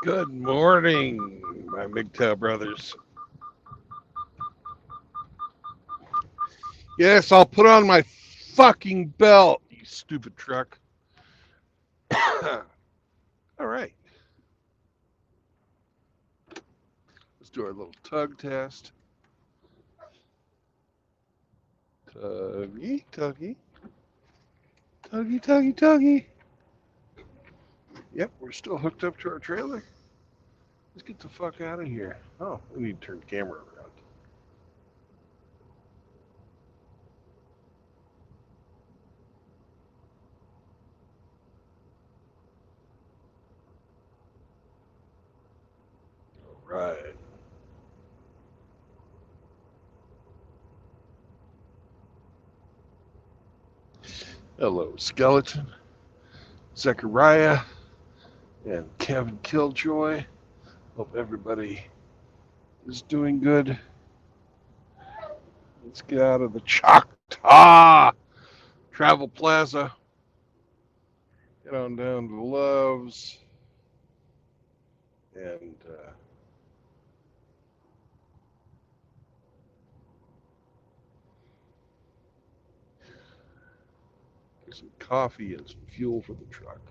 Good morning, my MGTOW brothers. Yes, I'll put on my fucking belt, you stupid truck. All right, let's do our little tug test. Tuggy, tuggy, tuggy, tuggy, tuggy. Yep, we're still hooked up to our trailer. Let's get the fuck out of here. Oh, we need to turn the camera around. All right. Hello, Skeleton, Zechariah, and Kevin Killjoy. Hope everybody is doing good. Let's get out of the Choctaw Travel Plaza. Get on down to Love's and get some coffee and some fuel for the truck.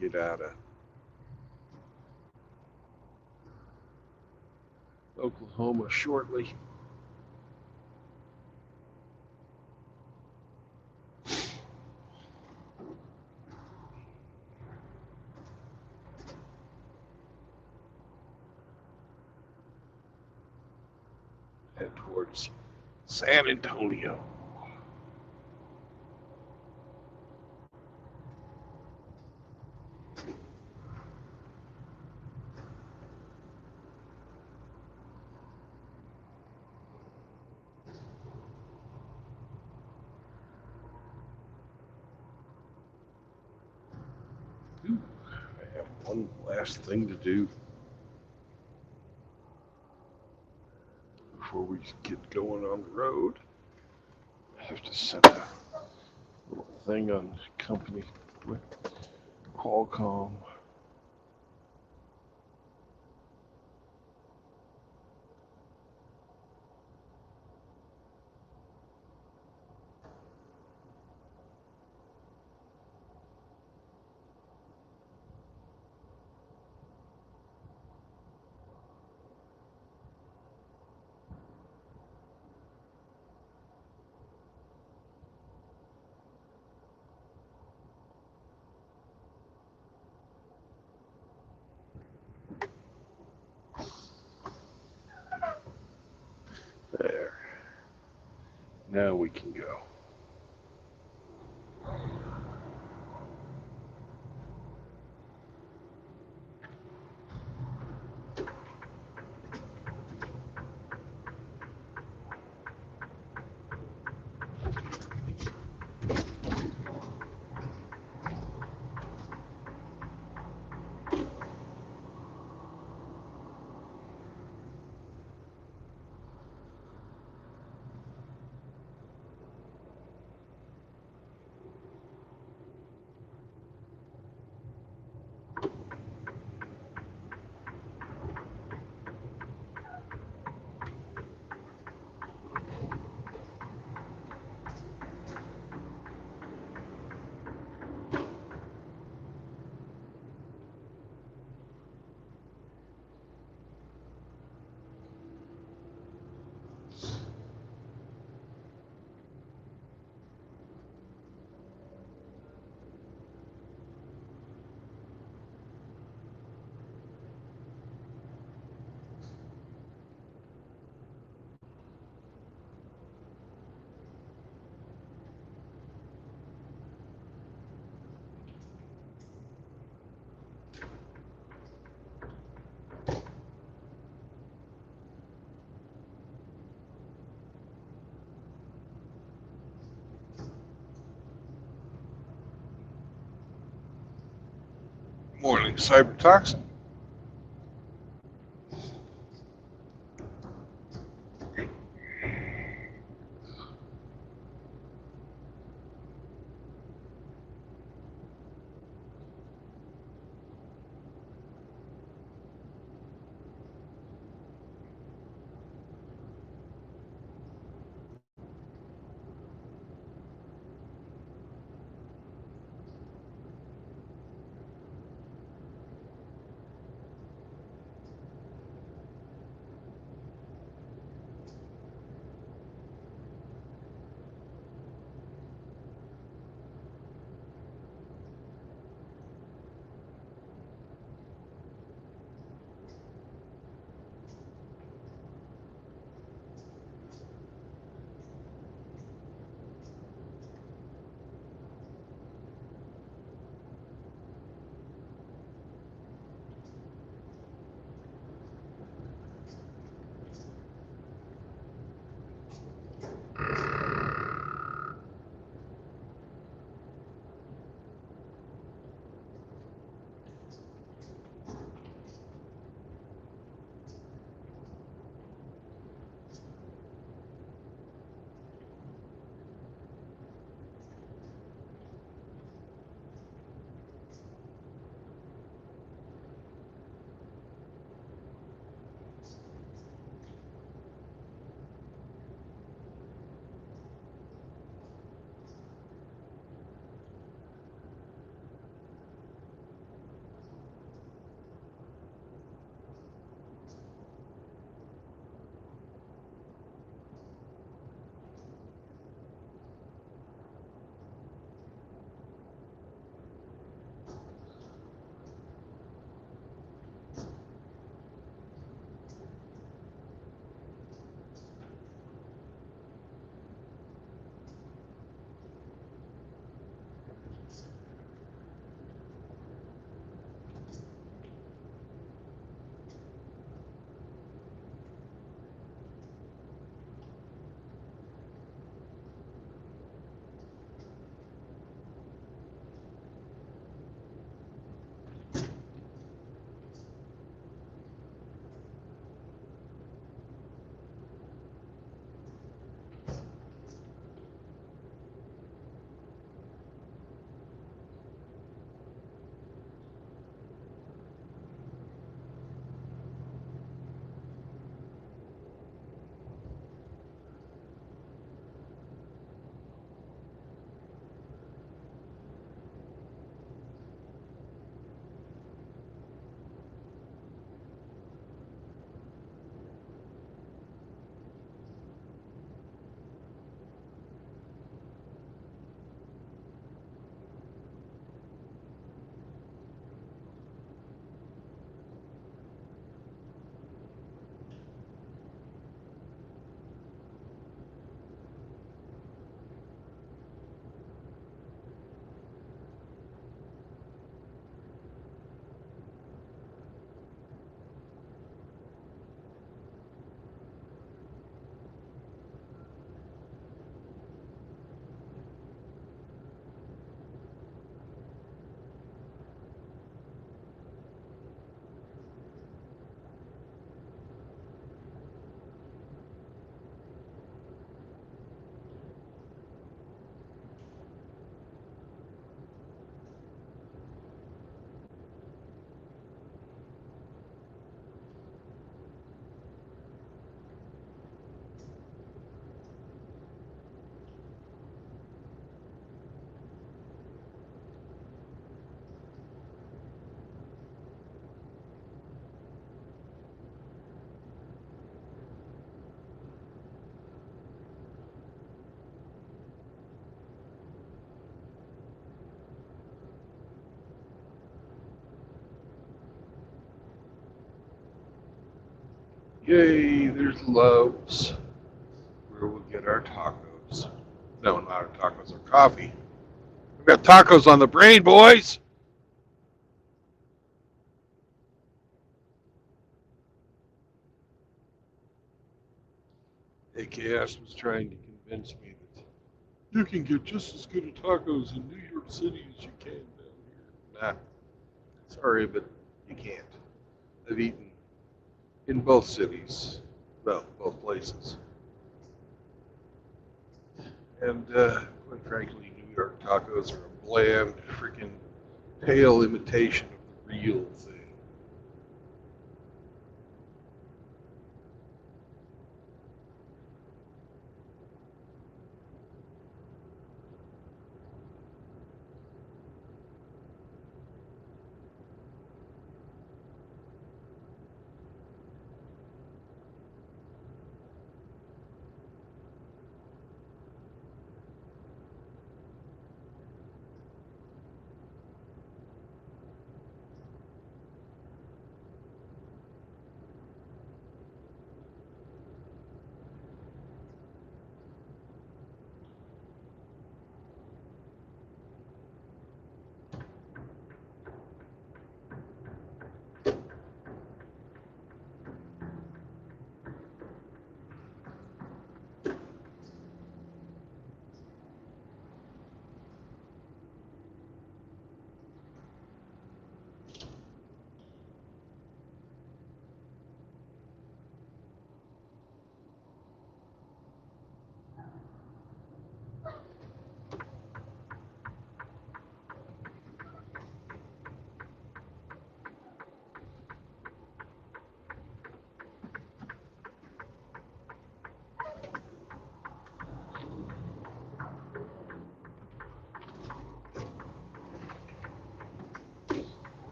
Get out of Oklahoma shortly. Head towards San Antonio. Ooh, I have one last thing to do before we get going on the road. I have to send a little thing on company with Qualcomm. There. Now we can go. Morning, Cybertoxin. Yay, there's Love's, where we'll get our tacos. No, not our tacos, our coffee. We've got tacos on the brain, boys. AKS was trying to convince me that you can get just as good at tacos in New York City as you can down here. Nah, sorry, but you can't. I've eaten in both cities, well, both places. And quite frankly, New York tacos are a bland, freaking pale imitation of the real thing.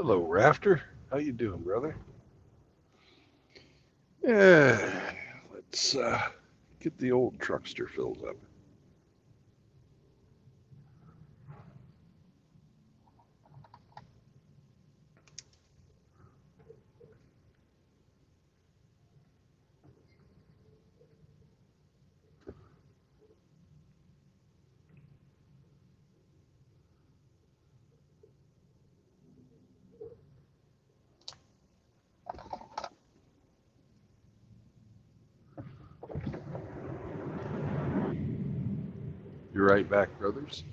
Hello, Rafter. How you doing, brother? Yeah, let's get the old truckster filled up. You're right back, brothers.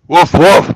Woof, woof.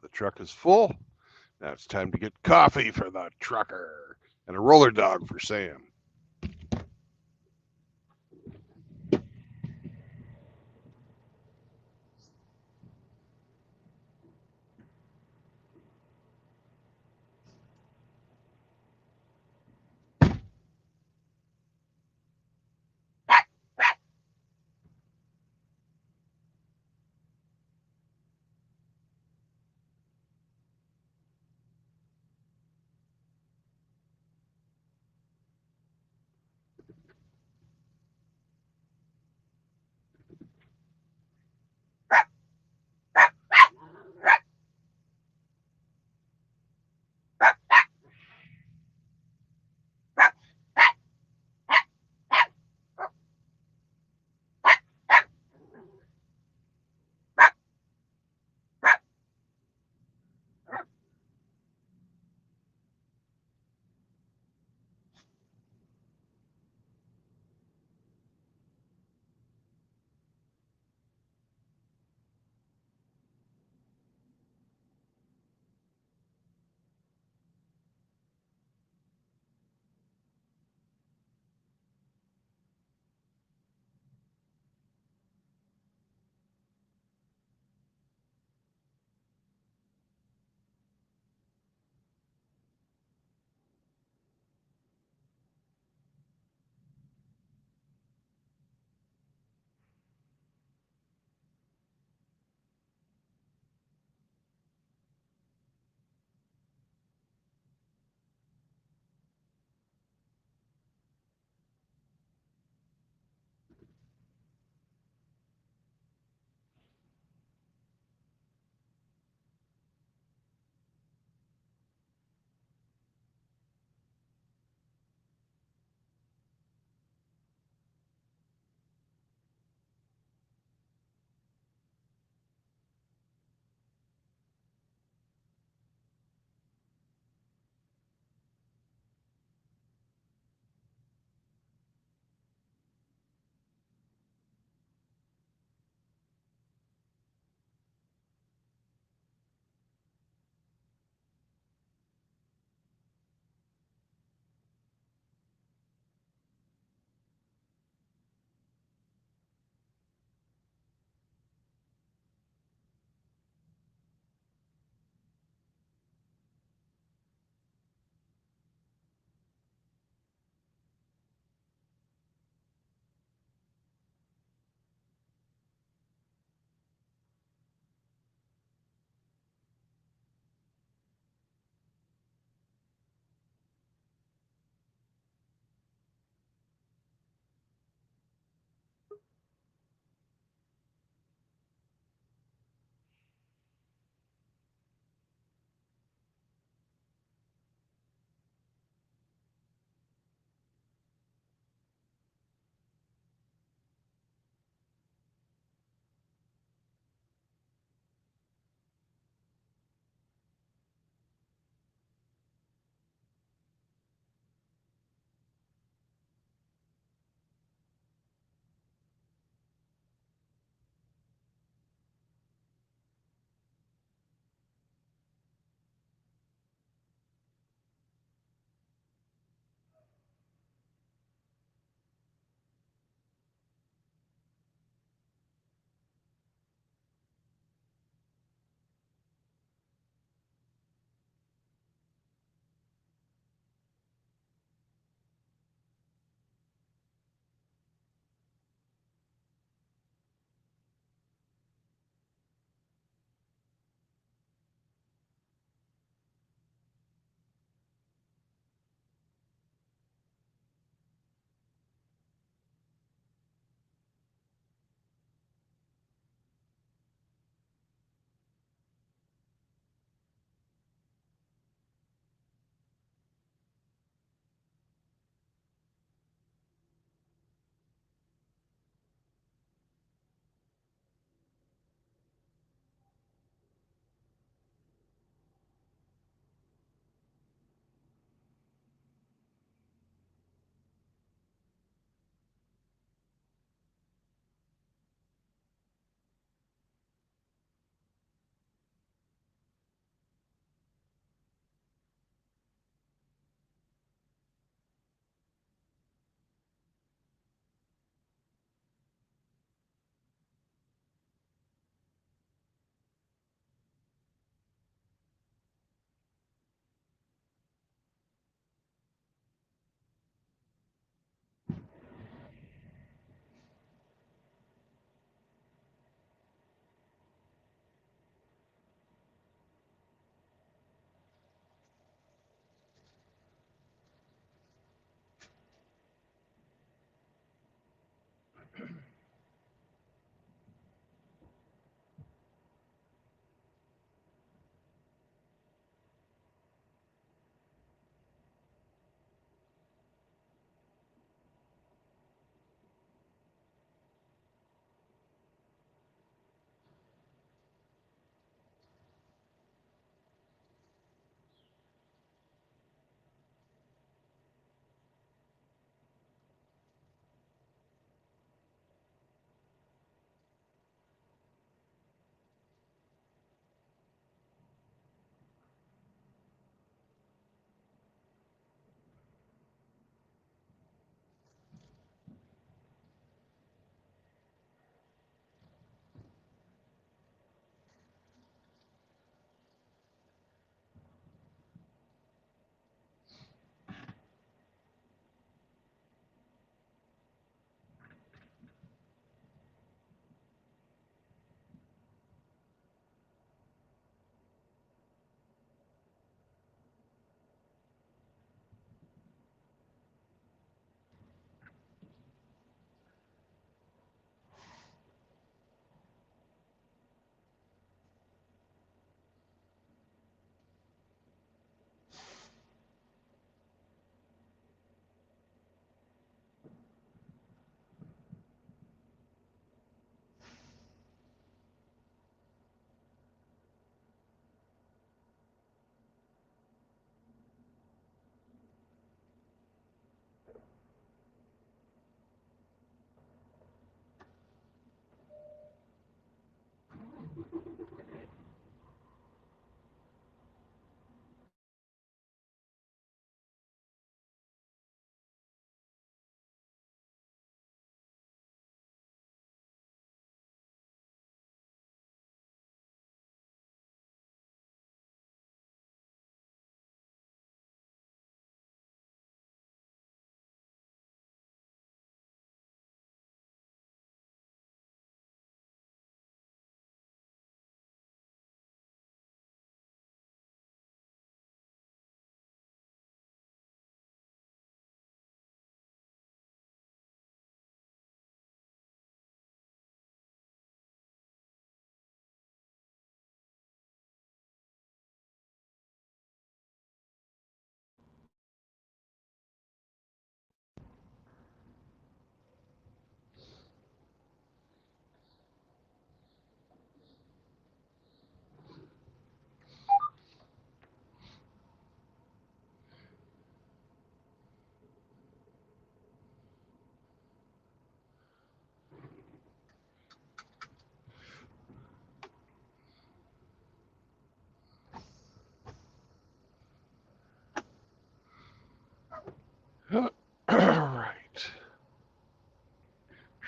The truck is full. Now it's time to get coffee for the trucker and a roller dog for Sam.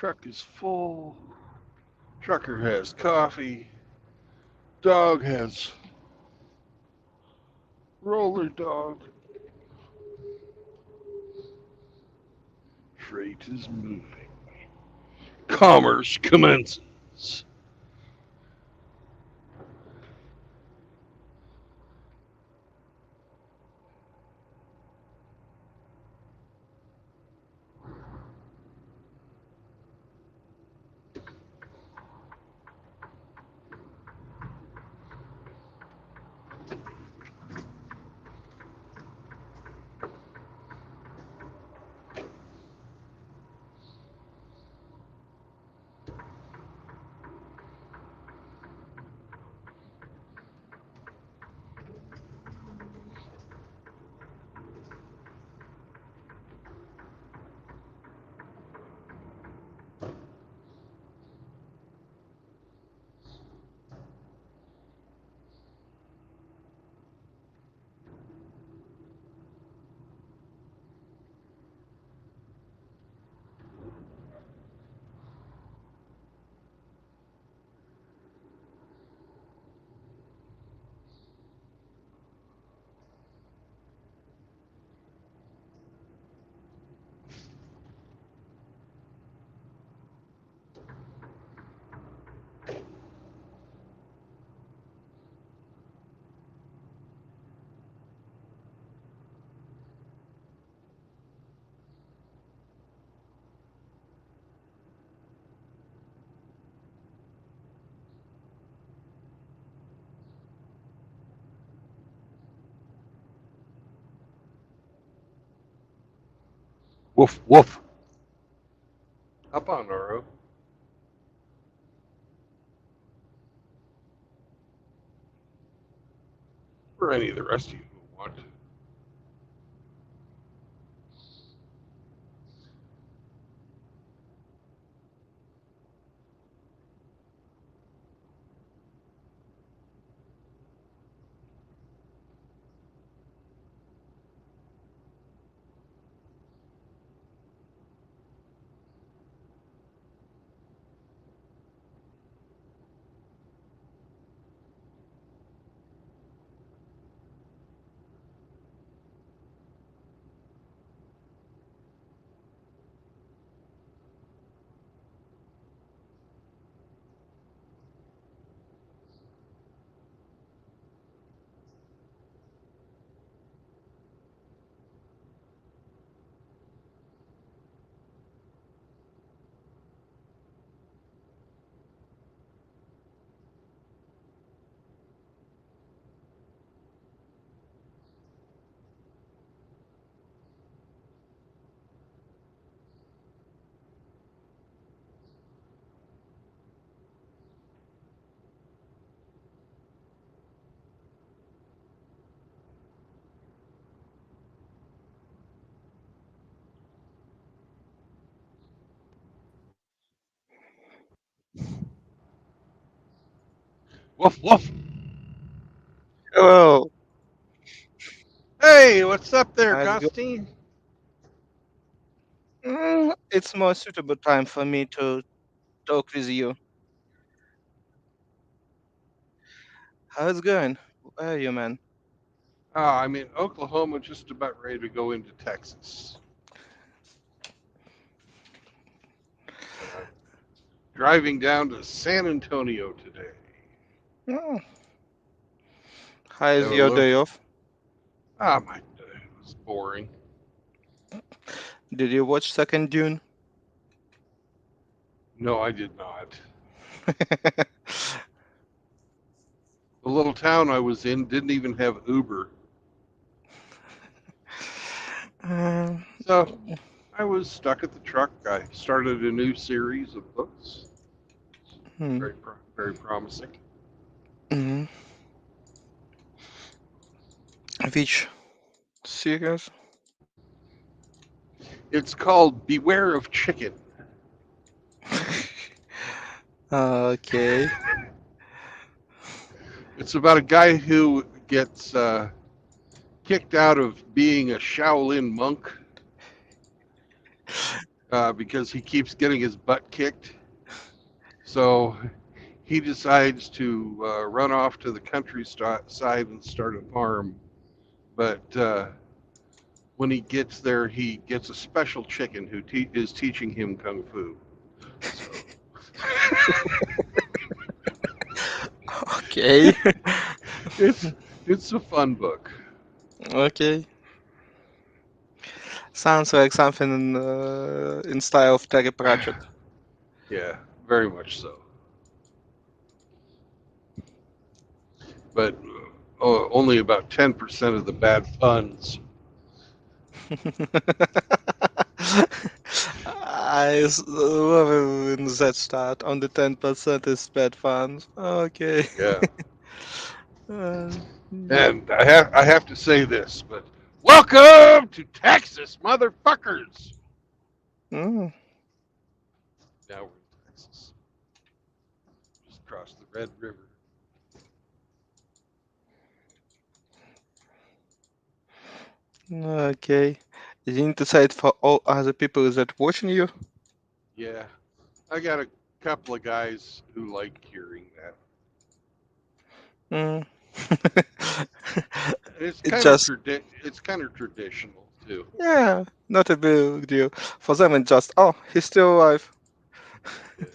Truck is full. Trucker has coffee. Dog has roller dog. Freight is moving. Commerce commences. Woof, woof. Up on, Noro. Or any of the rest of you who want. Woof, woof. Hello. Hey, what's up there, How's it go? Gostine? It's more suitable time for me to talk with you. How's it going? Where are you, man? I'm in Oklahoma, just about ready to go into Texas. I'm driving down to San Antonio today. Oh, how's Have a your look. day off? My day was boring. Did you watch Second Dune? No, I did not. The little town I was in didn't even have Uber. Um, So I was stuck at the truck. I started a new series of books. hmm, Very promising. hmm. Which series? It's called Beware of Chicken. Okay. It's about a guy who gets kicked out of being a Shaolin monk because he keeps getting his butt kicked. So he decides to run off to the countryside and start a farm. But when he gets there, he gets a special chicken who is teaching him kung fu. So Okay. it's it's a fun book. Okay. Sounds like something in style of Terry Pratchett. Yeah, very much so. But only about 10% of the bad puns. Love it when that start. Only 10% is bad fun. Okay. Yeah, Yep. and I have to say this, but welcome to Texas, motherfuckers. Mm, Now we're in Texas, just across the Red River. okay. You need to say it for all other people that watching you. Yeah, I got a couple of guys who like hearing that. Mm. It's It kind of just, it's kind of traditional too. yeah, not a big deal. For them, it just, oh, he's still alive. Yeah.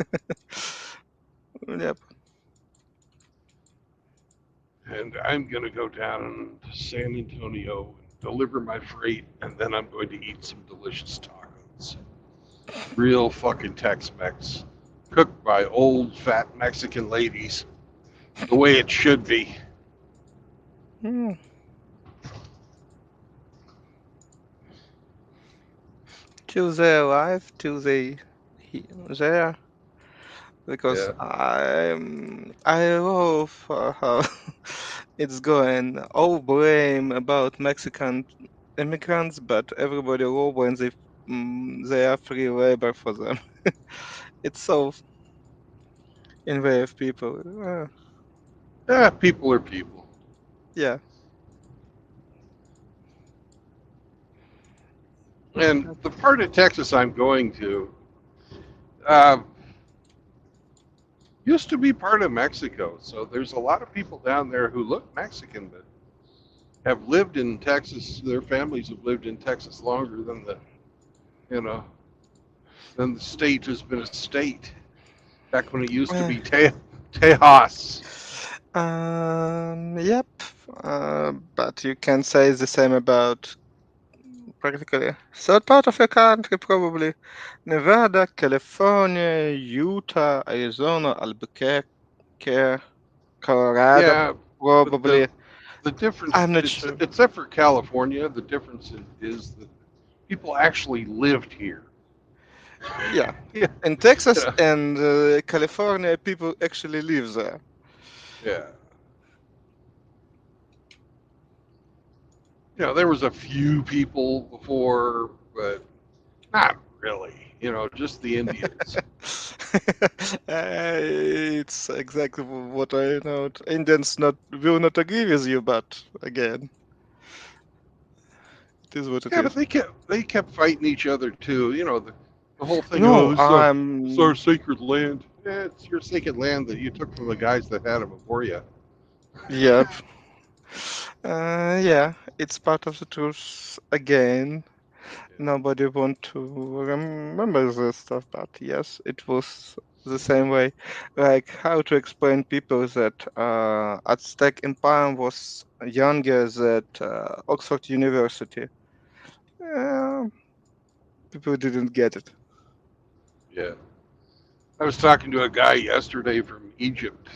Yep. And I'm gonna go down to San Antonio and deliver my freight, and then I'm going to eat some delicious tacos. Real fucking Tex-Mex, cooked by old fat Mexican ladies, the way it should be. Mm. Till they alive, till they there. Because Yeah, I love how it's going. All blame about Mexican immigrants, but everybody love when they are free labor for them. It's so in way of people. people are people. Yeah. And the part of Texas I'm going to uh, used to be part of Mexico, so there's a lot of people down there who look Mexican, but have lived in Texas. Their families have lived in Texas longer than you know than the state has been a state. Back when it used to Uh, be Tejas. yep. But you can say the same about practically third part of your country, probably Nevada, California, Utah, Arizona, Albuquerque, Colorado, Yeah, but probably. the difference, I'm not sure. except for California, the difference is that people actually lived here. Yeah, Yeah, in Texas yeah, and California, people actually live there. yeah. There was a few people before, but not really. Just the Indians. It's exactly what I know. Indians not will not agree with you, but again, it is what it Yeah, but is. they kept fighting each other too. The whole thing. Oh, No, this is our sacred land. Yeah, it's your sacred land that you took from the guys that had it before you. yep. Yeah, it's part of the truth again. Nobody want to remember this stuff, but yes, it was the same way. Like how to explain people that Aztec Empire was younger than Oxford University. Uh, People didn't get it. Yeah. I was talking to a guy yesterday from Egypt,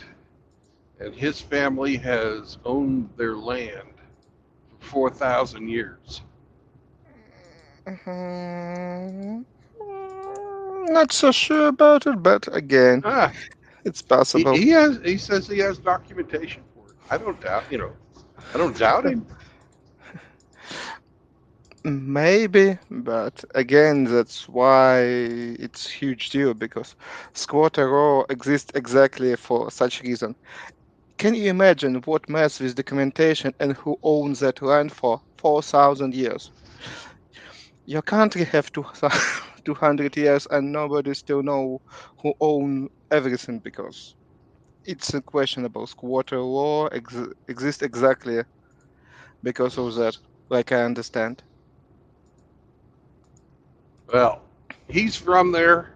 and his family has owned their land for 4,000 years. Mhm. Not so sure about it, but again, Ah, it's he, possible. he has. He says he has documentation for it. I don't doubt. I don't doubt him. Maybe, but again, that's why it's huge deal because squatter law exists exactly for such reason. Can you imagine what mess with documentation and who owns that land for 4,000 years? Your country have to 200 years and nobody still know who own everything because it's a questionable squatter law exists exactly because of that, like I understand. Well, he's from there,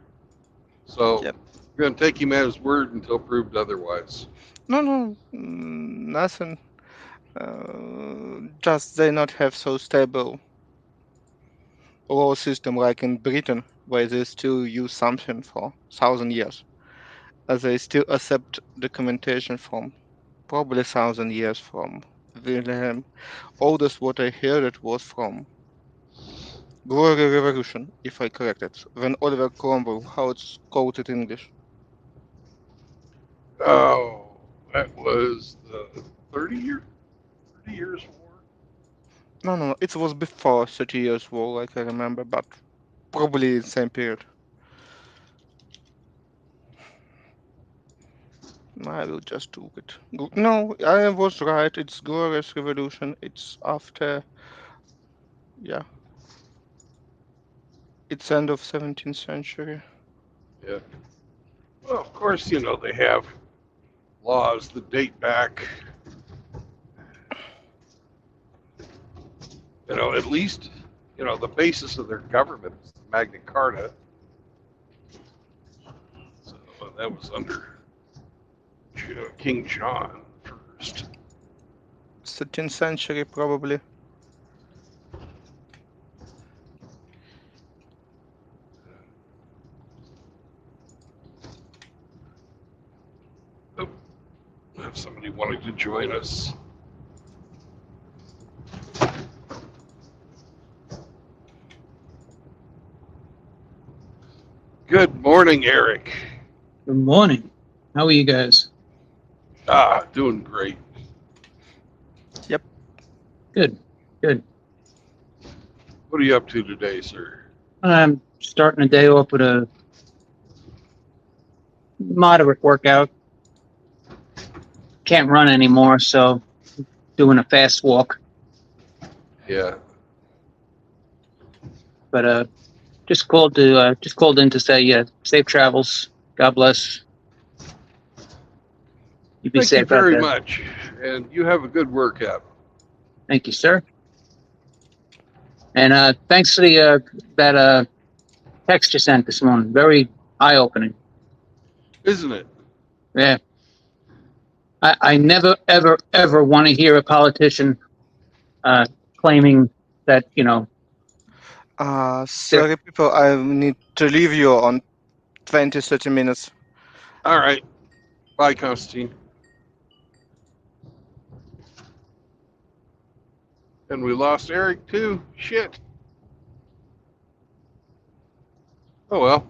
so Yep. we're going to take him at his word until proved otherwise. No, nothing. Just they not have so stable law system like in Britain, where they still use something for 1,000 years. As they still accept documentation from probably 1,000 years from Wilhelm. Oldest what I heard it was from Glory Revolution, if I correct it, when Oliver Cromwell, how it's called in English. Oh, that was the 30 years war. No, it was before 30 Years War, like I remember, but probably the same period. I will just look it. No, I was right. It's Glorious Revolution. It's after, yeah, it's end of 17th century. Yeah. Well, of course, they have laws that date back, at least, the basis of their government is Magna Carta. So that was under King John first. 13th century, probably. Oh, have somebody wanting to join us. Good morning, Eric. Good morning. How are you guys? Doing great. Yep. Good. What are you up to today, sir? I'm starting the day off with a moderate workout. Can't run anymore, so doing a fast walk. Yeah. But just called in to say safe travels. God bless. You be Thank you safe out very there. much, and you have a good workout. Thank you, sir. And thanks for that text you sent this morning. Very eye-opening. Isn't it? Yeah. I never, ever want to hear a politician claiming that, they're Sorry, people, I need to leave you on 20, 30 minutes. All right. Bye, Constantine. And we lost Eric, too. Shit. Oh, well.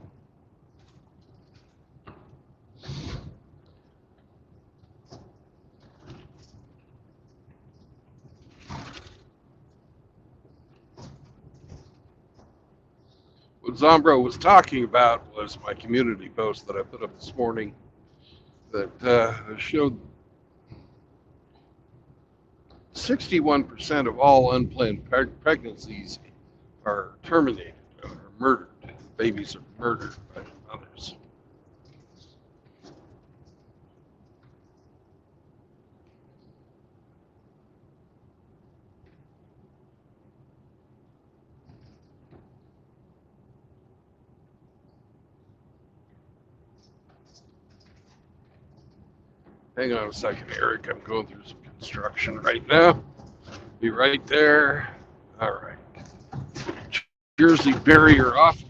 What Zombro was talking about was my community post that I put up this morning that showed 61% of all unplanned pregnancies are terminated or murdered. Babies are murdered by their mothers. Hang on a second, Eric. I'm going through some construction right now. Be right there. All right. Jersey barrier off of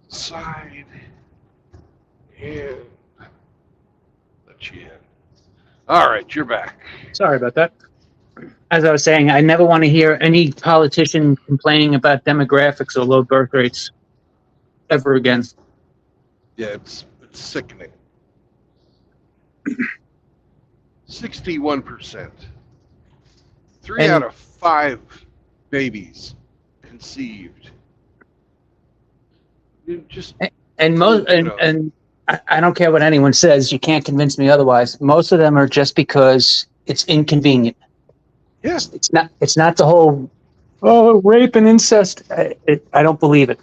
the side. And let you in. All right, you're back. Sorry about that. As I was saying, I never want to hear any politician complaining about demographics or low birth rates ever again. Yeah, it's sickening. 61%. Three And- out of 5 babies conceived. You just And most and I don't care what anyone says, you can't convince me otherwise. Most of them are just because it's inconvenient. yeah. It's not the whole Oh, rape and incest. I don't believe it.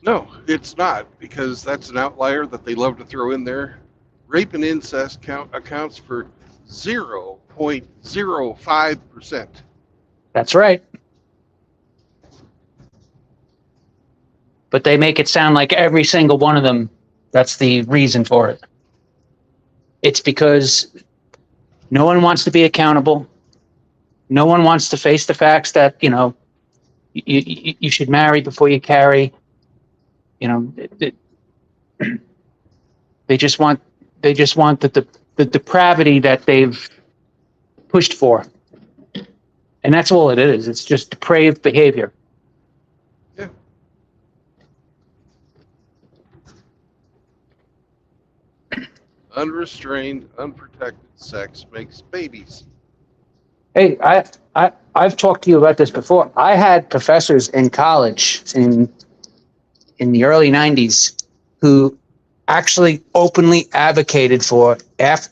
No, it's not, because that's an outlier that they love to throw in there. Rape and incest accounts for 0.05%. That's right. But they make it sound like every single one of them, that's the reason for it. It's because no one wants to be accountable. No one wants to face the facts that, you should marry before you carry. They just want the depravity that they've pushed for. And that's all it is. It's just depraved behavior. Yeah. Unrestrained, unprotected sex makes babies. Hey, I've talked to you about this before. I had professors in college in the early 90s who actually openly advocated for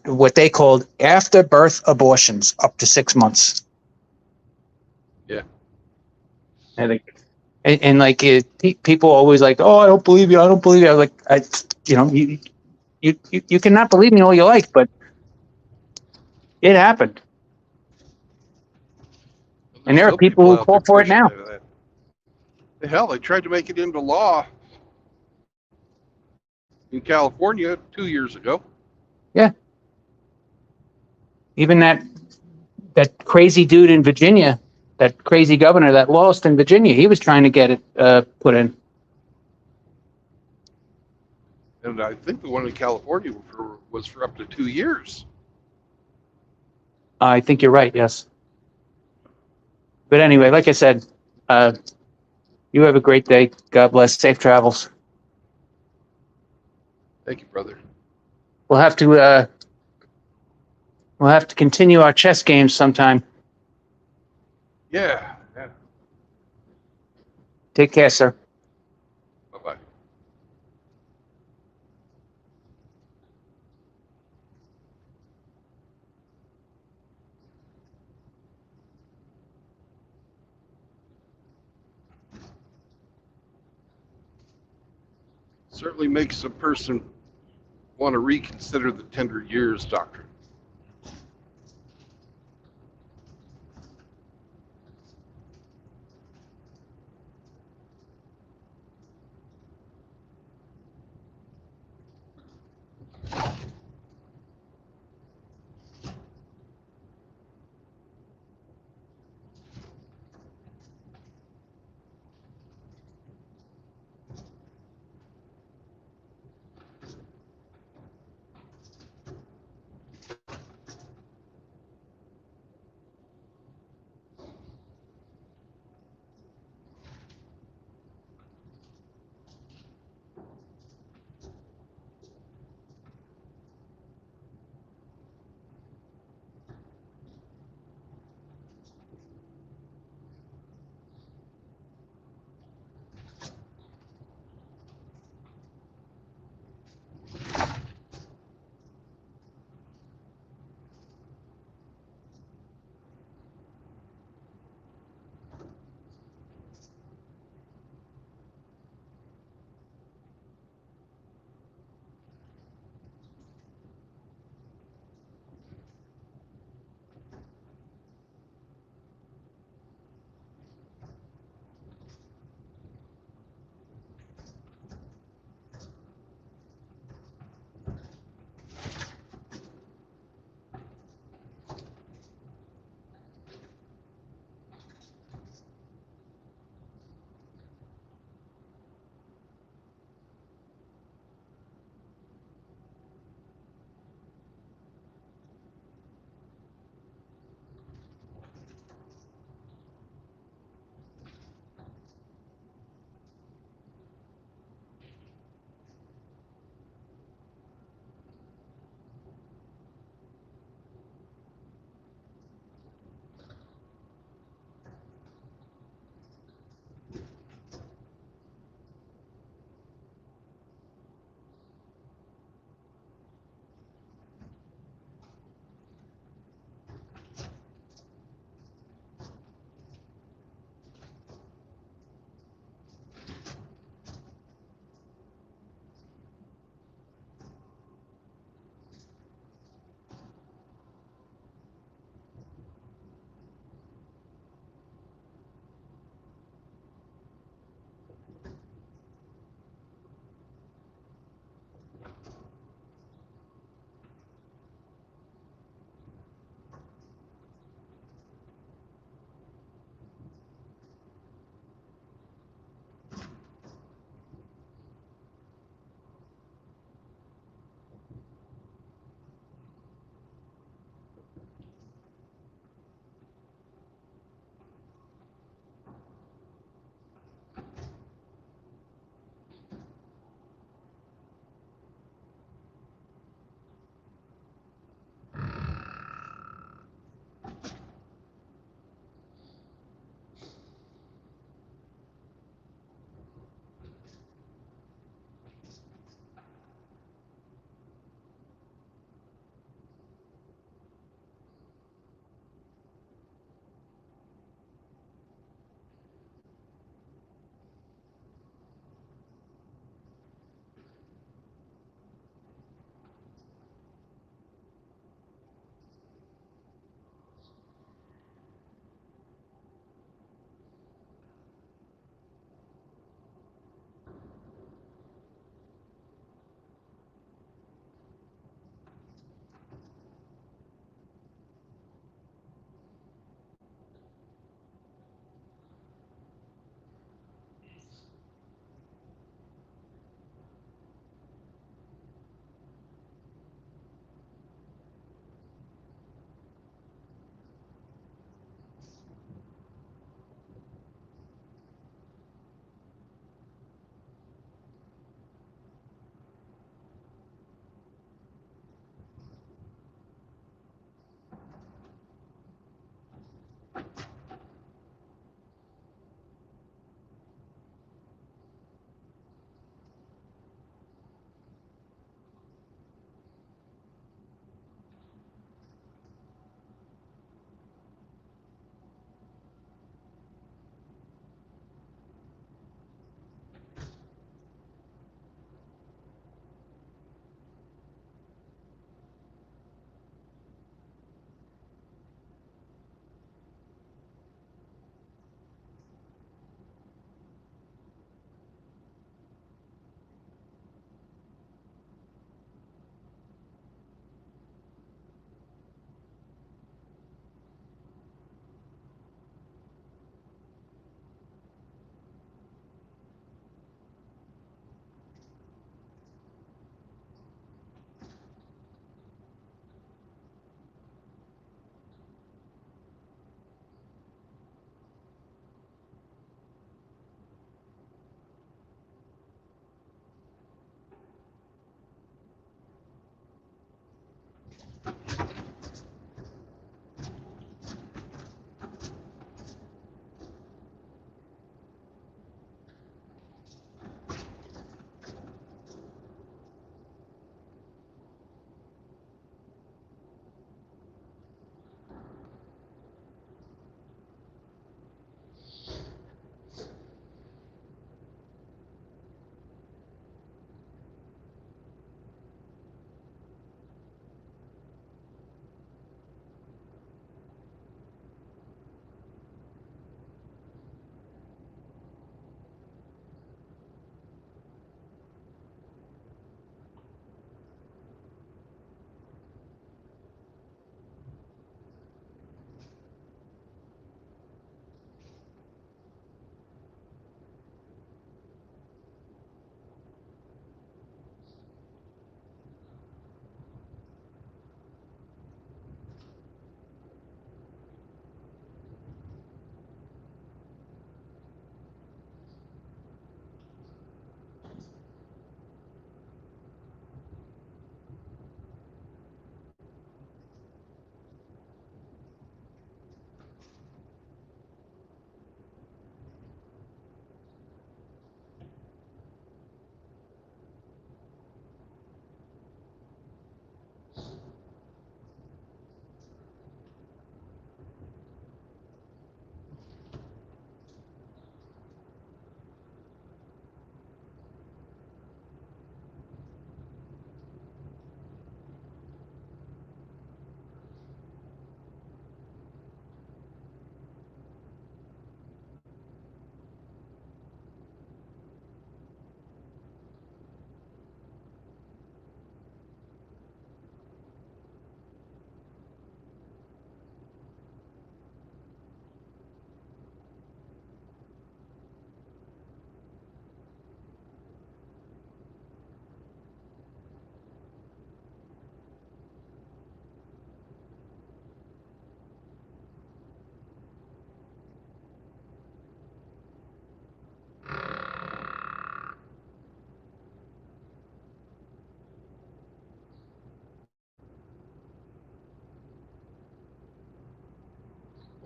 what they called after birth abortions up to 6 months. Yeah. And like people always like, oh, I don't believe you. I don't believe you. I was like, you cannot believe me all you like, but it happened. And there are Still people who out there call for it pushing now. that. The hell, they tried to make it into law in California 2 years ago. Yeah. Even that crazy dude in Virginia, that crazy governor that lost in Virginia, he was trying to get it put in. And I think the one in California was for up to 2 years. I think you're right. Yes. But anyway, like I said, you have a great day. God bless. Safe travels. Thank you, brother. We'll have to continue our chess games sometime. Yeah. Yeah. Take care, sir. Bye-bye. Certainly makes a person want to reconsider the tender years doctrine.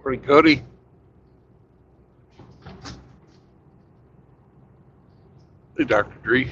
Morning, Cody. Hey, Dr. Dree.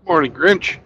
Morning, Grinch.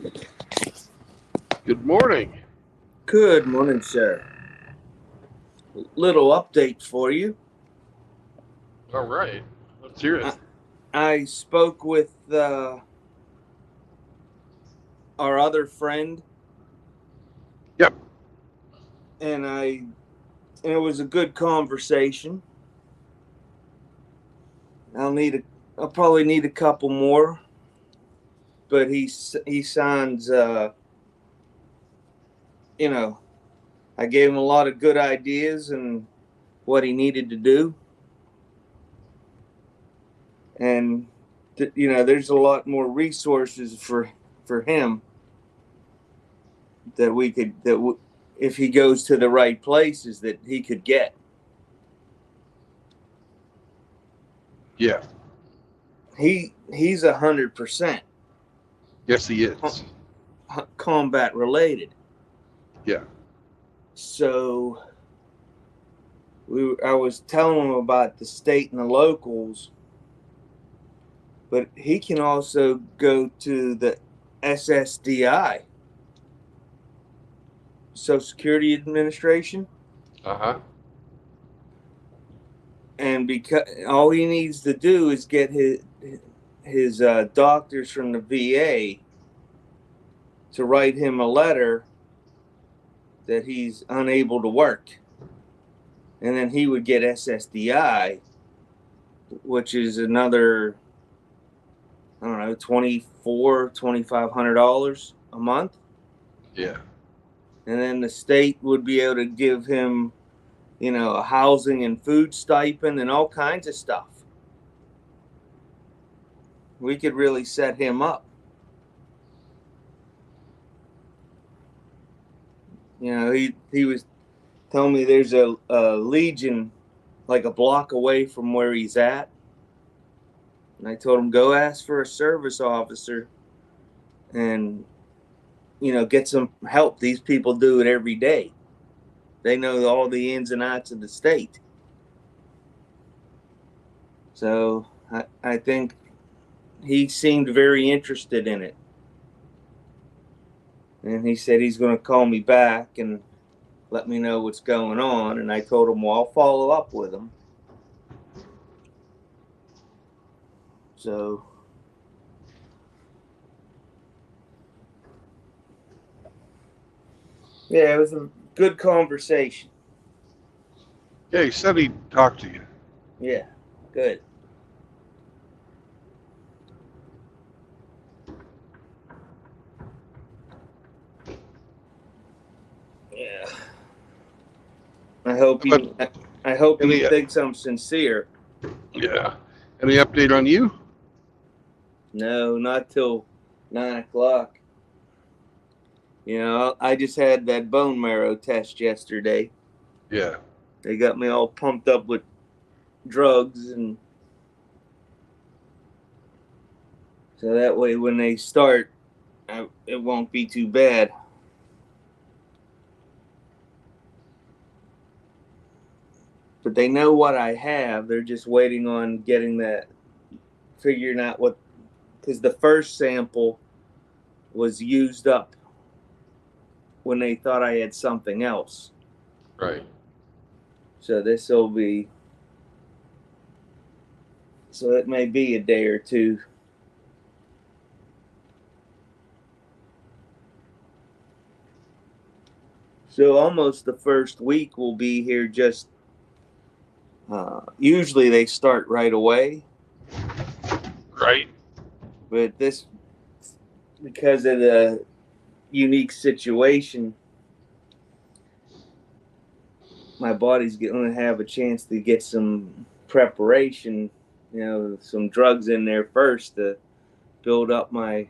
Good morning. Good morning, sir. Little update for you. All right. Let's hear it. I spoke with our other friend. Yep. And it was a good conversation. I'll probably need a couple more, but he sounds I gave him a lot of good ideas and what he needed to do. And there's a lot more resources for him that if he goes to the right places that he could get. Yeah. He's 100% Yes, he is. combat related. Yeah. So I was telling him about the state and the locals, but he can also go to the SSDI, Social Security Administration. Uh-huh. And because all he needs to do is get his doctors from the VA to write him a letter that he's unable to work. And then he would get SSDI, which is another, I don't know, $2,500 a month. Yeah. And then the state would be able to give him, a housing and food stipend and all kinds of stuff. We could really set him up. He was telling me there's a Legion like a block away from where he's at. And I told him, go ask for a service officer and, get some help. These people do it every day. They know all the ins and outs of the state. So I think he seemed very interested in it. And he said he's going to call me back and let me know what's going on. And I told him, well, I'll follow up with him. So yeah, it was a good conversation. Yeah, he said he'd talk to you. Yeah, good. Yeah. I hope he thinks I'm sincere. Yeah. Any update on you? No, not till 9:00. I just had that bone marrow test yesterday. Yeah. They got me all pumped up with drugs, and so that way when they start, it won't be too bad. But they know what I have. They're just waiting on figuring out what, because the first sample was used up when they thought I had something else. Right. So it may be a day or two. So almost the first week will be here just, usually they start right away. Right. But this, because of the unique situation, my body's going to have a chance to get some preparation, some drugs in there first to build up my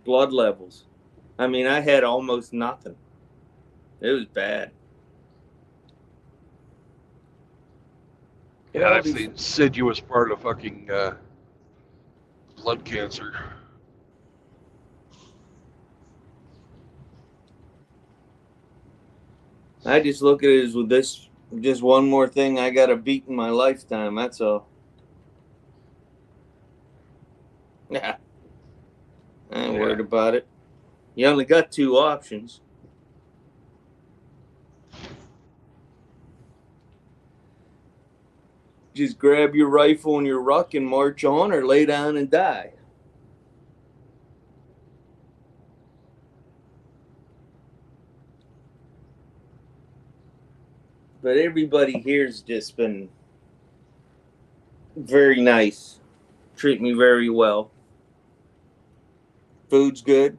blood levels. I mean, I had almost nothing. It was bad. Yeah, they said you was part of fucking blood cancer. I just look at it as with this, just one more thing I got to beat in my lifetime. That's all. Yeah. ain't worried about it. You only got 2 options. Just grab your rifle and your ruck and march on, or lay down and die. But everybody here's just been very nice. Treat me very well. Food's good.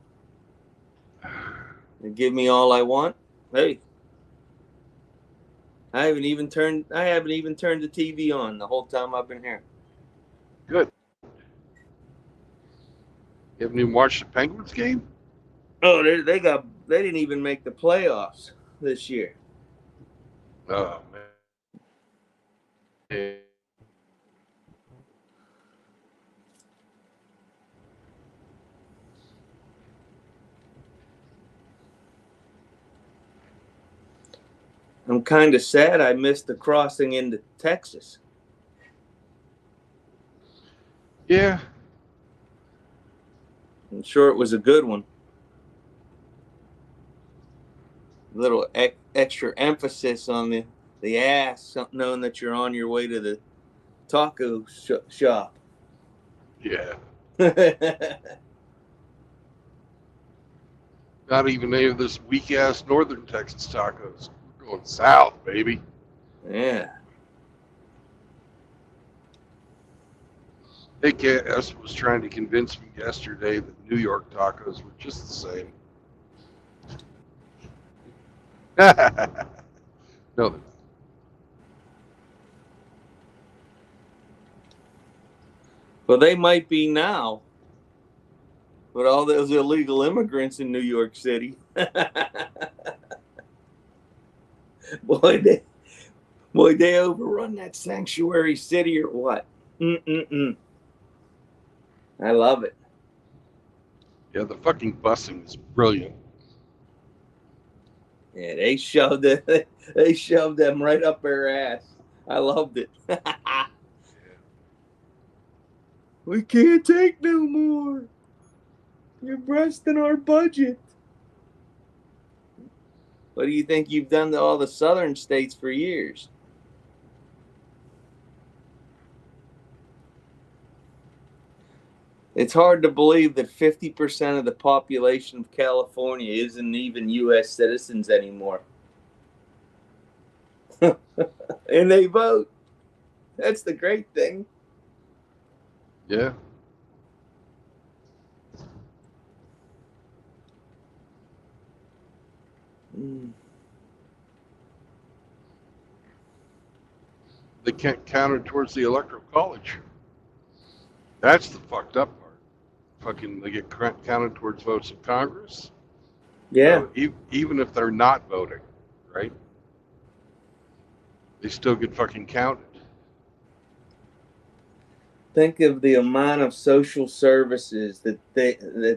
They give me all I want. Hey, I haven't even turned the TV on the whole time I've been here. Good. You haven't even watched the Penguins game? Oh, they didn't even make the playoffs this year. Oh man. I'm kind of sad I missed the crossing into Texas. Yeah. I'm sure it was a good one. A little extra emphasis on the ass, knowing that you're on your way to the taco shop. Yeah. Not even any of this weak ass northern Texas tacos. We're going south, baby. Yeah. Hey, KS was trying to convince me yesterday that New York tacos were just the same. No, they're not. Well, they might be now, with all those illegal immigrants in New York City. Boy, they overrun that sanctuary city or what? I love it. Yeah, the fucking busing is brilliant. Yeah, they shoved them right up their ass. I loved it. We can't take no more. You're breasting our budget. What do you think you've done to all the southern states for years? It's hard to believe that 50% of the population of California isn't even U.S. citizens anymore. And they vote. That's the great thing. Yeah. They can't count it towards the electoral college. That's the fucked up part. Fucking, they get counted towards votes in Congress. Yeah. So even if they're not voting, right? They still get fucking counted. Think of the amount of social services that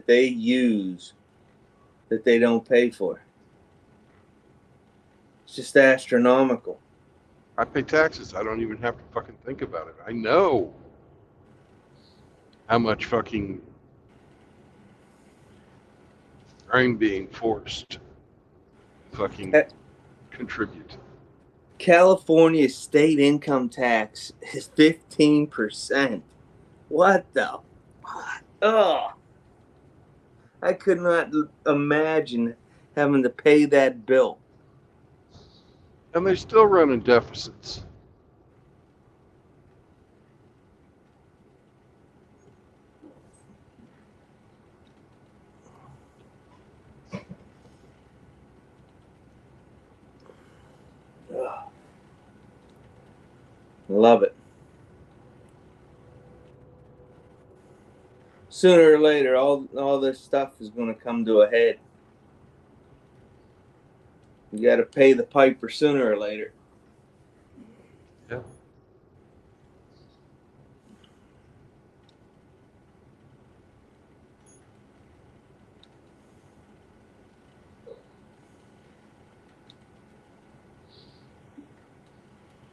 they use that they don't pay for. It's just astronomical. I pay taxes. I don't even have to fucking think about it. I know how much fucking I'm being forced to fucking contribute. California's state income tax is 15%. What the? Oh, I could not imagine having to pay that bill. And they're still running deficits. Love it. Sooner or later, all this stuff is going to come to a head. You got to pay the piper sooner or later. Yeah.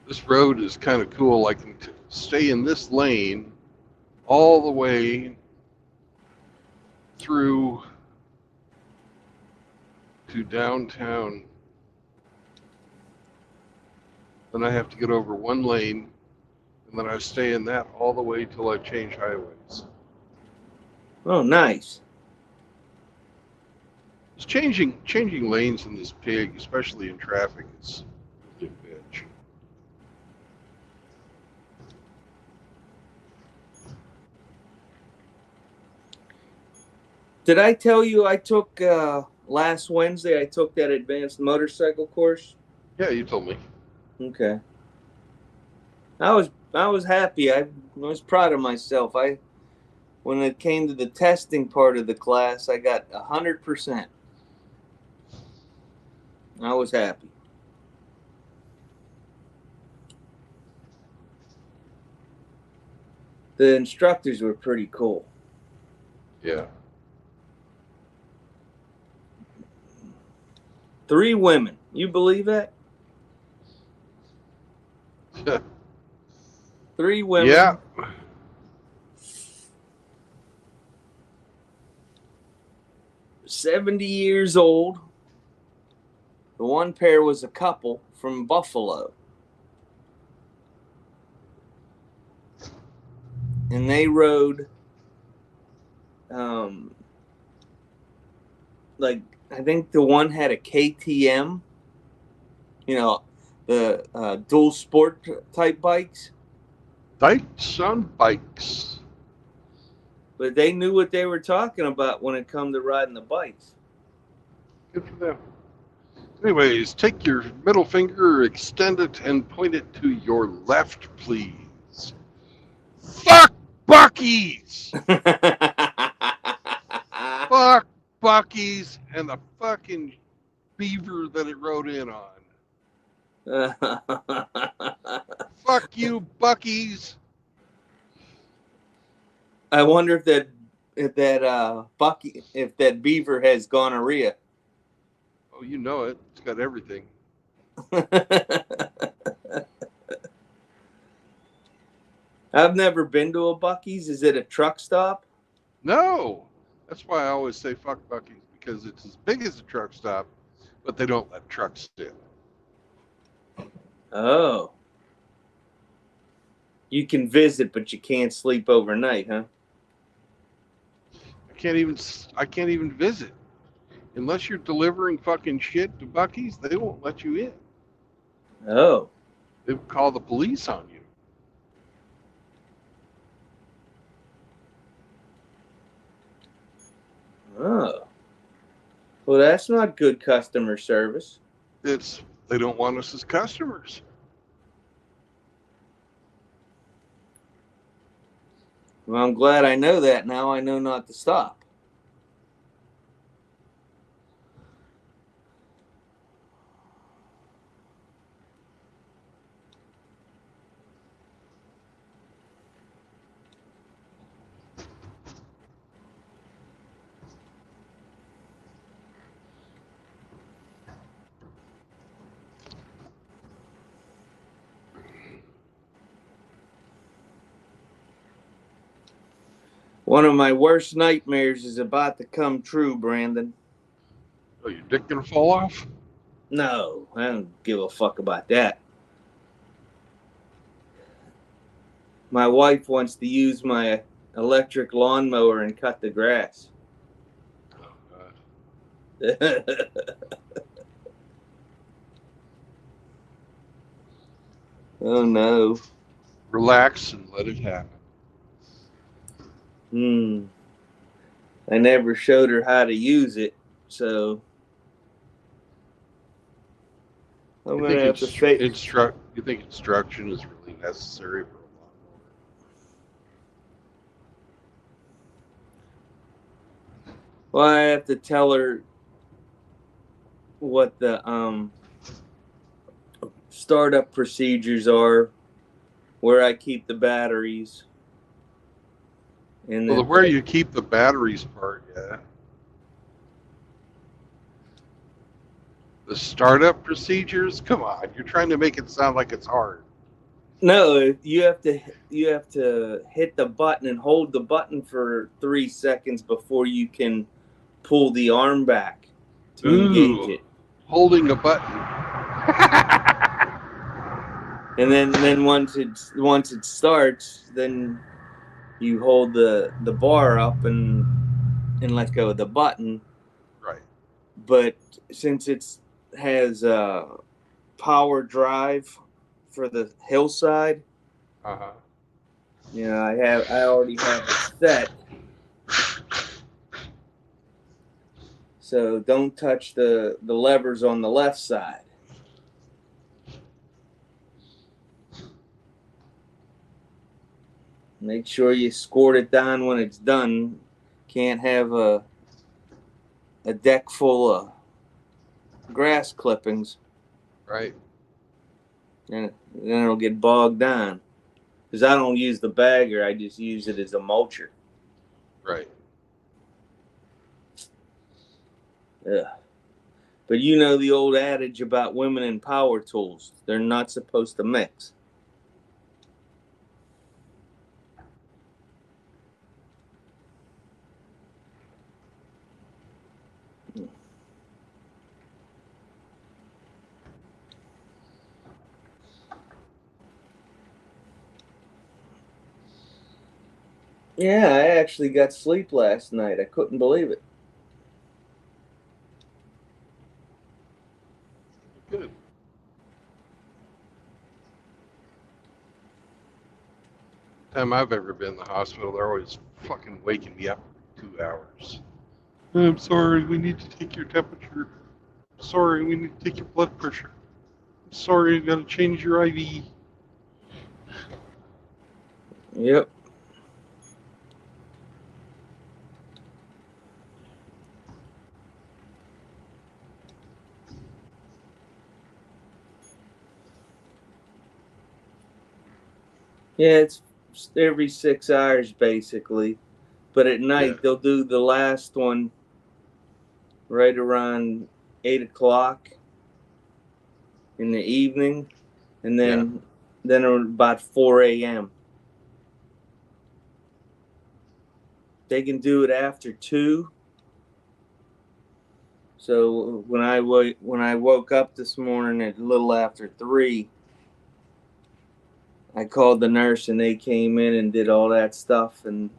This road is kind of cool. I can stay in this lane all the way through to downtown. Then I have to get over one lane, and then I stay in that all the way till I change highways. Oh, nice. It's changing lanes in this pig, especially in traffic, is really a bitch. Did I tell you I took last Wednesday? I took that advanced motorcycle course. Yeah, you told me. Okay. I was happy. I was proud of myself. When it came to the testing part of the class, I got 100%. I was happy. The instructors were pretty cool. Yeah. 3 women. You believe that? 3 women. Yeah. 70 years old. The one pair was a couple from Buffalo. And they rode like I think the one had a KTM, the dual sport type bikes. Dykes on bikes. But they knew what they were talking about when it come to riding the bikes. Good for them. Anyways, take your middle finger, extend it, and point it to your left, please. Fuck Bucky's! Fuck Bucky's and the fucking beaver that it rode in on. Fuck you, Bucky's. I wonder if that beaver has gonorrhea. Oh, you know it. It's got everything. I've never been to a Bucky's. Is it a truck stop? No. That's why I always say fuck Bucky's, because it's as big as a truck stop, but they don't let trucks in. Oh. You can visit, but you can't sleep overnight, huh? I can't even visit. Unless you're delivering fucking shit to Bucky's, they won't let you in. Oh. They would call the police on you. Oh. Well, that's not good customer service. They don't want us as customers. Well, I'm glad I know that now. I know not to stop. One of my worst nightmares is about to come true, Brandon. Oh, your dick gonna fall off? No, I don't give a fuck about that. My wife wants to use my electric lawnmower and cut the grass. Oh, God. Oh, no. Relax and let it happen. I never showed her how to use it, so I'm going to have to fake. You think instruction is really necessary for a lawnmower? Well, I have to tell her what the startup procedures are, where I keep the batteries. And Well, where you keep the batteries part, yeah. The startup procedures? Come on, you're trying to make it sound like it's hard. No, you have to hit the button and hold the button for 3 seconds before you can pull the arm back to engage Ooh, it. holding a button. And then once it starts, then you hold the bar up and let go of the button. Right. But since it has power drive for the hillside, Uh-huh. I already have it set. So don't touch the levers on the left side. Make sure you squirt it down when it's done. Can't have a deck full of grass clippings, Right. and then it'll get bogged down. Because I don't use the bagger, I just use it as a mulcher. Right. Ugh. But you know the old adage about women and power tools. They're not supposed to mix. Yeah, I actually got sleep last night. I couldn't believe it. Good. Time I've ever been in the hospital, they're always fucking waking me up for 2 hours. I'm sorry, we need to take your temperature. Sorry, we need to take your blood pressure. I'm sorry, I gotta change your IV. Yep. Yeah, it's every 6 hours basically. But at night, they'll do the last one right around 8 o'clock in the evening, and then about 4 a.m. They can do it after 2. So when I woke up this morning at a little after 3, I called the nurse and they came in and did all that stuff, and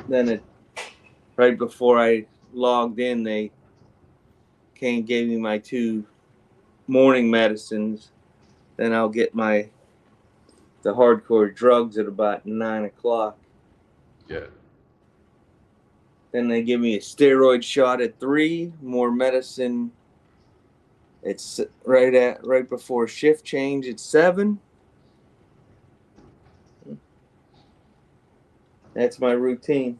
then right before I logged in, they came and gave me my 2 morning medicines. Then I'll get the hardcore drugs at about 9 o'clock. Yeah. Then they give me a steroid shot at 3, more medicine. It's right before shift change at 7. That's my routine.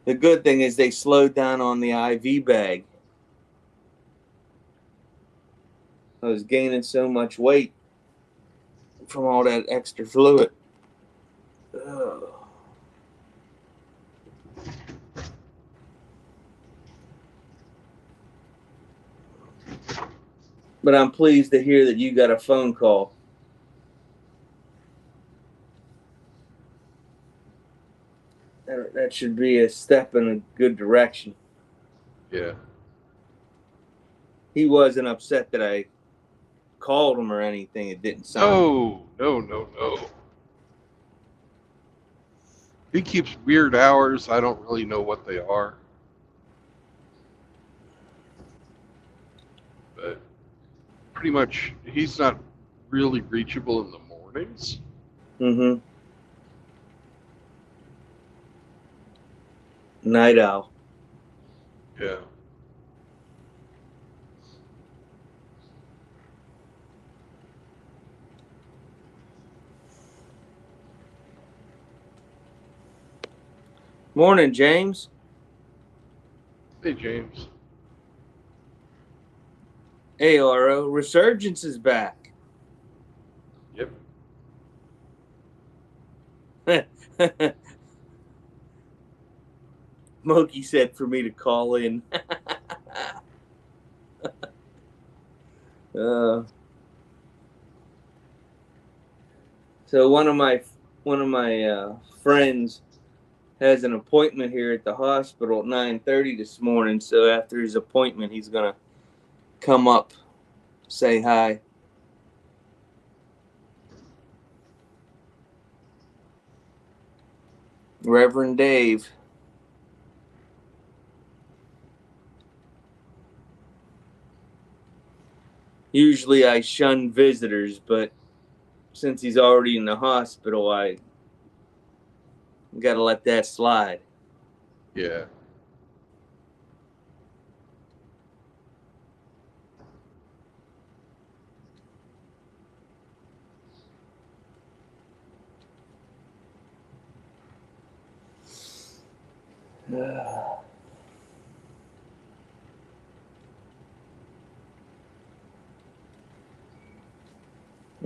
The good thing is they slowed down on the IV bag. I was gaining so much weight from all that extra fluid. Ugh. But I'm pleased to hear that you got a phone call. That should be a step in a good direction. Yeah. He wasn't upset that I called him or anything. It didn't sound. No. He keeps weird hours. I don't really know what they are. But pretty much, he's not really reachable in the mornings. Mm-hmm. Night owl. Yeah. Morning, James. Hey, James. Hey, RO. Resurgence is back. Yep. Moki said for me to call in. So one of my friends has an appointment here at the hospital at 9:30 this morning. So after his appointment, he's gonna come up, say hi. Reverend Dave. Usually I shun visitors, but since he's already in the hospital, I gotta let that slide. Yeah.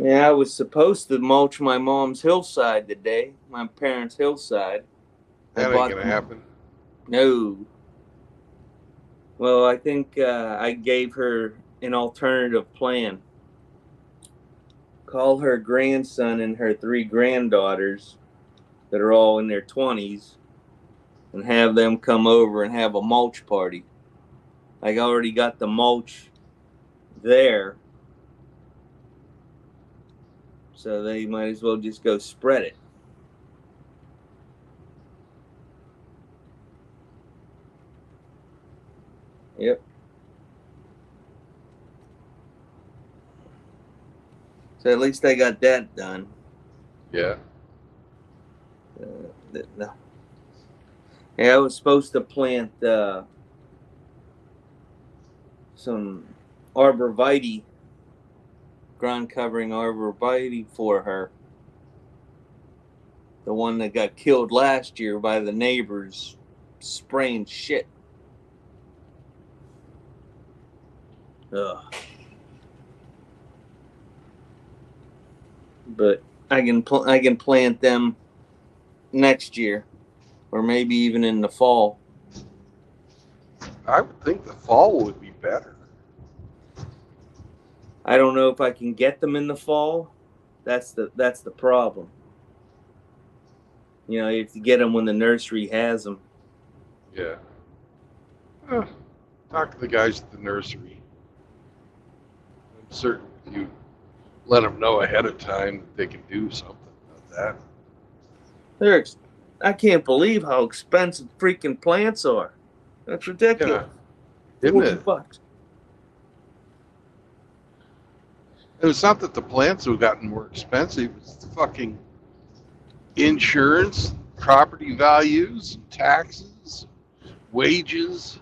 Yeah, I was supposed to mulch my mom's hillside today, my parents' hillside. That ain't gonna happen. No. Well, I think I gave her an alternative plan. Call her grandson and her 3 granddaughters that are all in their 20s and have them come over and have a mulch party. I already got the mulch there, so they might as well just go spread it. Yep. So at least I got that done. Yeah. No. Yeah, I was supposed to plant some arborvitae, ground covering arborvitae for her. The one that got killed last year by the neighbors spraying shit. Ugh. But I can plant them next year, or maybe even in the fall. I would think the fall would be better. I don't know if I can get them in the fall. That's the problem. You know, you have to get them when the nursery has them. Yeah. Talk to the guys at the nursery. I'm certain if you let them know ahead of time, they can do something about that. I can't believe how expensive freaking plants are. That's ridiculous. Yeah. Isn't $40. it? And it's not that the plants have gotten more expensive, it's the fucking insurance, property values, taxes, wages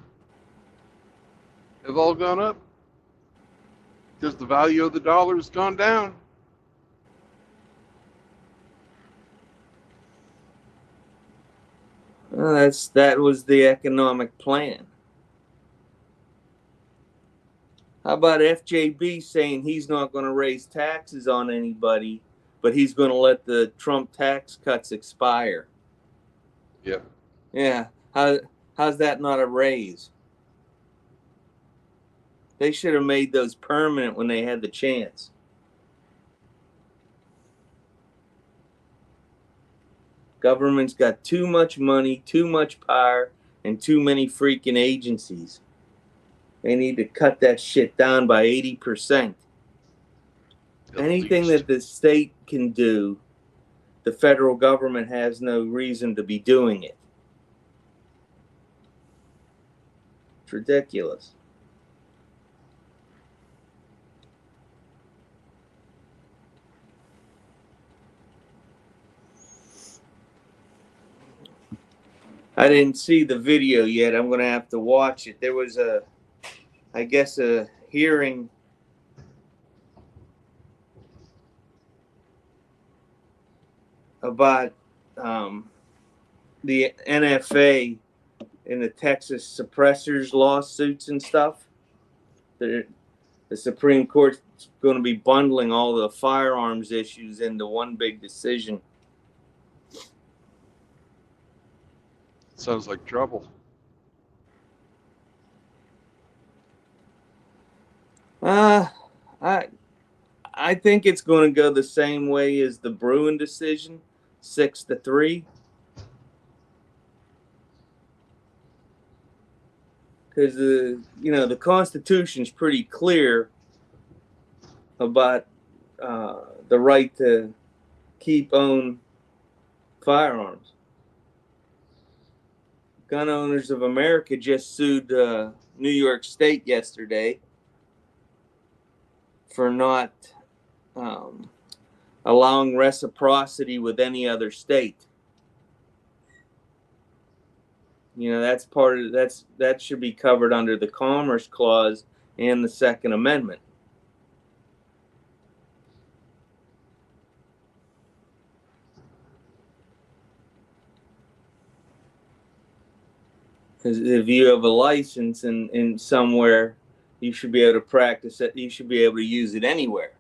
have all gone up because the value of the dollar has gone down. Well, that was the economic plan. How about FJB saying he's not going to raise taxes on anybody, but he's going to let the Trump tax cuts expire? Yep. Yeah. How's that not a raise? They should have made those permanent when they had the chance. Government's got too much money, too much power, and too many freaking agencies. They need to cut that shit down by 80%. Anything that the state can do, the federal government has no reason to be doing it. It's ridiculous. I didn't see the video yet. I'm going to have to watch it. There was I guess a hearing about the NFA and the Texas suppressors lawsuits and stuff. The Supreme Court's going to be bundling all the firearms issues into one big decision. Sounds like trouble. I think it's going to go the same way as the Bruin decision, 6-3. Because the Constitution's pretty clear about the right to own firearms. Gun Owners of America just sued New York State yesterday for not allowing reciprocity with any other state. That's part of that should be covered under the Commerce Clause and the Second Amendment. Because if you have a license in somewhere, you should be able to practice it. You should be able to use it anywhere,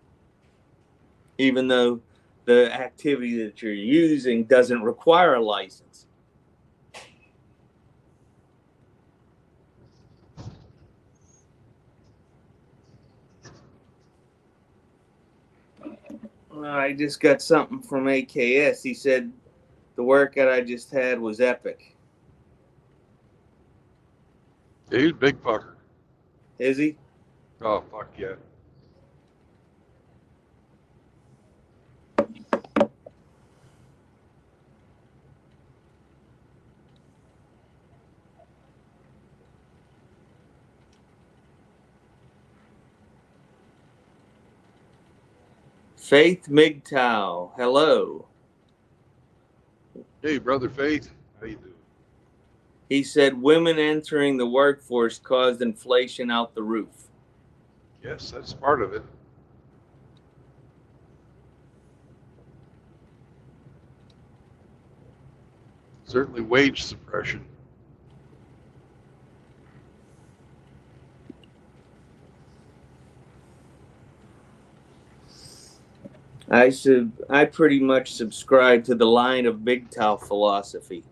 even though the activity that you're using doesn't require a license. I just got something from AKS. He said the workout I just had was epic. Yeah, he's a big fucker. Is he? Oh, fuck yeah. Faith MGTOW, hello. Hey, Brother Faith. How you doing? He said women entering the workforce caused inflation out the roof. Yes, that's part of it. Certainly wage suppression. I pretty much subscribe to the line of MGTOW philosophy.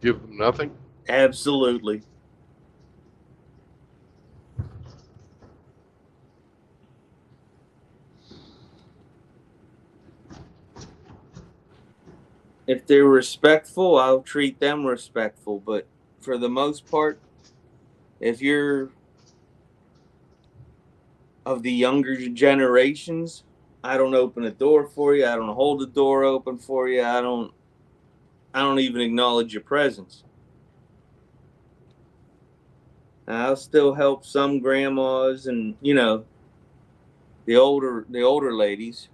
Give them nothing? Absolutely. If they're respectful, I'll treat them respectful. But for the most part, if you're of the younger generations, I don't open a door for you. I don't hold the door open for you. I don't even acknowledge your presence. I'll still help some grandmas and the older ladies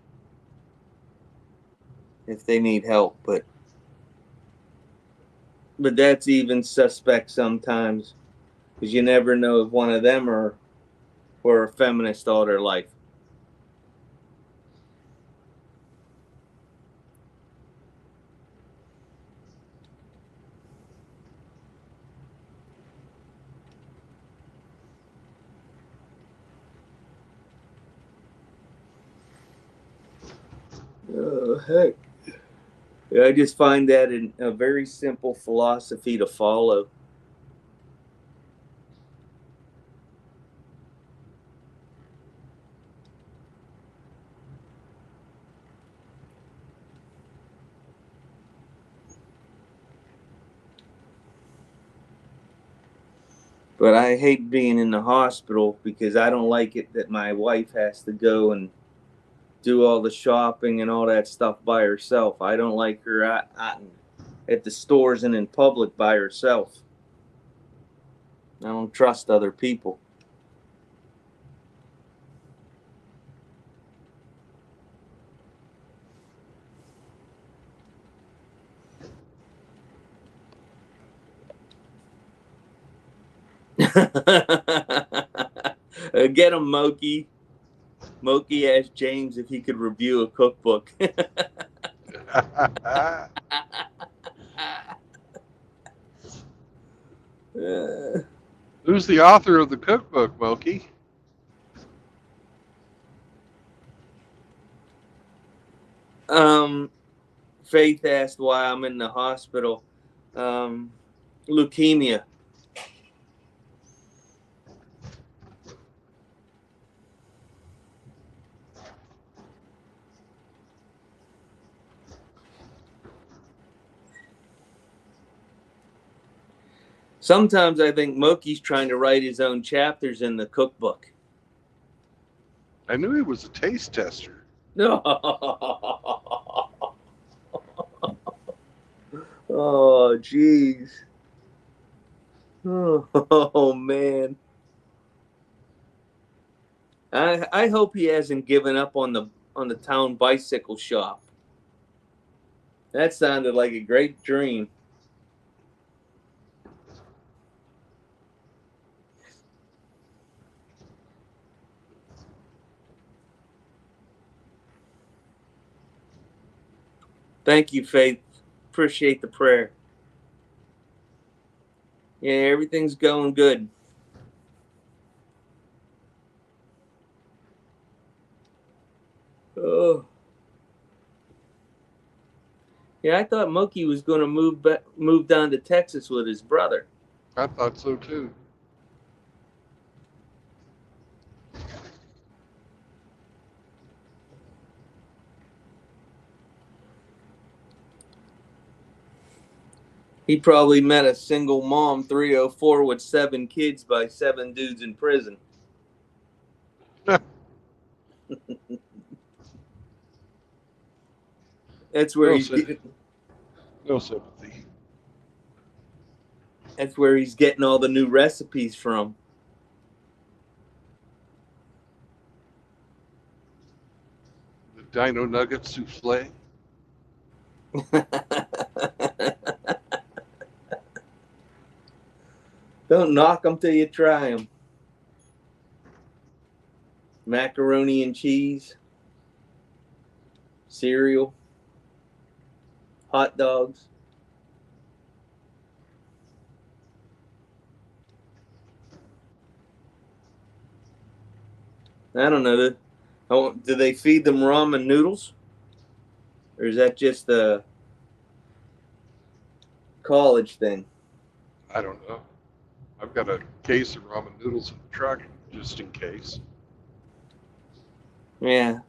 if they need help, but that's even suspect sometimes, because you never know if one of them were a feminist all their life. Oh, heck. I just find that a very simple philosophy to follow. But I hate being in the hospital because I don't like it that my wife has to go and do all the shopping and all that stuff by herself. I don't like her at the stores and in public by herself. I don't trust other people. Get him, Moki. Moki asked James if he could review a cookbook. Who's the author of the cookbook, Moki? Faith asked why I'm in the hospital. Sometimes I think Moki's trying to write his own chapters in the cookbook. I knew he was a taste tester. No. Oh, jeez. Oh, man. I hope he hasn't given up on the town bicycle shop. That sounded like a great dream. Thank you, Faith. Appreciate the prayer. Yeah, everything's going good. Oh. Yeah, I thought Moki was going to move down to Texas with his brother. I thought so too. He probably met a single mom, 304, with 7 kids by 7 dudes in prison. That's where no sympathy. That's where he's getting all the new recipes from. The Dino Nugget souffle. Don't knock them till you try them. Macaroni and cheese, cereal, hot dogs. I don't know. Do they feed them ramen noodles? Or is that just a college thing? I don't know. I've got a case of ramen noodles in the truck, just in case. Yeah.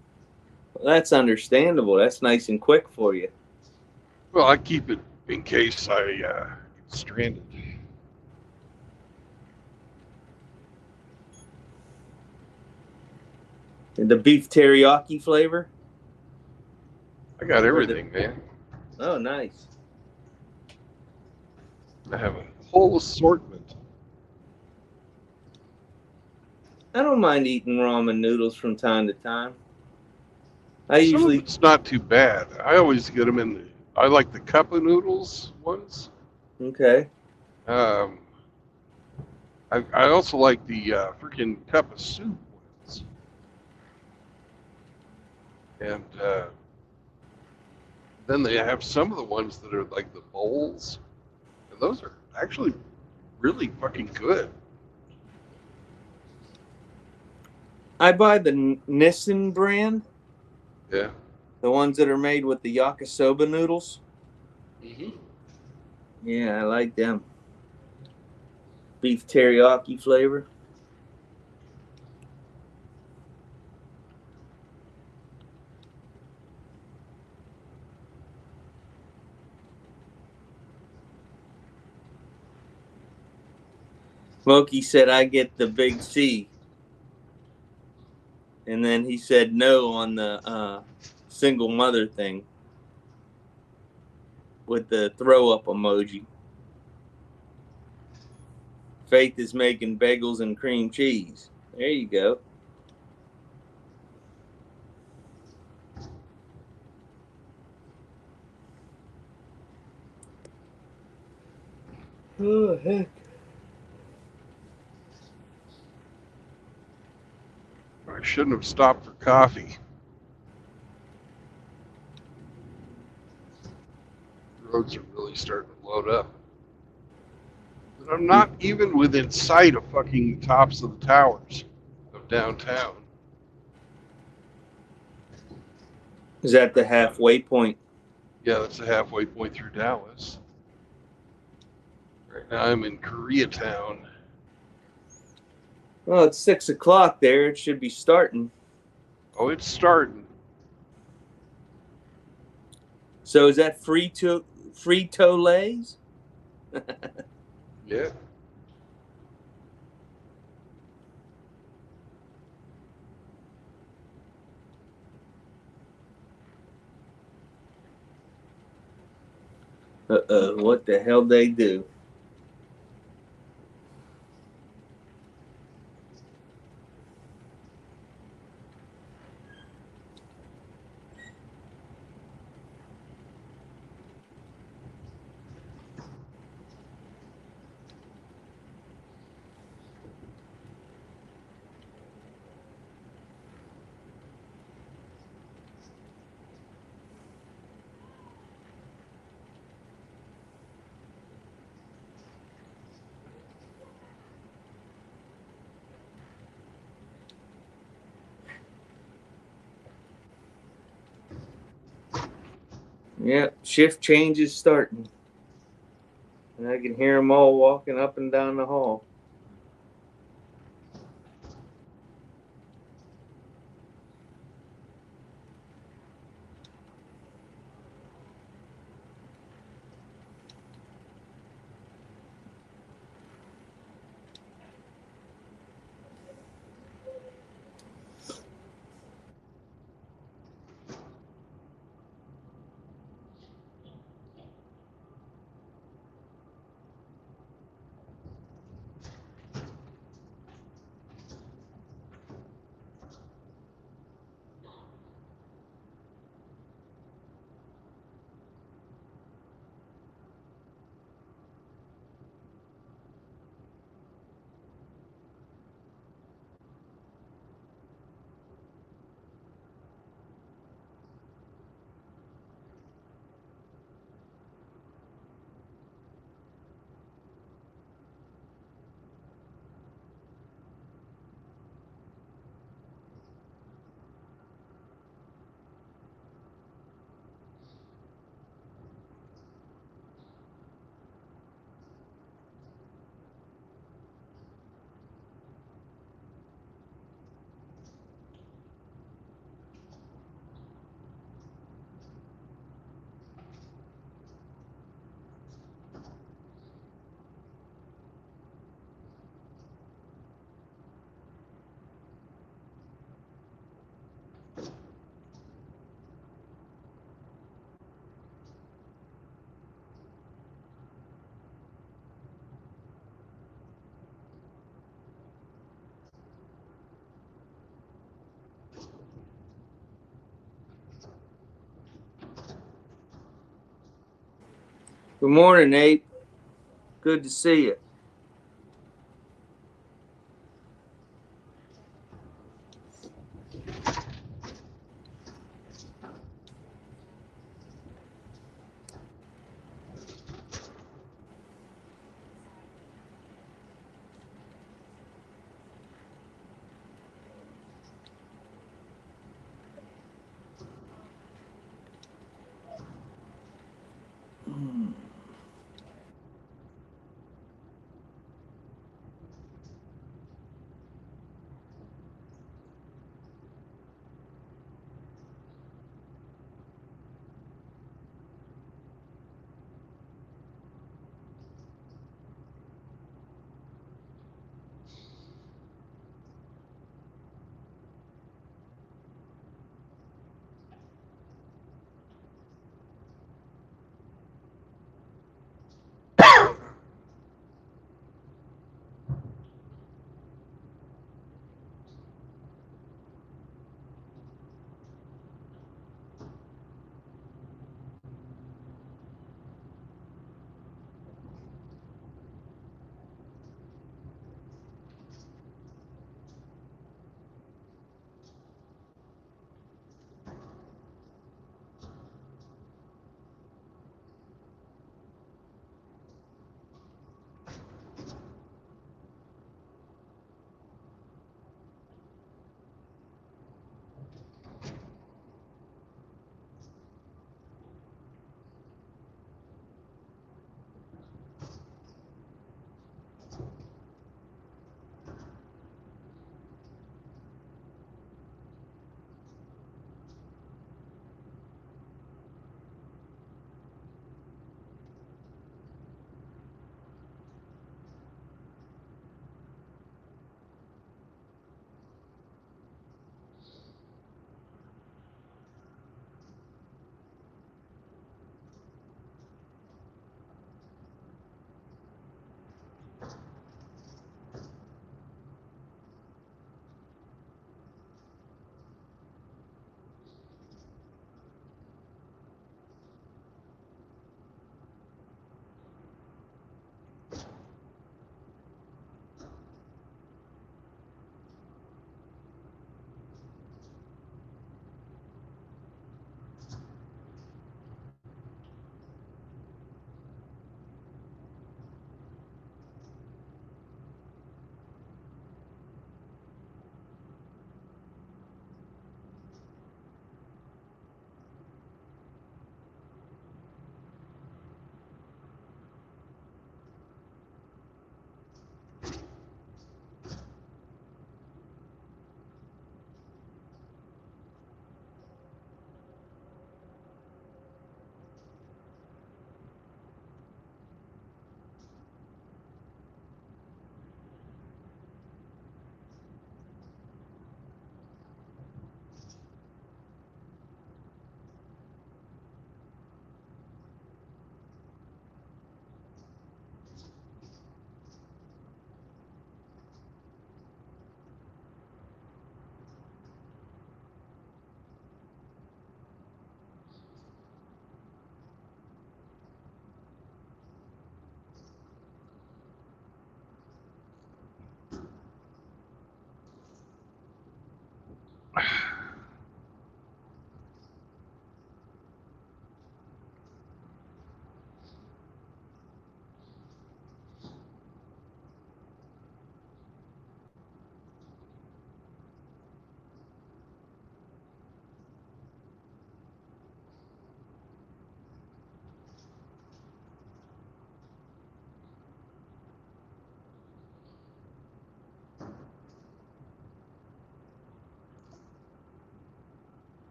Well, that's understandable. That's nice and quick for you. Well, I keep it in case I get stranded. And the beef teriyaki flavor? I got everything, man. Oh, nice. I have a whole assortment. I don't mind eating ramen noodles from time to time. Some of it's not too bad. I always get them in I like the cup of noodles ones. Okay. I also like the freaking cup of soup ones. And then they have some of the ones that are like the bowls. And those are actually really fucking good. I buy the Nissin brand. Yeah. The ones that are made with the yakisoba noodles. Mm-hmm. Yeah, I like them. Beef teriyaki flavor. Smokey said I get the big C. And then he said no on the single mother thing with the throw up emoji. Faith is making bagels and cream cheese. There you go. Oh, heck. I shouldn't have stopped for coffee. The roads are really starting to load up. But I'm not even within sight of fucking tops of the towers of downtown. Is that the halfway point? Yeah, that's the halfway point through Dallas. Right now I'm in Koreatown. Well, it's 6 o'clock there. It should be starting. Oh, it's starting. So is that Frito-Lays? Yeah. What the hell they do? Yep, shift change is starting. And I can hear them all walking up and down the hall. Good morning, Nate. Good to see you.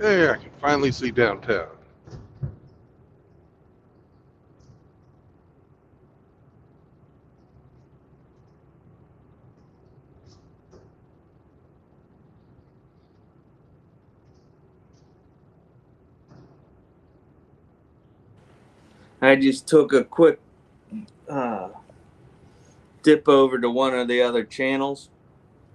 Hey, I can finally see downtown. I just took a quick dip over to one of the other channels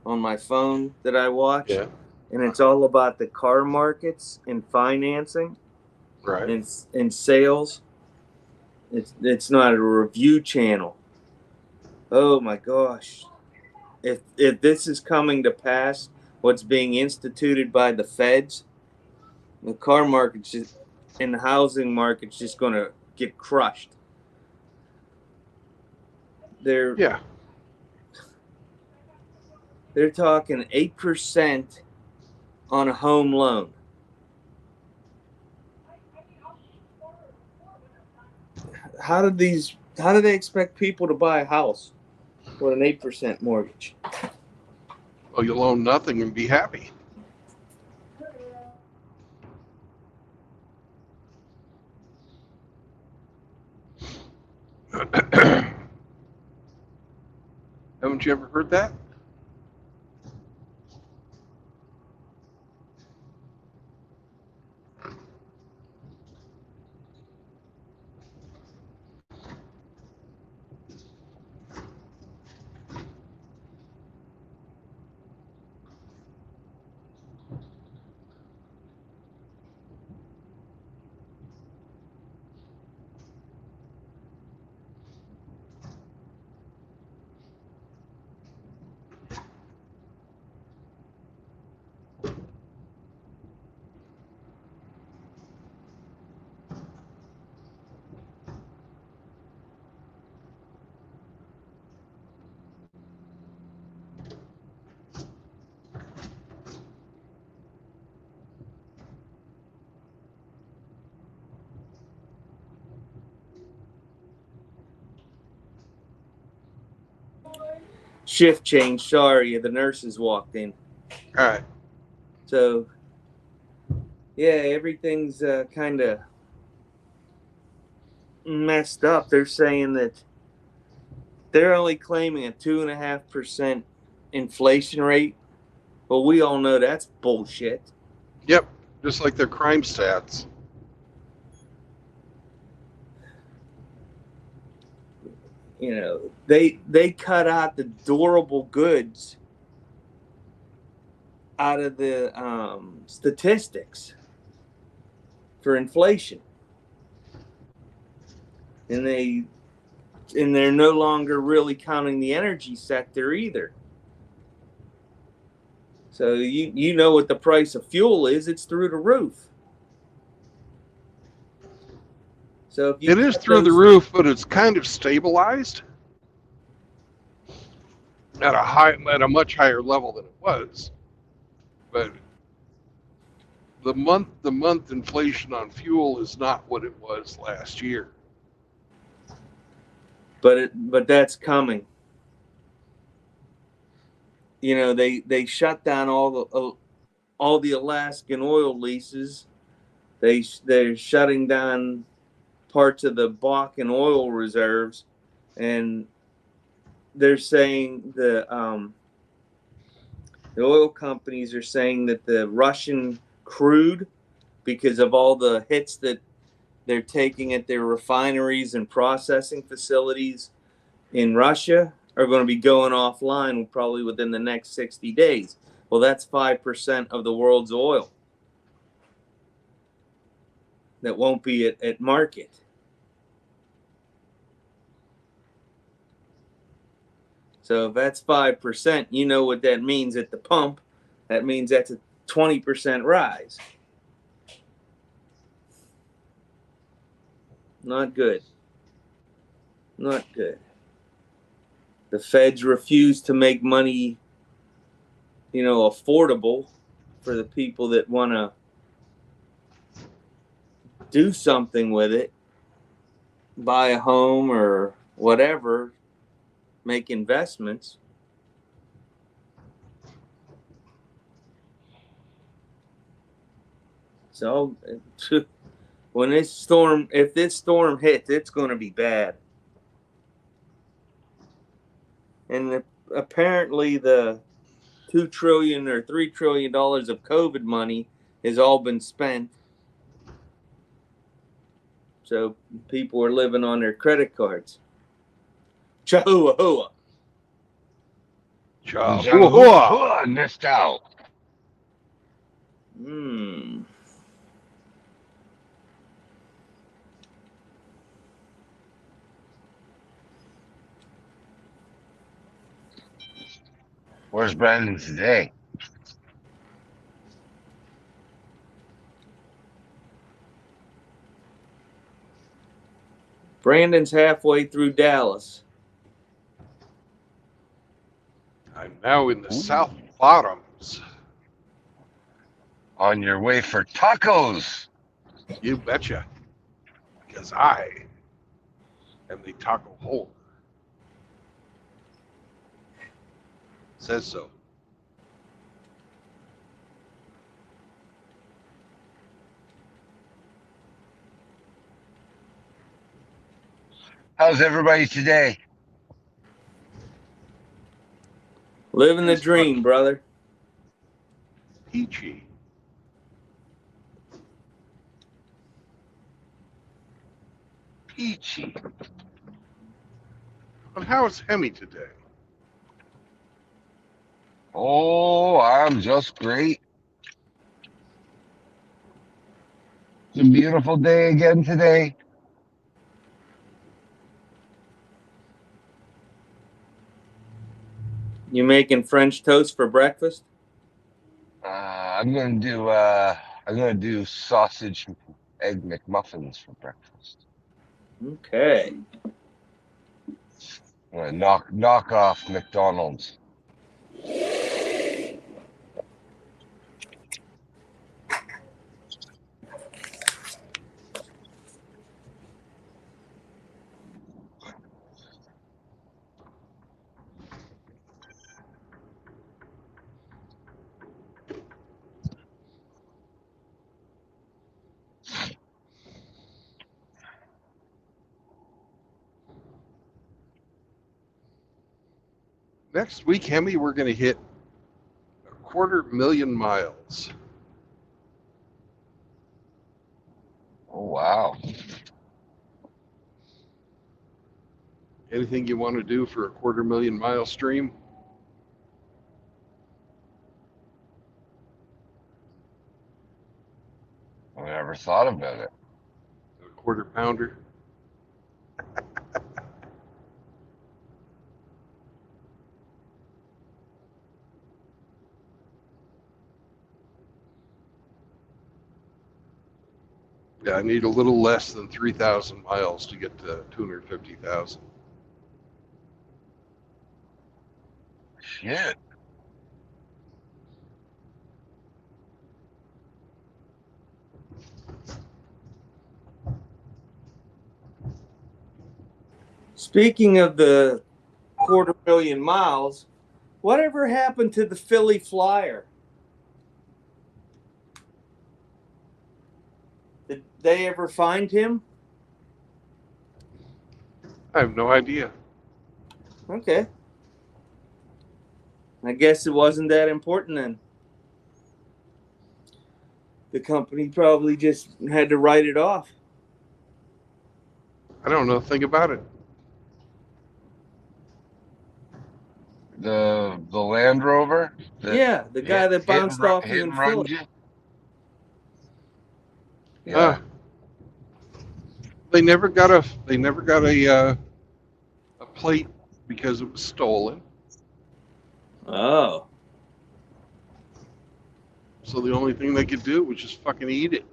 on my phone that I watch, Yeah, and it's all about the car markets and financing right. and sales. It's not a review channel. Oh my gosh. If this is coming to pass, what's being instituted by the feds, the car market's just, and the housing market's just going to get crushed. They're Yeah, talking 8% on a home loan. How do they expect people to buy a house with an 8% mortgage? well, you'll own nothing and be happy. Haven't you ever heard that? Shift change. Sorry, the nurses walked in. All right. So, yeah, everything's kind of messed up. They're saying that they're only claiming a 2.5% inflation rate. Well, we all know that's bullshit. Yep, just like their crime stats. You know, they cut out the durable goods out of the statistics for inflation, and they're no longer really counting the energy sector either. So you know what the price of fuel is? It's through the roof. So if you It is through the roof, but it's kind of stabilized at a much higher level than it was. But the month inflation on fuel is not what it was last year. but that's coming. You know, they shut down all the Alaskan oil leases. They're shutting down parts of the Bakken oil reserves, and they're saying the oil companies are saying that the Russian crude, because of all the hits that they're taking at their refineries and processing facilities in Russia, are going to be going offline probably within the next 60 days. Well, that's 5% of the world's oil that won't be at market. So if that's 5%, you know what that means at the pump. That means that's a 20% rise. Not good. Not good. The feds refuse to make money, affordable for the people that want to do something with it, buy a home or whatever, make investments. So when if this storm hits, it's going to be bad. And apparently the $2 trillion or $3 trillion of COVID money has all been spent. So people are living on their credit cards. Chahua. Chahua. Missed out. Where's Brandon today? Brandon's halfway through Dallas. I'm now in the South Bottoms. On your way for tacos. You betcha. Because I am the taco holder. Says so. How's everybody today? Living the dream, brother. Peachy. Peachy. And how is Hemi today? Oh, I'm just great. It's a beautiful day again today. You making French toast for breakfast? I'm gonna do sausage egg McMuffins for breakfast. Okay. I'm gonna knock off McDonald's. Next week, Hemi, we're going to hit 250,000 miles. Oh wow. Anything you want to do for a 250,000 mile stream? I never thought about it. A quarter pounder? Yeah, I need a little less than 3,000 miles to get to 250,000. Shit. Speaking of the 250,000 miles, whatever happened to the Philly Flyer? Did they ever find him? I have no idea. Okay. I guess it wasn't that important then. The company probably just had to write it off. I don't know a thing about it. The Land Rover? Yeah, the guy that bounced off you hit in and run Philly. you? Yeah. They never got a plate because it was stolen. Oh. So the only thing they could do was just fucking eat it.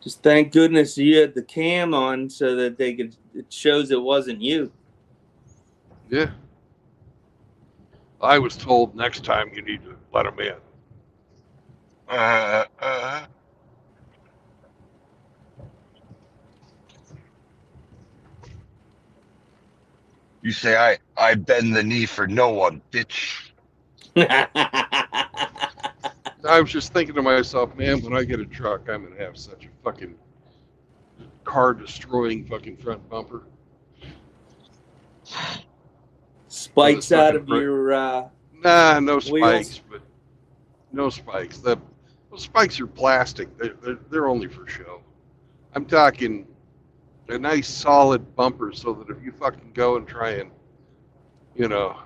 Just thank goodness you had the cam on so that it shows it wasn't you. Yeah. I was told next time you need to let them in. You say I bend the knee for no one, bitch. I was just thinking to myself, man, when I get a truck, I'm gonna have such a fucking car-destroying fucking front bumper. Spikes out of your Nah, no wheels? spikes, but no spikes. Those spikes are plastic. They're only for show. I'm talking a nice solid bumper so that if you fucking go and try and, you know,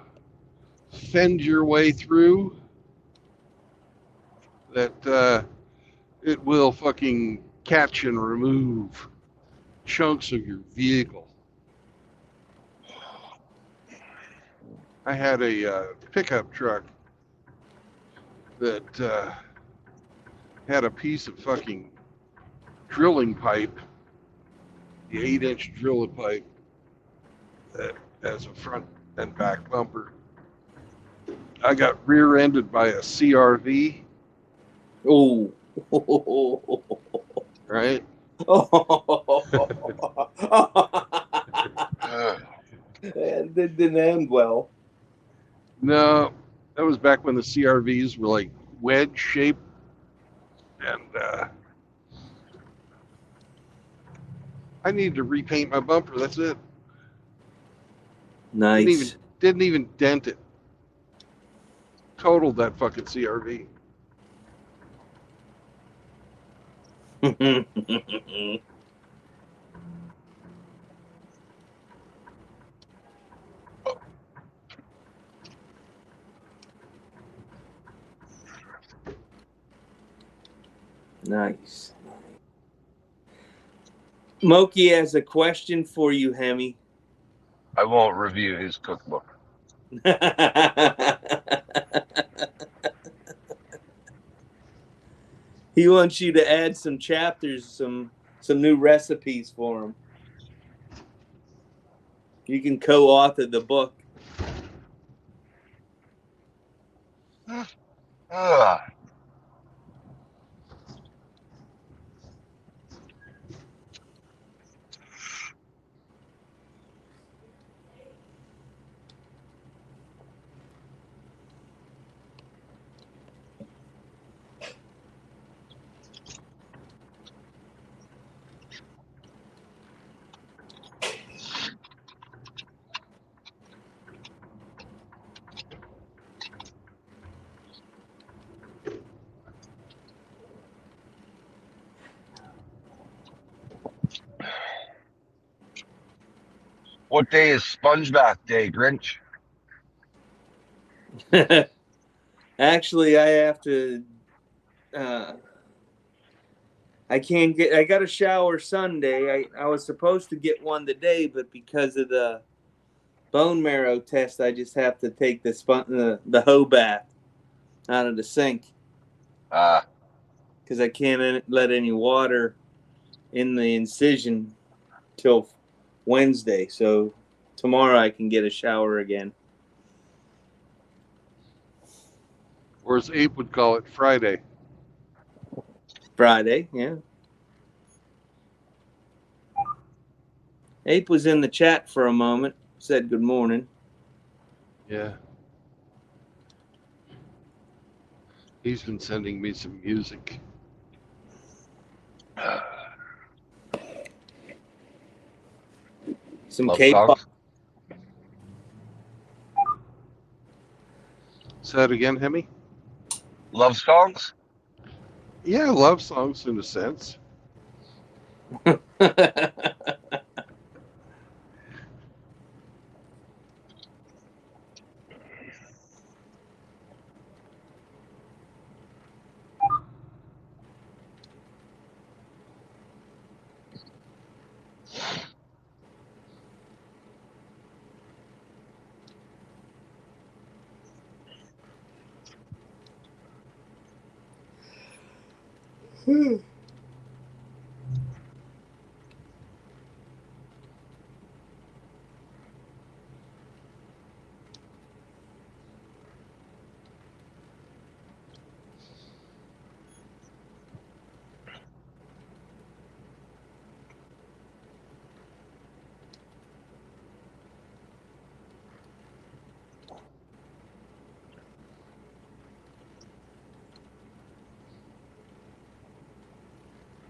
fend your way through, that it will fucking catch and remove chunks of your vehicle. I had a pickup truck that had a piece of fucking drilling pipe, the 8-inch drilling pipe that has a front and back bumper. I got rear-ended by a CRV, Oh. right? That didn't end well. No, that was back when the CRVs were like wedge shaped, and I needed to repaint my bumper. That's it. Nice. Didn't even dent it. Totaled that fucking CRV. Nice. Moki has a question for you, Hemi. I won't review his cookbook. He wants you to add some chapters, some new recipes for him. You can co-author the book. Ugh. What day is Sponge Bath Day, Grinch? Actually, I have to. I can't get. I got a shower Sunday. I was supposed to get one today, but because of the bone marrow test, I just have to take the hoe bath out of the sink because I can't let any water in the incision till Wednesday. So tomorrow I can get a shower again. Or as Ape would call it, Friday. Friday, yeah. Ape was in the chat for a moment, said good morning. Yeah. He's been sending me some music. Some Love K-pop. songs? Say that again, Hemi? Love songs? Yeah, love songs in a sense.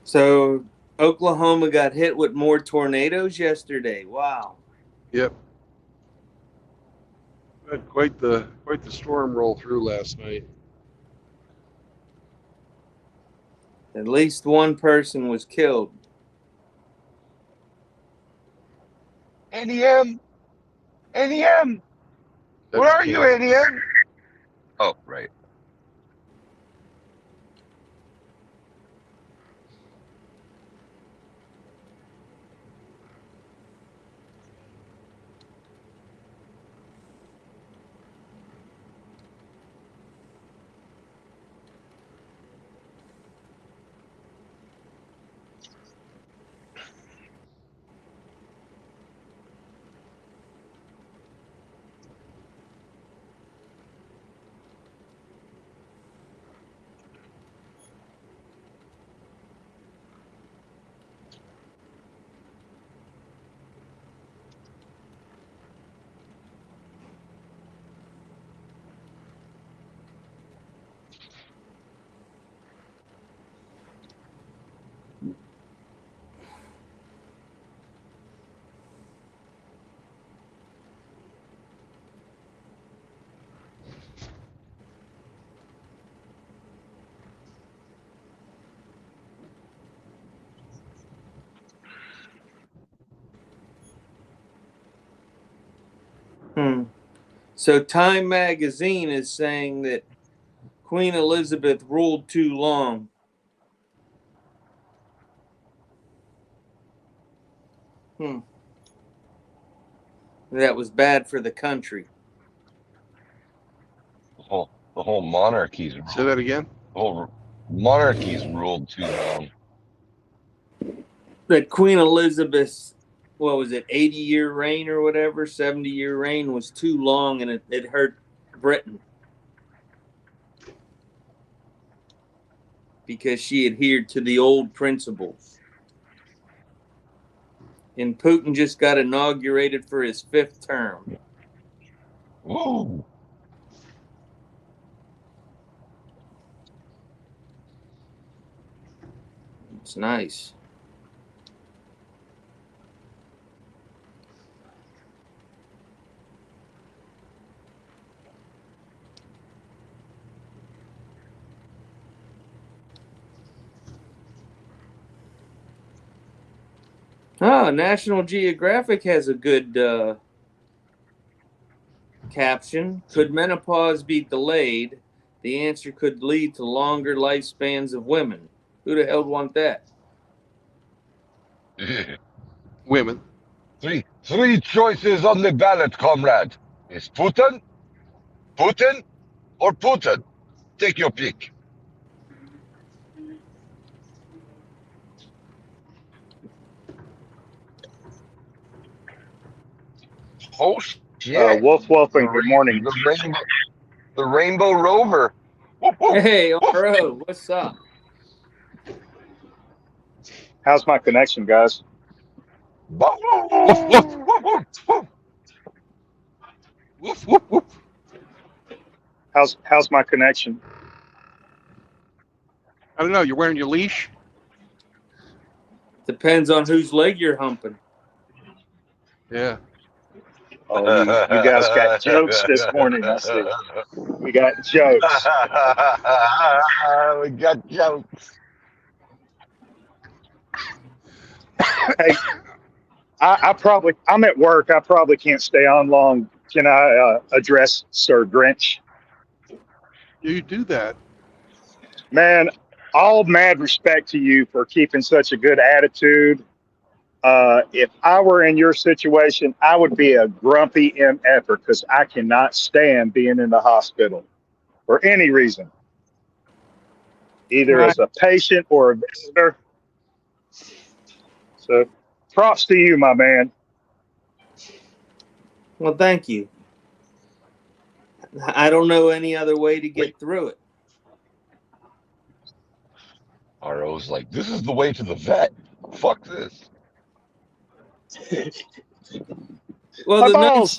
So Oklahoma got hit with more tornadoes yesterday. Wow. Yep. We had quite the storm roll through last night. At least one person was killed. NEM? NEM? Where That's are you, Kansas. NEM? Oh, right. So Time magazine is saying that Queen Elizabeth ruled too long. That was bad for the country. The whole monarchy's Say that again. The whole monarchy's ruled too long. That Queen Elizabeth's, what was it, 80-year reign or whatever, 70-year reign was too long, and it hurt Britain because she adhered to the old principles. And Putin just got inaugurated for his 5th term. Whoa. It's nice. Oh, National Geographic has a good caption. Could menopause be delayed? The answer could lead to longer lifespans of women. Who the hell would want that? Women. Three choices on the ballot, comrade. Is Putin, or Putin? Take your pick. Oh shit! Wolf Wolfing, good morning. The Rainbow Rover. Whoop, whoop, Hey, on whoop. the road, what's up? How's my connection, guys? Woof, woof. Woof, woof, woof. How's my connection? I don't know. You're wearing your leash? Depends on whose leg you're humping. Yeah. Oh, you guys got jokes this morning, I see. We got jokes. We got jokes. Hey, I'm at work. I probably can't stay on long. Can I address Sir Grinch? You do that. Man, all mad respect to you for keeping such a good attitude. If I were in your situation, I would be a grumpy MFer because I cannot stand being in the hospital for any reason, either Right. as a patient or a visitor. So props to you, my man. Well, thank you. I don't know any other way to get through it. RO's like, this is the way to the vet. Fuck this. Well,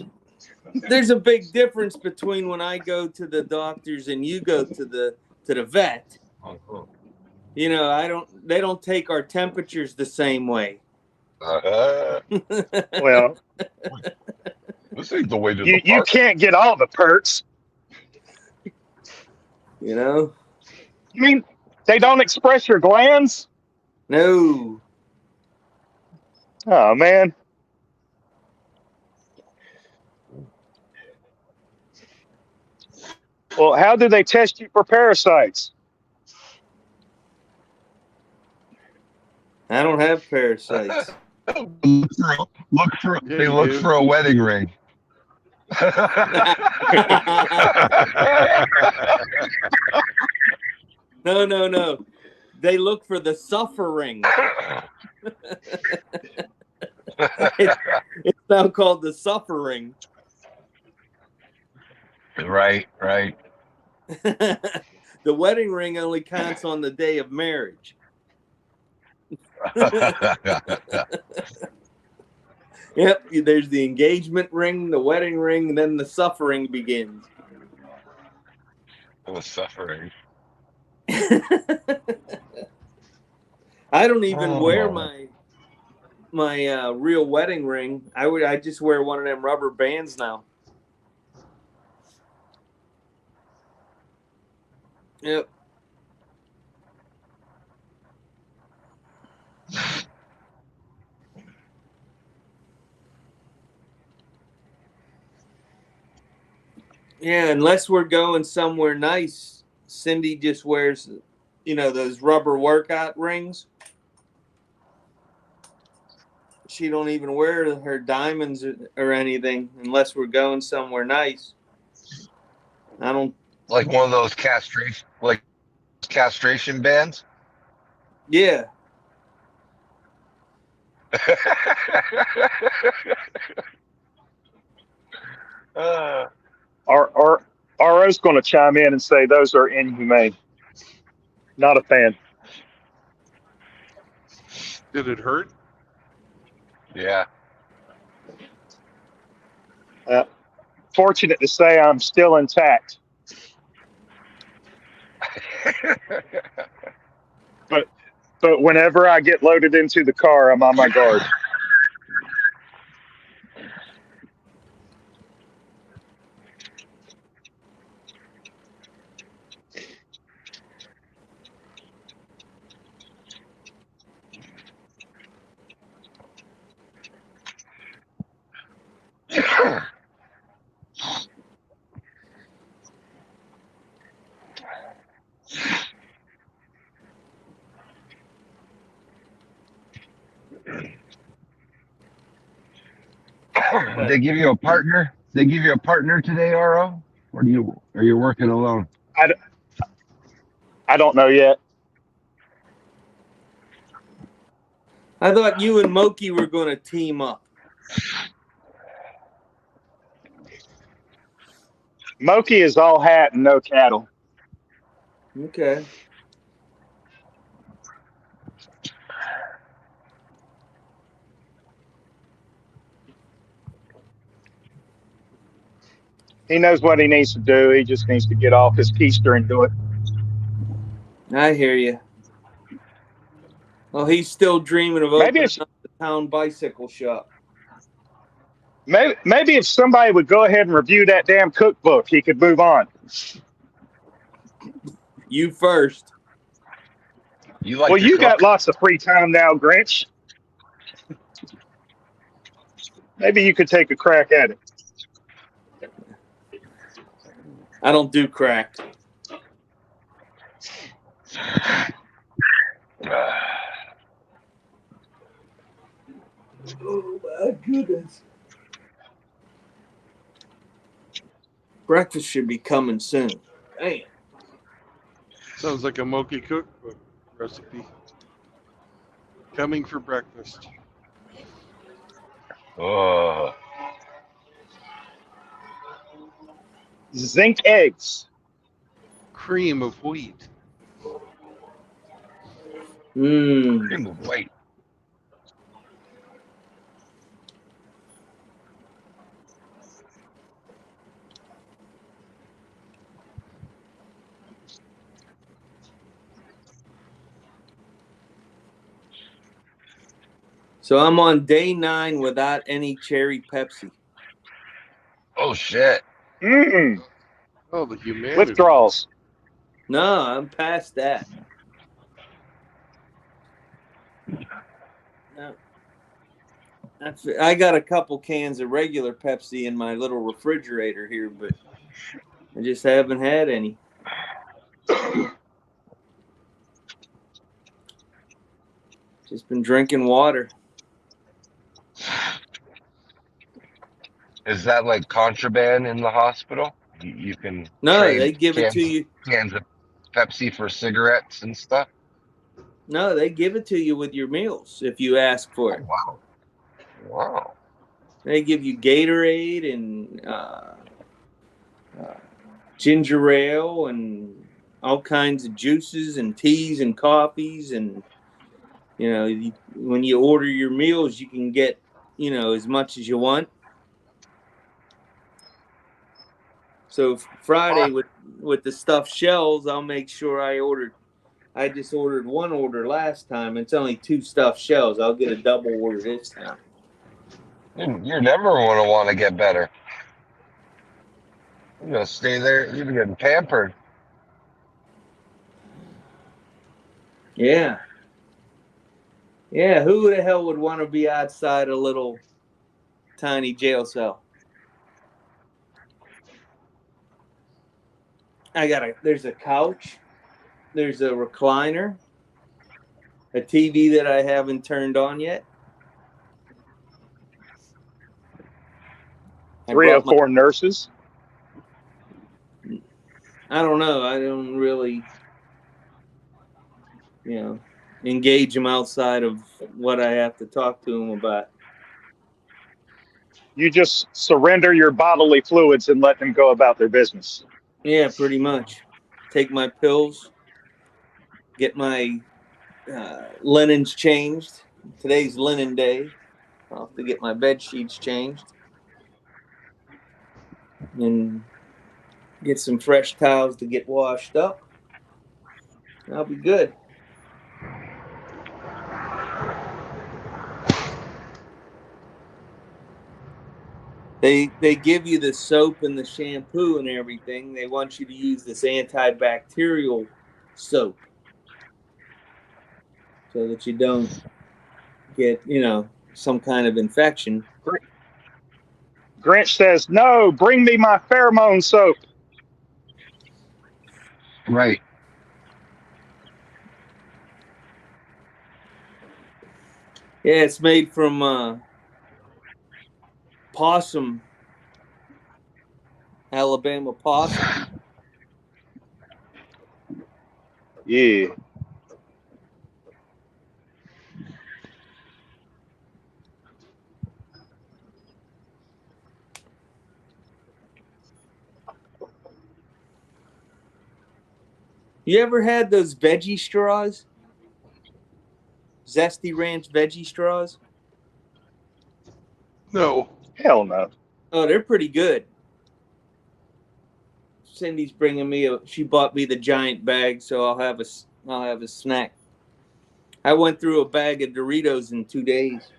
there's a big difference between when I go to the doctors and you go to the vet. Uh-huh. You know, they don't take our temperatures the same way. Well, This ain't the way to the you park. can't get all the perks. You know? You mean they don't express your glands? No. Oh man. Well, how do they test you for parasites? I don't have parasites. Yeah, They you look do. for a wedding ring. No. They look for the suffering. It's now called the suffering. Right. The wedding ring only counts on the day of marriage. Yep, there's the engagement ring, the wedding ring, and then the suffering begins. The suffering. I don't even wear Oh. my real wedding ring. I just wear one of them rubber bands now. Yep. Yeah, unless we're going somewhere nice, Cindy just wears, those rubber workout rings. She don't even wear her diamonds or anything unless we're going somewhere nice. I don't. Like one of those castration bands. Yeah. uh, Or RO's going to chime in and say those are inhumane. Not a fan. Did it hurt? yeah. Fortunate to say I'm still intact. But whenever I get loaded into the car, I'm on my guard. Did they give you a partner? They give you a partner today, RO? Or are you working alone? I, I don't know yet. I thought you and Moki were going to team up. Moki is all hat and no cattle. Okay. He knows what he needs to do. He just needs to get off his keister and do it. I hear you. Well, he's still dreaming of Maybe opening if up the town bicycle shop. maybe if somebody would go ahead and review that damn cookbook, he could move on. You first. You like Well, to you cook? got lots of free time now, Grinch. Maybe you could take a crack at it. I don't do crack. Oh my goodness. Breakfast should be coming soon. Damn. Sounds like a Moki cookbook recipe. Coming for breakfast. Oh. Zinc eggs. Cream of wheat. Cream of white. So I'm on day 9 without any cherry Pepsi. Oh shit. Mm-mm. Oh, the humanity. Withdrawals. No, I'm past that. No. I got a couple cans of regular Pepsi in my little refrigerator here, but I just haven't had any. Just been drinking water. Is that like contraband in the hospital? You can No, trade they give it to you. cans of Pepsi for cigarettes and stuff. No, they give it to you with your meals if you ask for Oh it. wow. Wow. They give you Gatorade and ginger ale and all kinds of juices and teas and coffees, and when you order your meals, you can get as much as you want. So Friday with the stuffed shells, I'll make sure I just ordered one order last time. It's only 2 stuffed shells. I'll get a double order this time. You're never gonna want to get better. You're gonna stay there. You're getting pampered. Yeah. Yeah, who the hell would want to be outside a little tiny jail cell? There's a couch, there's a recliner, a TV that I haven't turned on yet. 3 or 4 nurses. I don't know. I don't really, engage them outside of what I have to talk to them about. You just surrender your bodily fluids and let them go about their business. Yeah, pretty much. Take my pills, get my linens changed. Today's linen day. I'll have to get my bed sheets changed and get some fresh towels to get washed up. I'll be good. They give you the soap and the shampoo and everything. They want you to use this antibacterial soap so that you don't get, some kind of infection. Grinch says, "No, bring me my pheromone soap." Right. Yeah, it's made from possum, Alabama possum. Yeah. You ever had those veggie straws? Zesty Ranch veggie straws? No. Hell no. Oh, they're pretty good. Cindy's bringing me she bought me the giant bag, so I'll have a snack. I went through a bag of Doritos in 2 days.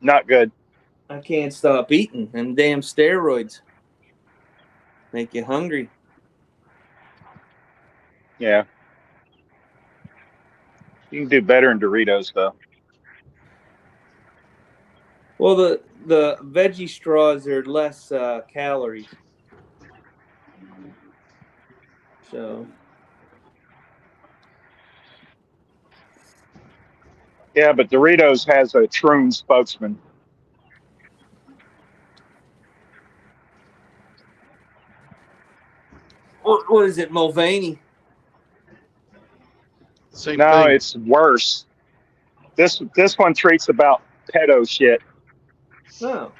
Not good. I can't stop eating. Them damn steroids make you hungry. Yeah. You can do better in Doritos, though. Well, the veggie straws are less calories. So Yeah, but Doritos has a Troon spokesman. what is it, Mulvaney? Same No, thing. it's worse. This one treats about pedo shit. No.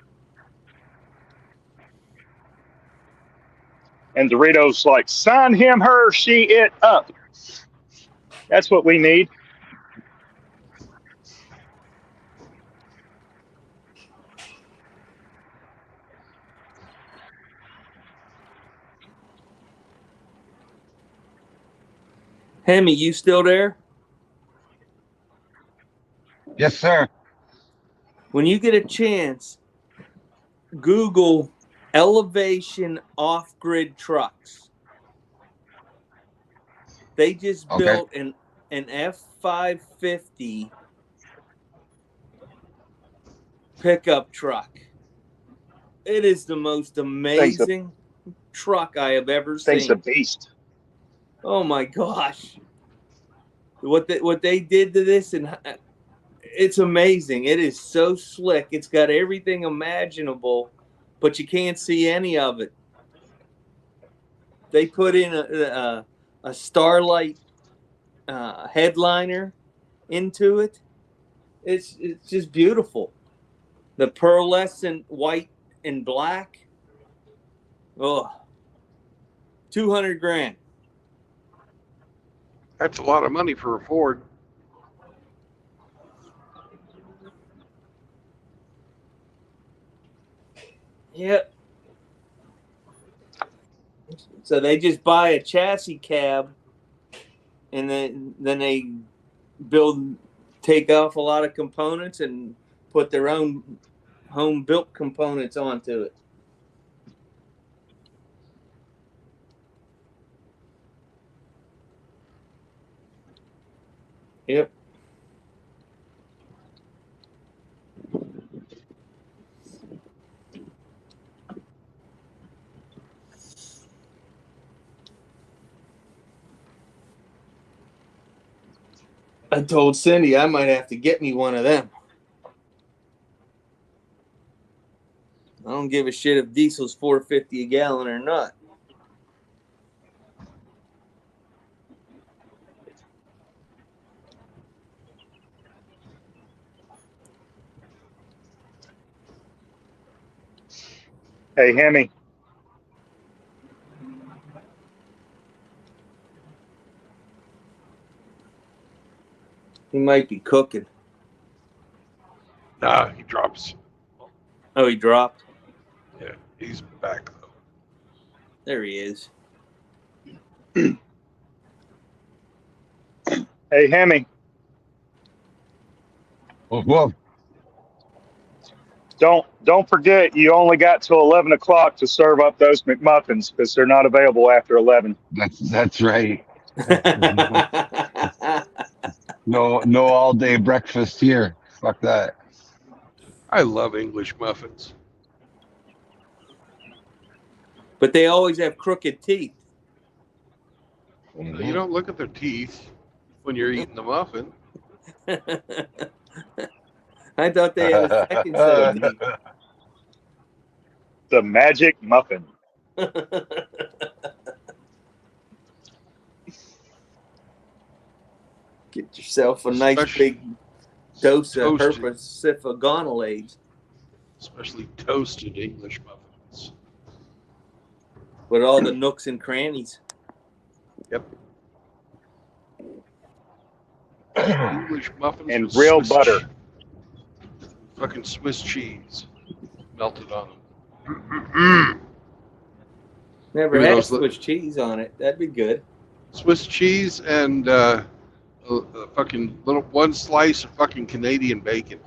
And Doritos like, sign him, her, she, it up. That's what we need. Hemi, you still there? Yes, sir. When you get a chance, Google elevation off-grid trucks. They just Okay. built an F550 pickup truck. It is the most amazing truck I have ever Thing's a seen. beast. Oh my gosh. What they did to this, and it's amazing. It is so slick. It's got everything imaginable, but you can't see any of it. They put in a Starlight headliner into it. It's just beautiful. The pearlescent white and black. Oh, 200 grand. That's a lot of money for a Ford. Yep. So they just buy a chassis cab, and then they take off a lot of components and put their own home built components onto it. Yep. I told Cindy I might have to get me one of them. I don't give a shit if diesel's $4.50 a gallon or not. Hey, Hemi. He might be cooking. Nah, he drops. Oh, he dropped. Yeah, he's back though. There he is. Hey, Hemi. Whoa. Don't forget, you only got till 11 o'clock to serve up those McMuffins because they're not available after 11. That's right. No all day breakfast here. Fuck that. I love English muffins. But they always have crooked teeth. You don't look at their teeth when you're eating the muffin. I thought they had a second set of teeth. The magic muffin. Get yourself a nice big dose of toasted. herpesiphonolades. Especially toasted English muffins. With all the nooks and crannies. Yep. English muffins And with real Swiss butter. Fucking Swiss cheese melted on them. Never had Swiss cheese on it. That'd be good. Swiss cheese and a fucking little one slice of fucking Canadian bacon.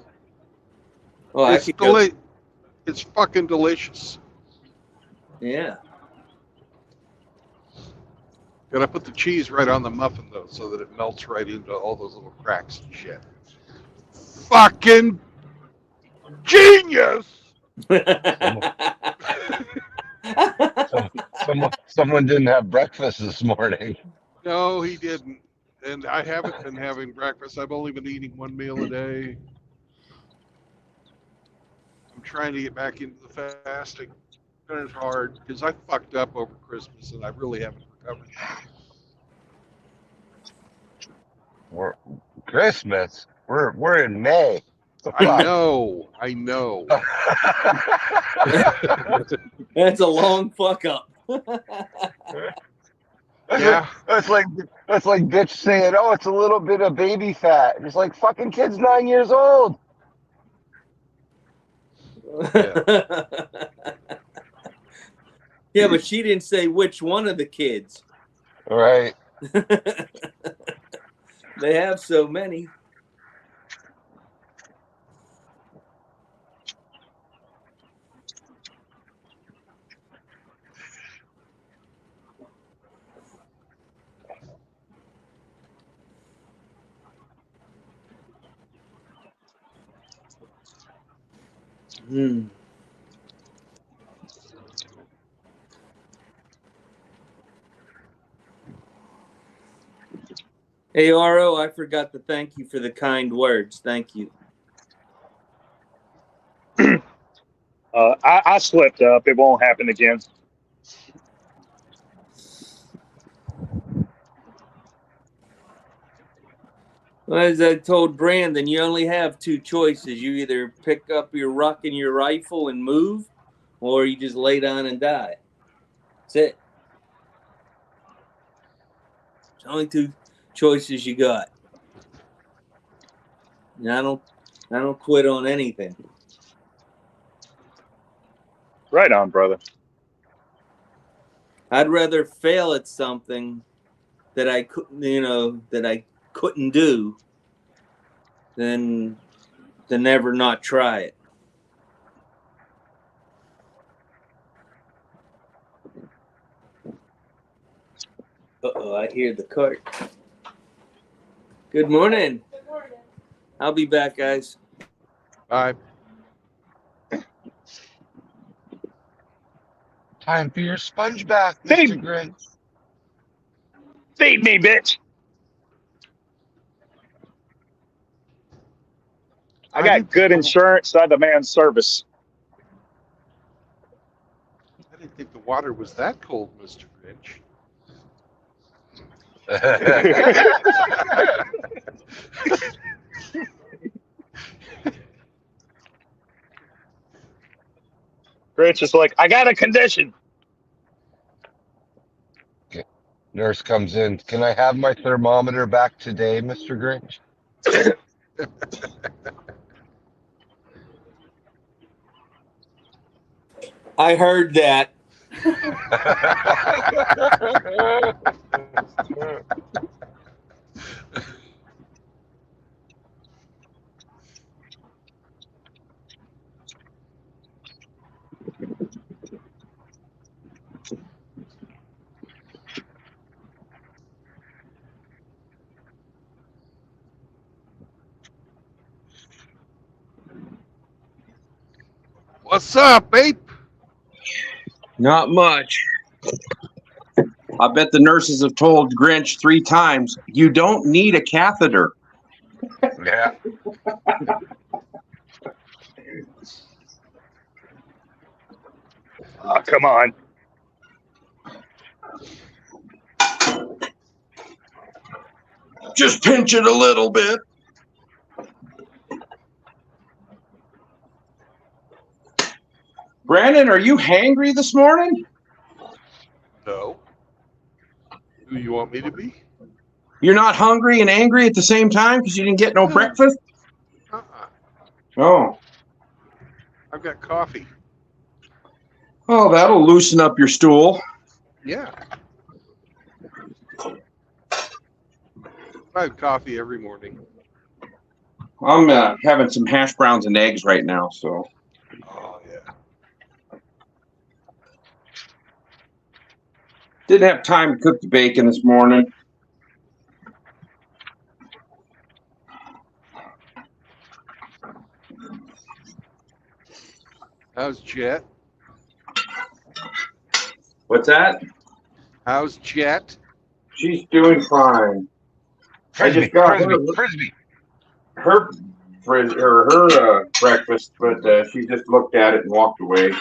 Oh, It's fucking delicious. Yeah. Gotta put the cheese right on the muffin though, so that it melts right into all those little cracks and shit. Fucking genius! Someone didn't have breakfast this morning. No, he didn't. And I haven't been having breakfast. I've only been eating one meal a day. I'm trying to get back into the fasting. And it's hard because I fucked up over Christmas and I really haven't recovered. Christmas. We're in May. I know. That's a long fuck up. Yeah. That's like bitch saying, "Oh, it's a little bit of baby fat." It's like fucking kid's 9 years old. Yeah, but she didn't say which one of the kids. All right. They have so many. Hmm. Hey, RO, I forgot to thank you for the kind words. Thank you. I slipped up. It won't happen again. Well, as I told Brandon, you only have two choices. You either pick up your ruck and your rifle and move, or you just lay down and die. That's it. It's only two choices you got. And I don't quit on anything. Right on, brother. I'd rather fail at something that I couldn't do than never not try it. Uh-oh, I hear the cart. Good morning. Good morning. I'll be back, guys. Bye. Time for your sponge bath, Feed, Mr. Grinch. feed me, bitch. I got good insurance. I demand service. I didn't think the water was that cold, Mr. Grinch. Rich is like, I got a condition. Nurse comes in. Can I have my thermometer back today, Mr. Grinch? I heard that. What's up, babe? Not much. I bet the nurses have told Grinch 3 times, you don't need a catheter. Yeah. Oh, come on. Just pinch it a little bit. Brandon, are you hangry this morning? No. Who you want me to be? You're not hungry and angry at the same time because you didn't get no breakfast? Uh-uh. Oh. I've got coffee. Oh, that'll loosen up your stool. Yeah. I have coffee every morning. I'm having some hash browns and eggs right now, so. Oh, yeah. Didn't have time to cook the bacon this morning. How's Jet? What's that? How's Jet? She's doing fine. Frisbee, I just got frisbee. her breakfast, but she just looked at it and walked away.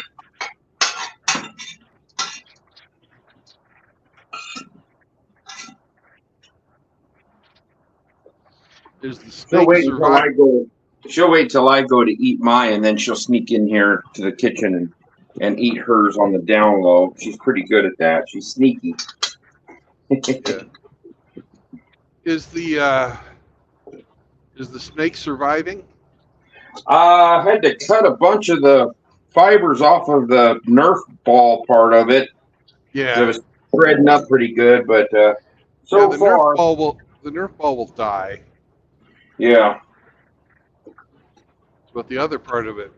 Is the snake surviving? She'll wait till I go to eat mine, and then she'll sneak in here to the kitchen and eat hers on the down low. She's pretty good at that. She's sneaky. Yeah. Is the snake surviving? I had to cut a bunch of the fibers off of the Nerf ball part of it. Yeah. It was spreading up pretty good, but the far, Nerf ball will die. yeah. But the other part of it.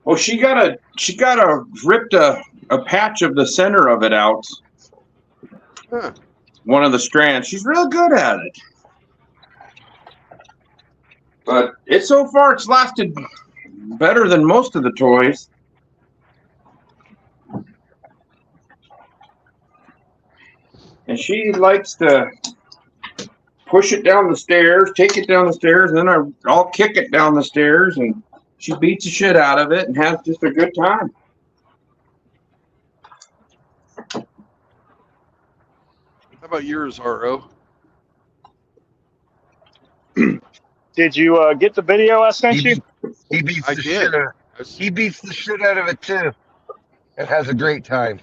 Well, she ripped a patch of the center of it out. Huh. One of the strands. She's real good at it. But so far it's lasted better than most of the toys. And she likes to push it down the stairs, take it down the stairs, and then I'll kick it down the stairs, and she beats the shit out of it and has just a good time. How about yours, RO? Did you get the video I sent you? He beats I the did. shit. He beats the shit out of it too, and has a great time.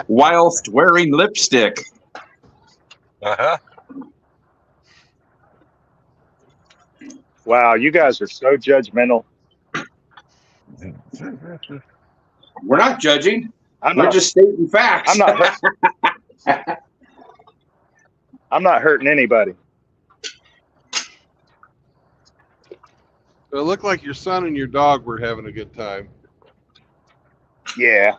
Whilst wearing lipstick. Uh-huh. Wow, you guys are so judgmental. We're not judging. I'm We're not. just stating facts. I'm not. I'm not hurting anybody. It looked like your son and your dog were having a good time. Yeah.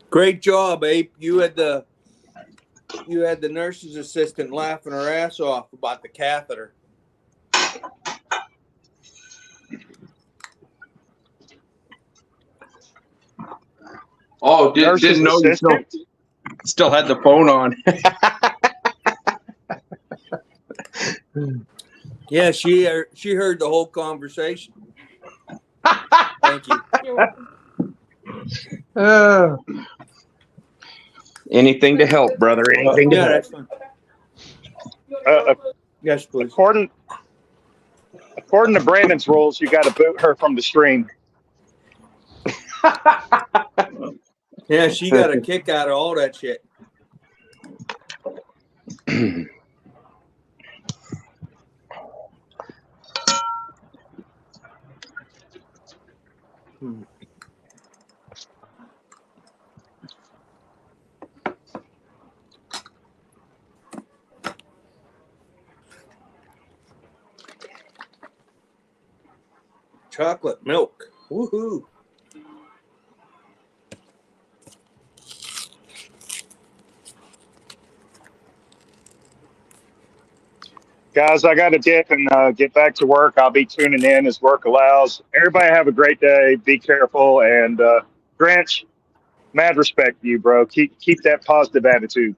Great job, Ape. You had the nurse's assistant laughing her ass off about the catheter. Oh, Nurse's didn't know you assistant? still had the phone on. Yeah, she heard the whole conversation. Thank you. Anything to help, brother. Anything to Yeah, help. that's fine. Yes, please. According to Brandon's rules, you got to boot her from the stream. Yeah, she got a kick out of all that shit. Chocolate milk. Woohoo. Guys, I got to dip and get back to work. I'll be tuning in as work allows. Everybody have a great day. Be careful. And Grinch, mad respect to you, bro. Keep that positive attitude.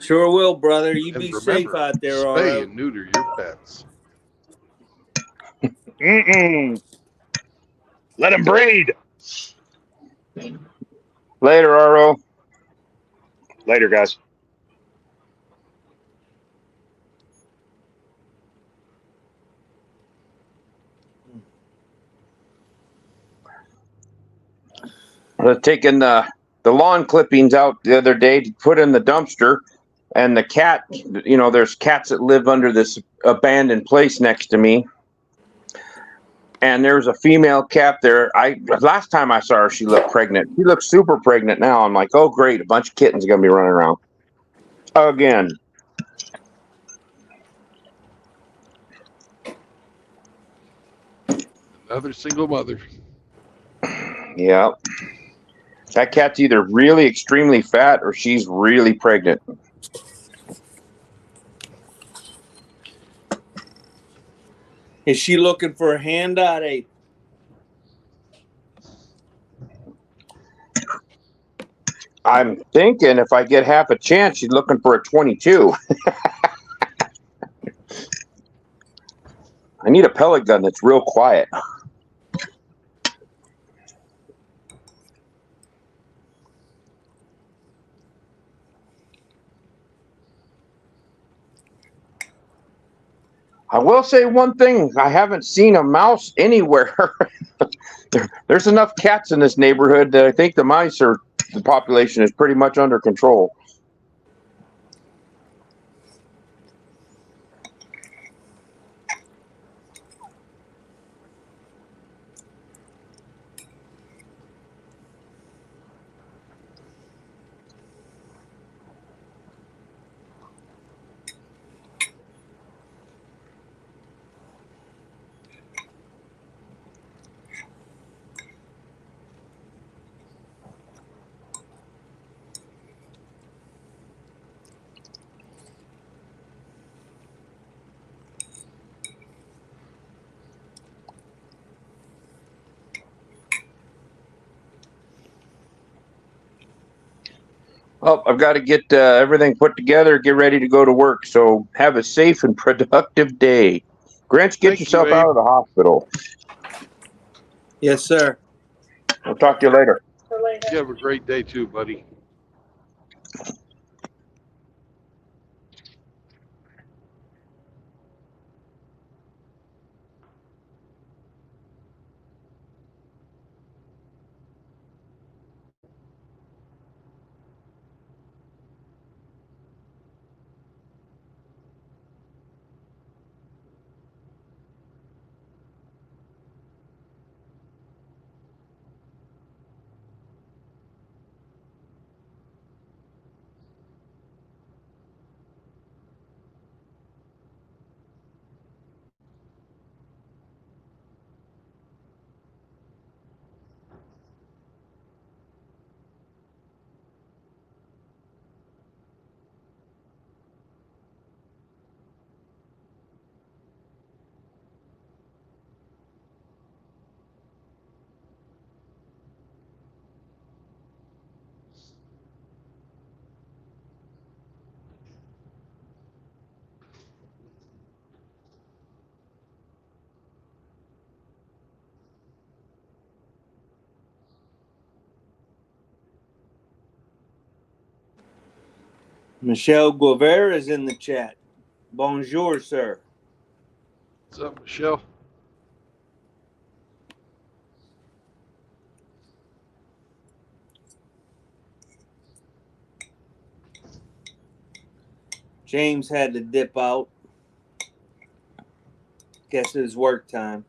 Sure will, brother. You And be remember, safe out there, all spay right? and neuter your pets. Let him breed. Later, RO. Later, guys. Taking the lawn clippings out the other day to put in the dumpster, and the cat, there's cats that live under this abandoned place next to me, and there's a female cat there. Last time I saw her, she looked pregnant. She looks super pregnant now. I'm like, oh great, a bunch of kittens are gonna be running around again. Another single mother. Yeah. That cat's either really extremely fat or she's really pregnant. Is she looking for a handout, Ape? I'm thinking if I get half a chance, she's looking for a 22. I need a pellet gun that's real quiet. I will say one thing. I haven't seen a mouse anywhere. There's enough cats in this neighborhood that I think the population is pretty much under control. Oh, I've got to get everything put together, get ready to go to work. So have a safe and productive day. Grinch, get Thank you, yourself Abe. out of the hospital. Yes, sir. I'll talk to you later. You have a great day too, buddy. Michelle Guevara is in the chat. Bonjour, sir. What's up, Michelle? James had to dip out. Guess it's work time.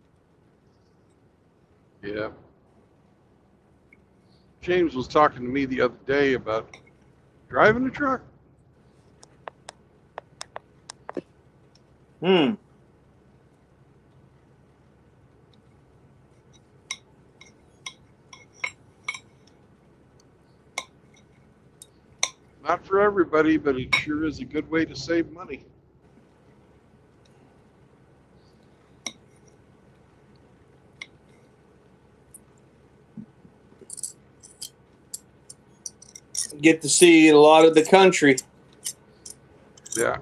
Yeah. James was talking to me the other day about driving a truck. Not for everybody, but it sure is a good way to save money. Get to see a lot of the country. Yeah.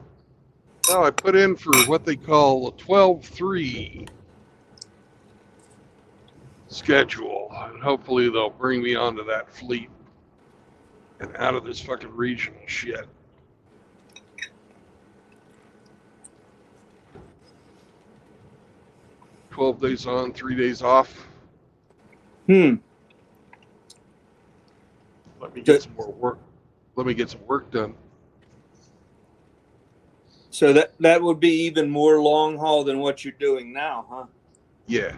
Well, I put in for what they call a 12-3 schedule, and hopefully they'll bring me onto that fleet and out of this fucking regional shit. "12 days on, 3 days off. Let me get some more work. Let me get some work done. So that would be even more long haul than what you're doing now, huh? Yeah.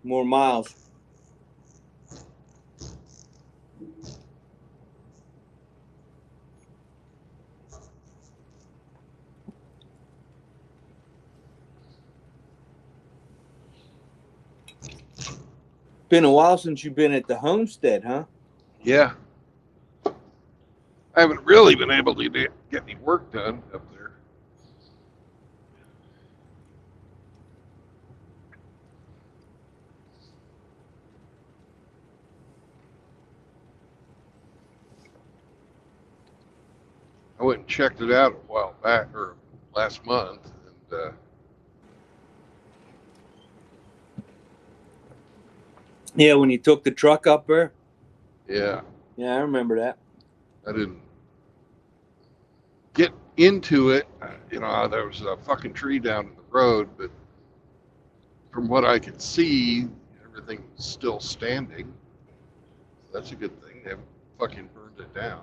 More miles. Been a while since you've been at the homestead, huh? Yeah. I haven't really been able to get any work done up there. I went and checked it out a while back, or last month, and Yeah, when you took the truck up there. yeah, Yeah, I remember that. I didn't get into it. There was a fucking tree down in the road, but from what I could see, everything was still standing. So that's a good thing. They haven't fucking burned it down.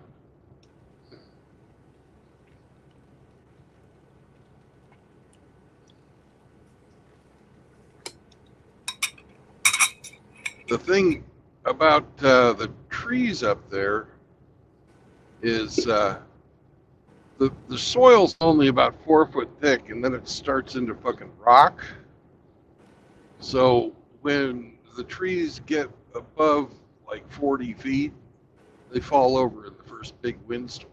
The thing about the trees up there is the soil's only about 4 foot thick, and then it starts into fucking rock. So when the trees get above like 40 feet, they fall over in the first big windstorm.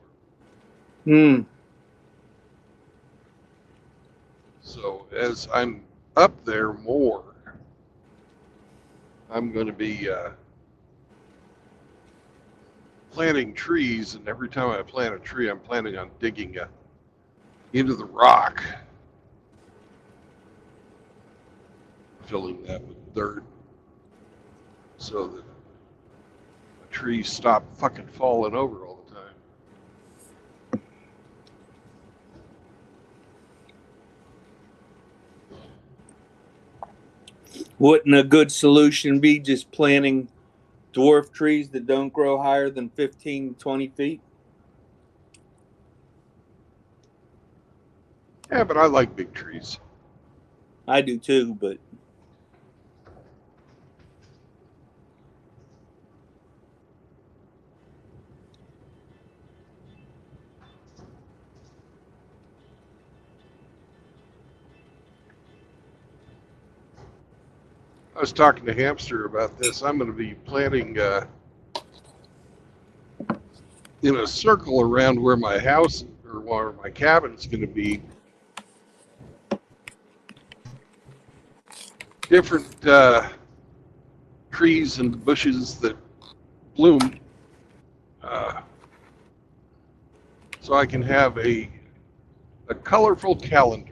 So as I'm up there more, I'm going to be planting trees, and every time I plant a tree, I'm planning on digging into the rock, filling that with dirt, so that the trees stop fucking falling over all the time. Wouldn't a good solution be just planting dwarf trees that don't grow higher than 15, 20 feet? Yeah, but I like big trees. I do too, but I was talking to Hamster about this. I'm going to be planting in a circle around where my house or where my cabin's going to be. Different trees and bushes that bloom, so I can have a colorful calendar.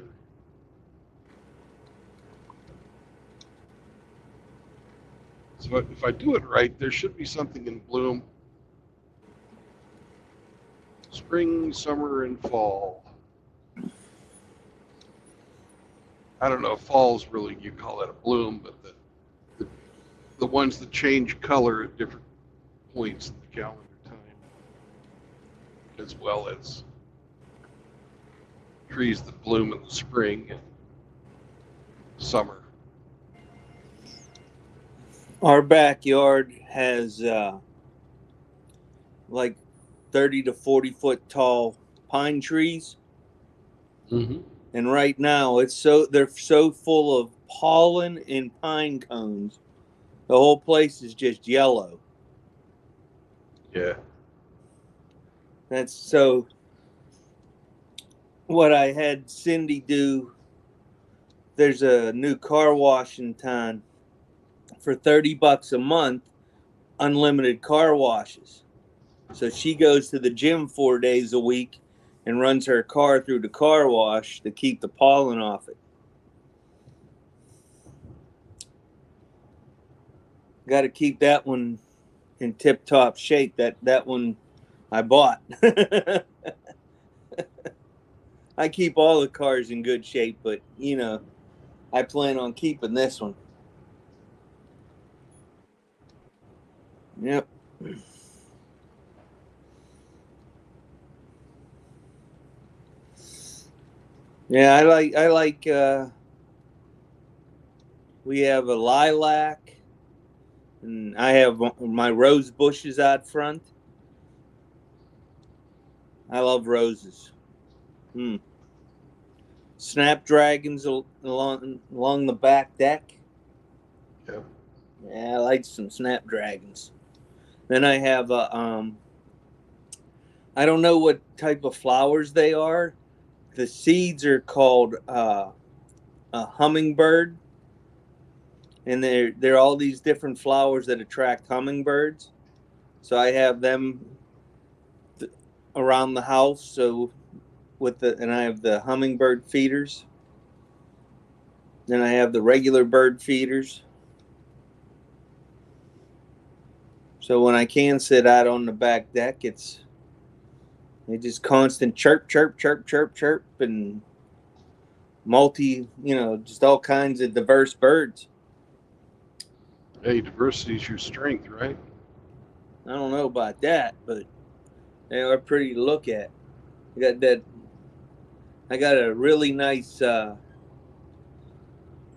So if I do it right, there should be something in bloom. Spring, summer, and fall. I don't know if fall's really, you call that a bloom, but the ones that change color at different points in the calendar time, as well as trees that bloom in the spring and summer. our backyard has like 30 to 40 foot tall pine trees. Mm-hmm. And right now they're so full of pollen and pine cones. The whole place is just yellow. Yeah. That's so what I had Cindy do. There's a new car wash in town for $30 a month, unlimited car washes. So she goes to the gym 4 days a week and runs her car through the car wash to keep the pollen off it. Got to keep that one in tip-top shape. That one I bought. I keep all the cars in good shape, but I plan on keeping this one. Yep. Yeah, I like we have a lilac, and I have my rose bushes out front. I love roses. Snapdragons along the back deck. Yeah. Yeah, I like some snapdragons. Then I have I don't know what type of flowers they are. The seeds are called a hummingbird, and they're all these different flowers that attract hummingbirds. So I have them around the house. So and I have the hummingbird feeders. Then I have the regular bird feeders. So when I can sit out on the back deck, it's just constant chirp, chirp, chirp, chirp, chirp, and just all kinds of diverse birds. Hey, diversity is your strength, right? I don't know about that, but they are pretty to look at. I got a really nice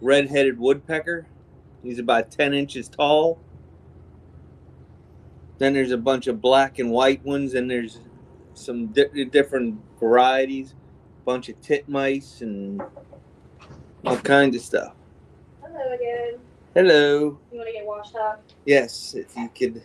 red-headed woodpecker. He's about 10 inches tall. Then there's a bunch of black and white ones, and there's some different varieties. A bunch of titmice and all kinds of stuff. Hello again. Hello. You want to get washed up? Yes, if you could.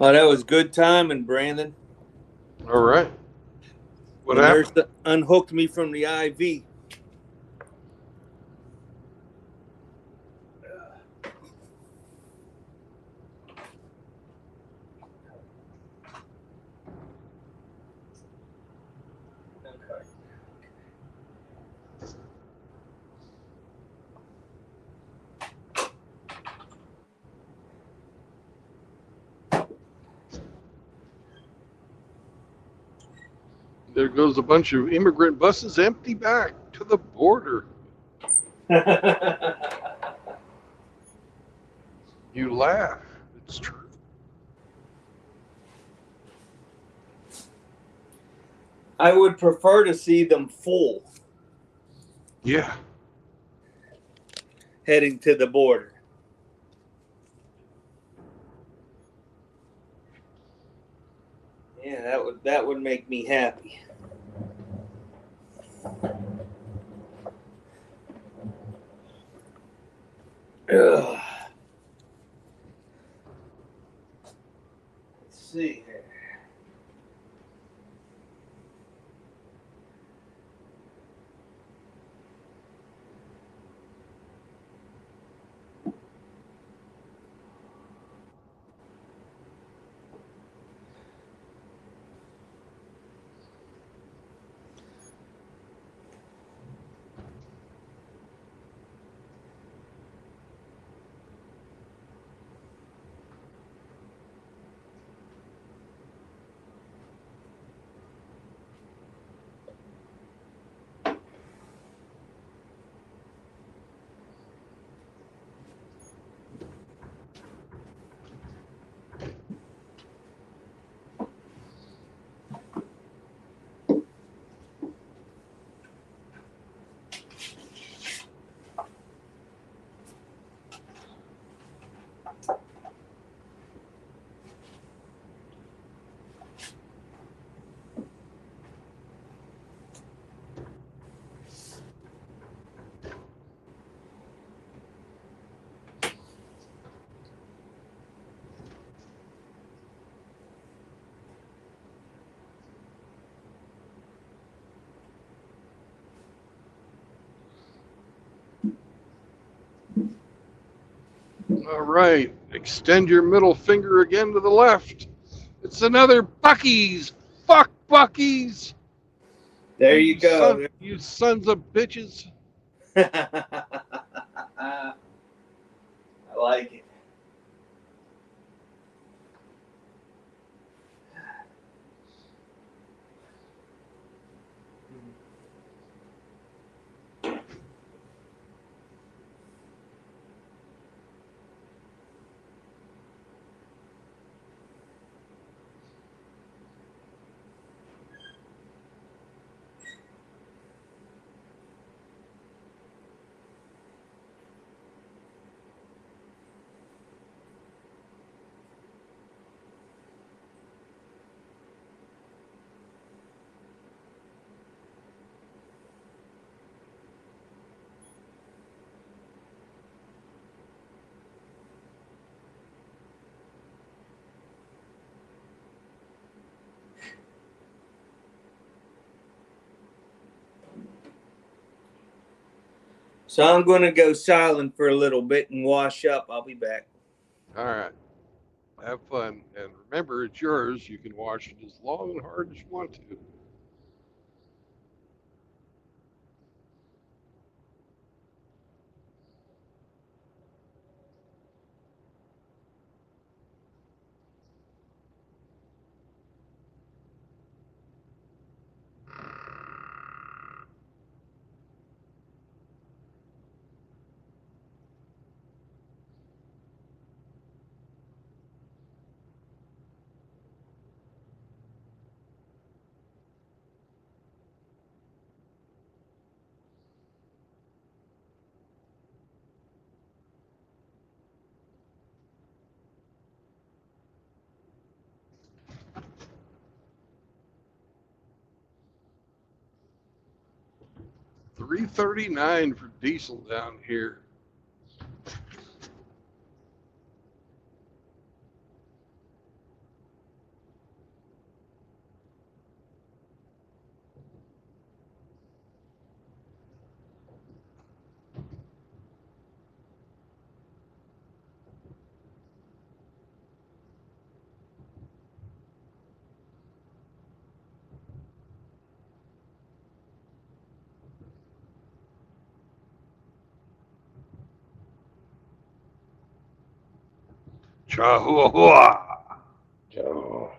Oh, that was good timing, Brandon. All right. What the happened? nurse unhooked me from the IV. There goes a bunch of immigrant buses empty back to the border. You laugh. It's true. I would prefer to see them full Yeah. heading to the border. Yeah, that would make me happy. Ugh. Let's see here. All right. Extend your middle finger again to the left. It's another Bucky's. Fuck Bucky's. There you go. You sons of bitches. I like it. So I'm going to go silent for a little bit and wash up. I'll be back. All right. Have fun. And remember, it's yours. You can wash it as long and hard as you want to. $3.39 for diesel down here. Chihuahua. Joe.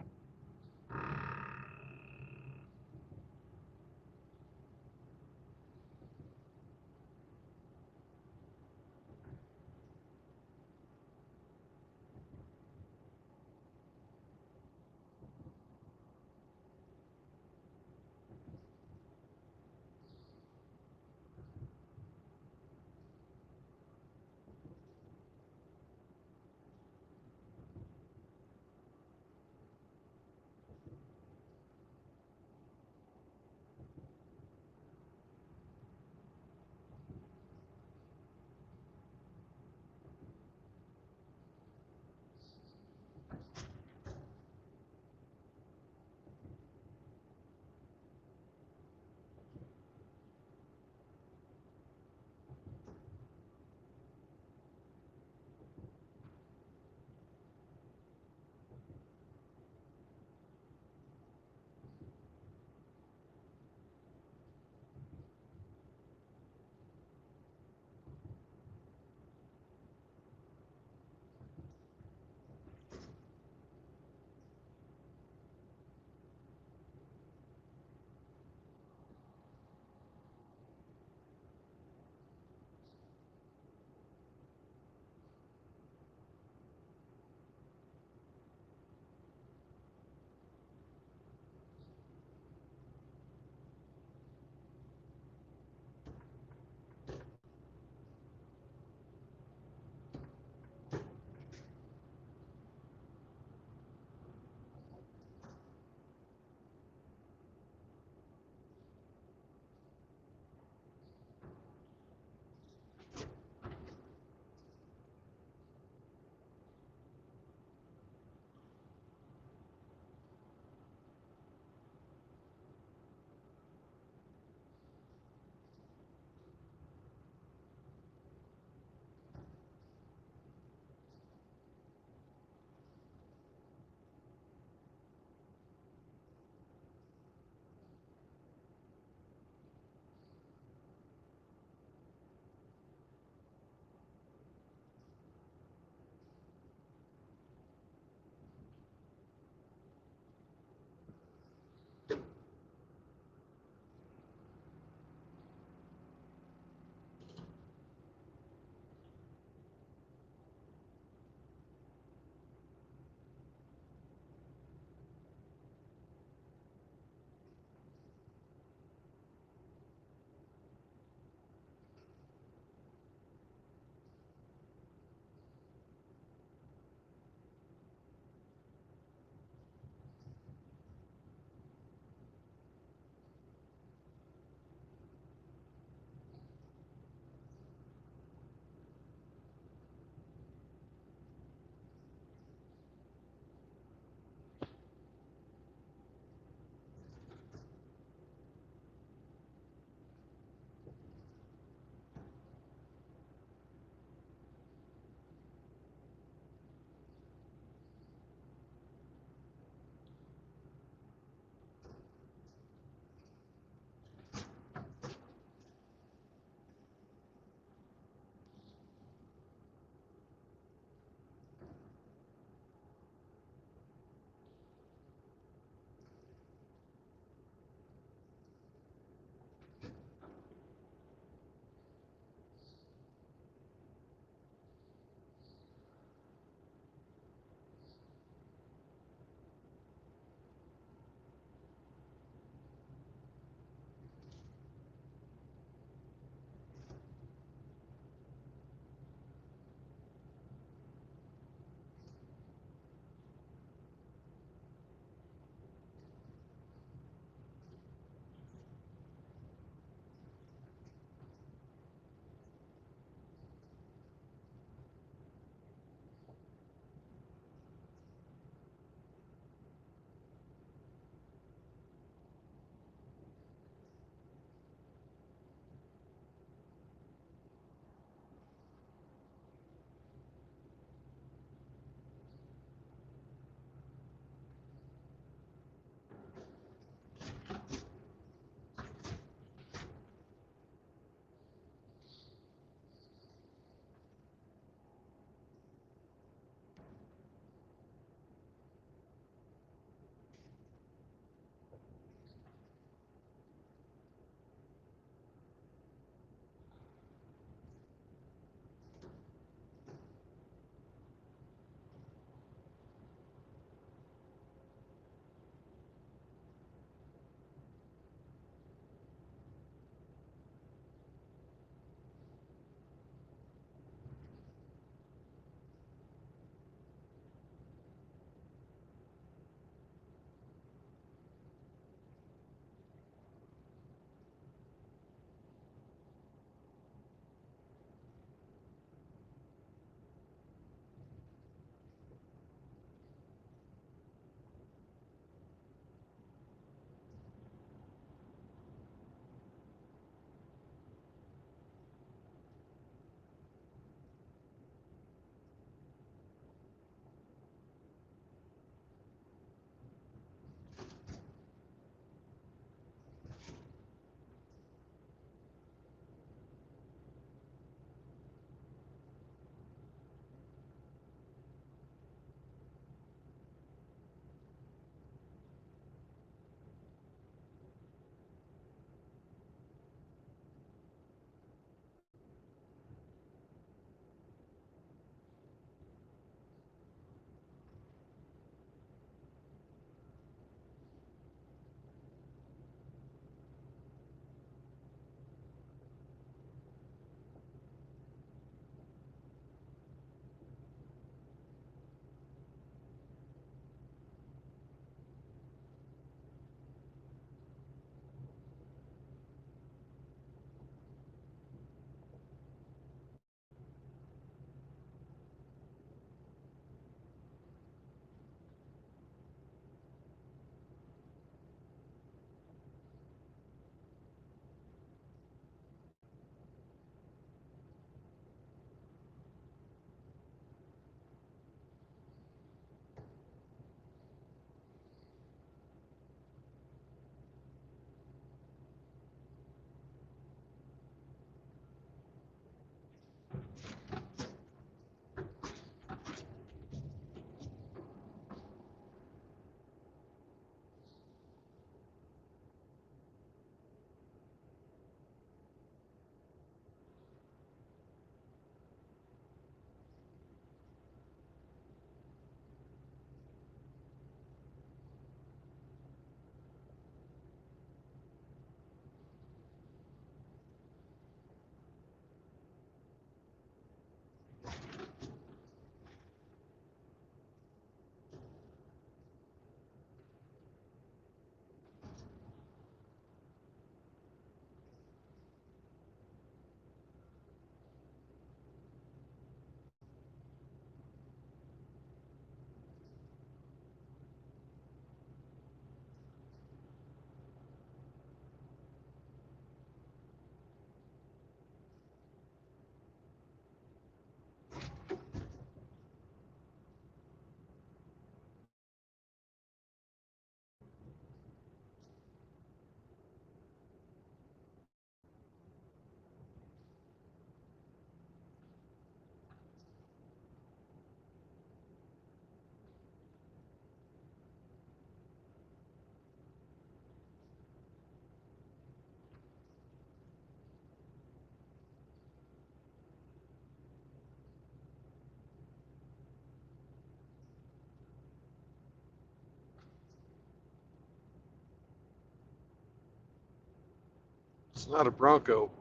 It's not a Bronco.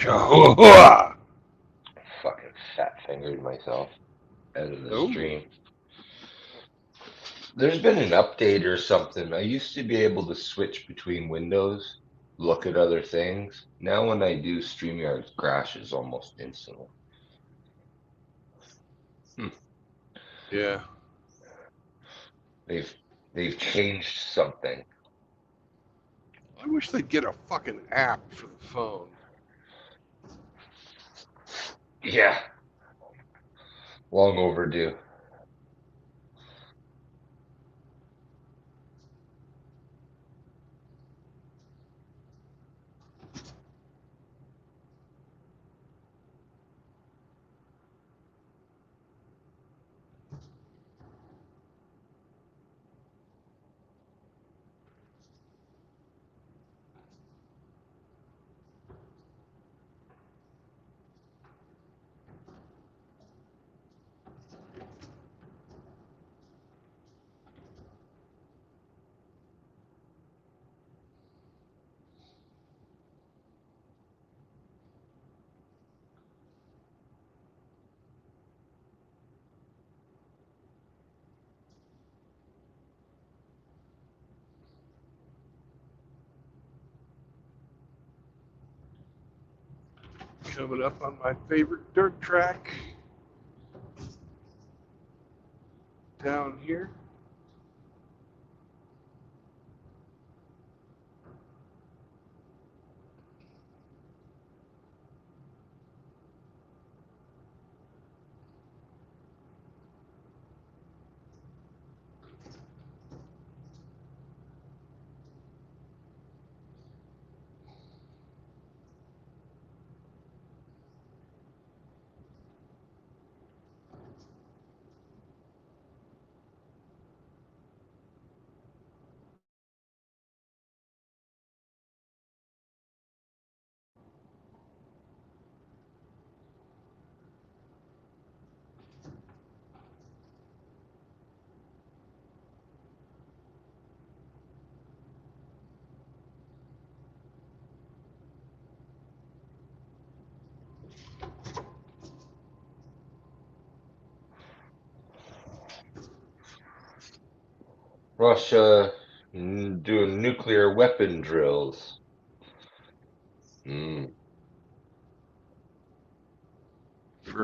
Chihuahua! Fucking fat fingered myself out of the No. stream. There's been an update or something. I used to be able to switch between windows, look at other things. Now when I do, StreamYard crashes almost instantly. Yeah. They've changed something. I wish they'd get a fucking app for the phone. Yeah. Long overdue. Coming up on my favorite dirt track down here. Russia doing nuclear weapon drills. For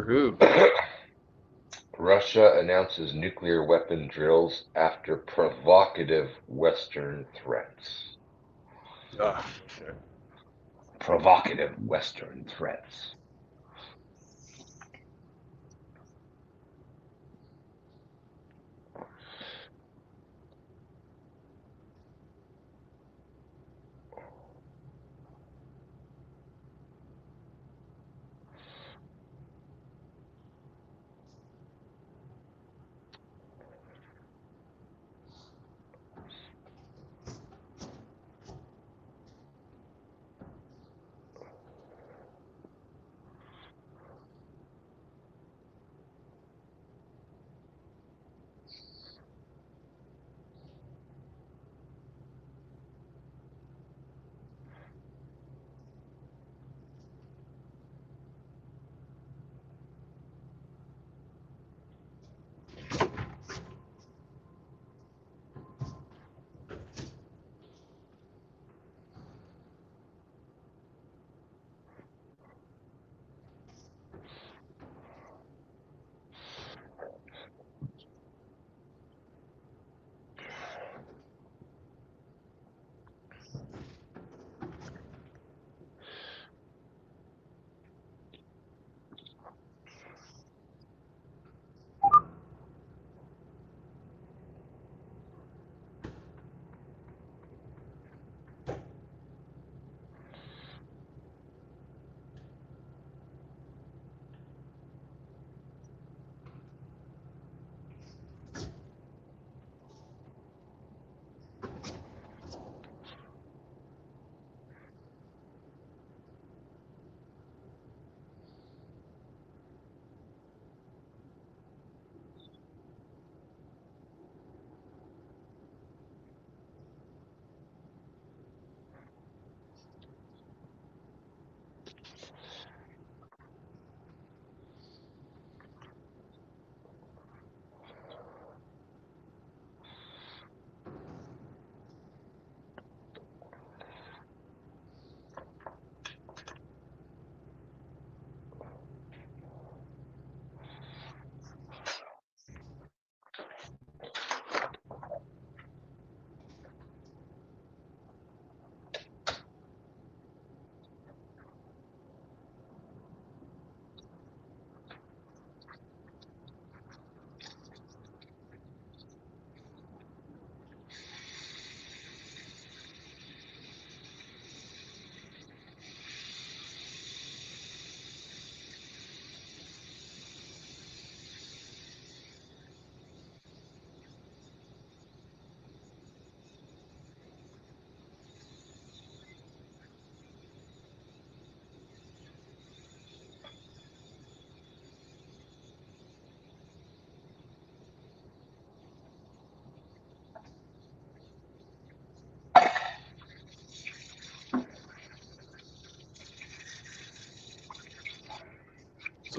who? Russia announces nuclear weapon drills after provocative Western threats. Okay. Provocative Western threats.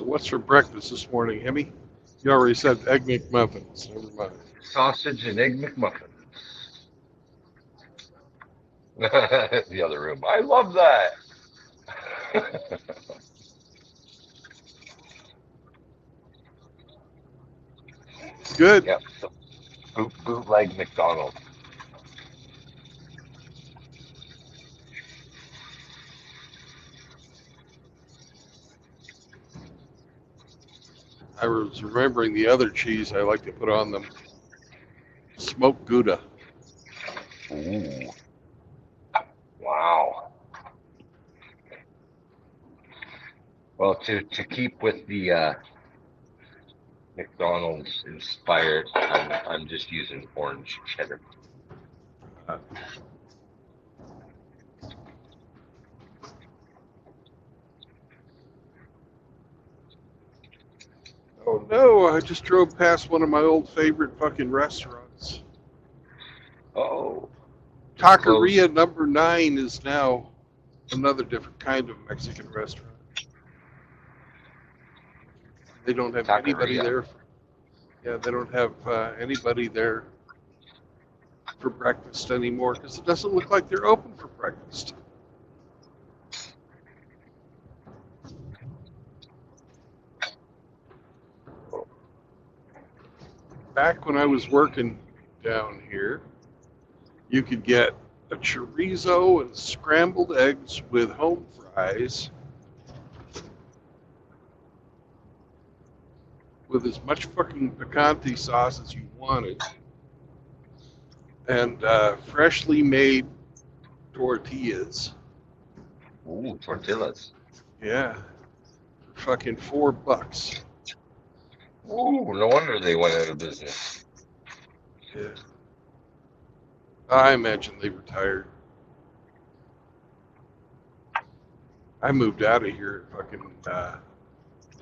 So what's for breakfast this morning, Hemi? You already said egg McMuffins. Never mind. Sausage and egg McMuffins. The other room. I love that. Good. Yep. Bootleg McDonald's. I was remembering the other cheese I like to put on them. Smoked Gouda. Ooh. Wow. Well, to keep with the McDonald's inspired, I'm just using orange cheddar. Oh no, I just drove past one of my old favorite fucking restaurants. Oh. Taqueria number 9 is now another different kind of Mexican restaurant. They don't have anybody Taqueria. there. Yeah, they don't have anybody there for breakfast anymore because it doesn't look like they're open for breakfast. Back when I was working down here, you could get a chorizo and scrambled eggs with home fries with as much fucking picante sauce as you wanted and freshly made tortillas. Ooh, tortillas. Yeah, for fucking $4. Ooh, no wonder they went out of business. Yeah. I imagine they retired. I moved out of here in fucking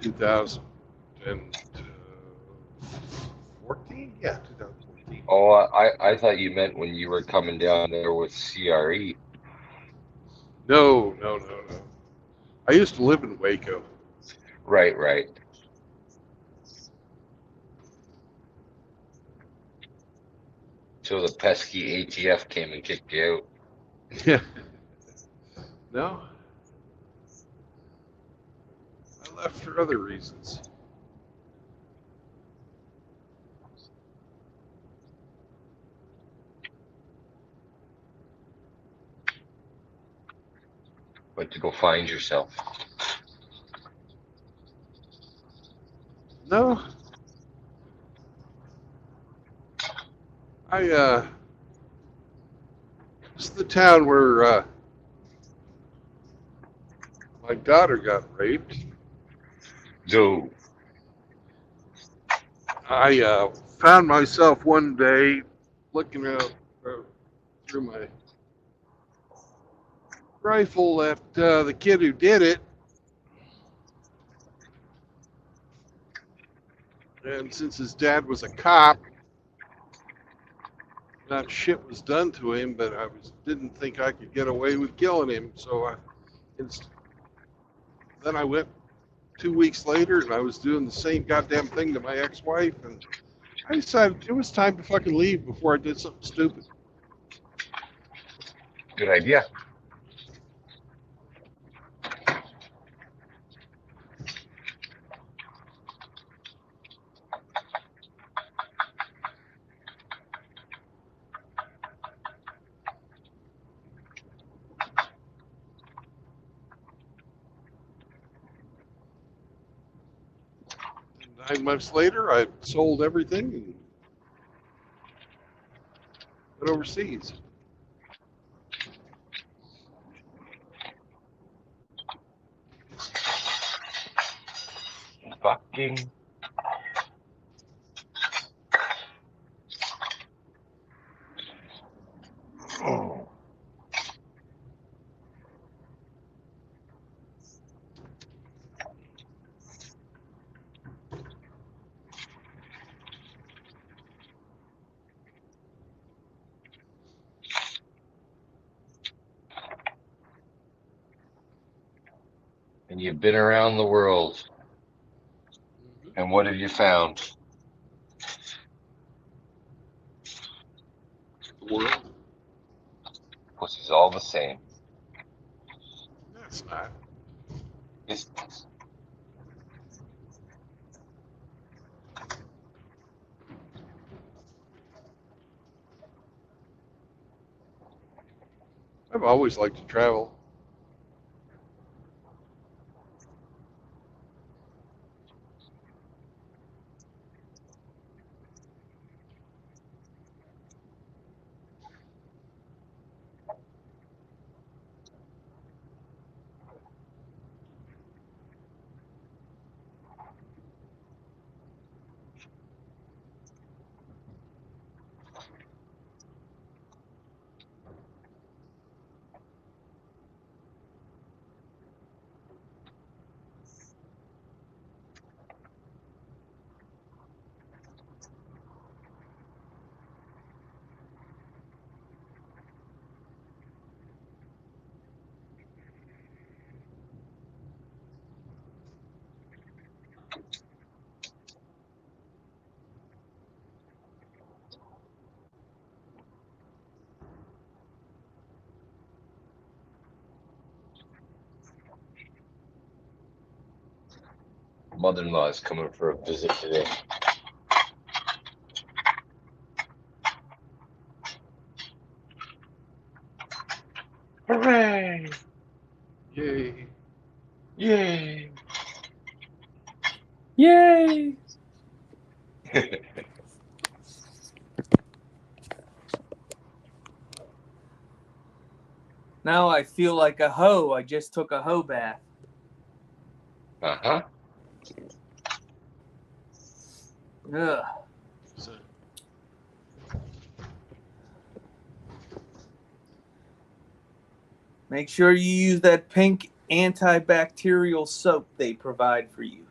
2014? Yeah, 2014. Oh, I thought you meant when you were coming down there with CRE. No. I used to live in Waco. Right. Till the pesky ATF came and kicked you out. Yeah. No. I left for other reasons. But to go find yourself. No. This is the town where my daughter got raped. Go. I found myself one day looking out through my rifle at the kid who did it. And since his dad was a cop, not shit was done to him, but didn't think I could get away with killing him. So then I went 2 weeks later and I was doing the same goddamn thing to my ex-wife, and I decided it was time to fucking leave before I did something stupid. Good idea. And 9 months later, I sold everything and went overseas. Fucking. Oh. And you've been around the world. And what have you found? The world. Pussy's all the same. That's not. It's, I've always liked to travel. mother-in-law is coming for a visit today. Hooray! Yay. Yay! Yay! Now I feel like a hoe. I just took a hoe bath. Uh-huh. Ugh. So, Make sure you use that pink antibacterial soap they provide for you.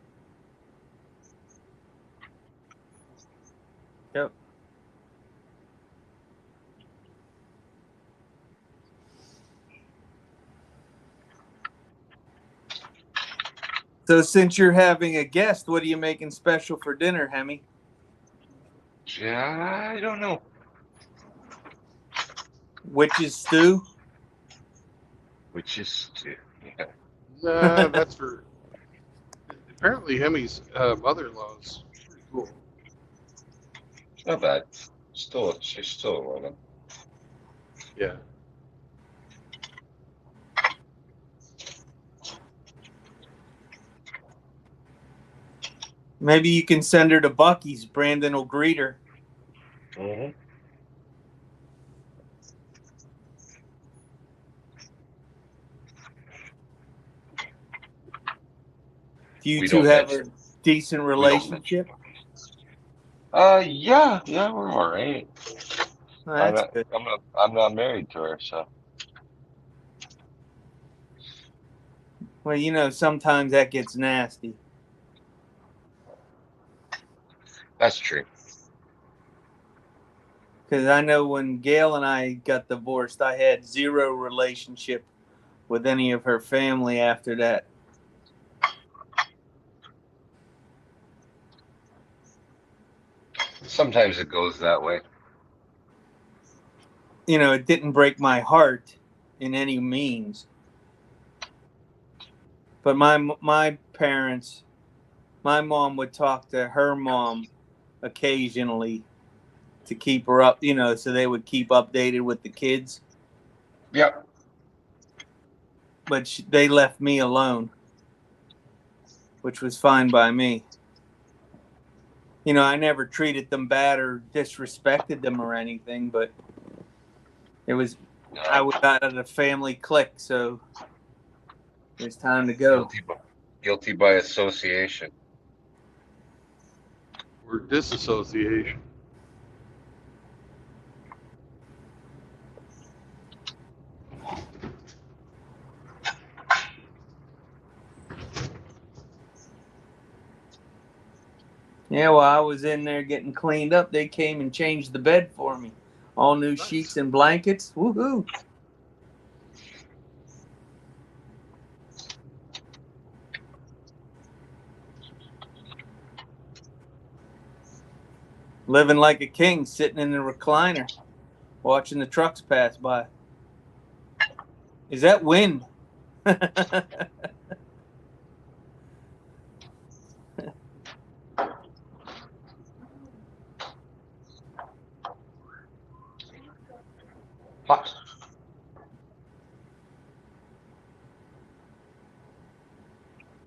Yep. So since you're having a guest, what are you making special for dinner, Hemi? Yeah, I don't know. Witch's stew? Which is, yeah. nah, that's for. Apparently, Hemi's mother-in-law is pretty cool. It's not bad. She's still a woman. Yeah. Maybe you can send her to Bucky's. Brandon will greet her. Mm-hmm. Do you We two don't have a mention. decent We don't mention. relationship? Yeah, we're all right. Oh, that's good. I'm not married to her, so Well, you know, sometimes that gets nasty. that's true. Because I know when Gail and I got divorced, I had zero relationship with any of her family after that. Sometimes it goes that way. You know, it didn't break my heart in any means. But my parents, my mom would talk to her mom occasionally to keep her up, you know, so they would keep updated with the kids. Yep. But they left me alone, which was fine by me. You know, I never treated them bad or disrespected them or anything, but it was, I was out of the family clique, so it's time to go. Guilty by association. Or disassociation. Yeah, while I was in there getting cleaned up, they came and changed the bed for me. All new Nice. sheets and blankets. Woohoo! Living like a king, sitting in the recliner, watching the trucks pass by. Is that wind? Hot.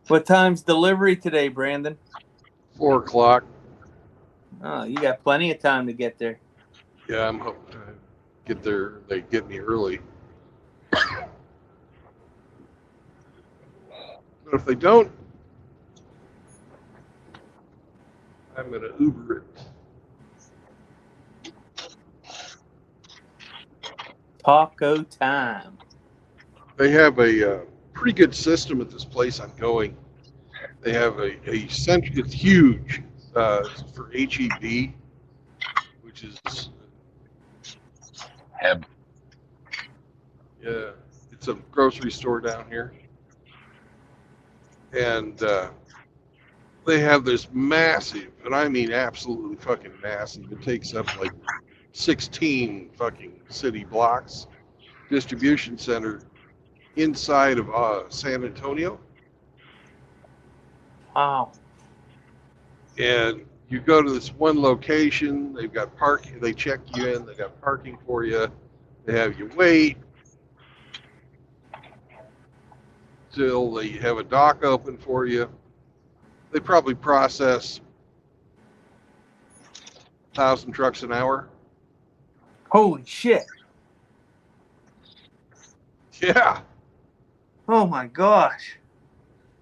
What time's delivery today, Brandon? 4 o'clock. Oh, you got plenty of time to get there. Yeah, I'm hoping to get there. They get me early. But if they don't, I'm going to Uber it. Taco time. They have a pretty good system at this place I'm going. They have a center. It's huge for HEB, which is Heb. yeah, it's a grocery store down here, and they have this massive, and I mean absolutely fucking massive. It takes up like 16 fucking city blocks distribution center inside of San Antonio. Wow. And you go to this one location, they've got parking, they check you in, they got parking for you, they have you wait till they have a dock open for you. They probably process 1,000 trucks an hour. Holy shit. Yeah. Oh my gosh.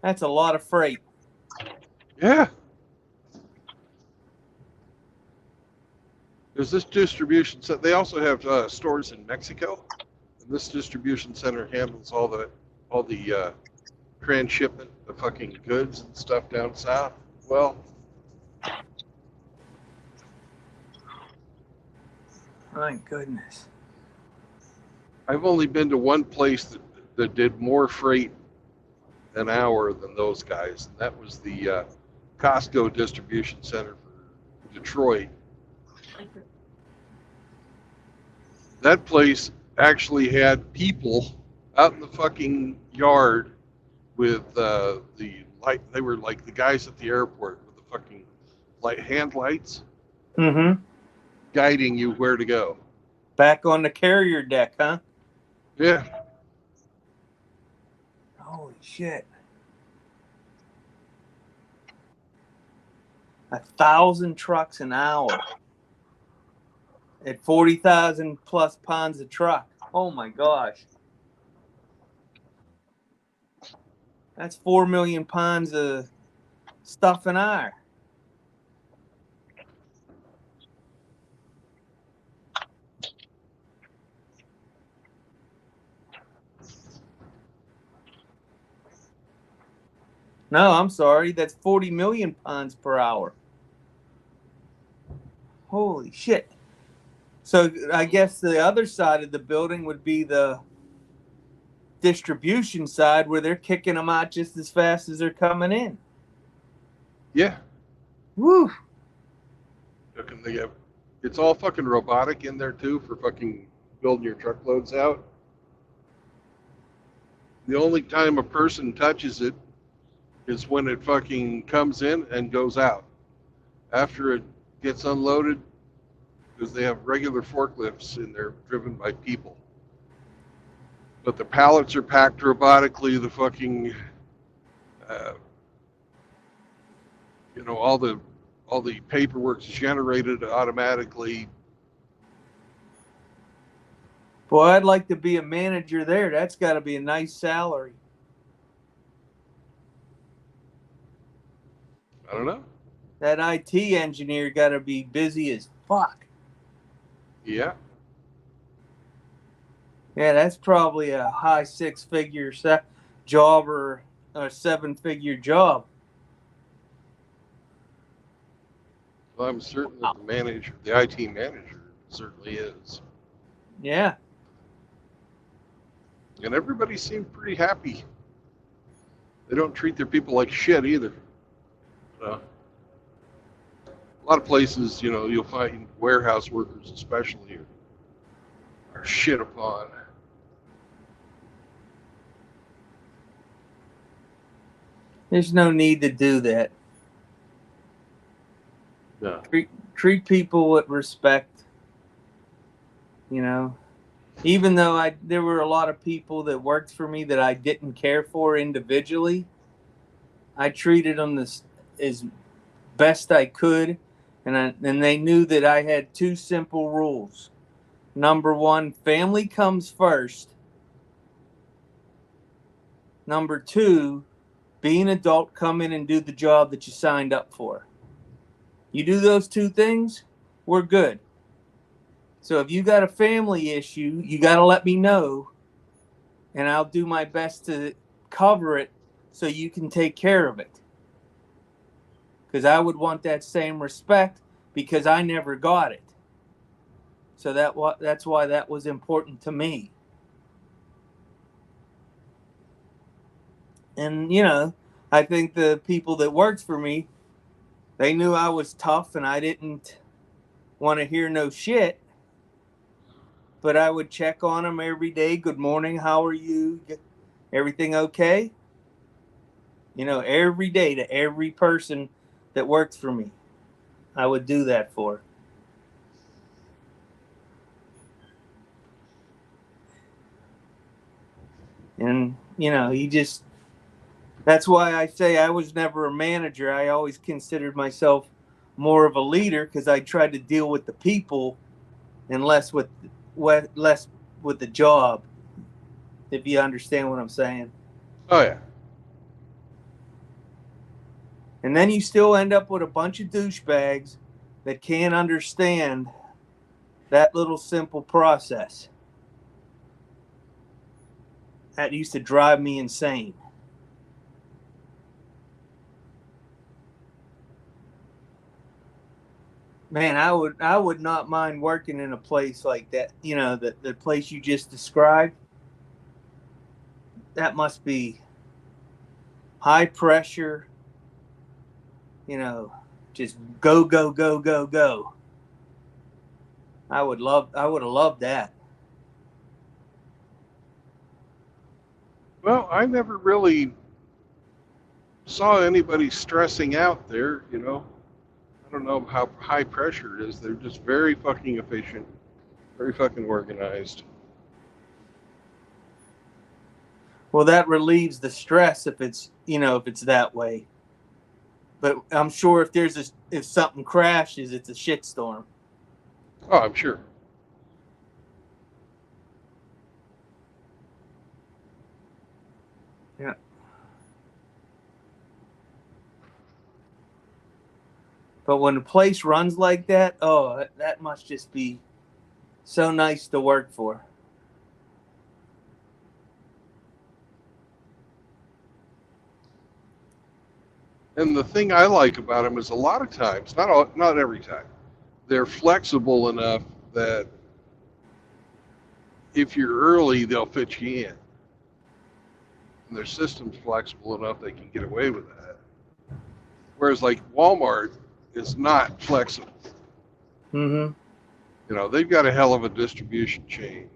That's a lot of freight. Yeah. There's this distribution center. They also have stores in Mexico. And this distribution center handles all the transshipment of fucking goods and stuff down south. Well, My goodness. I've only been to one place that did more freight an hour than those guys, and that was the Costco distribution center for Detroit. That place actually had people out in the fucking yard with the light. They were like the guys at the airport with the fucking hand lights, Mm-hmm. guiding you where to go. Back on the carrier deck, huh? Yeah. Holy shit. 1,000 trucks an hour at 40,000 plus pounds a truck. Oh my gosh. That's 4 million pounds of stuff an hour. No, I'm sorry. That's 40 million pounds per hour. Holy shit. So I guess the other side of the building would be the distribution side where they're kicking them out just as fast as they're coming in. Yeah. Woo. They have, it's all fucking robotic in there too for fucking building your truckloads out. The only time a person touches it is when it fucking comes in and goes out. After it gets unloaded, because they have regular forklifts in there driven by people. But the pallets are packed robotically. The fucking, all the paperwork's generated automatically. Boy, I'd like to be a manager there. That's got to be a nice salary. I don't know. That IT engineer got to be busy as fuck. Yeah. Yeah, that's probably a high six-figure job or a seven-figure job. Well, I'm certain that the IT manager certainly is. Yeah. And everybody seemed pretty happy. They don't treat their people like shit either. A lot of places, you'll find warehouse workers especially are shit upon. There's no need to do that. No. Treat people with respect. Even though there were a lot of people that worked for me that I didn't care for individually, I treated them as best I could, and they knew that I had two simple rules. Number one, family comes first. Number two, be an adult, come in and do the job that you signed up for. You do those two things, we're good. So if you got a family issue, you got to let me know, and I'll do my best to cover it so you can take care of it. Because I would want that same respect because I never got it. So that's why that was important to me. And, I think the people that worked for me, they knew I was tough and I didn't want to hear no shit. But I would check on them every day. Good morning. How are you? Everything okay? Every day to every person that worked for me, I would do that for. And, that's why I say I was never a manager. I always considered myself more of a leader because I tried to deal with the people and less with the job, if you understand what I'm saying. Oh, yeah. And then you still end up with a bunch of douchebags that can't understand that little simple process. That used to drive me insane. Man, I would not mind working in a place like that. The place you just described. That must be high pressure. Just go, go, go, go, go. I would have loved that. Well, I never really saw anybody stressing out there, I don't know how high pressure it is. They're just very fucking efficient, very fucking organized. Well, that relieves the stress if it's that way. But I'm sure if something crashes, it's a shitstorm. Oh, I'm sure. Yeah. But when a place runs like that, oh, that must just be so nice to work for. And the thing I like about them is a lot of times, not every time, they're flexible enough that if you're early, they'll fit you in. And their system's flexible enough they can get away with that. Whereas like Walmart is not flexible. Mm-hmm. They've got a hell of a distribution chain.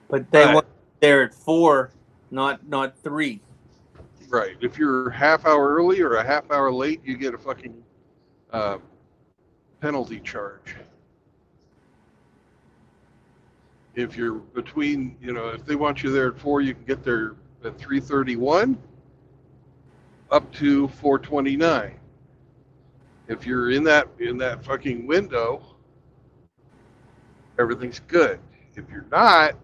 But they want there at 4, not 3. Right. If you're a half hour early or a half hour late, you get a fucking penalty charge. If you're between, if they want you there at 4, you can get there at 3:31 up to 4:29. If you're in that fucking window, everything's good. If you're not,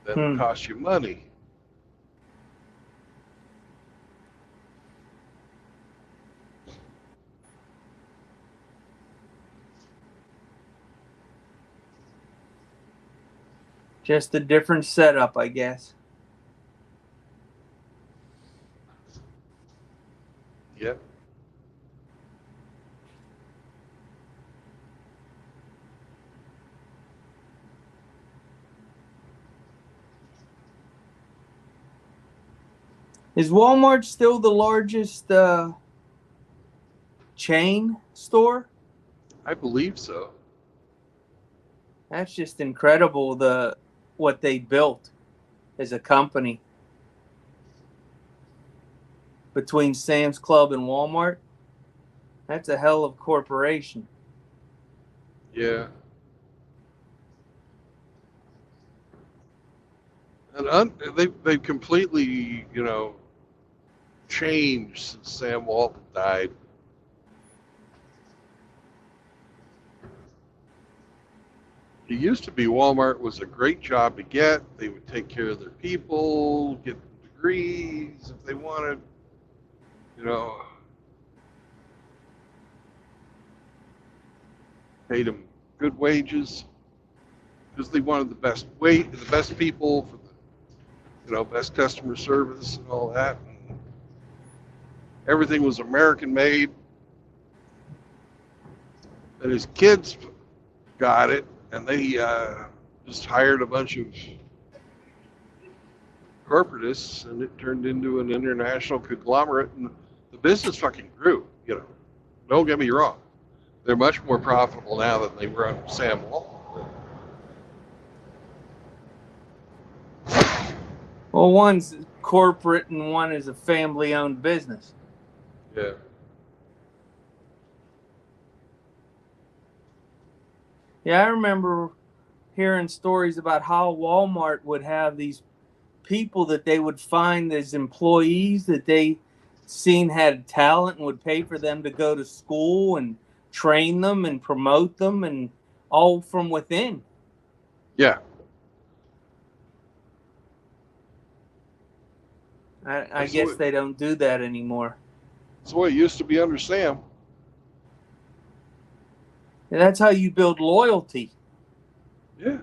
then it costs you money. Just a different setup, I guess. Yep. Is Walmart still the largest chain store? I believe so. That's just incredible, what they built as a company between Sam's Club and Walmart. That's a hell of a corporation. Yeah. And they've completely, changed since Sam Walton died. It used to be Walmart was a great job to get. They would take care of their people, get degrees if they wanted, paid them good wages because they wanted the best people for the, best customer service and all that. And everything was American made. And his kids got it, and they just hired a bunch of corporatists, and it turned into an international conglomerate, and the business fucking grew. Don't get me wrong; they're much more profitable now than they were under Sam Walton. Well, one's corporate and one is a family-owned business. Yeah. Yeah, I remember hearing stories about how Walmart would have these people that they would find as employees that they seen had talent and would pay for them to go to school and train them and promote them, and all from within. Yeah. I guess they don't do that anymore. That's the way it used to be under Sam. And that's how you build loyalty. Yeah.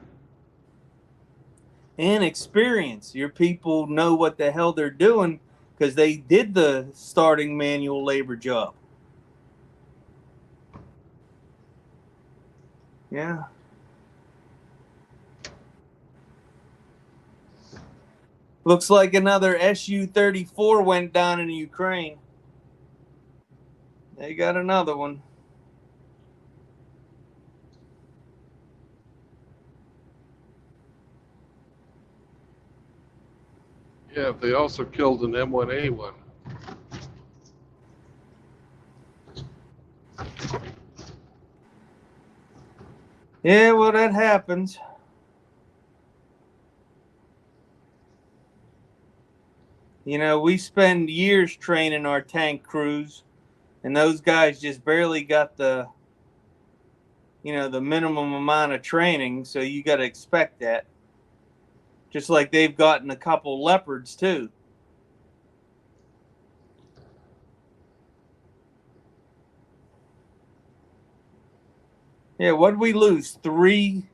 And experience. Your people know what the hell they're doing because they did the starting manual labor job. Yeah. Looks like another Su-34 went down in Ukraine. They got another one. Yeah, they also killed an M1A1. Yeah, well, that happens. We spend years training our tank crews, and those guys just barely got the minimum amount of training, so you got to expect that. Just like they've gotten a couple leopards, too. Yeah, what did we lose? Three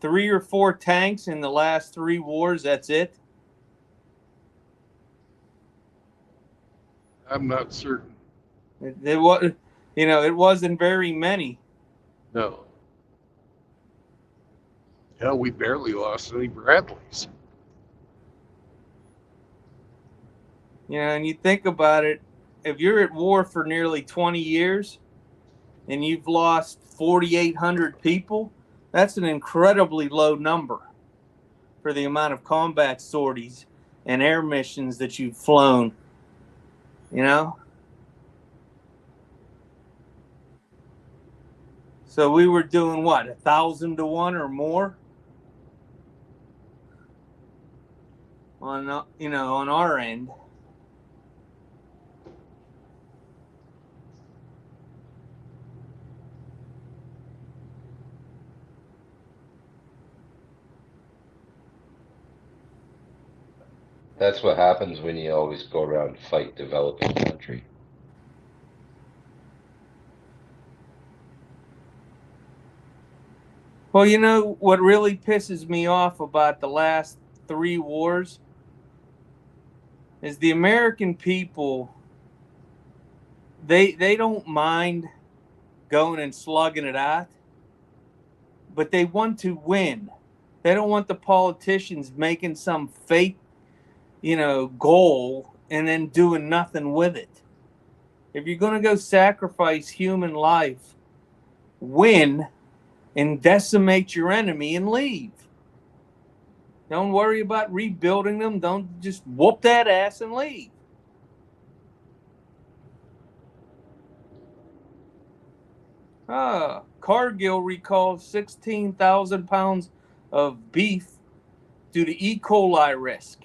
or four tanks in the last 3 wars, that's it? I'm not certain. It was, it wasn't very many. No. Hell, we barely lost any Bradleys. And you think about it, if you're at war for nearly 20 years and you've lost 4,800 people, that's an incredibly low number for the amount of combat sorties and air missions that you've flown. So we were doing what, 1,000 to 1 or more on our end. That's what happens when you always go around and fight developing country. Well, what really pisses me off about the last 3 wars is the American people, they don't mind going and slugging it out, but they want to win. They don't want the politicians making some fake, goal and then doing nothing with it. If you're going to go sacrifice human life, win and decimate your enemy and leave. Don't worry about rebuilding them. Don't just whoop that ass and leave. Cargill recalls 16,000 pounds of beef due to E. coli risk.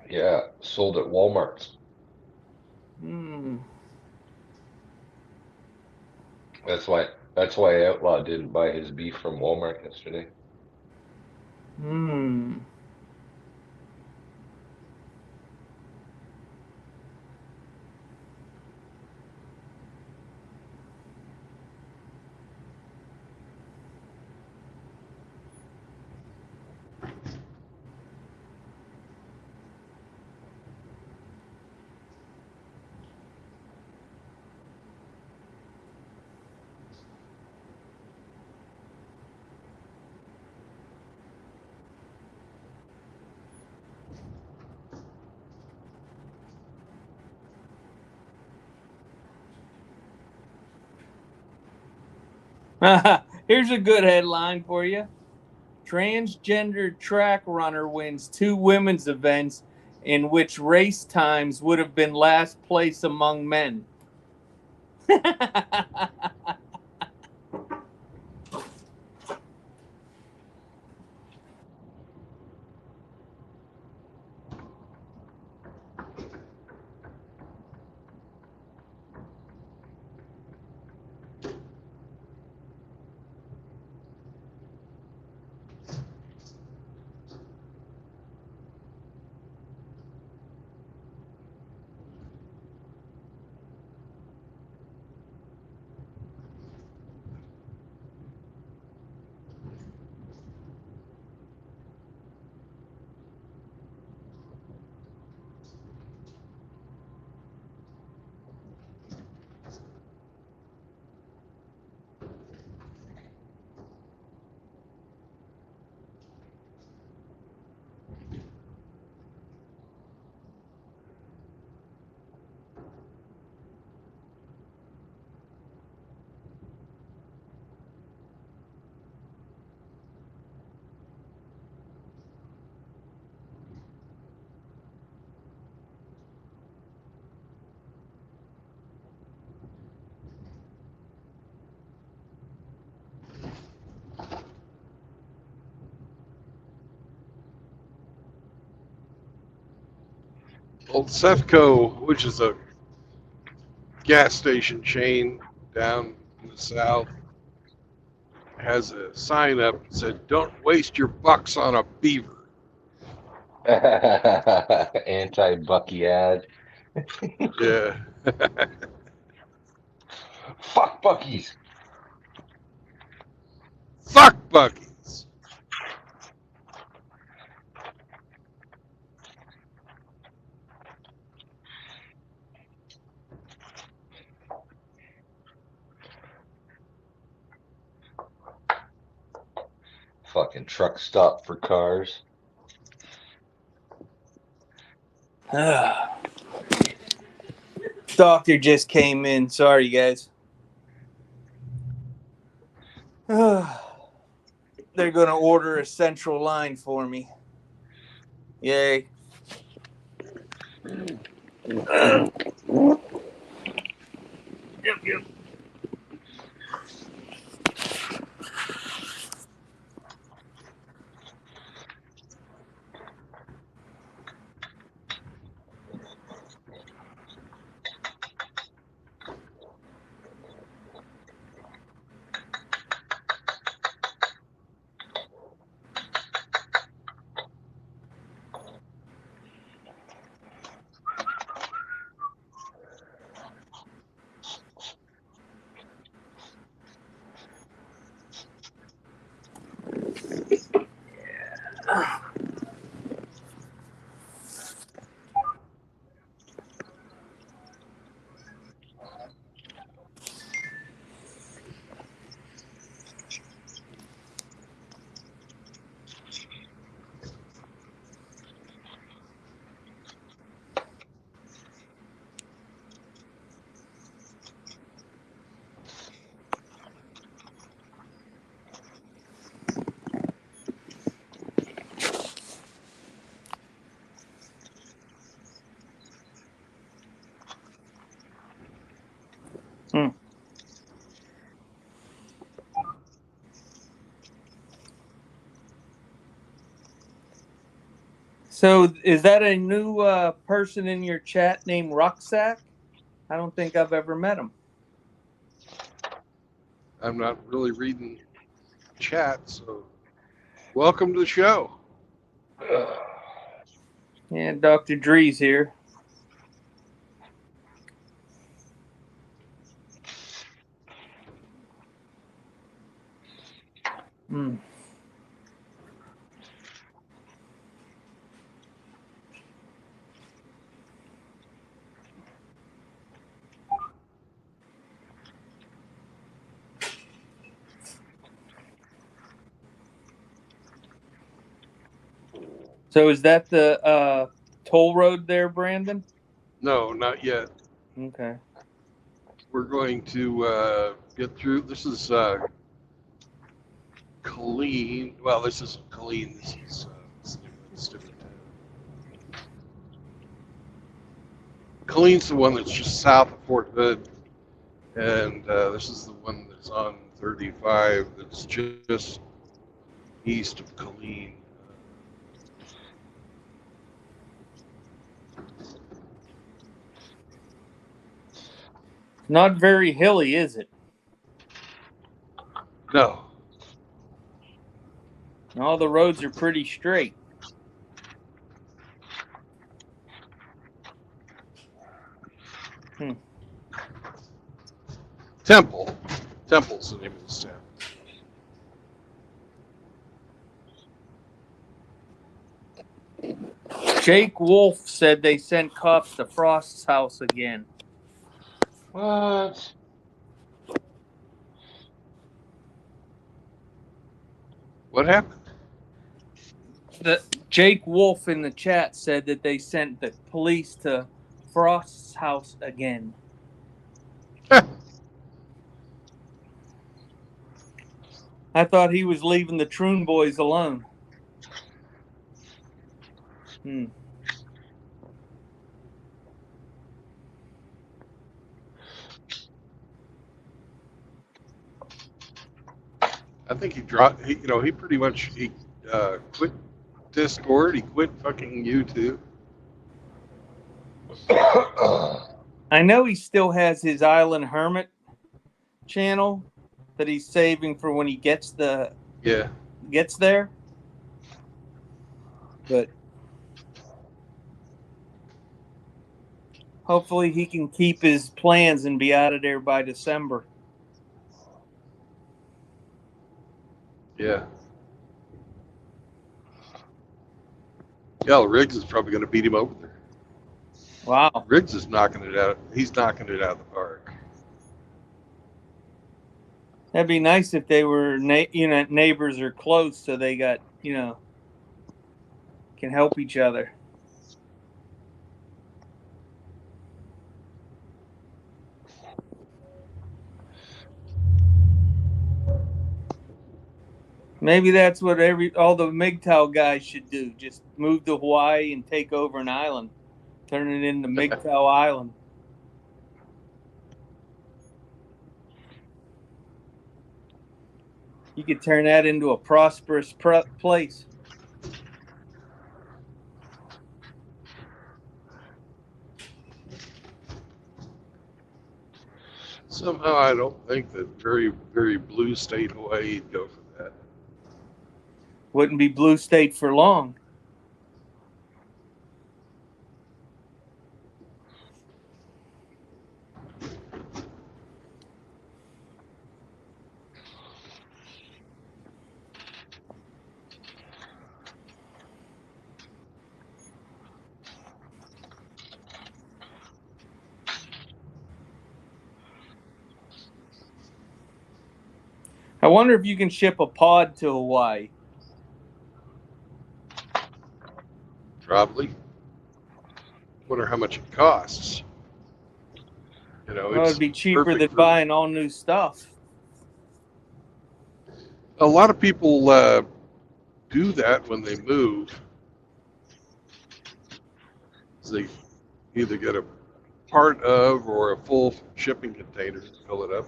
Yeah, sold at Walmart. That's why Outlaw didn't buy his beef from Walmart yesterday. Here's a good headline for you. Transgender track runner wins 2 women's events in which race times would have been last place among men. Old Sefco, which is a gas station chain down in the south, has a sign up that said, "Don't waste your bucks on a beaver." Anti-Bucky ad. Yeah. Fuck Bucky's. Fuck Bucky's. Fucking truck stop for cars. Doctor just came in. Sorry, guys. They're going to order a central line for me. Yay. Yep. So is that a new person in your chat named Rucksack? I don't think I've ever met him. I'm not really reading chat, so welcome to the show. Yeah, Dr. Dre's here. Hmm. So is that the toll road there, Brandon? No, not yet. Okay. We're going to get through. This is Colleen. Well, this isn't Colleen. This is what's the name of that stupid town? Colleen's the one that's just south of Fort Hood, and this is the one that's on 35 that's just east of Colleen. Not very hilly, is it? No. All the roads are pretty straight. Temple's the name of this town. Jake Wolf said they sent cops to Frost's house again. What? What happened? Jake Wolf in the chat said that they sent the police to Frost's house again. I thought he was leaving the Troon boys alone. I think he dropped. He pretty much quit Discord. He quit fucking YouTube. I know he still has his Island Hermit channel that he's saving for when he gets there. But hopefully he can keep his plans and be out of there by December. Yeah. Yeah, Riggs is probably going to beat him over there. Wow. Riggs is knocking it out. He's knocking it out of the park. That'd be nice if they were, neighbors or close, so they got, can help each other. Maybe that's what all the MGTOW guys should do. Just move to Hawaii and take over an island, turn it into MGTOW Island. You could turn that into a prosperous place. Somehow I don't think that very, very blue state Hawaii would go for that. Wouldn't be blue state for long. I wonder if you can ship a pod to Hawaii. Probably. Wonder how much it costs. It'd be cheaper than buying all new stuff. A lot of people do that when they move. They either get a part of or a full shipping container to fill it up.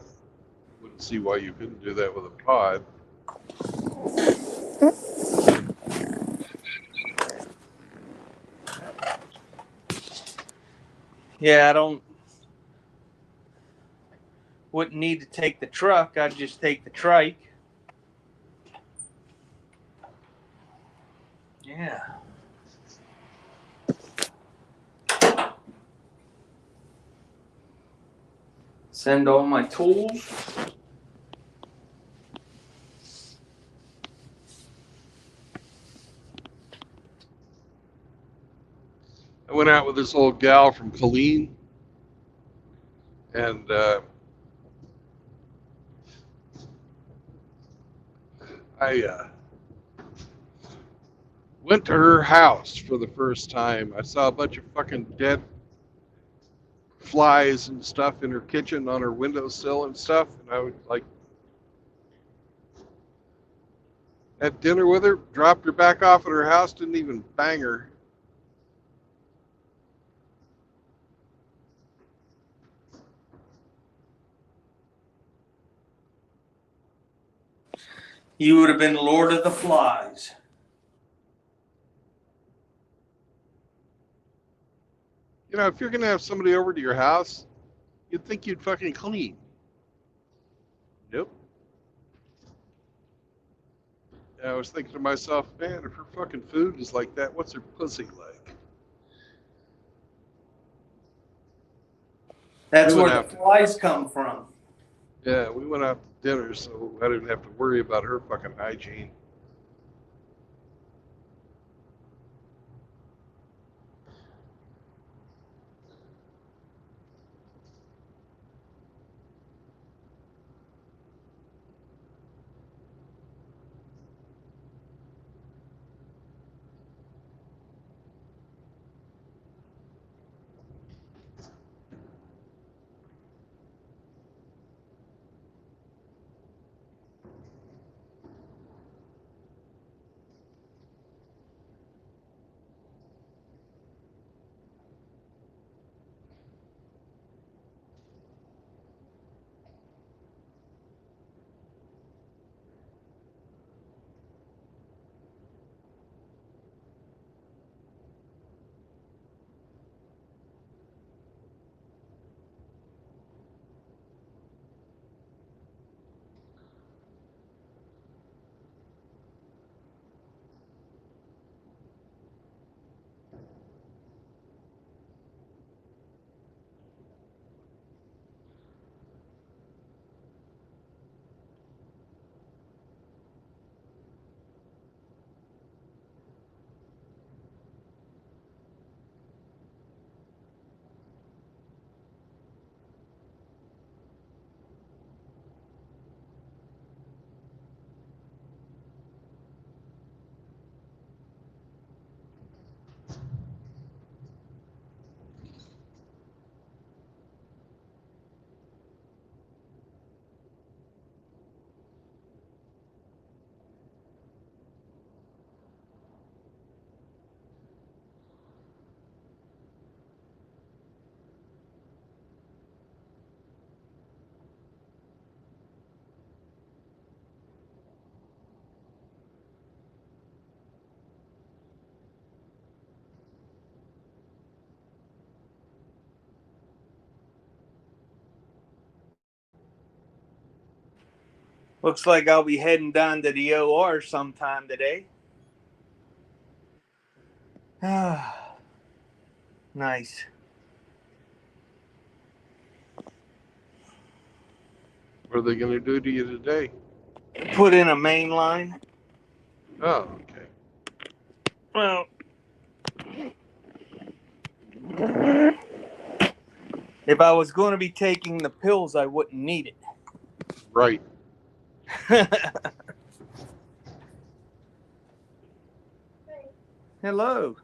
Wouldn't see why you couldn't do that with a pod. Yeah, I wouldn't need to take the truck. I'd just take the trike. Yeah. Send all my tools. I went out with this old gal from Colleen, and I went to her house for the first time. I saw a bunch of fucking dead flies and stuff in her kitchen on her windowsill and stuff, and I would like had dinner with her, dropped her back off at her house, didn't even bang her. You would have been Lord of the Flies. You know, if you're gonna have somebody over to your house, you'd think you'd fucking clean. Nope. And I was thinking to myself, man, if her fucking food is like that, what's her pussy like? That's We went where the out. flies come from. Yeah, we went out to dinner, so I didn't have to worry about her fucking hygiene. Looks like I'll be heading down to the OR sometime today. Nice. What are they gonna do to you today? Put in a main line. Oh, okay. Well, if I was going to be taking the pills, I wouldn't need Right. it. Hello.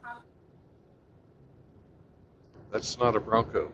That's not a Bronco.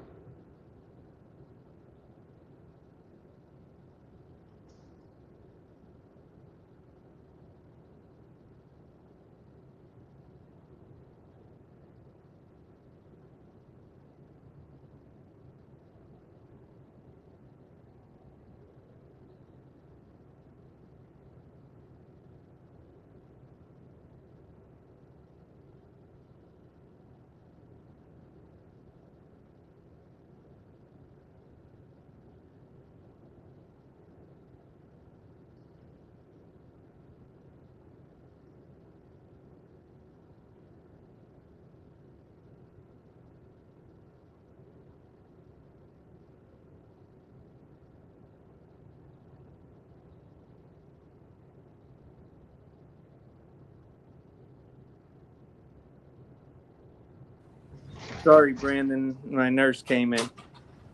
Sorry, Brandon. My nurse came in.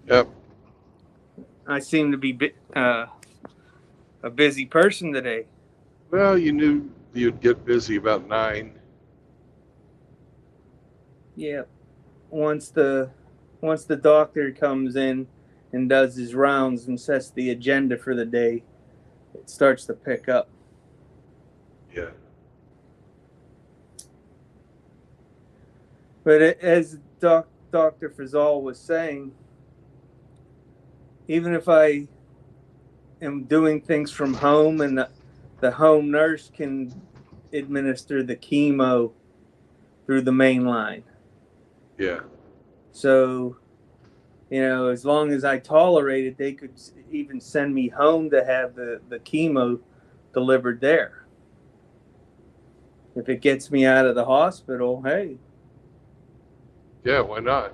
Yep. I seem to be a busy person today. Well, you knew you'd get busy about 9. Yeah. Once the doctor comes in and does his rounds and sets the agenda for the day, it starts to pick up. Yeah. But as Dr. Fazal was saying, even if I am doing things from home and the home nurse can administer the chemo through the main line. Yeah. So, as long as I tolerate it, they could even send me home to have the chemo delivered there. If it gets me out of the hospital, hey. Yeah, why not?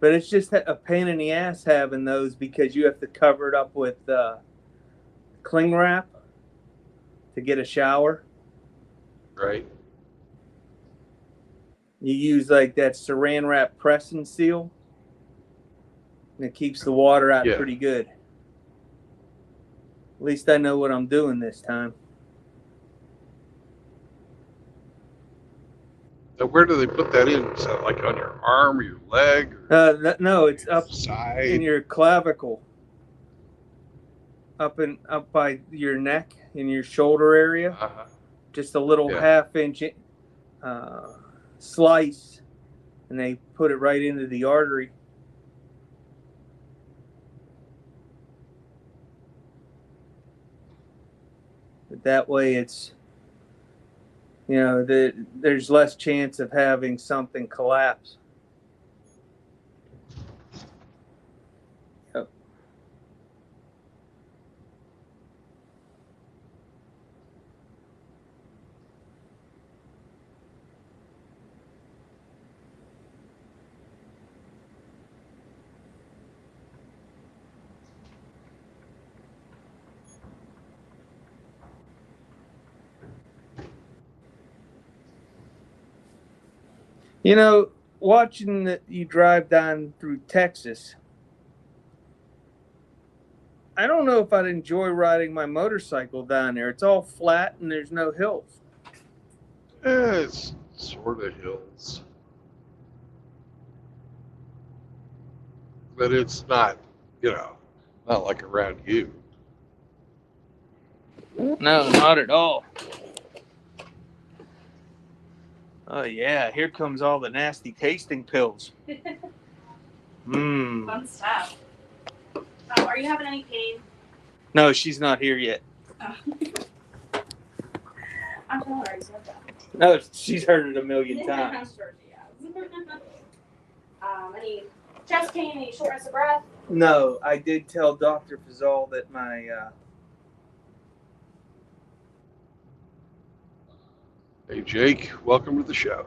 But it's just a pain in the ass having those because you have to cover it up with cling wrap to get a shower. Right. You use like that saran wrap press and seal, and it keeps the water out pretty good. At least I know what I'm doing this time. Now, where do they put that in? Is that like on your arm or your leg? Or No, it's up side? in your clavicle, up by your neck, in your shoulder area. Uh-huh. Just a little half-inch slice, and they put it right into the artery. But that way, it's there's less chance of having something collapse. Yep. Watching you drive down through Texas, I don't know if I'd enjoy riding my motorcycle down there. It's all flat and there's no hills. It's sort of hills. But it's not, not like around you. No, not at all. Oh, yeah. Here comes all the nasty tasting pills. Fun stuff. Are you having any pain? No, she's not here yet. Oh. I'm telling her. No, she's heard it a million times. I'm sure she has. Any chest pain, any shortness of breath? No, I did tell Dr. Fazal that my... Hey, Jake, welcome to the show.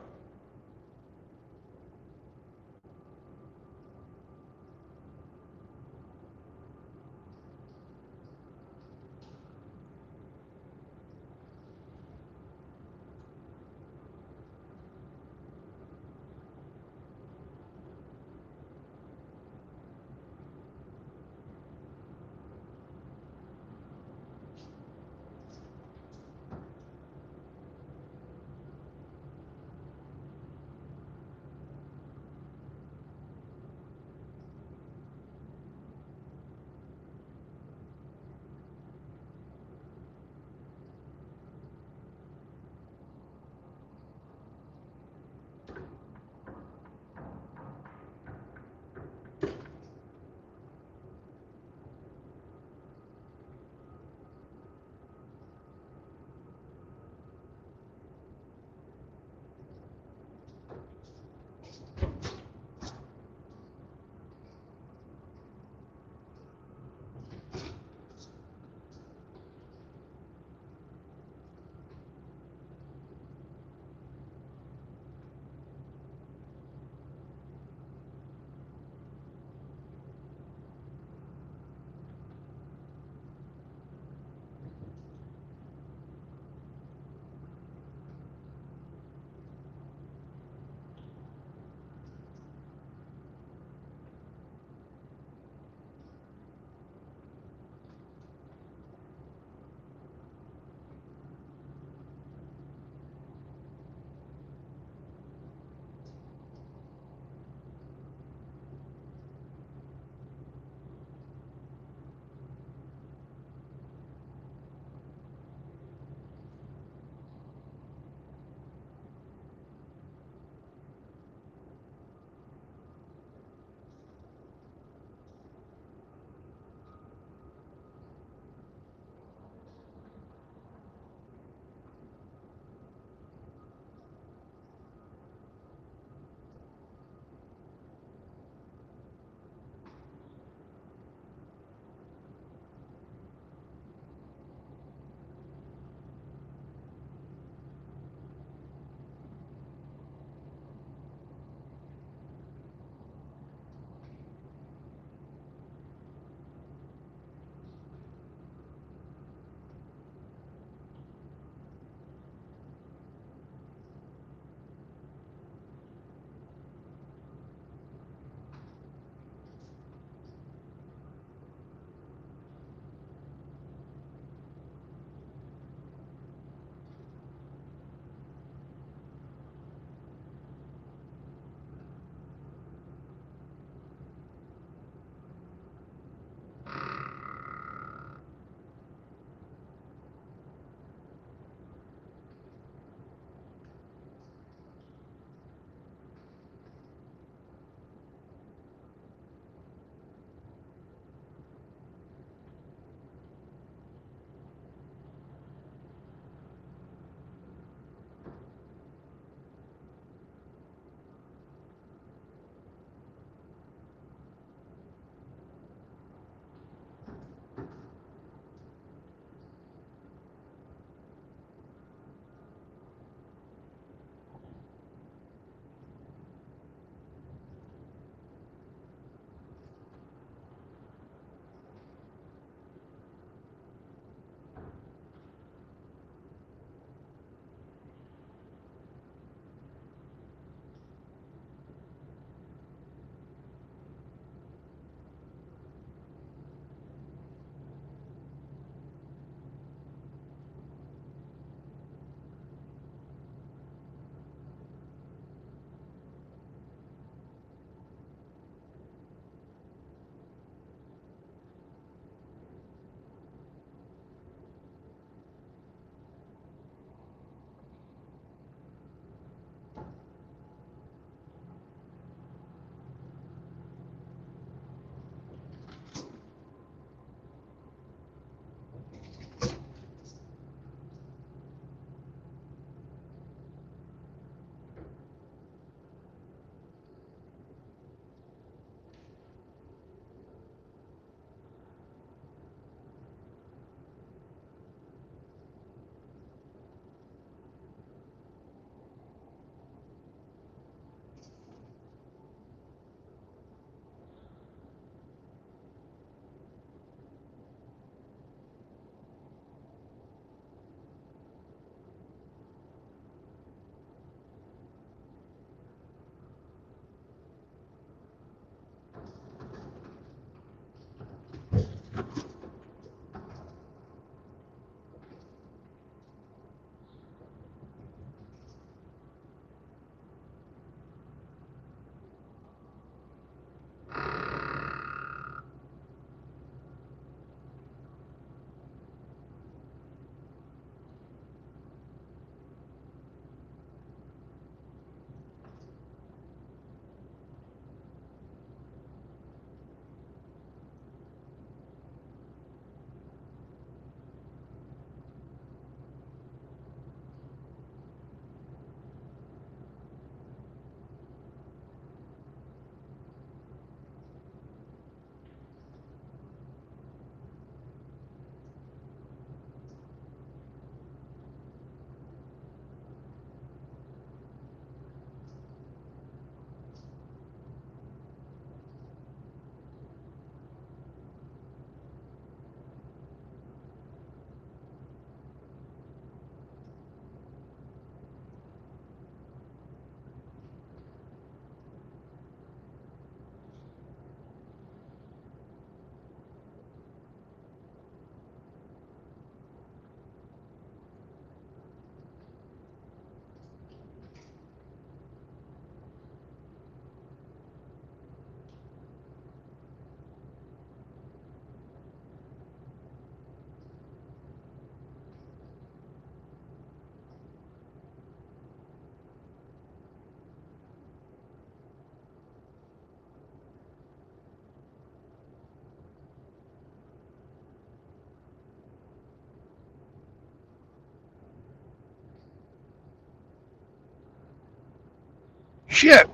Shit!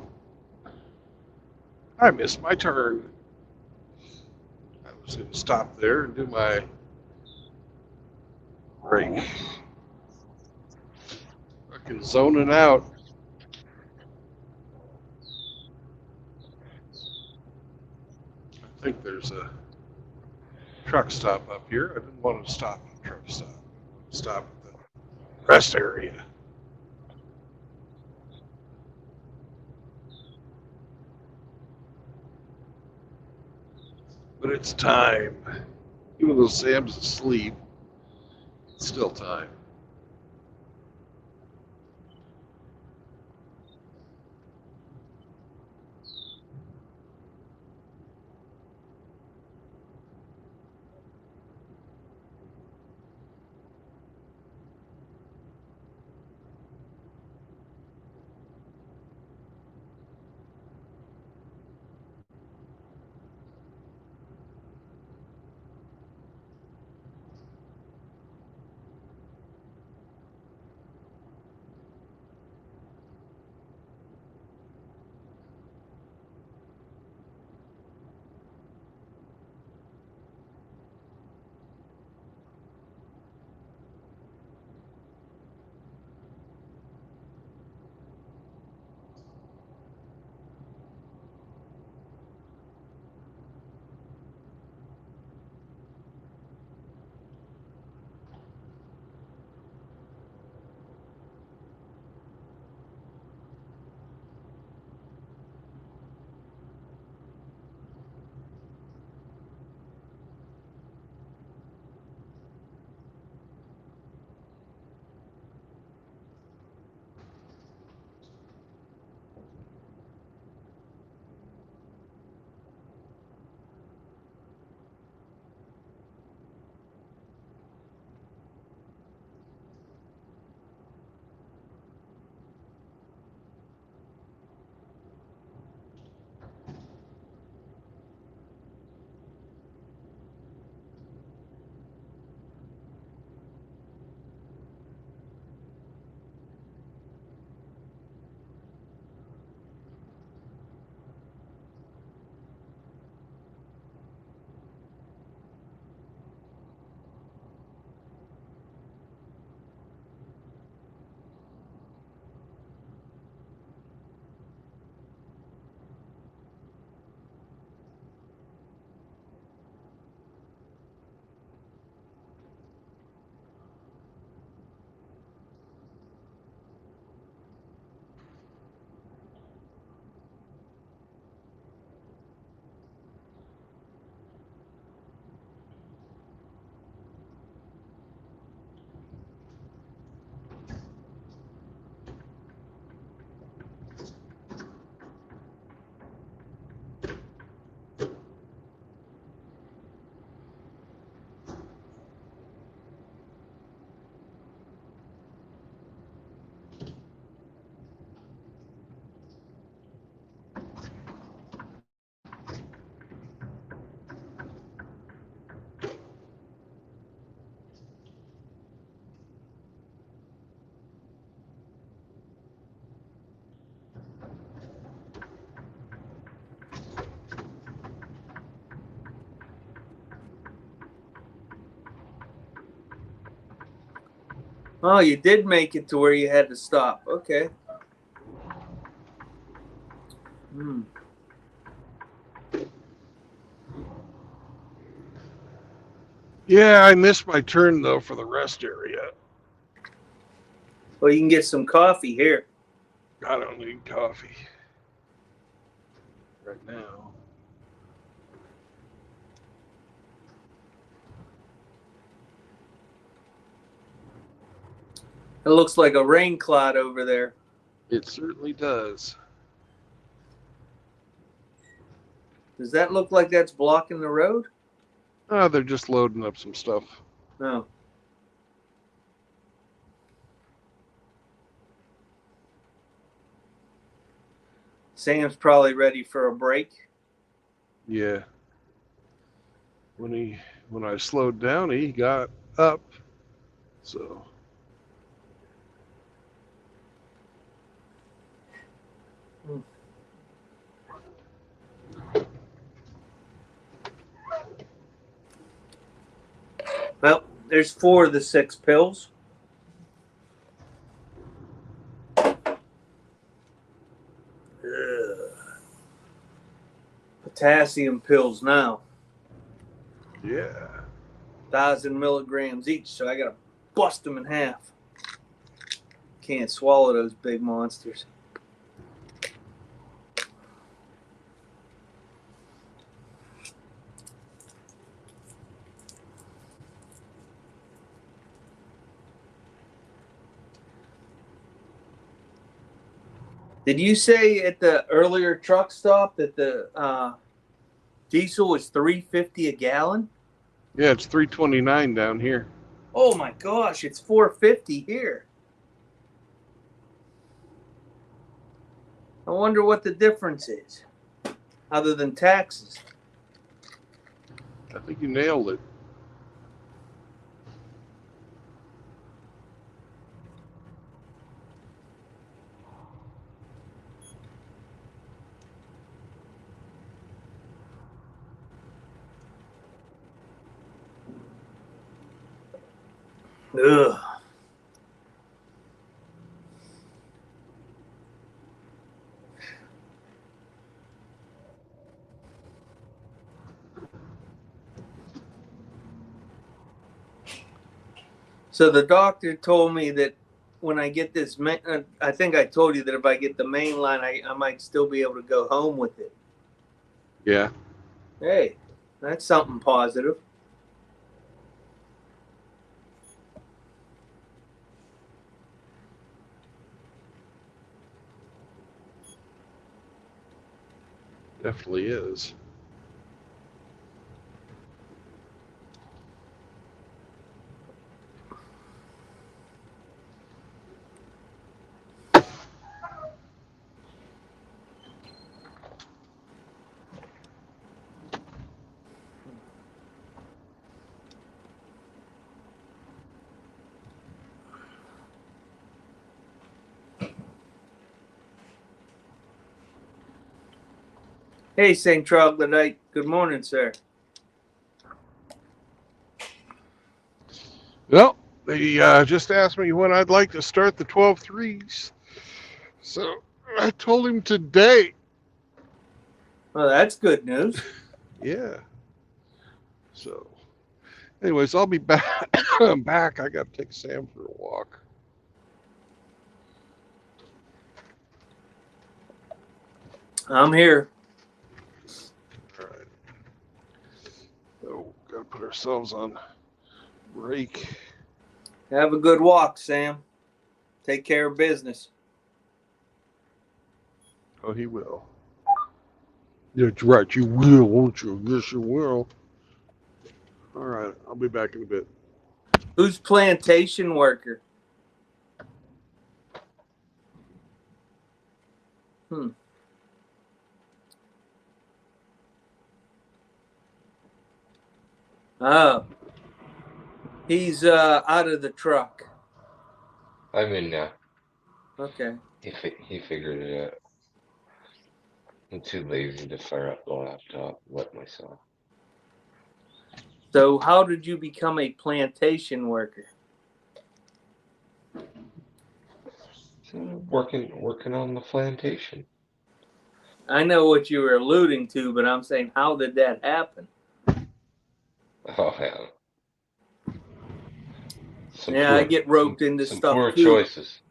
I missed my turn. I was going to stop there and do my break. Fucking zoning out. I think there's a truck stop up here. I didn't want to stop at the truck stop. I wanted to stop at the rest area. But it's time. Even though Sam's asleep, it's still time. Oh, you did make it to where you had to stop. Okay. Yeah, I missed my turn though for the rest area. Well, you can get some coffee here. I don't need coffee right now. It looks like a rain cloud over there. It certainly does. Does that look like that's blocking the road? Oh, they're just loading up some stuff. No. Sam's probably ready for a break. Yeah. When I slowed down, he got up. So Well, there's 4 of the 6 pills. Potassium pills now. Yeah. 1,000 milligrams each, so I gotta bust them in half. Can't swallow those big monsters. Did you say at the earlier truck stop that the diesel was $3.50 a gallon? Yeah, it's 329 down here. Oh my gosh, it's $4.50 here. I wonder what the difference is, other than taxes. I think you nailed it. Ugh. So the doctor told me that when I get this, I think I told you that if I get the main line, I might still be able to go home with it. Yeah. Hey, that's something positive. Definitely is. Hey, St. Troglodyte. Good morning, sir. Well, they just asked me when I'd like to start the 12 threes. So I told him today. Well, that's good news. Yeah. So, anyways, I'll be back. back. I got to take Sam for a walk. I'm here. All right. Oh, got to put ourselves on break. Have a good walk, Sam. Take care of business. Oh, he will. That's right. You will, won't you? Yes, you will. All right. I'll be back in a bit. Who's plantation worker? Oh, he's out of the truck. I'm in now. Okay. He figured it out. I'm too lazy to fire up the laptop. Let myself. So, how did you become a plantation worker? So working on the plantation. I know what you were alluding to, but I'm saying, how did that happen? Oh yeah. I get roped into some stuff poor too. choices.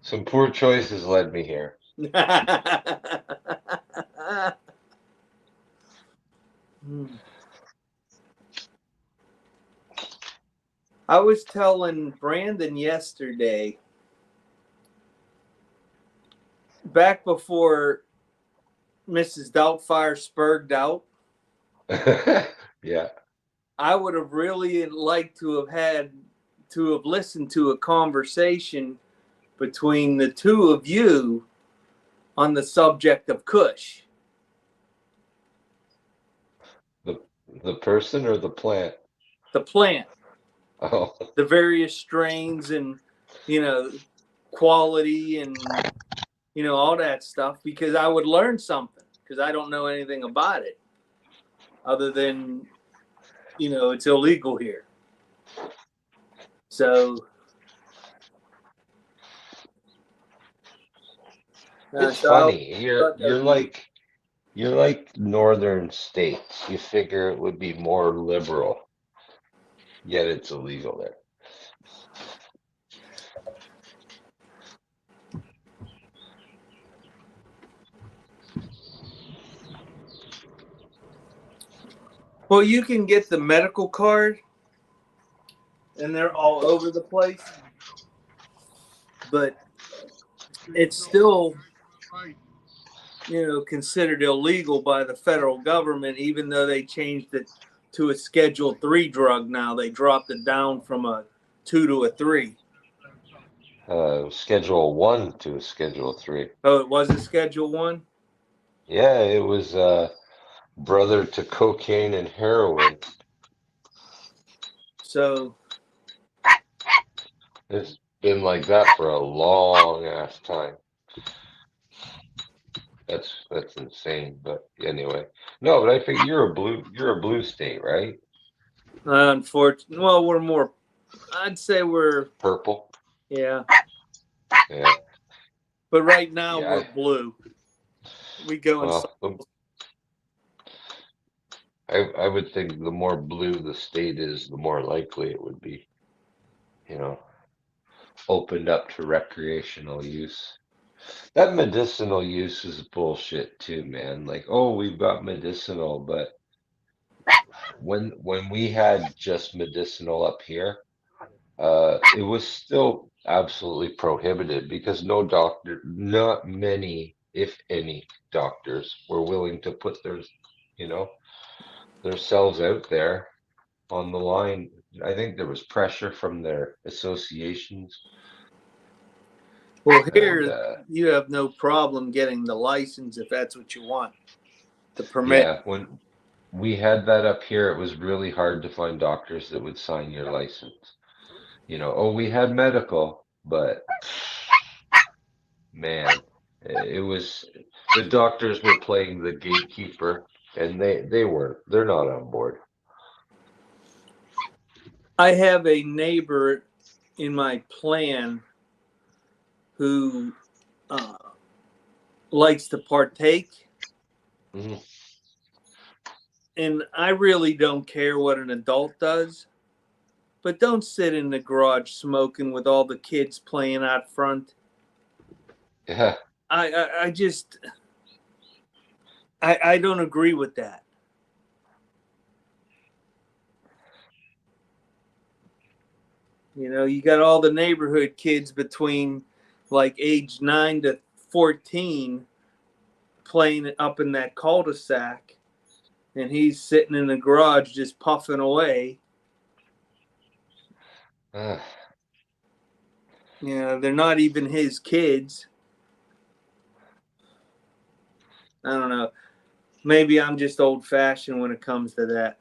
Some poor choices led me here. I was telling Brandon yesterday, back before Mrs. Doubtfire spurged out, Yeah. I would have really liked to have listened to a conversation between the two of you on the subject of Kush. The person or the plant? The plant. Oh. The various strains and, quality and you know, all that stuff, because I would learn something, because I don't know anything about it other than, you know, it's illegal here. So It's so I funny. thought that would be, You're like northern states. You figure it would be more liberal, yet it's illegal there. well, you can get the medical card, and they're all over the place, but it's still, you know, considered illegal by the federal government, even though they changed it to a Schedule 3 drug now. They dropped it down from a 2 to a 3. Schedule 1 to a Schedule 3. Oh, it was a Schedule 1? Yeah, it was brother to cocaine and heroin. So It's been like that for a long ass time. That's insane. But anyway, no. But I think you're a blue state, right? unfortunately, well, we're more, I'd say we're Purple. yeah. Yeah. But right now Yeah. we're blue. We go in. Well, I would think the more blue the state is, the more likely it would be, you know, opened up to recreational use. That medicinal use is bullshit too, man. Like, oh, we've got medicinal, but when we had just medicinal up here, it was still absolutely prohibited because not many, if any, doctors were willing to put their, you know, themselves out there on the line. I think there was pressure from their associations. Well, here And you have no problem getting the license if that's what you want. The permit. yeah, when we had that up here, it was really hard to find doctors that would sign your license. You know, oh, we had medical, but man, it was the doctors were playing the gatekeeper, and they're not on board. I have a neighbor in my plan who likes to partake. Mm-hmm. And I really don't care what an adult does, but don't sit in the garage smoking with all the kids playing out front. Yeah. I just I don't agree with that. You know, you got all the neighborhood kids between like age 9 to 14 playing up in that cul-de-sac, and he's sitting in the garage just puffing away. You know, they're not even his kids. I don't know. Maybe I'm just old-fashioned when it comes to that.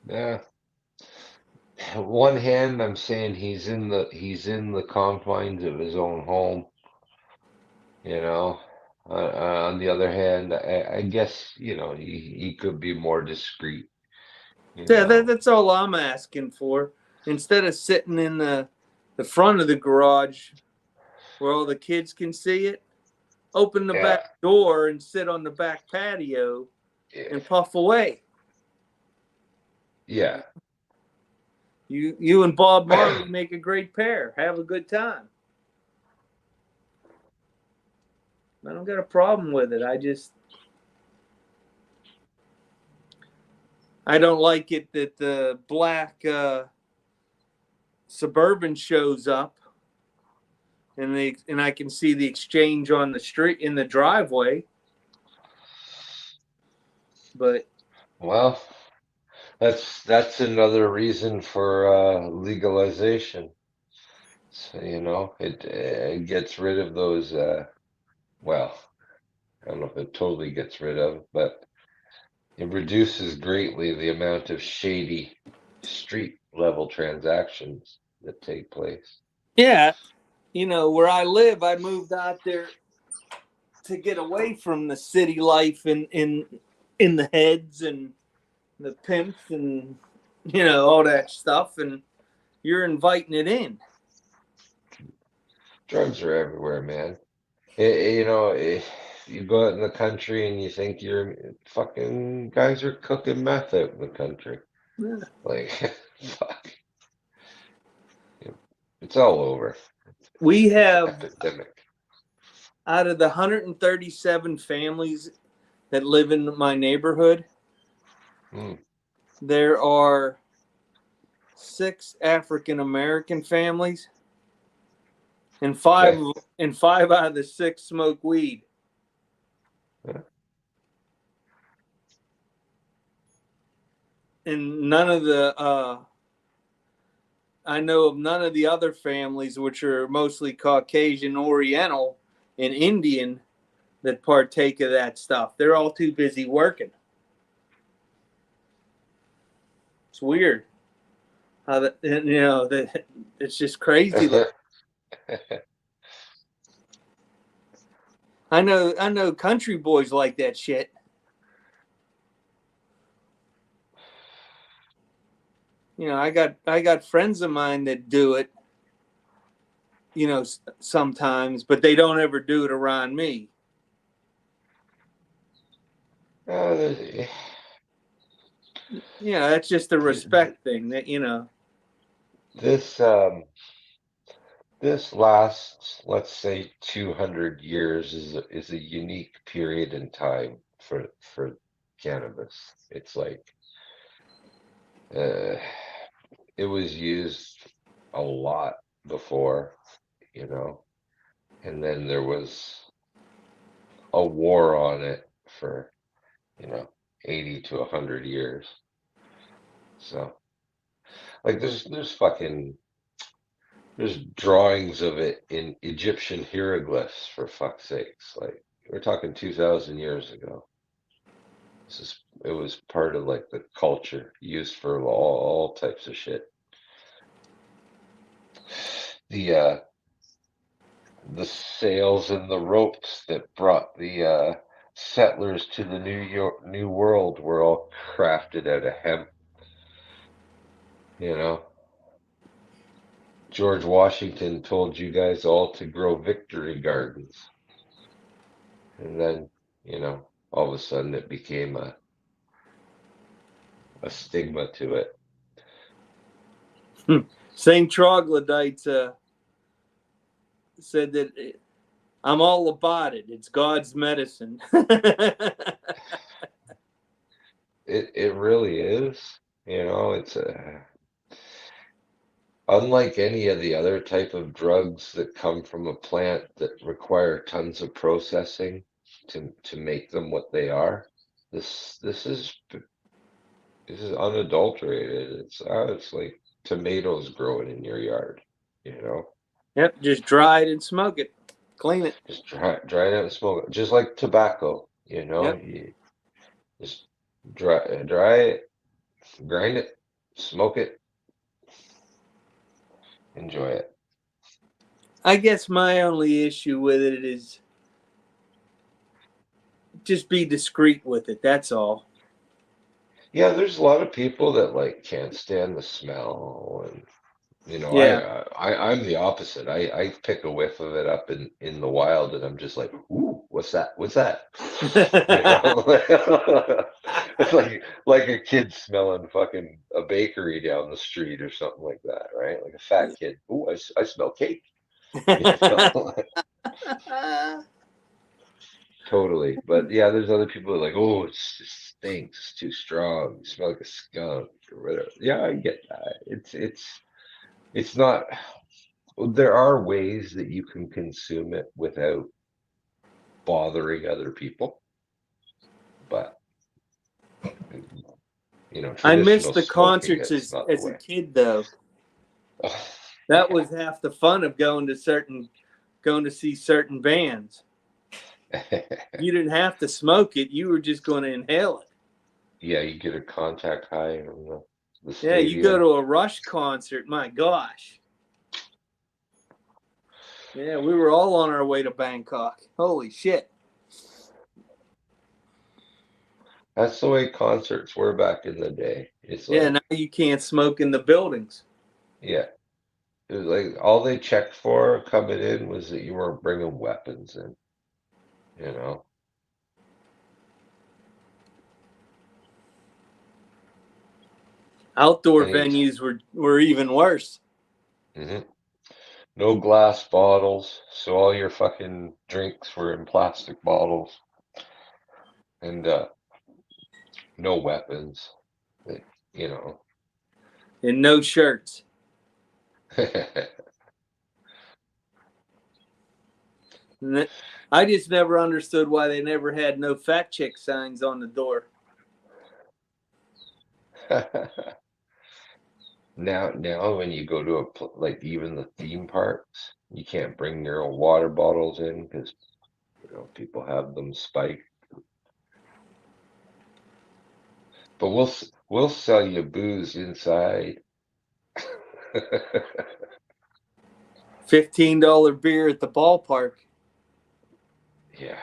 Yeah. On one hand, I'm saying he's in the confines of his own home. You know, on the other hand, I guess, you know, he could be more discreet. Yeah, that's all I'm asking for. Instead of sitting in the front of the garage where all the kids can see it, open the back door and sit on the back patio and puff away. Yeah. You and Bob Marley make a great pair. Have a good time. I don't got a problem with it. I don't like it that the black Suburban shows up and I can see the exchange on the street in the driveway. But well, that's another reason for legalization. So, you know, it gets rid of those. Well, I don't know if it totally gets rid of, but it reduces greatly the amount of shady street level transactions that take place. yeah, where I live, I moved out there to get away from the city life in the heads and the pimps and all that stuff, and you're inviting it in. Drugs are everywhere, man. You go out in the country and you think you're fucking guys are cooking meth out in the country. Yeah. Like, fuck. It's all over. We have, Epidemic. out of the 137 families that live in my neighborhood, there are 6 African American families, and 5 out of the 6 smoke weed. Yeah. And none of the I know of none of the other families, which are mostly Caucasian, Oriental, and Indian, that partake of that stuff. They're all too busy working. It's weird how that, it's just crazy. I know country boys like that shit. I got friends of mine that do it, sometimes, but they don't ever do it around me. That's just a respect thing that, This last, let's say, 200 years is a unique period in time for cannabis. It's like it was used a lot before, and then there was a war on it for 80 to 100 years. So like there's drawings of it in Egyptian hieroglyphs, for fuck's sakes. Like, we're talking 2,000 years ago. It was part of like the culture used for all types of shit. The sails and the ropes that brought the settlers to the New World were all crafted out of hemp. George Washington told you guys all to grow victory gardens. And then, all of a sudden it became a stigma to it. St. Troglodytes said that I'm all about it. It's God's medicine. It really is. It's unlike any of the other type of drugs that come from a plant that require tons of processing to make them what they are. This is unadulterated. It's like tomatoes growing in your yard, Yep, just dry it and smoke it. Clean it. Just dry it out and smoke it. Just like tobacco, Yep. You just dry it, grind it, smoke it, enjoy it. I guess my only issue with it is just be discreet with it. That's all. Yeah, there's a lot of people that like can't stand the smell, and Yeah. I'm the opposite. I pick a whiff of it up in the wild, and I'm just like, ooh, what's that? What's that? It's like a kid smelling fucking a bakery down the street or something like that, right? Like a fat kid. Ooh, I smell cake. Totally. But yeah, there's other people that are like, oh, it stinks, it's too strong, you smell like a skunk or whatever. Yeah, I get that. It's not. There are ways that you can consume it without bothering other people, but I missed the traditional concerts smoking is not as the a way. kid, though. That was half the fun of going to see certain bands. You didn't have to smoke it; you were just going to inhale it. Yeah, you get a contact high from the Yeah, you stadium. go to a Rush concert. My gosh. Yeah, we were all on our way to Bangkok. Holy shit. That's the way concerts were back in the day. It's Yeah, like, now you can't smoke in the buildings. yeah, it was like all they checked for coming in was that you weren't bringing weapons in, you know. Outdoor And it's venues were even worse. mhm. No glass bottles, so all your fucking drinks were in plastic bottles, and no weapons, you know. And no shirts. I just never understood why they never had no fat chick signs on the door. Now, when you go to like even the theme parks, you can't bring your own water bottles in because people have them spiked. But we'll sell you booze inside. $15 beer at the ballpark. Yeah.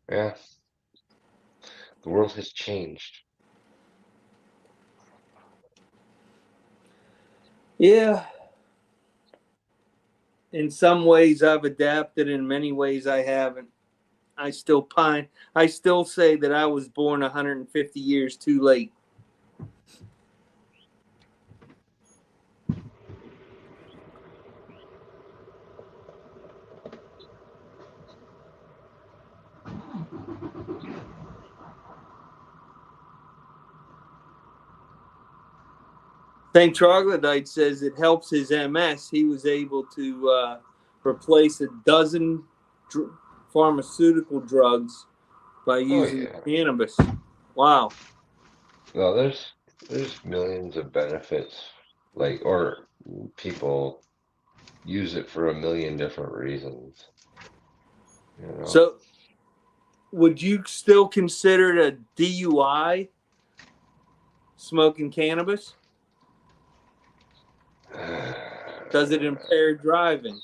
Yeah. The world has changed. Yeah. In some ways I've adapted, in many ways I haven't. I still say that I was born 150 years too late. St. Troglodyte says it helps his MS. He was able to replace a dozen pharmaceutical drugs by Oh using yeah. cannabis. Wow. No, there's millions of benefits, like, or people use it for a million different reasons, you know. So, would you still consider it a DUI smoking cannabis? Does it impair driving?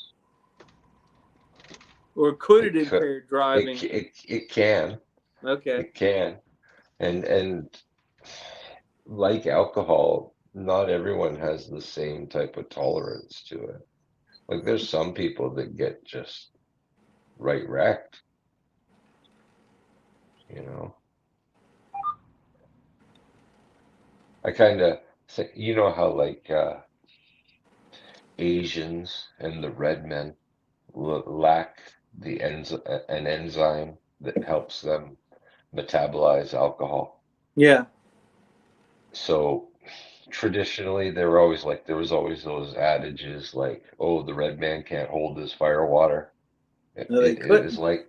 Or could it It could, impair driving? it can, Okay. it can, and like alcohol, not everyone has the same type of tolerance to it. Like there's some people that get just right wrecked, you know. I kind of think, how like Asians and the red men lack an enzyme that helps them metabolize alcohol. Yeah. So traditionally, there was always those adages like, oh, the red man can't hold his fire water. No, they It is couldn't. like,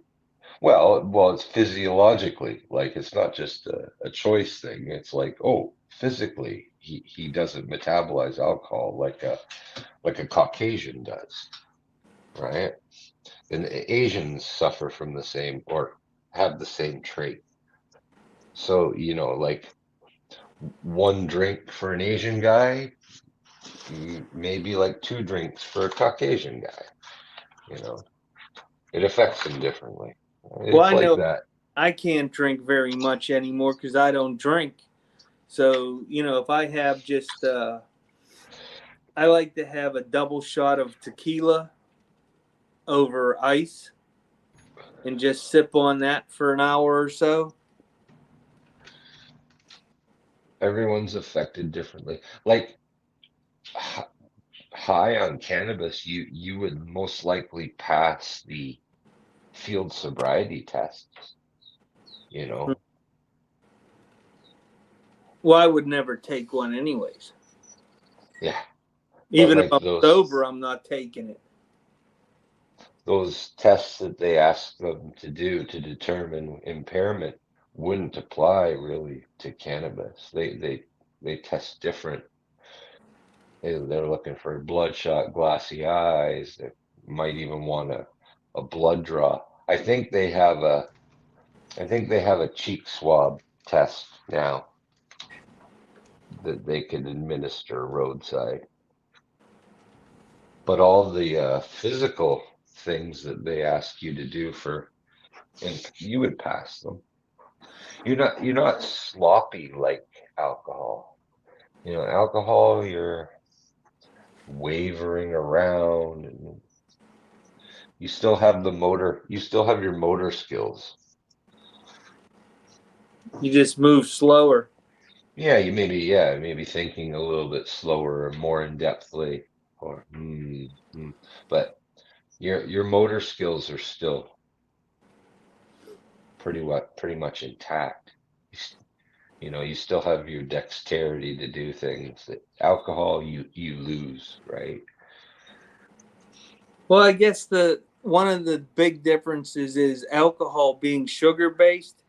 well, it's physiologically, like it's not just a choice thing. It's like, oh, physically, he doesn't metabolize alcohol like a Caucasian does, right? And Asians suffer from the same or have the same trait. So, like one drink for an Asian guy, maybe like two drinks for a Caucasian guy, you know. It affects them differently. Well, It's I like know that. I can't drink very much anymore because I don't drink. So, if I have just, I like to have a double shot of tequila over ice and just sip on that for an hour or so. Everyone's affected differently. Like high on cannabis, you would most likely pass the field sobriety tests, you know. Well, I would never take one anyways. Yeah, but Even if like I'm sober, I'm not taking it. those tests that they ask them to do to determine impairment wouldn't apply really to cannabis. They test different. They're looking for bloodshot, glassy eyes. They might even want a blood draw. I think they have a cheek swab test now. that they can administer roadside. But all the physical things that they ask you to do and you would pass them. You're not sloppy like alcohol. Alcohol, you're wavering around and you still have your motor skills. You just move slower. Yeah, maybe thinking a little bit slower or more in depthly or but your motor skills are still pretty much intact. You still have your dexterity to do things that alcohol you lose, right? Well, I guess one of the big differences is alcohol being sugar based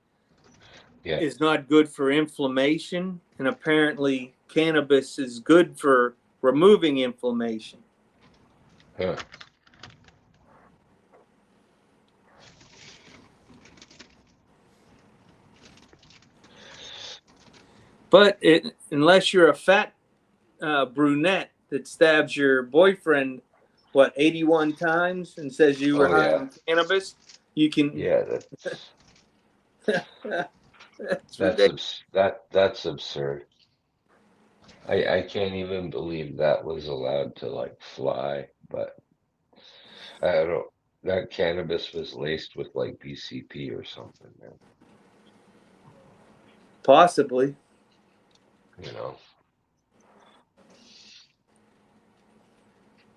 Yeah. is not good for inflammation, and apparently cannabis is good for removing inflammation. Huh. But unless you're a fat brunette that stabs your boyfriend, 81 times and says you were Oh high yeah. on cannabis, you can. Yeah, That's ridiculous. that's absurd. I can't even believe that was allowed to like fly, but I don't that cannabis was laced with like BCP or something, man. Possibly. You know.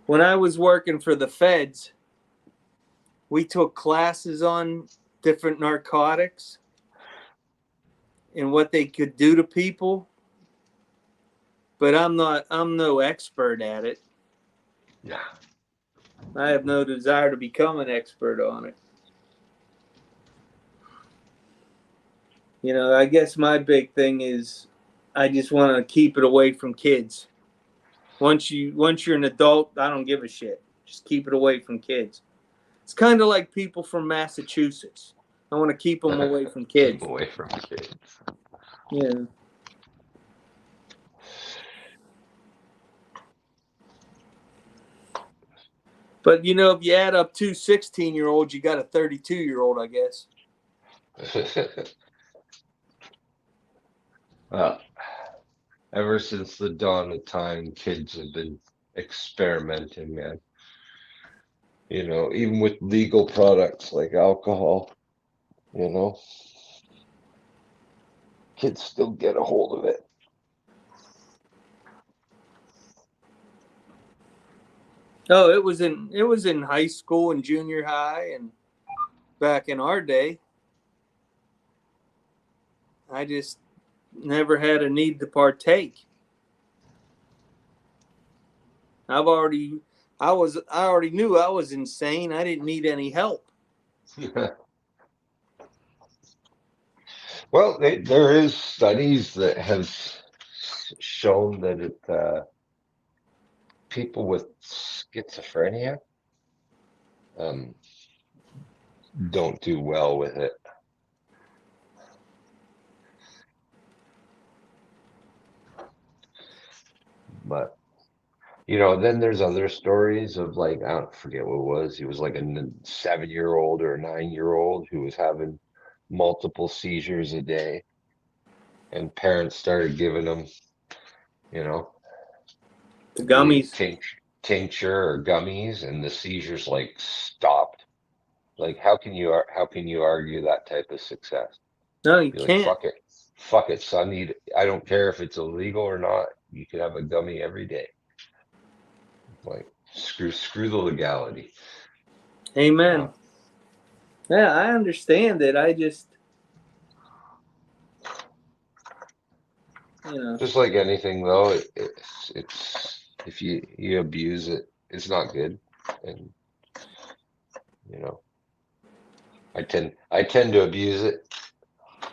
When I was working for the feds, we took classes on different narcotics and what they could do to people. But I'm no expert at it. Yeah. I have no desire to become an expert on it. I guess my big thing is I just want to keep it away from kids. Once you're an adult, I don't give a shit. Just keep it away from kids. It's kind of like people from Massachusetts. I want to keep them away from kids. Keep away from kids. Yeah. But if you add up two 16-year-olds, you got a 32-year-old, I guess. Well, ever since the dawn of time, kids have been experimenting, man. Even with legal products like alcohol, kids still get a hold of it. Oh, it was in high school and junior high and back in our day. I just never had a need to partake. I already knew I was insane. I didn't need any help. Well, there is studies that have shown that people with schizophrenia don't do well with it. But then there's other stories of like I don't forget what it was. He was like a 7-year-old or a 9-year-old who was having multiple seizures a day, and parents started giving him, The gummies. tincture or gummies, and the seizures like stopped. Like how can you argue that type of success? No, you Be like can't. fuck it, son. I don't care if it's illegal or not. You could have a gummy every day. Like screw the legality. Amen. Yeah, I understand it. I just, Just like anything though, it's if you abuse it, it's not good. And I tend to abuse it.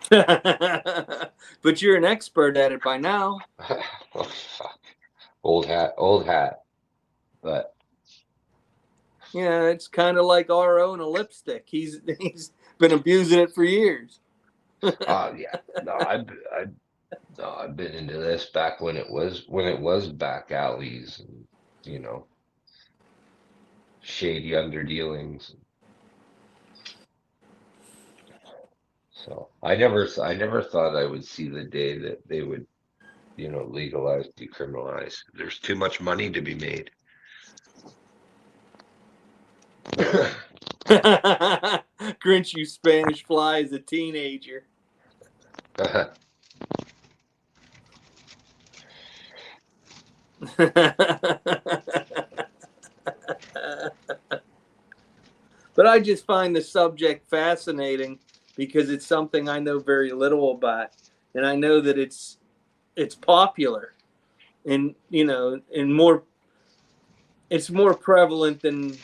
But you're an expert at it by now. Oh, fuck. Old hat. But Yeah, it's kind of like RO and a lipstick. He's been abusing it for years. yeah, no, No, I've been into this back when it was back alleys and you know shady underdealings. So I never thought I would see the day that they would legalize, decriminalize. There's too much money to be made. Grinchy Spanish Fly as a teenager. But I just find the subject fascinating because it's something I know very little about, and I know that it's popular, and it's more prevalent than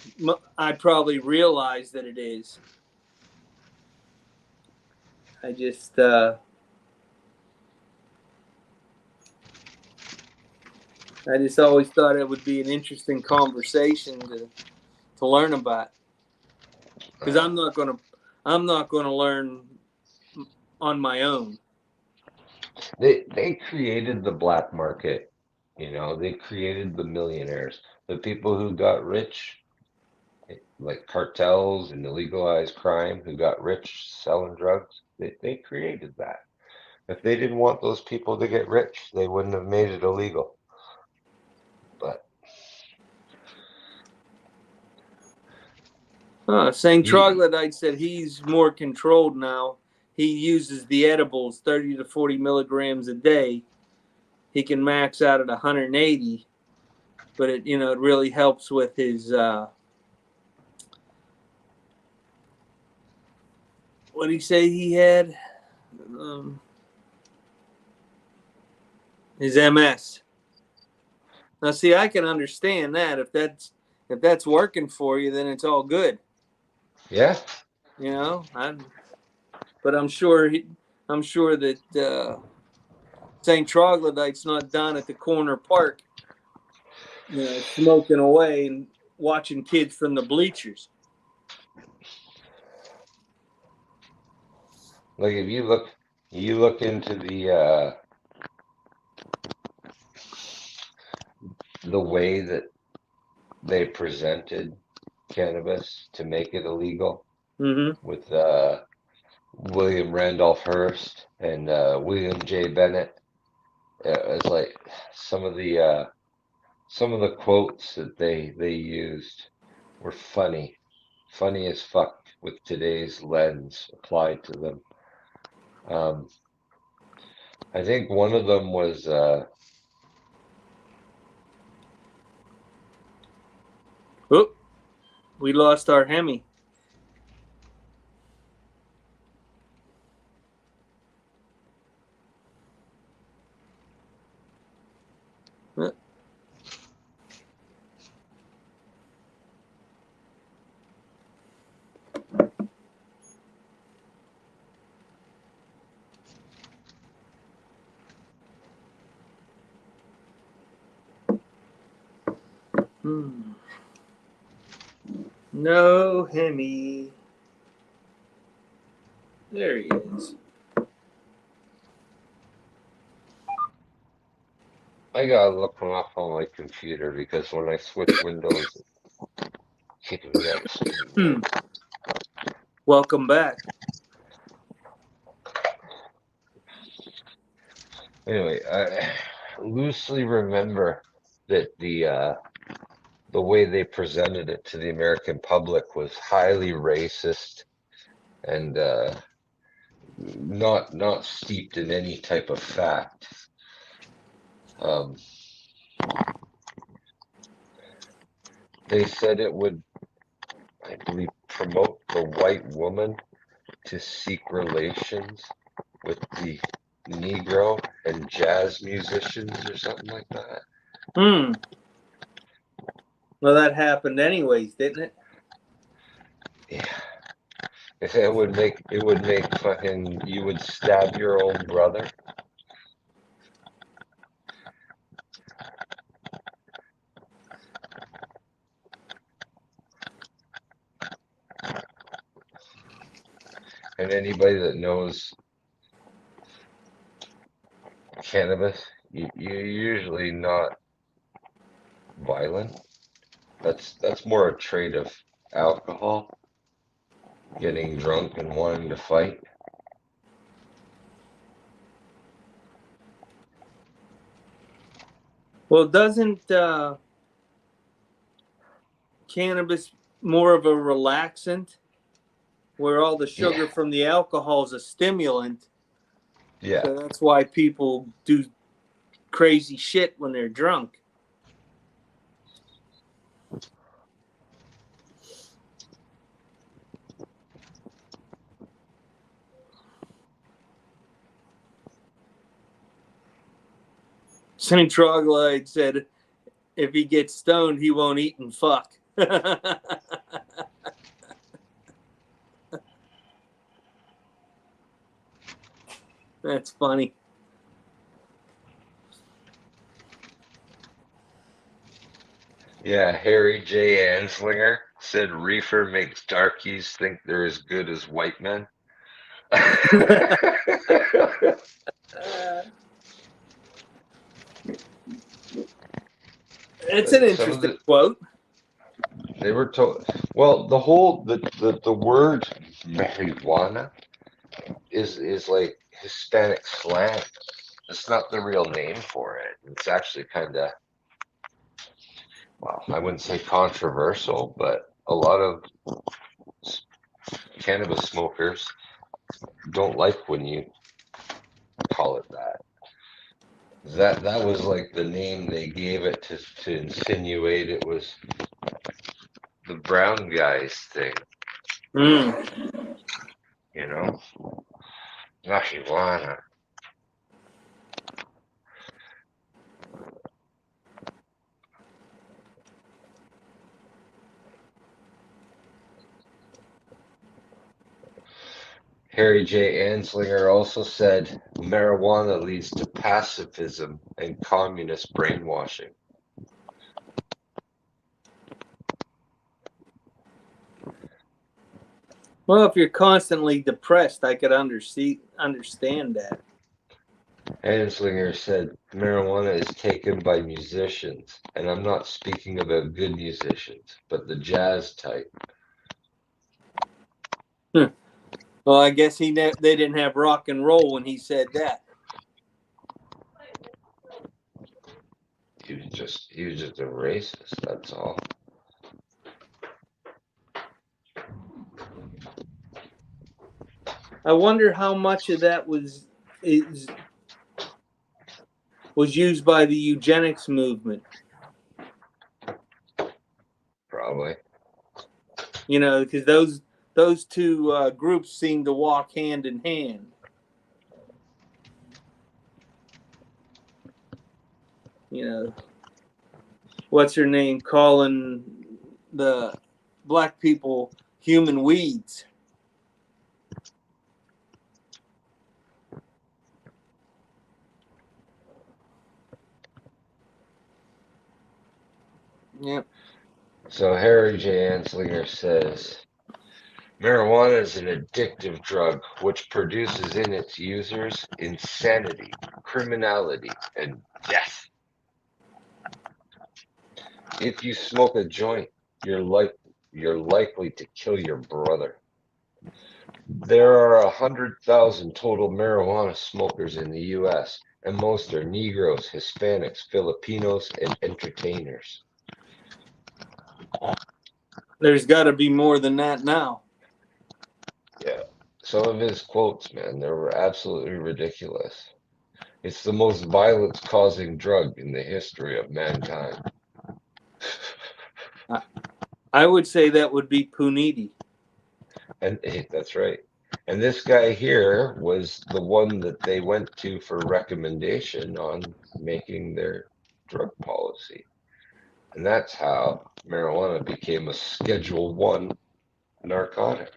I probably realize that it is. I just always thought it would be an interesting conversation to learn about, because I'm not gonna learn on my own. They created the black market, they created the millionaires, the people who got rich, like cartels and illegalized crime, who got rich selling drugs. They created that. If they didn't want those people to get rich, they wouldn't have made it illegal. But St. you, Troglodyte said he's more controlled now. He uses the edibles 30 to 40 milligrams a day. He can max out at 180, but it really helps with his what did he say he had? His MS. Now, see, I can understand that if that's working for you, then it's all good. yeah. But I'm sure that St. Troglodyte's not down at the corner park, smoking away and watching kids from the bleachers. Like if you look into the way that they presented cannabis to make it illegal with William Randolph Hearst and William J. Bennett. It's like some of the quotes that they used were funny as fuck with today's lens applied to them. I think one of them was Oh, we lost our Hemi. No Hemi. There he is. I gotta look them up on my computer because when I switch windows, it's kicking me out of Steam. Welcome back. Anyway, I loosely remember that the way they presented it to the American public was highly racist and not steeped in any type of fact. They said it would, I believe, promote the white woman to seek relations with the Negro and jazz musicians or something like that. Well, that happened anyways, didn't it? Yeah. It would make fucking, you would stab your own brother. And anybody that knows cannabis, you're usually not violent. That's more a trait of alcohol, getting drunk and wanting to fight. Well, doesn't cannabis more of a relaxant, where all the sugar from the alcohol is a stimulant? Yeah. So that's why people do crazy shit when they're drunk. St. Troglodyte said if he gets stoned, he won't eat and fuck. That's funny. Yeah, Harry J. Anslinger said reefer makes darkies think they're as good as white men. It's an interesting quote. They were told, well, the word marijuana is like Hispanic slang. It's not the real name for it. It's actually kind of, well, I wouldn't say controversial, but a lot of cannabis smokers don't like when you call it that. That was like the name they gave it to insinuate it was the brown guys thing, you know? Marijuana. Harry J. Anslinger also said marijuana leads to pacifism and communist brainwashing. Well, if you're constantly depressed, I could understand that. Anslinger said marijuana is taken by musicians, and I'm not speaking about good musicians, but the jazz type. Well, I guess they didn't have rock and roll when he said that. He was just a racist, that's all. I wonder how much of that was used by the eugenics movement. Probably. You know, because those two groups seem to walk hand in hand. You know, what's her name? Calling the black people human weeds. Yep. So Harry J. Anslinger says, marijuana is an addictive drug which produces in its users insanity, criminality, and death. If you smoke a joint, you're likely to kill your brother. There are 100,000 total marijuana smokers in the U.S., and most are Negroes, Hispanics, Filipinos, and entertainers. There's got to be more than that now. Yeah. Some of his quotes, man, they were absolutely ridiculous. It's the most violence-causing drug in the history of mankind. I would say that would be puniti. And that's right. And this guy here was the one that they went to for recommendation on making their drug policy. And that's how marijuana became a Schedule 1 narcotic,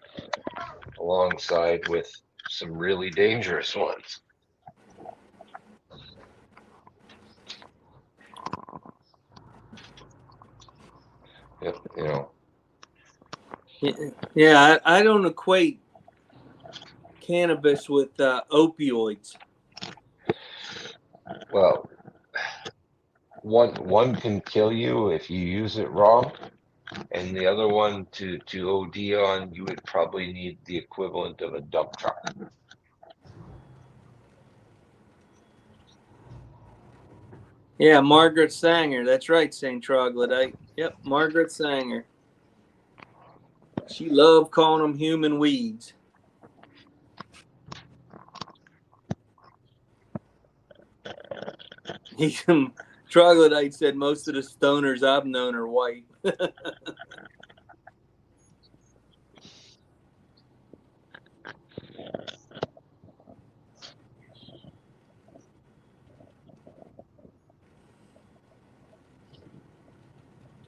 alongside with some really dangerous ones. You know. Yeah, I don't equate cannabis with opioids. Well, one can kill you if you use it wrong, and the other one to OD on, you would probably need the equivalent of a dump truck. Yeah, Margaret Sanger. That's right, St. Troglodyte. Yep, Margaret Sanger. She loved calling them human weeds. Troglodyte said most of the stoners I've known are white.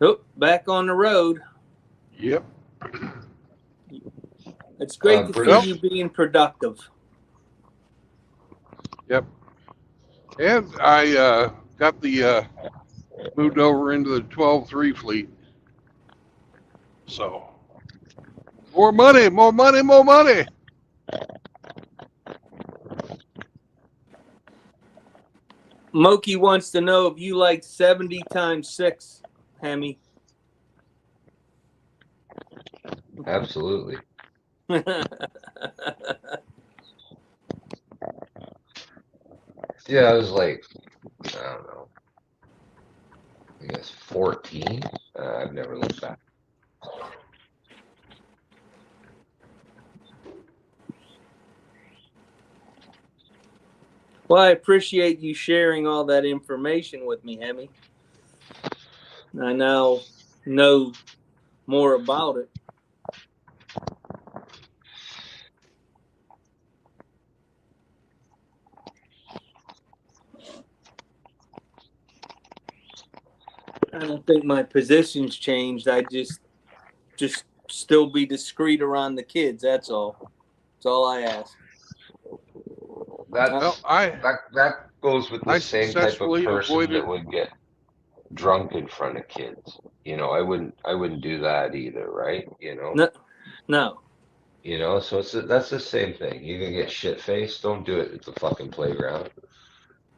Oh, back on the road. Yep. It's great to British- see you being productive. Yep. And I got the moved over into the 12-3 fleet. So more money, more money, more money. Moki wants to know if you like 70 times 6, Hemi. Absolutely. Yeah, I was like, I don't know, I guess 14. I've never looked back. Well, I appreciate you sharing all that information with me, Hemi. I now know more about it. I don't think my position's changed. I just still be discreet around the kids. That's all. That's all I ask. Well, That goes with the I same type of successfully person avoided. that would get drunk in front of kids. You know, I wouldn't do that either, right? You know. No. You know, so that's the same thing. You're gonna get shit faced. Don't do it at the fucking playground.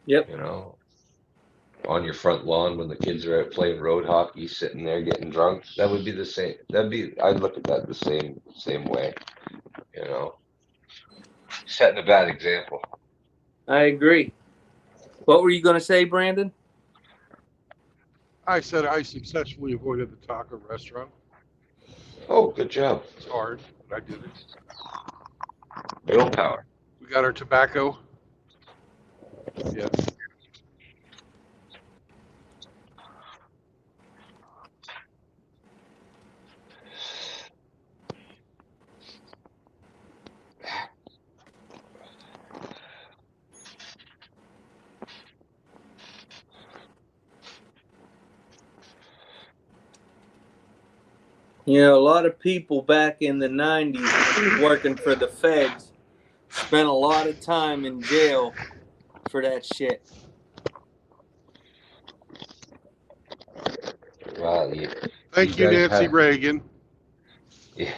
Yep. You know, on your front lawn when the kids are out playing road hockey, sitting there getting drunk. That would be the same. I'd look at that the same way. You know, setting a bad example. I agree. What were you going to say, Brandon? I said I successfully avoided the taco restaurant. Oh, good job. It's hard, but I did it. Willpower. We got our tobacco. Yeah. You know, a lot of people back in the 90s working for the feds spent a lot of time in jail for that shit. Wow, Thank you, Nancy Reagan. Yeah,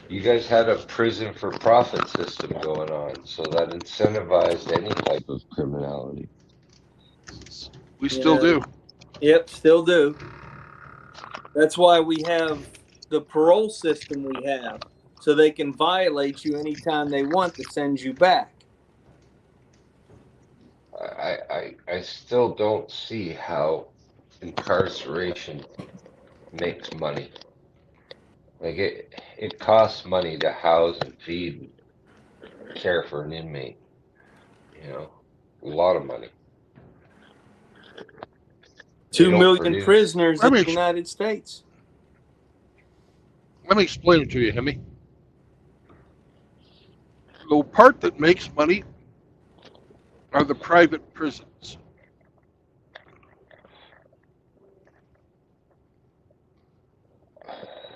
you guys had a prison for profit system going on, so that incentivized any type of criminality. We still do. Yep, still do. That's why we have the parole system we have, so they can violate you anytime they want to send you back. I still don't see how incarceration makes money. Like it costs money to house and feed and care for an inmate. You know, a lot of money. 2 million prisoners in the United States. Let me explain it to you, Hemi. The part that makes money are the private prisons.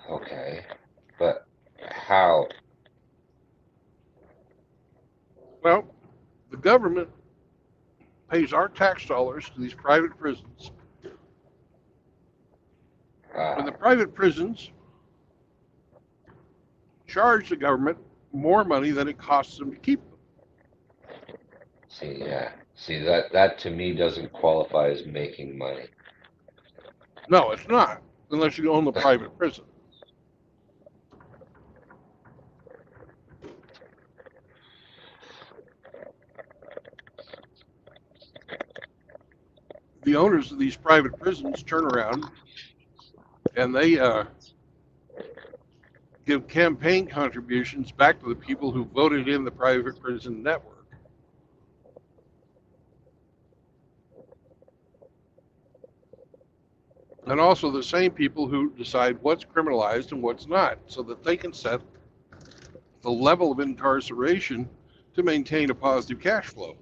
Okay, but how? Well, the government pays our tax dollars to these private prisons. And the private prisons charge the government more money than it costs them to keep them. See, yeah. See, that to me doesn't qualify as making money. No, it's not, unless you own the private prison. The owners of these private prisons turn around and they give campaign contributions back to the people who voted in the private prison network. And also the same people who decide what's criminalized and what's not, so that they can set the level of incarceration to maintain a positive cash flow.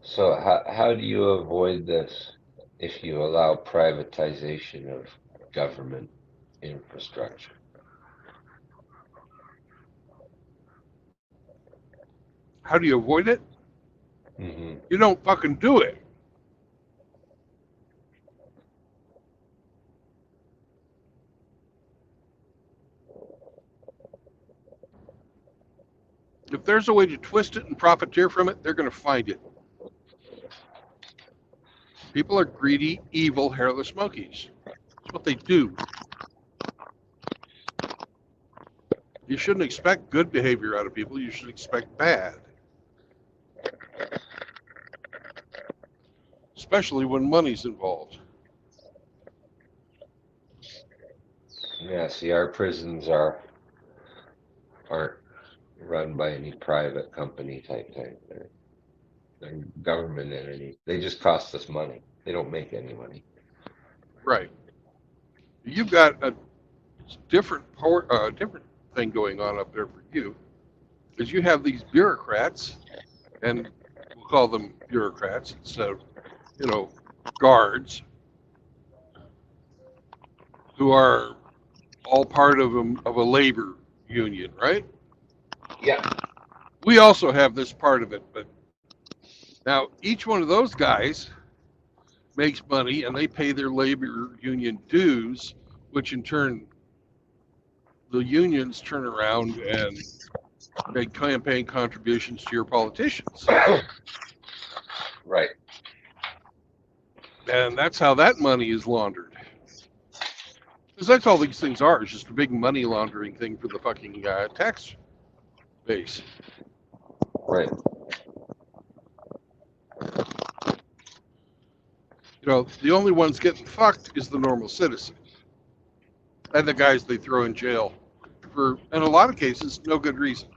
So how do you avoid this if you allow privatization of government infrastructure? How do you avoid it? Mm-hmm. You don't fucking do it. If there's a way to twist it and profiteer from it, they're going to find it. People are greedy, evil, hairless monkeys. That's what they do. You shouldn't expect good behavior out of people. You should expect bad. Especially when money's involved. Yeah, see, our prisons aren't run by any private company type thing. They're government entity. They just cost us money. They don't make any money. Right. You've got a different thing going on up there for you, is you have these bureaucrats, and we'll call them bureaucrats instead of, guards, who are all part of a labor union, right? Yeah. We also have this part of it, but now each one of those guys makes money and they pay their labor union dues, which in turn the unions turn around and make campaign contributions to your politicians. Right. And that's how that money is laundered. Because that's all these things are, is just a big money laundering thing for the fucking tax base. Right. The only ones getting fucked is the normal citizen. And the guys they throw in jail for, in a lot of cases, no good reason.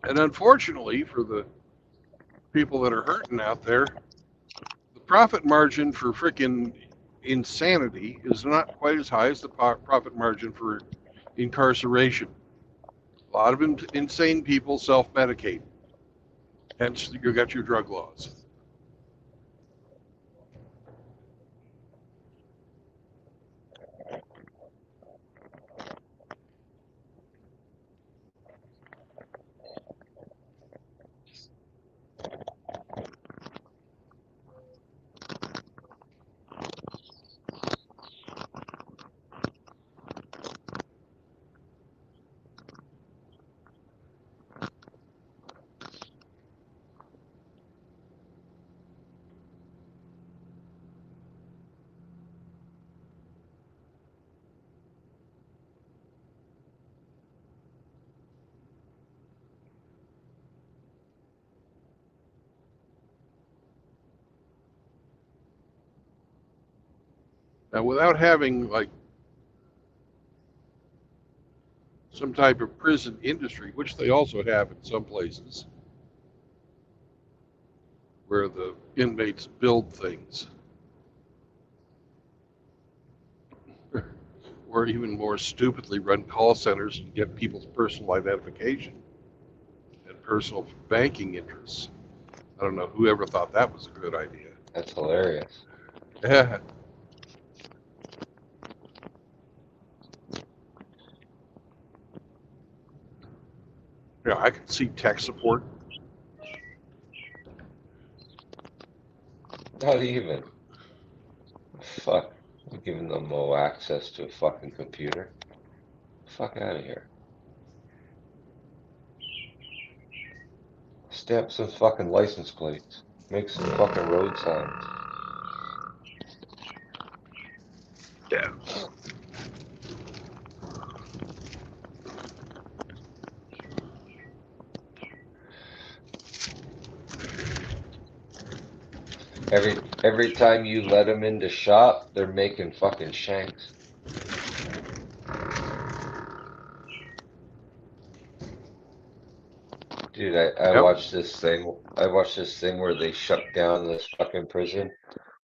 And unfortunately for the people that are hurting out there, the profit margin for frickin' insanity is not quite as high as the profit margin for incarceration. A lot of insane people self-medicate. Hence, you got your drug laws. Now, without having like some type of prison industry, which they also have in some places, where the inmates build things, or even more stupidly run call centers and get people's personal identification and personal banking interests. I don't know whoever thought that was a good idea. That's hilarious. Yeah. I can see tech support Not even. Fuck. I'm giving them no access to a fucking computer. Fuck out of here. Stamp some fucking license plates. Make some fucking road signs. Yeah. Every time you let them into shop, they're making fucking shanks. Dude, I Yep. watched this thing. I watched this thing where they shut down this fucking prison.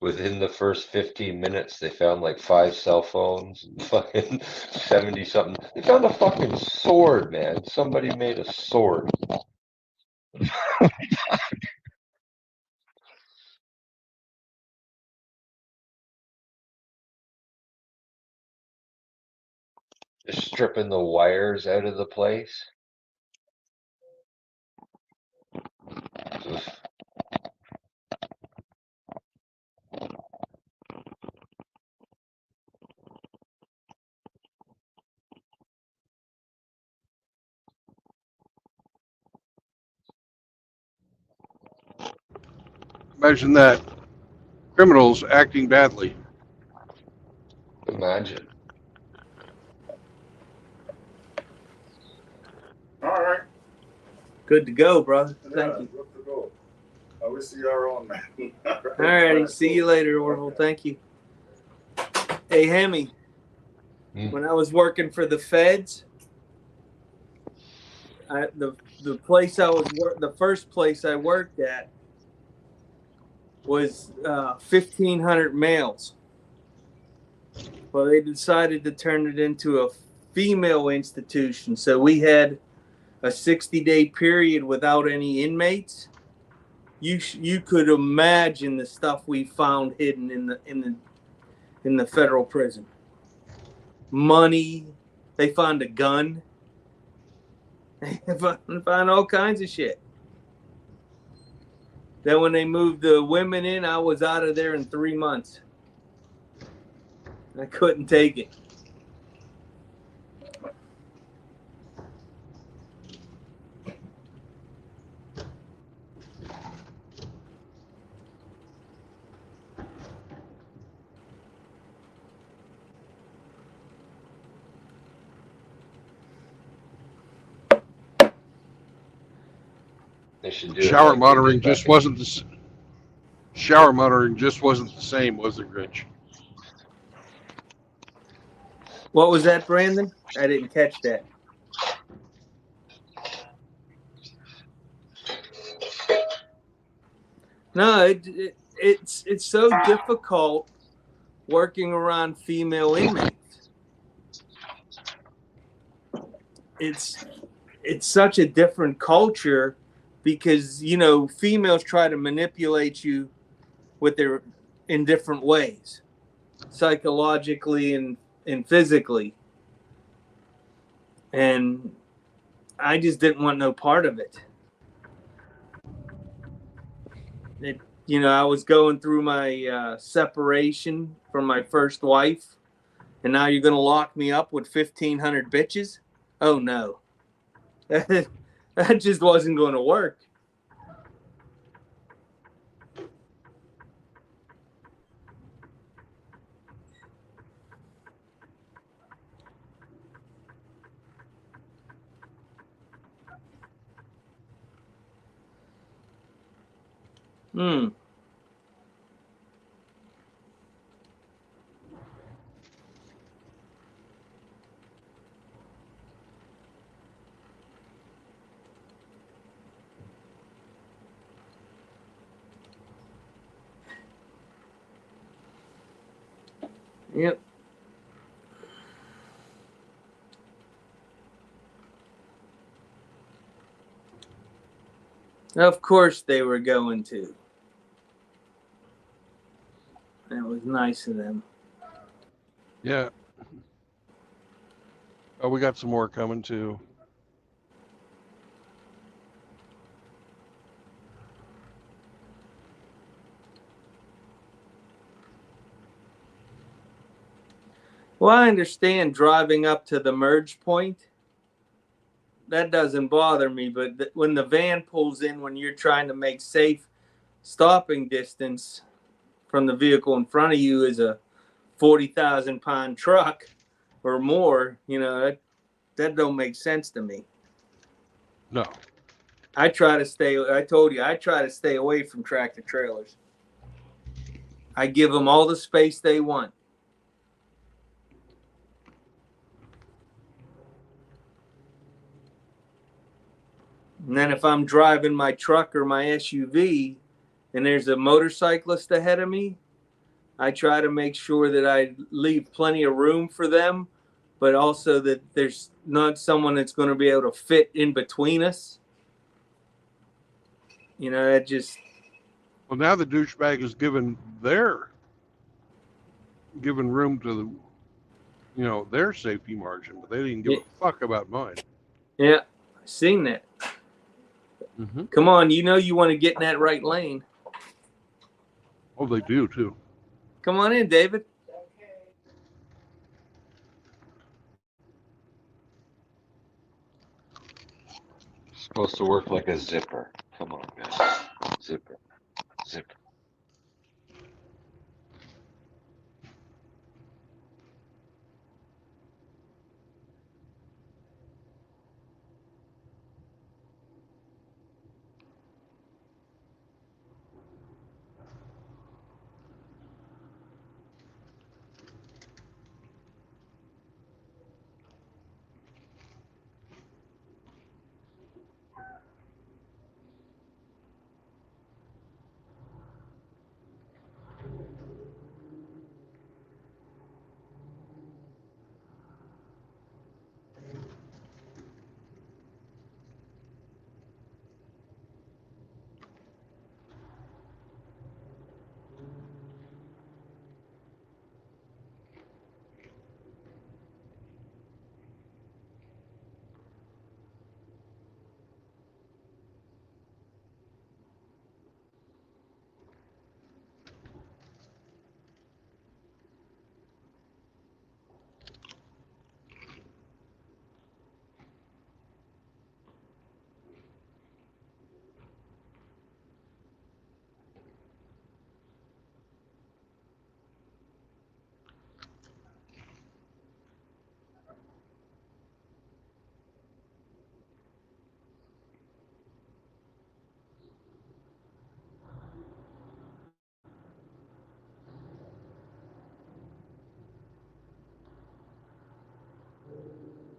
Within the first 15 minutes, they found like 5 cell phones and fucking 70 something. They found a fucking sword, man. Somebody made a sword. Just stripping the wires out of the place. Oof. Imagine that. Criminals acting badly. Imagine. All right. Good to go, brother. Thank Yeah, you. good to go. We see our own, man. All righty. See you later, Orville. Thank you. Hey, Hemi. Hmm. When I was working for the feds, the place I was the first place I worked at was 1,500 males. Well, they decided to turn it into a female institution, so we had a 60-day period without any inmates. You could imagine the stuff we found hidden in the federal prison. Money. They found a gun. They found all kinds of shit. Then when they moved the women in, I was out of there in 3 months. I couldn't take it. They should do it Shower like they monitoring did back just in. wasn't the shower monitoring just wasn't the same, was it, Grinch? What was that, Brandon? I didn't catch that. No, it's so difficult working around female inmates. It's such a different culture because females try to manipulate you in different ways, psychologically and physically, and I just didn't want no part of it. I was going through my separation from my first wife, and now you're going to lock me up with 1,500 bitches? Oh, no. That just wasn't going to work. Hmm. Yep. Of course they were going to. That was nice of them. Yeah. Oh, we got some more coming too. Well, I understand driving up to the merge point. That doesn't bother me, but when the van pulls in, when you're trying to make safe stopping distance from the vehicle in front of you is a 40,000-pound truck or more, that don't make sense to me. No. I told you, I try to stay away from tractor trailers. I give them all the space they want. And then if I'm driving my truck or my SUV and there's a motorcyclist ahead of me, I try to make sure that I leave plenty of room for them, but also that there's not someone that's going to be able to fit in between us. That just... Well, now the douchebag is given room to their safety margin, but they didn't give a fuck about mine. Yeah, I've seen that. Mm-hmm. Come on, you want to get in that right lane. Oh, they do too. Come on in, David. Supposed to work like a zipper. Come on, guys. Zipper. Zipper.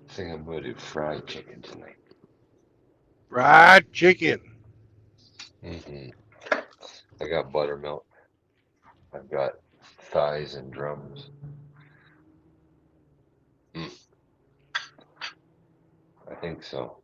I think I'm going to do fried chicken tonight. Fried chicken. Mm-hmm. I got buttermilk. I've got thighs and drums. I think so.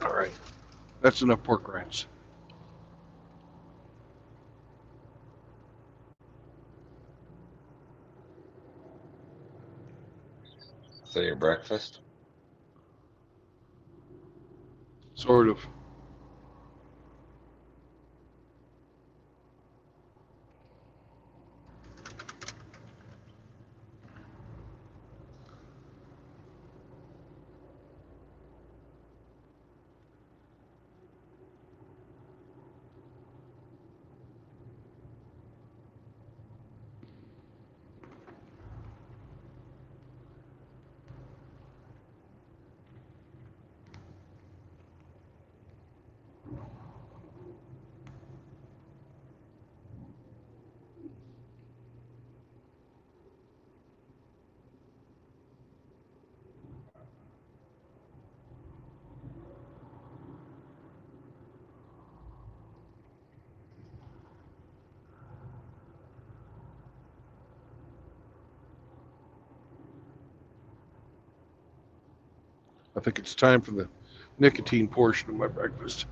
All right. That's enough pork rinds. So your breakfast? Sort of. think it's time for the nicotine portion of my breakfast.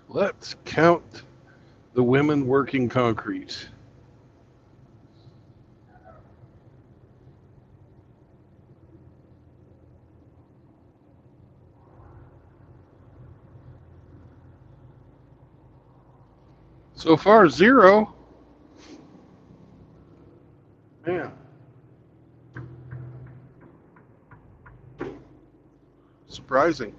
Let's count the women working concrete. So far, 0. Man, surprising.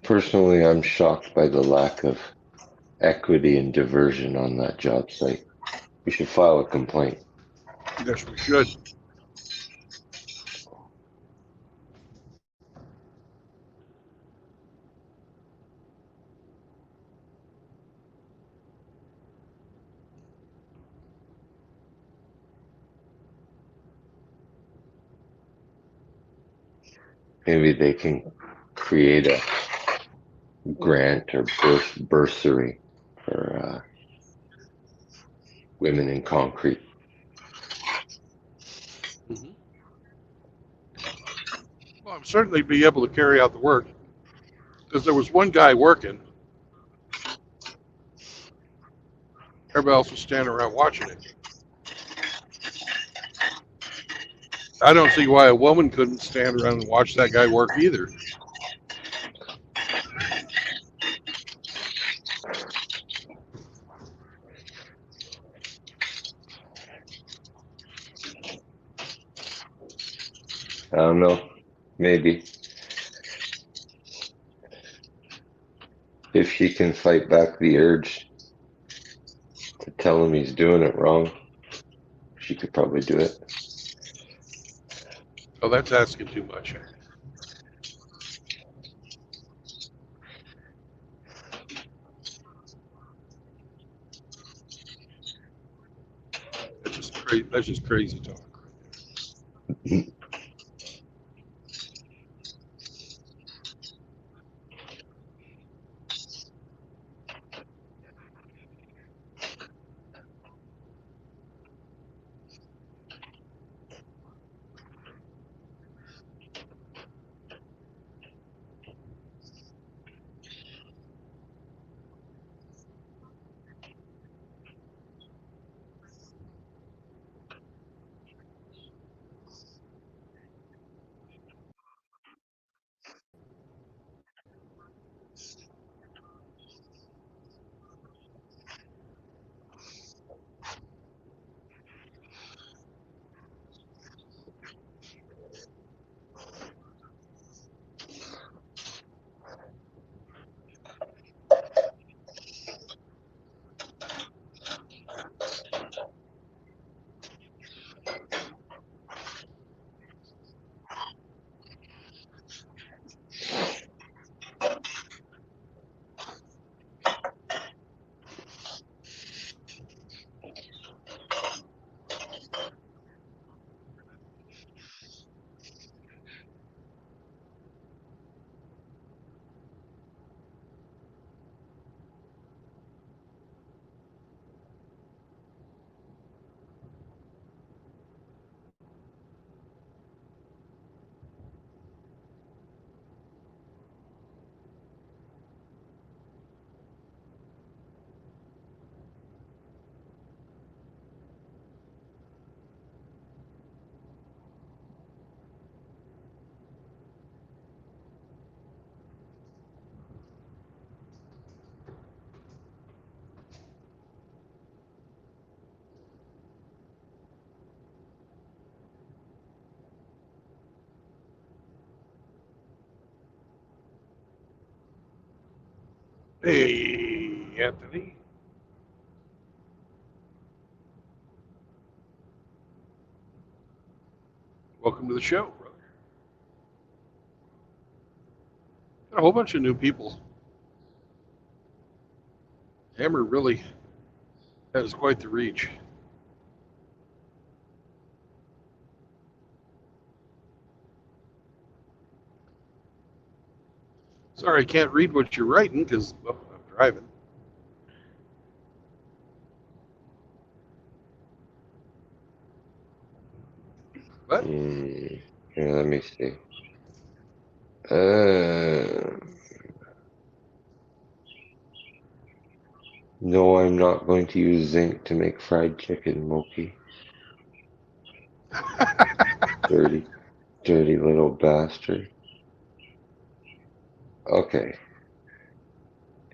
Personally, I'm shocked by the lack of equity and diversion on that job site. We should file a complaint. Yes, we should. Maybe they can create a grant or bursary for women in concrete. Mm-hmm. Well, I'm certainly be able to carry out the work because there was one guy working. Everybody else was standing around watching it. I don't see why a woman couldn't stand around and watch that guy work either. I don't know. Maybe. If she can fight back the urge to tell him he's doing it wrong, she could probably do it. Oh, that's asking too much. That's just crazy. That's just crazy talk. Hey, Anthony. Welcome to the show, brother. Got a whole bunch of new people. Hammer really has quite the reach. Sorry, I can't read what you're writing because I'm driving. What? Here, let me see. No, I'm not going to use zinc to make fried chicken, Moki. Dirty, dirty little bastard. Okay.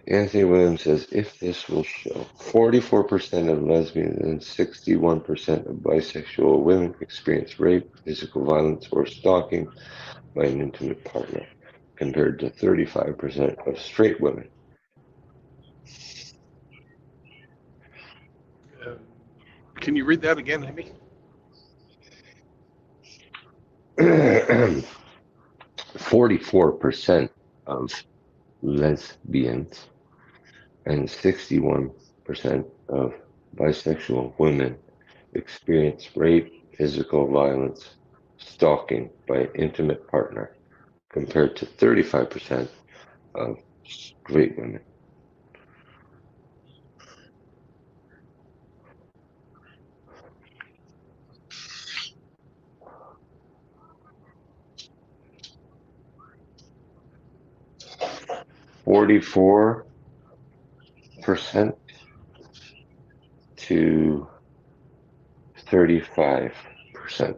Anthony Williams says, if this will show, 44% of lesbians and 61% of bisexual women experience rape, physical violence, or stalking by an intimate partner. compared to 35% of straight women. Can you read that again, Amy? 44% of lesbians and 61% of bisexual women experience rape, physical violence, stalking by an intimate partner, compared to 35% of straight women. $44 to 35%.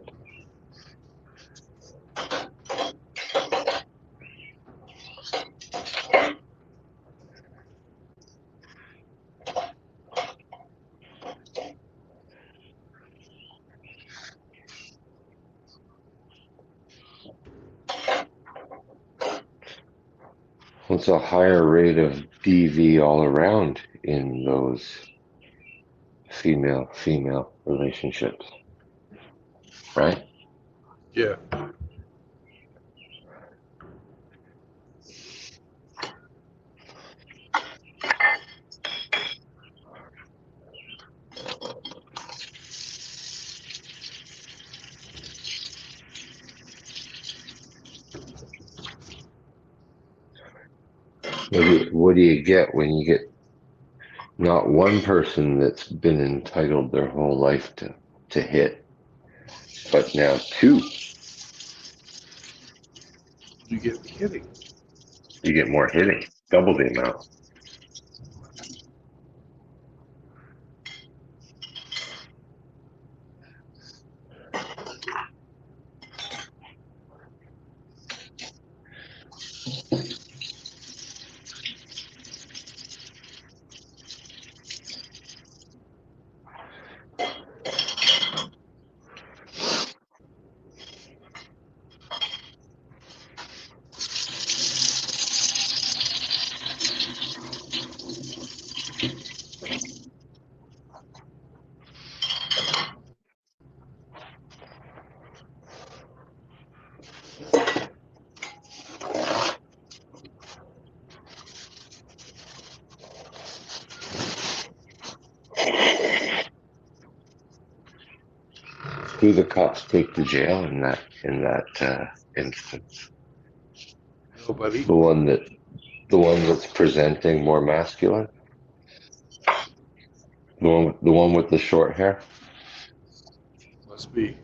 It's a higher rate of DV all around in those female-female relationships, right? Yeah. What do you get when you get not one person that's been entitled their whole life to hit, but now two? You get hitting. You get more hitting, double the amount. Who the cops take to jail in that instance? Nobody. The one that's presenting more masculine? The one with the short hair? Must be.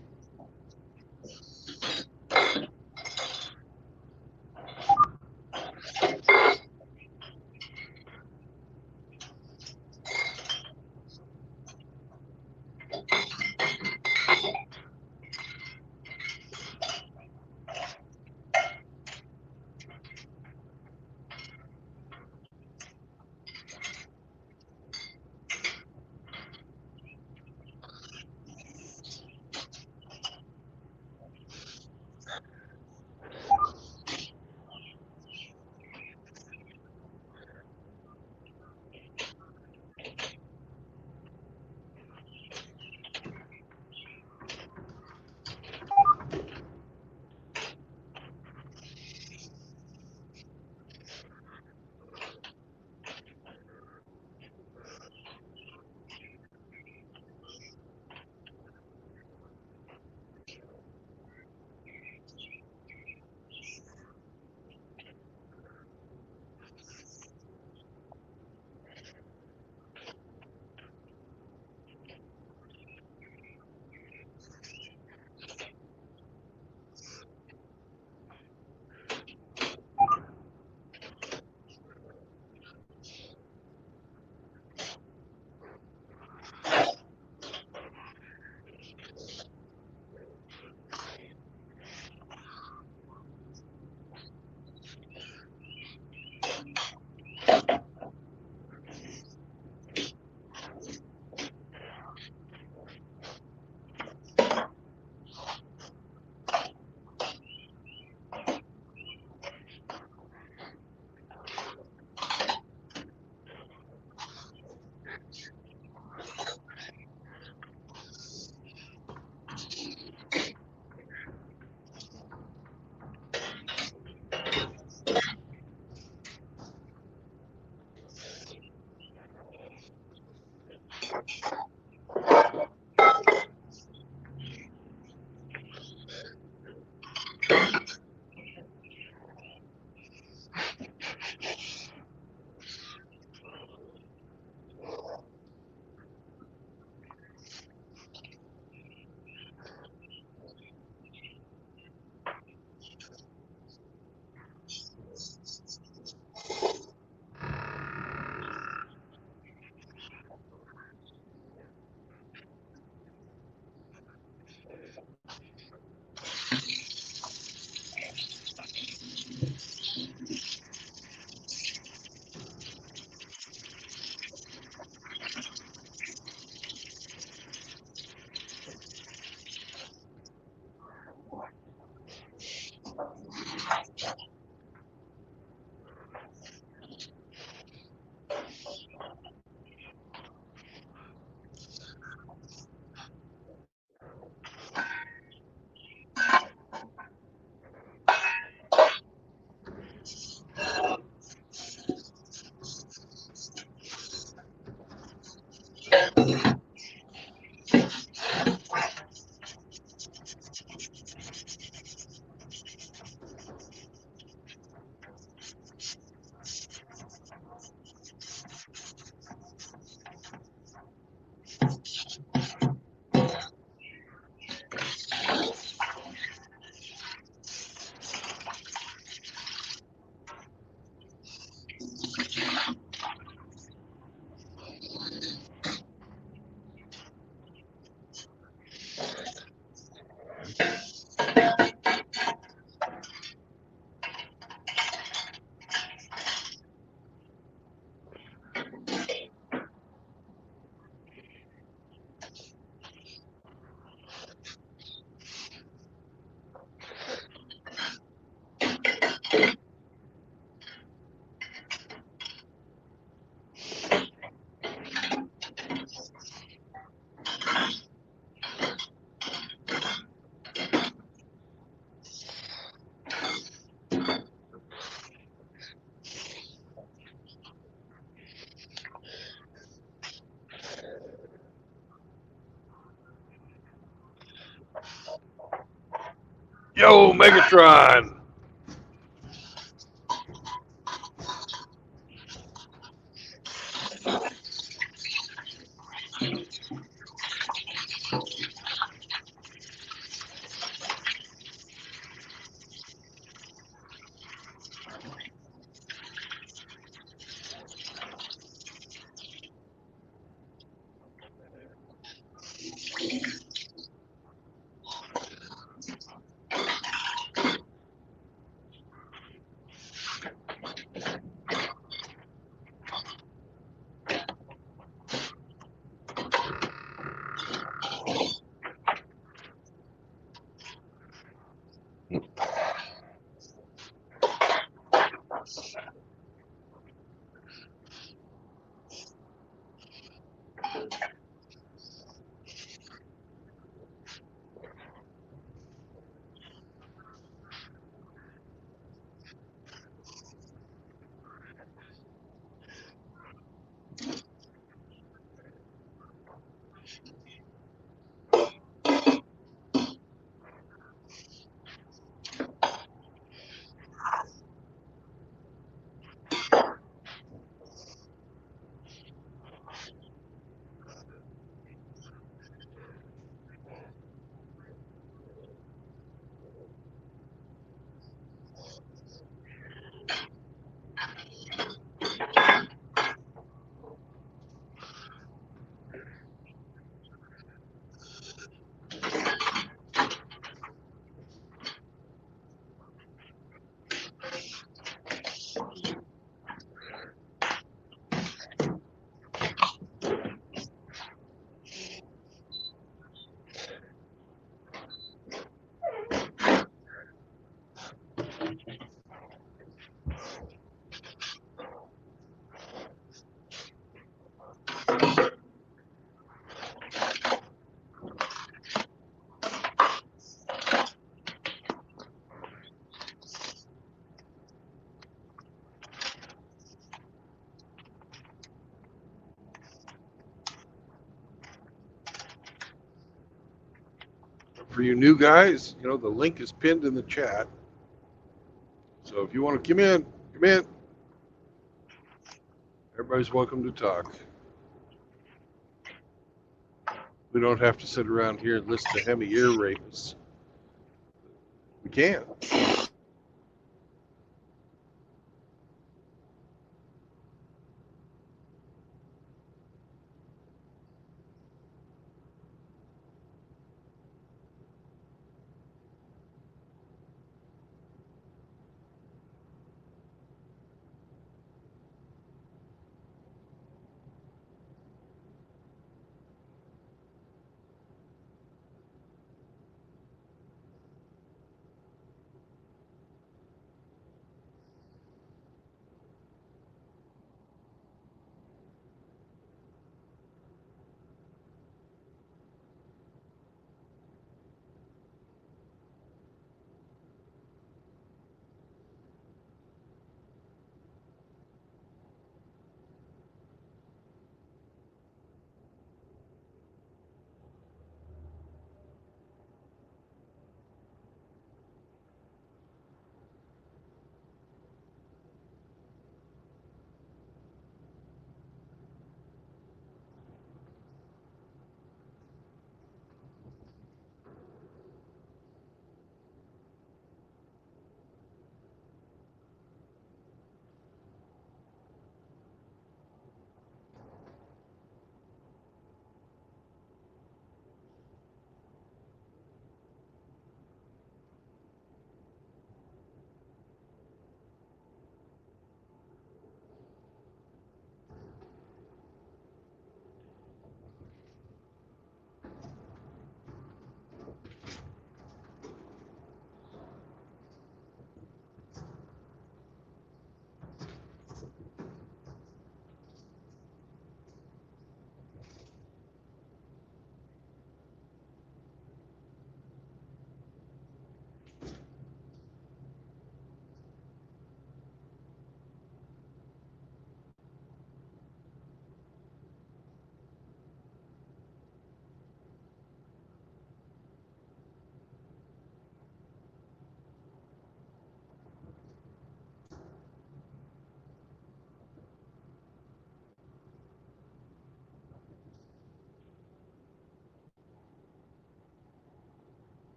Yo, Megatron! For you new guys, you know, the link is pinned in the chat. So if you want to come in, come in. Everybody's welcome to talk. We don't have to sit around here and listen to Hemi ear rapists. We can.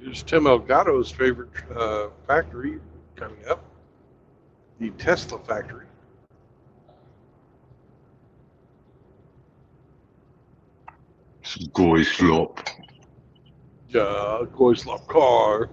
Here's Tim Elgato's favorite factory coming up, the Tesla factory. Goislop. Yeah, Goislop car.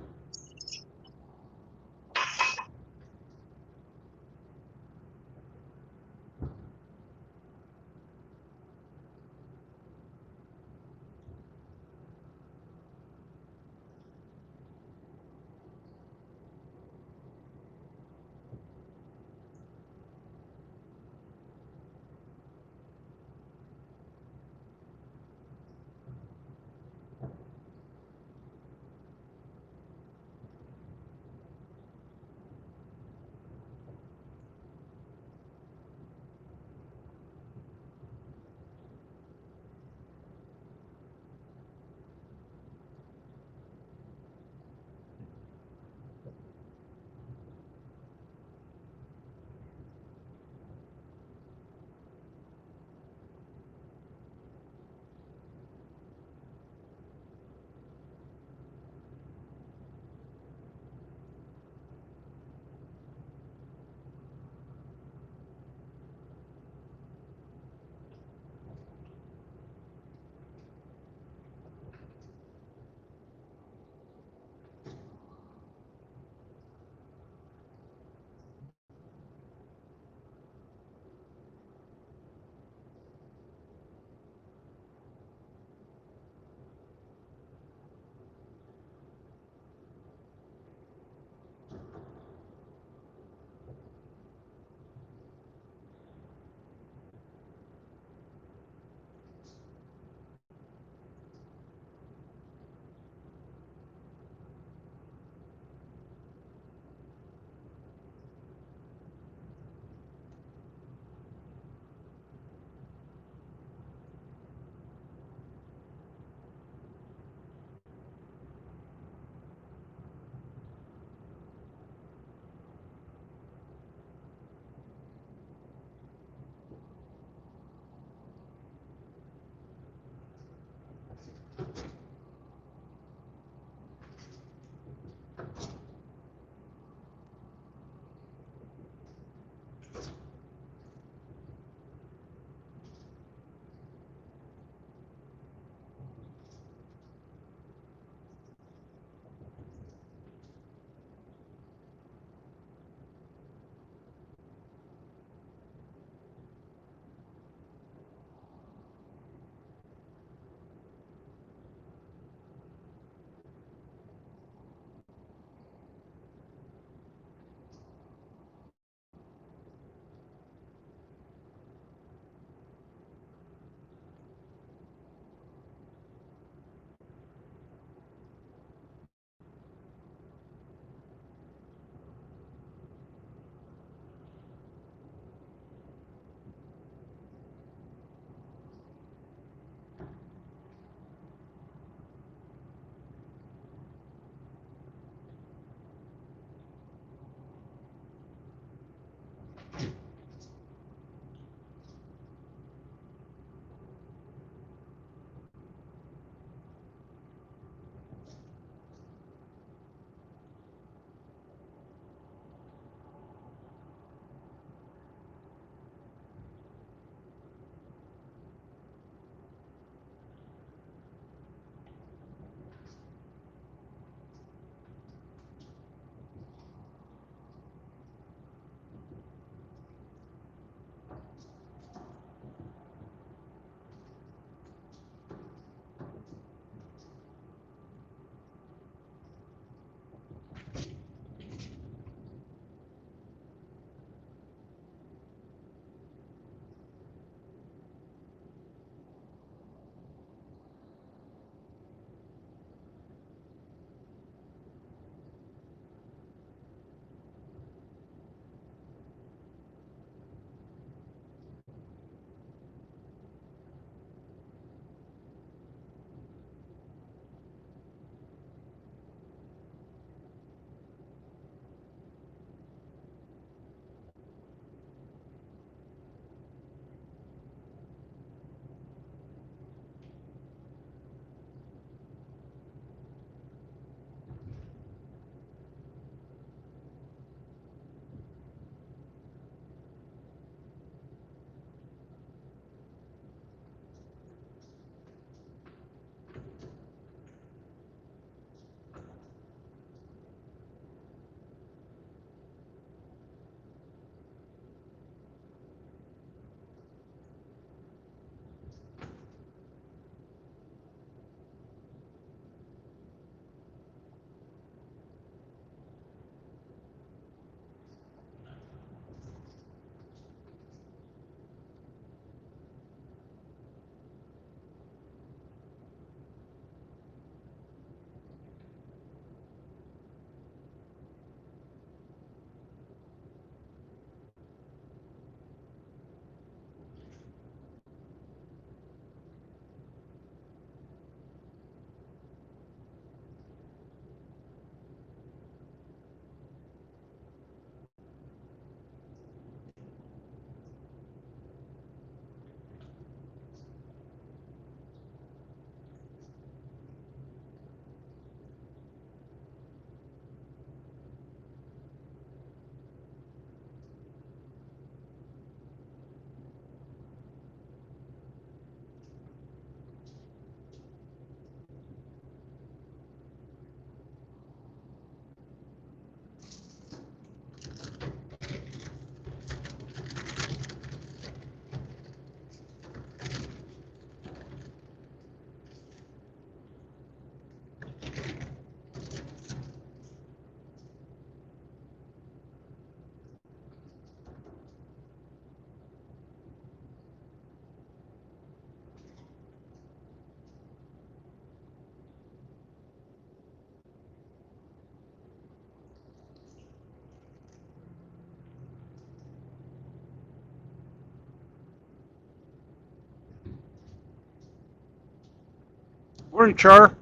Morning, Char.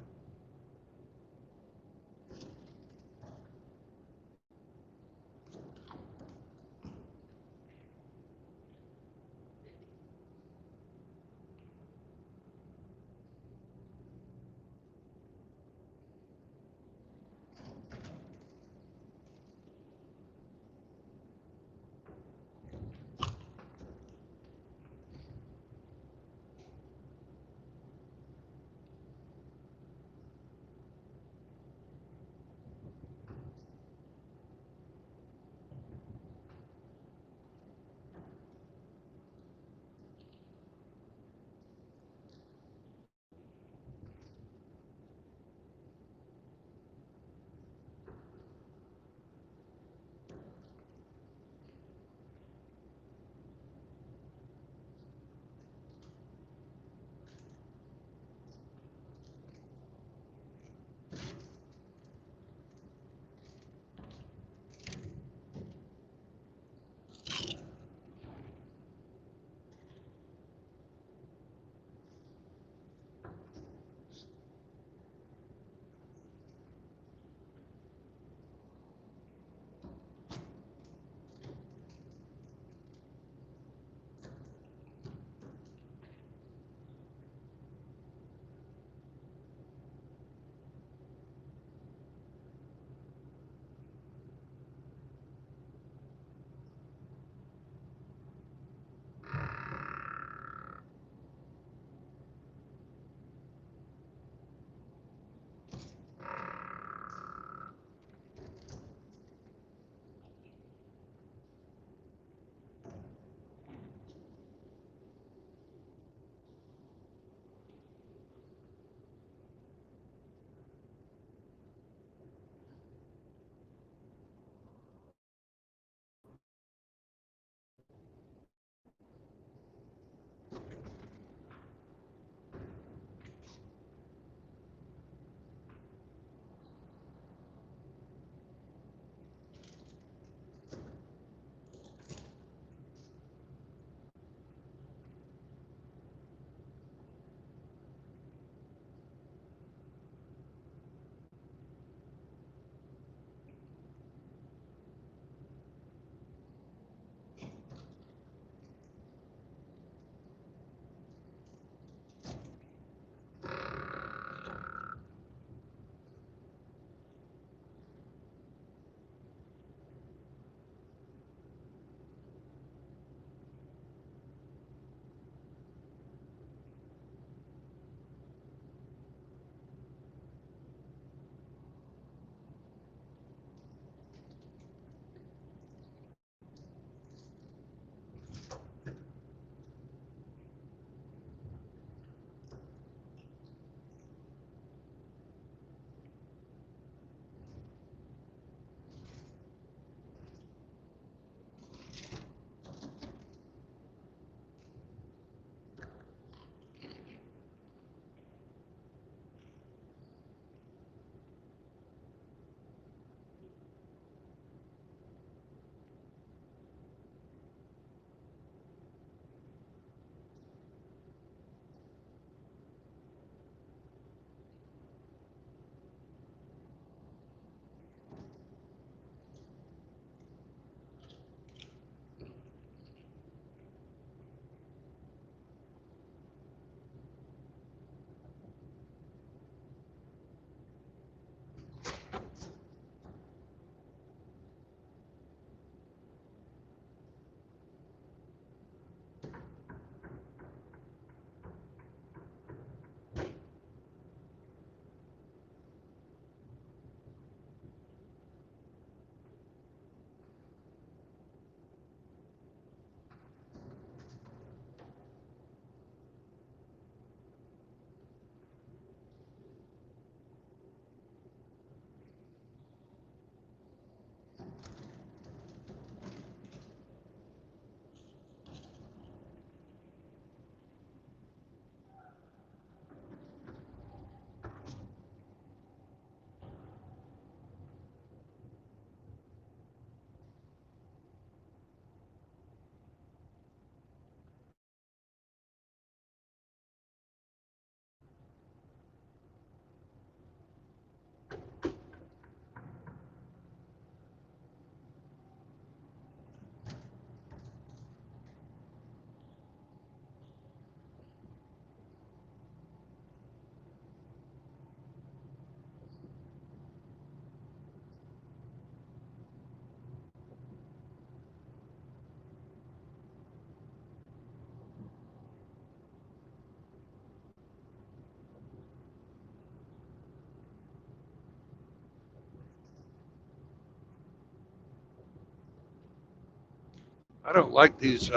I don't like these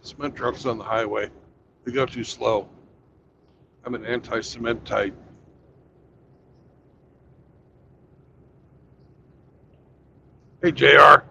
cement trucks on the highway. They go too slow. I'm an anti-cement type. Hey, JR.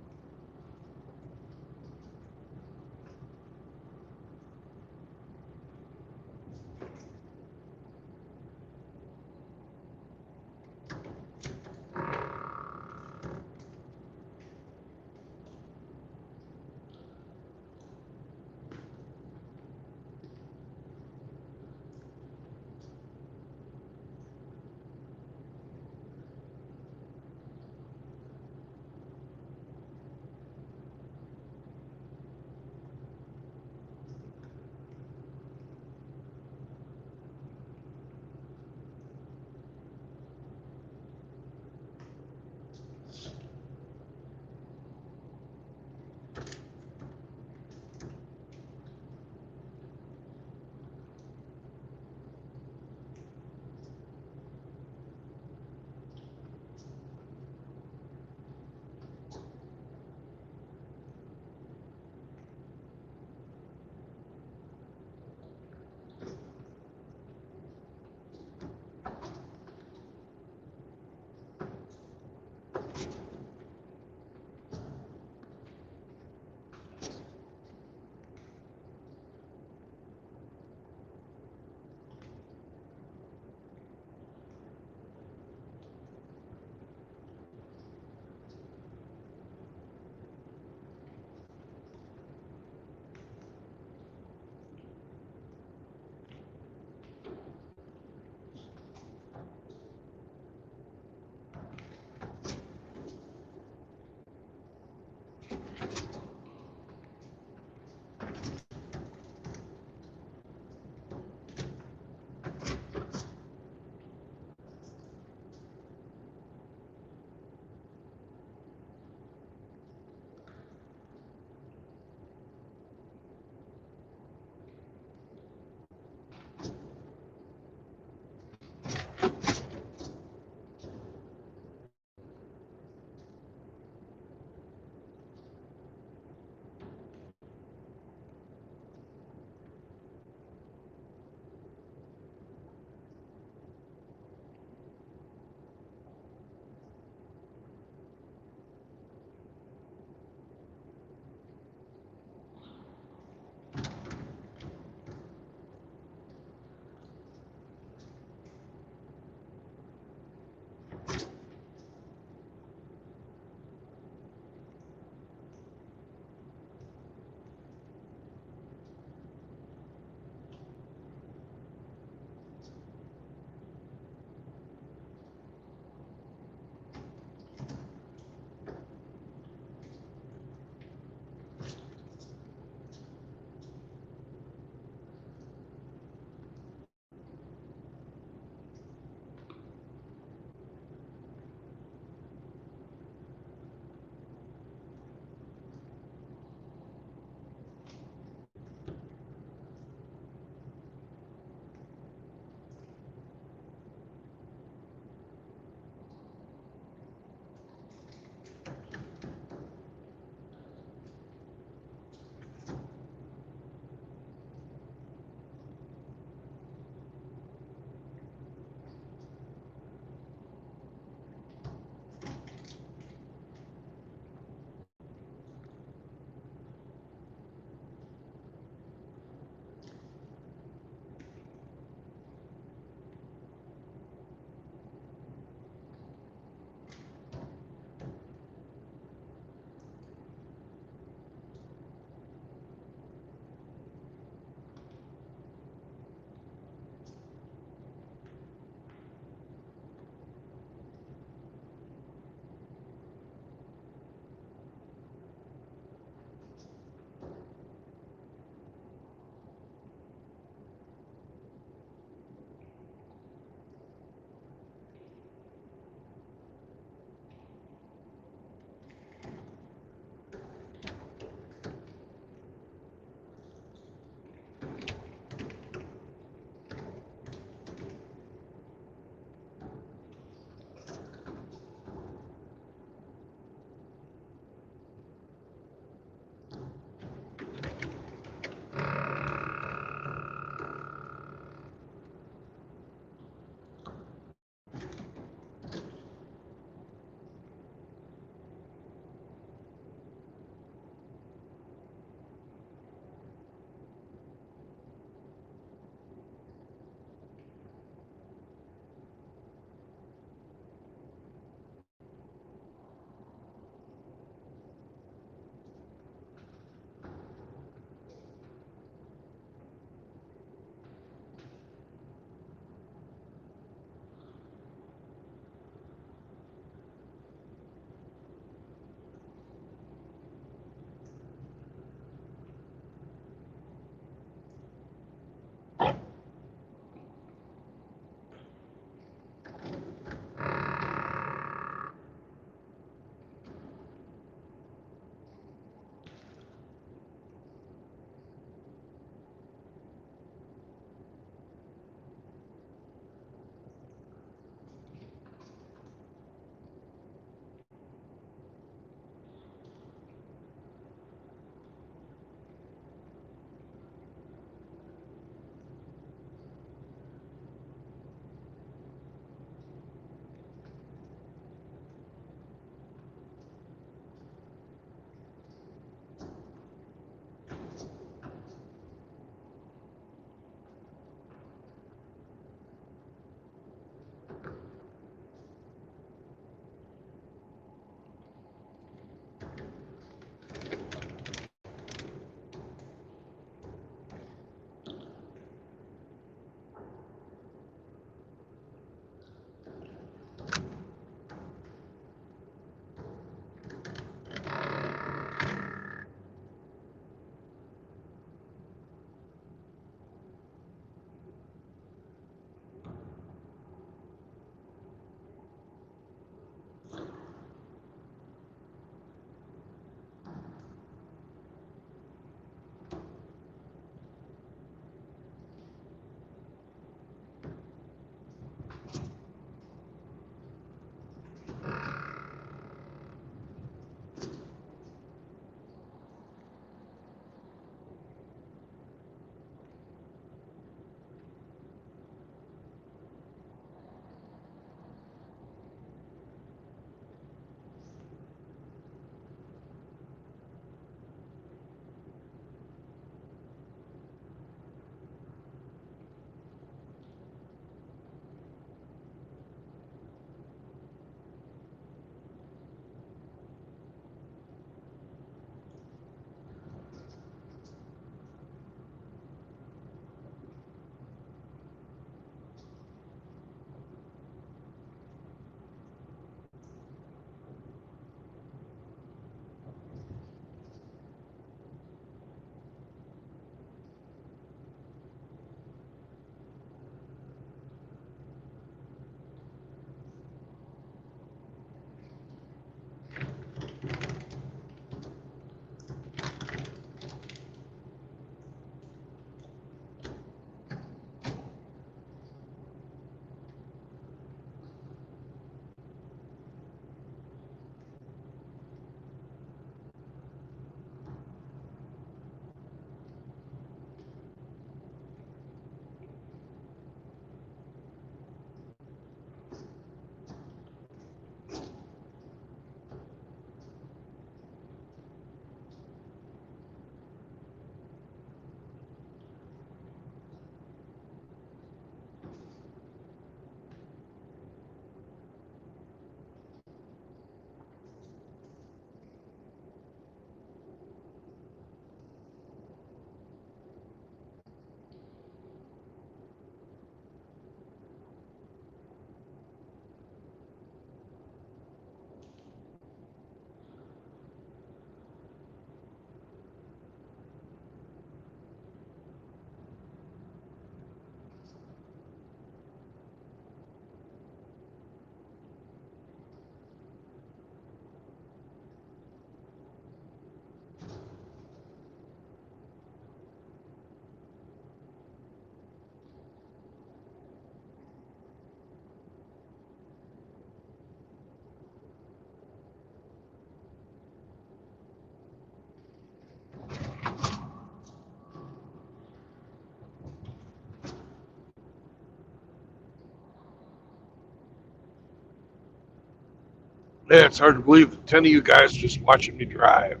Yeah, it's hard to believe that 10 of you guys just watching me drive.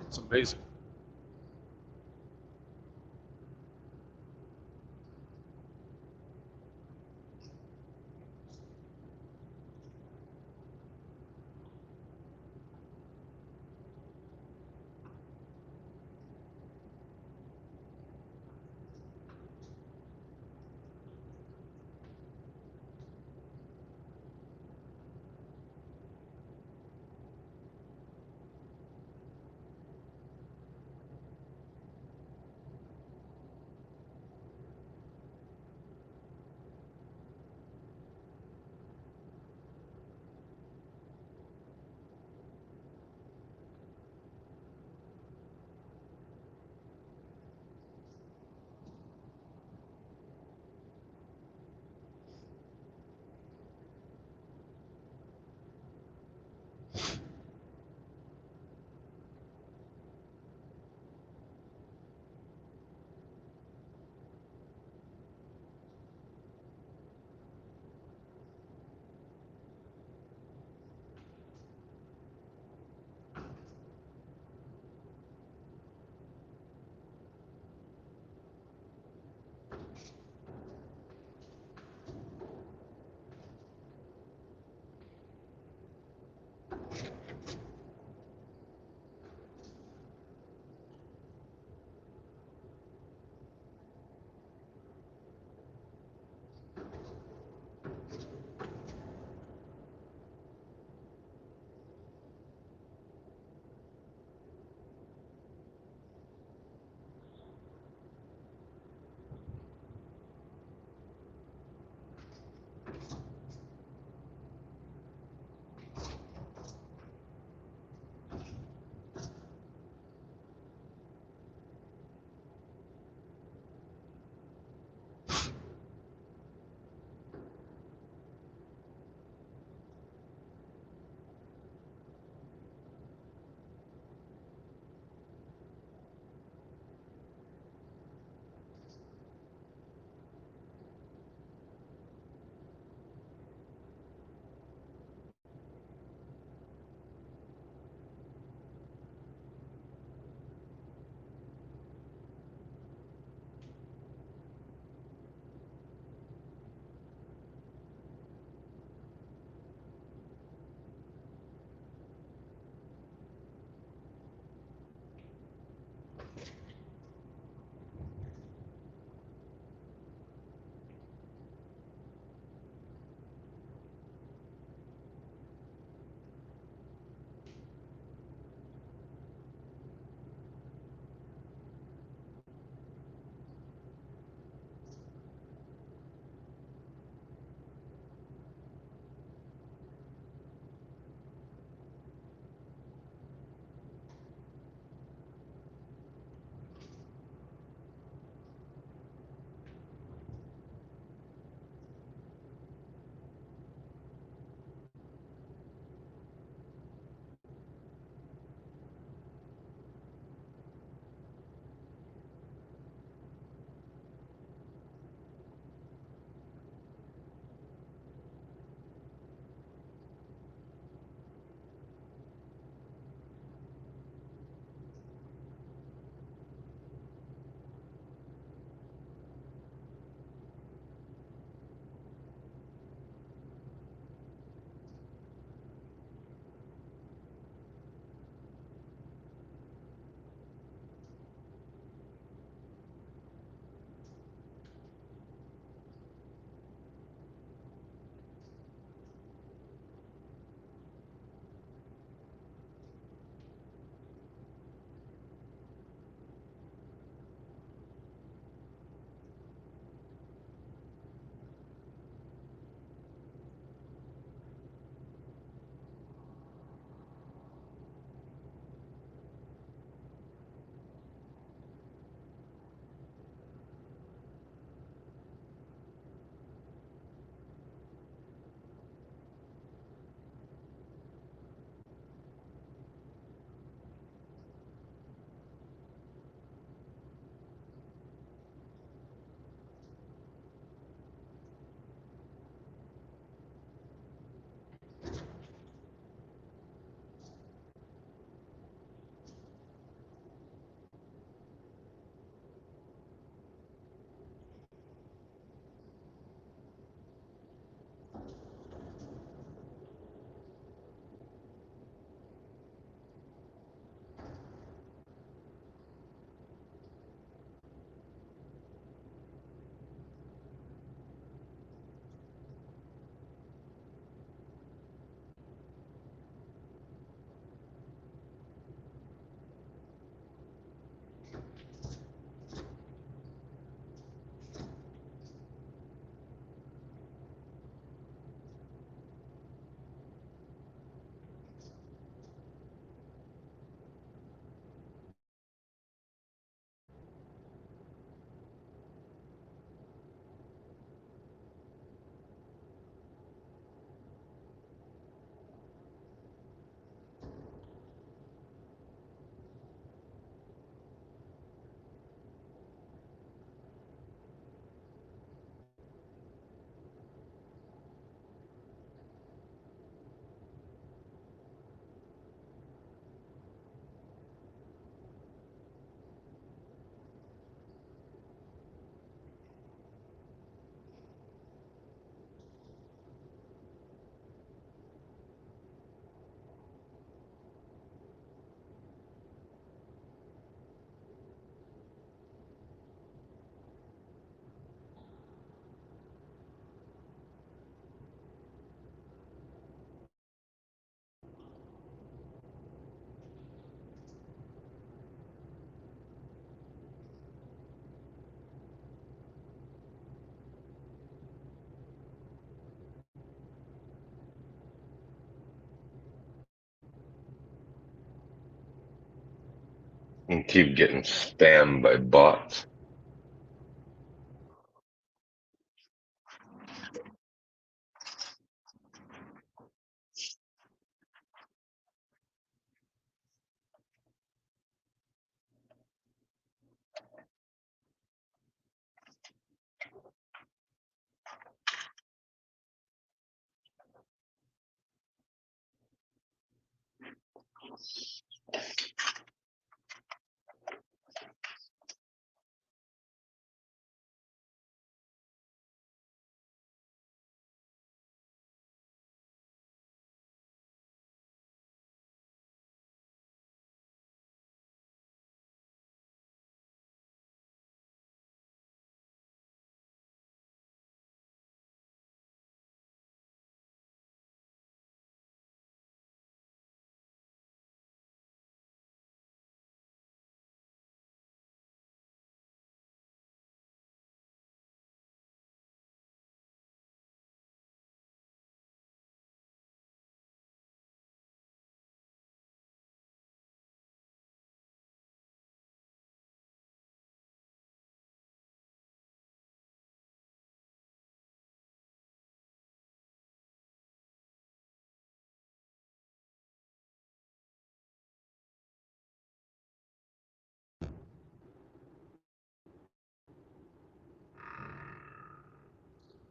It's amazing. And keep getting spammed by bots.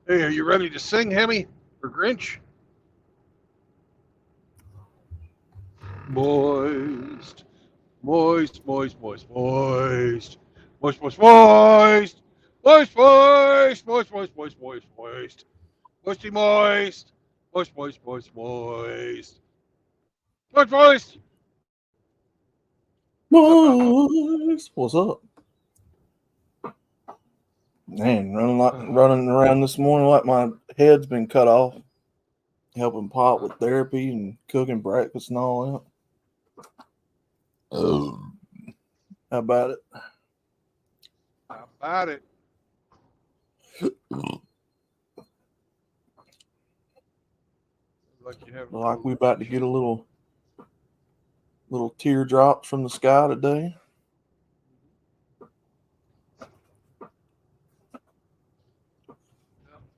Hey, are you ready to sing, Hemi or Grinch? Moist, moist, moist, moist, moist, moist, moist, moist, moist, moist, moist, moist, moist, moist, moist, moisty, moist, moist, moist, moist, moist, moist, moist. Boys, what's up? Man, running around this morning like my head's been cut off. Helping Pop with therapy and cooking breakfast and all that. How about it? How about it? Like you have. Like we about to get a little teardrops from the sky today.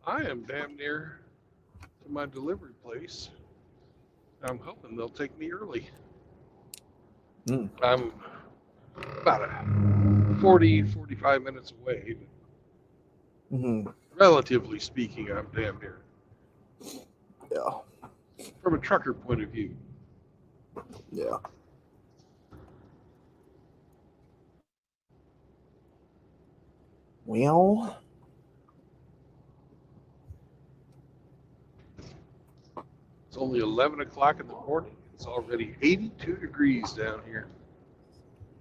I am damn near to my delivery place. I'm hoping they'll take me early. I'm about 45 minutes away. Relatively speaking, I'm damn near. Yeah. From a trucker point of view. Yeah. Well, it's only 11 o'clock in the morning. It's already 82 degrees down here.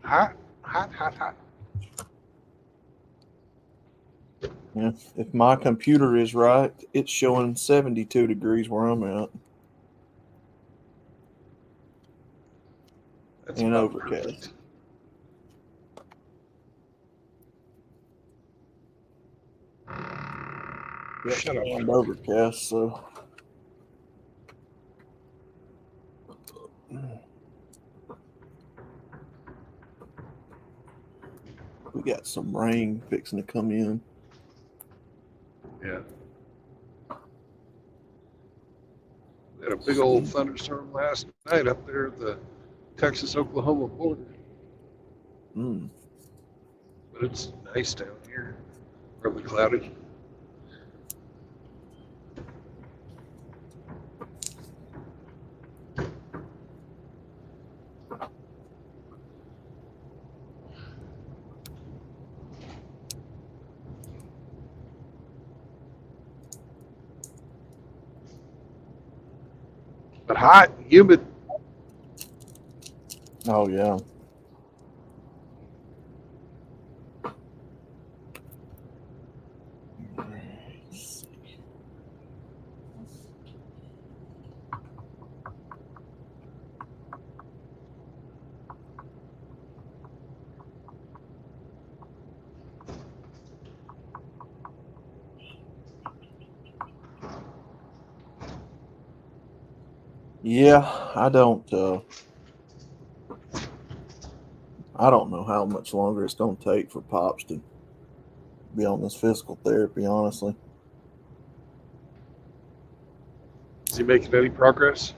Hot, hot, hot, hot. yeah. If my computer is right, it's showing 72 degrees where I'm at. That's and about overcast. Perfect. Yep, Shut up. and overcast, so we got some rain fixing to come in. Yeah. We had a big old thunderstorm last night up there at the Texas-Oklahoma border. But it's nice down here. Partly cloudy. But hot, humid. Oh yeah. Yeah, I don't I don't know how much longer it's going to take for Pops to be on this physical therapy, honestly. Is he making any progress?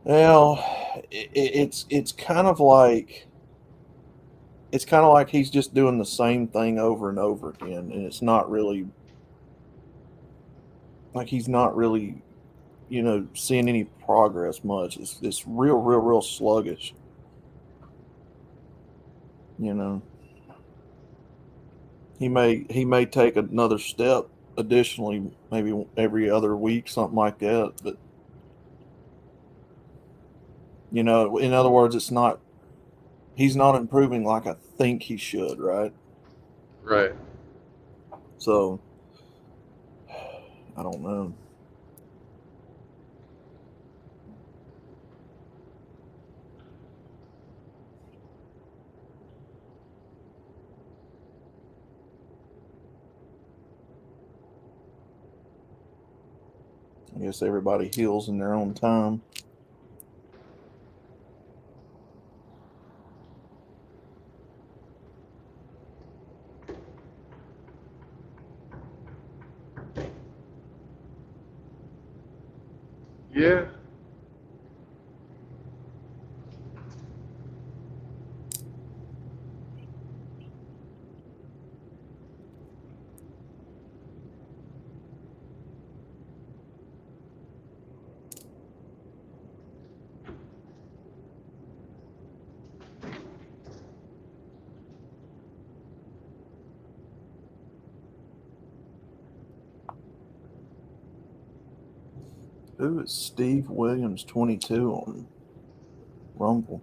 Well, it's kind of like he's just doing the same thing over and over again, and it's not really like he's not really, seeing any progress much. It's real sluggish. He may take another step additionally, maybe every other week, something like that. But in other words, he's not improving like I think he should, right? Right. So I don't know. I guess everybody heals in their own time. Yeah. Who is Steve Williams 22 on Rumble?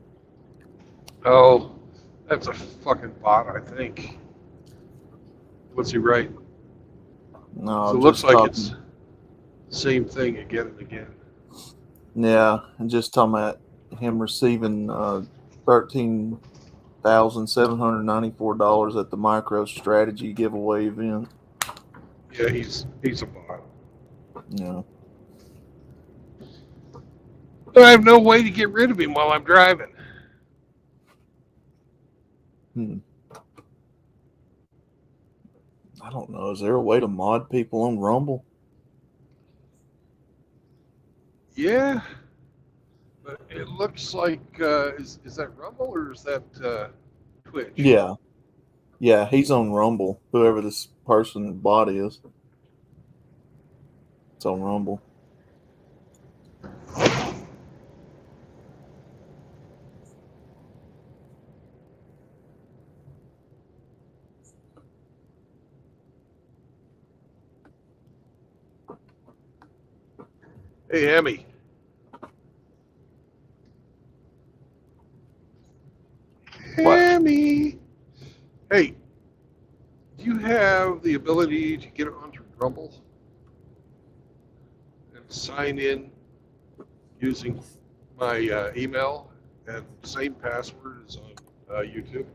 Oh, that's a fucking bot, I think. What's he write? No, So it looks just like talking. it's the same thing again and again. Yeah, and just talking about him receiving $13,794 at the MicroStrategy giveaway event. Yeah, he's a bot. Yeah. But I have no way to get rid of him while I'm driving. I don't know. Is there a way to mod people on Rumble? Yeah, but it looks like is that Rumble or is that Twitch? Yeah. Yeah, he's on Rumble. Whoever this person bot is. It's on Rumble. Hey, Emmy. What? Emmy. Hey, do you have the ability to get onto Rumble and sign in using my email and same password as on YouTube?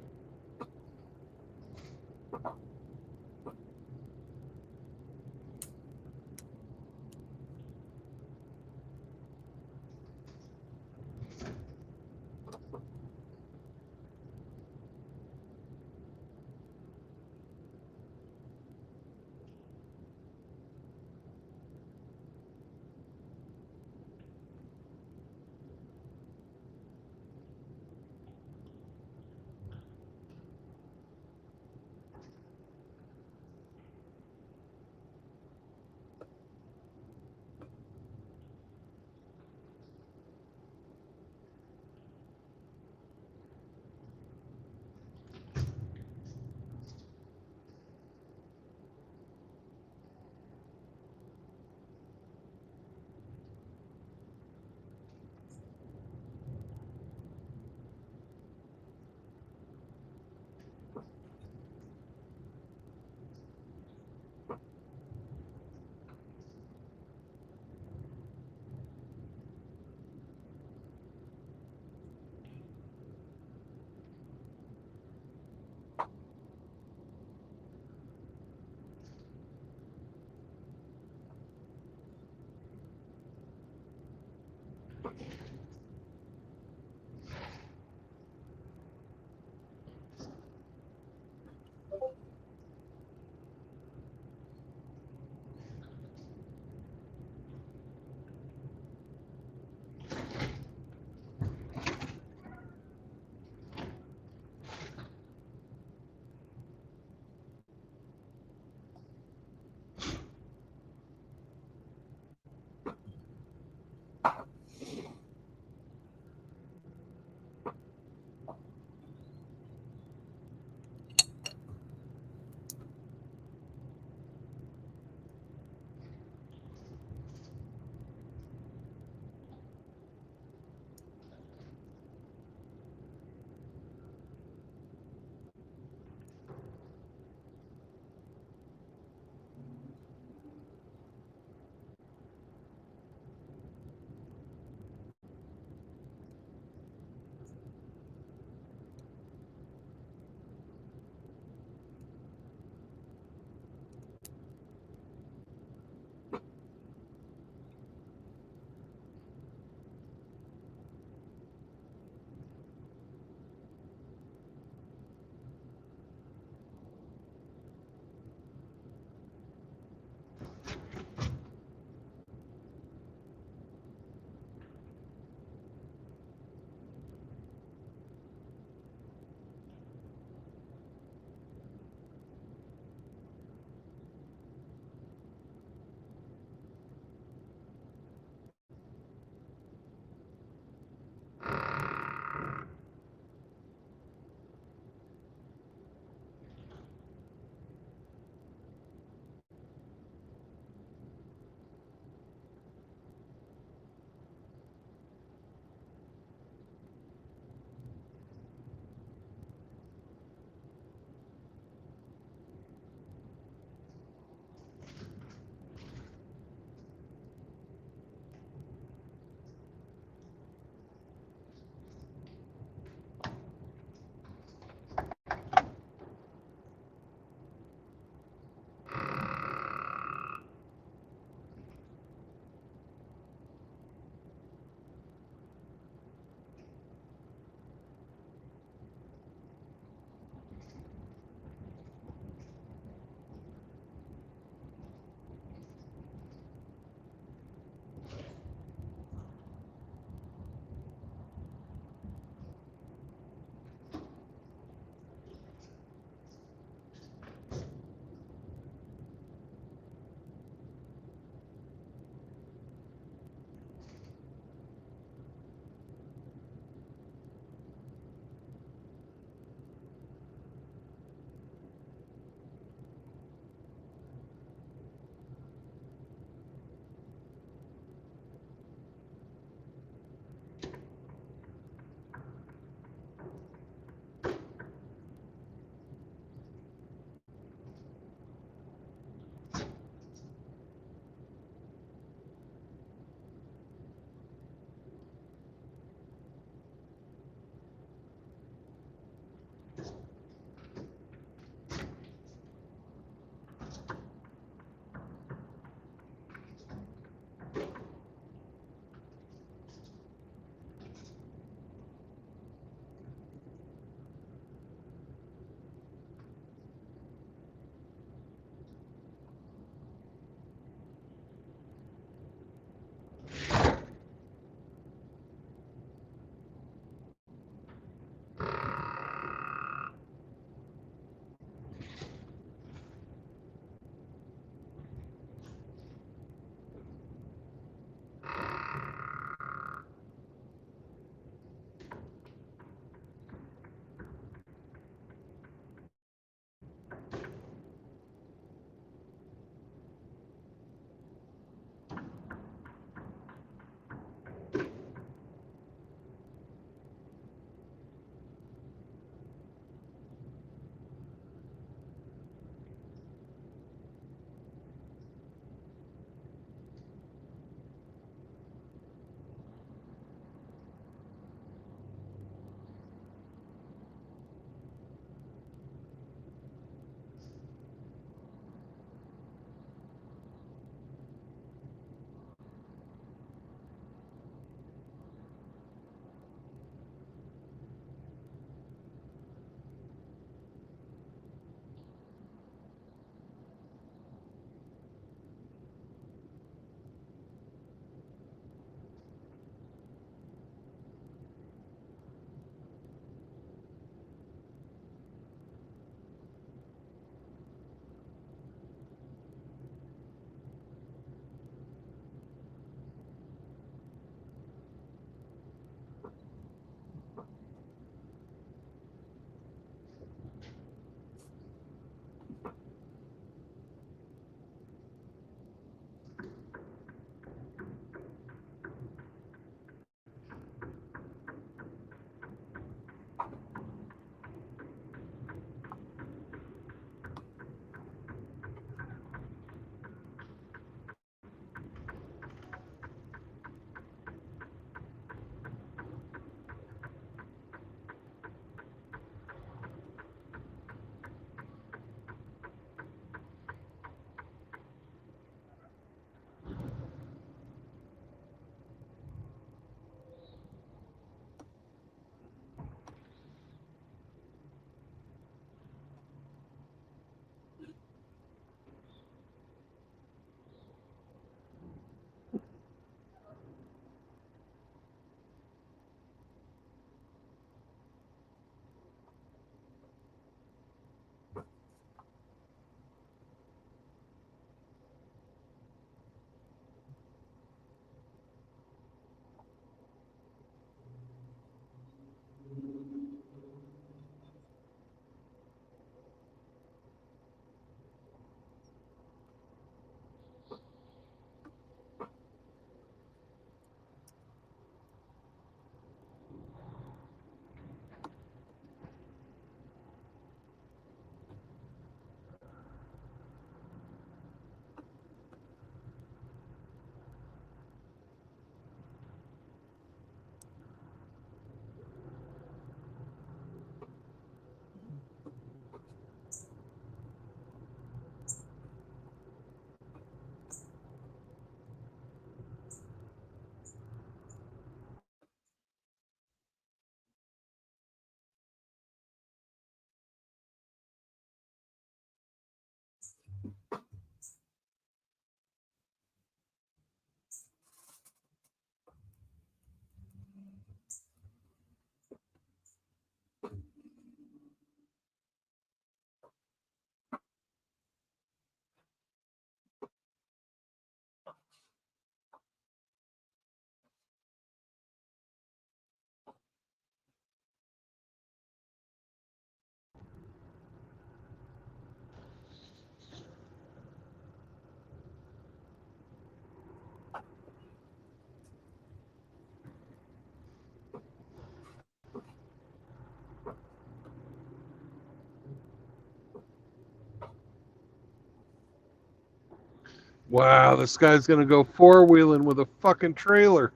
Wow, this guy's gonna go four-wheeling with a fucking trailer.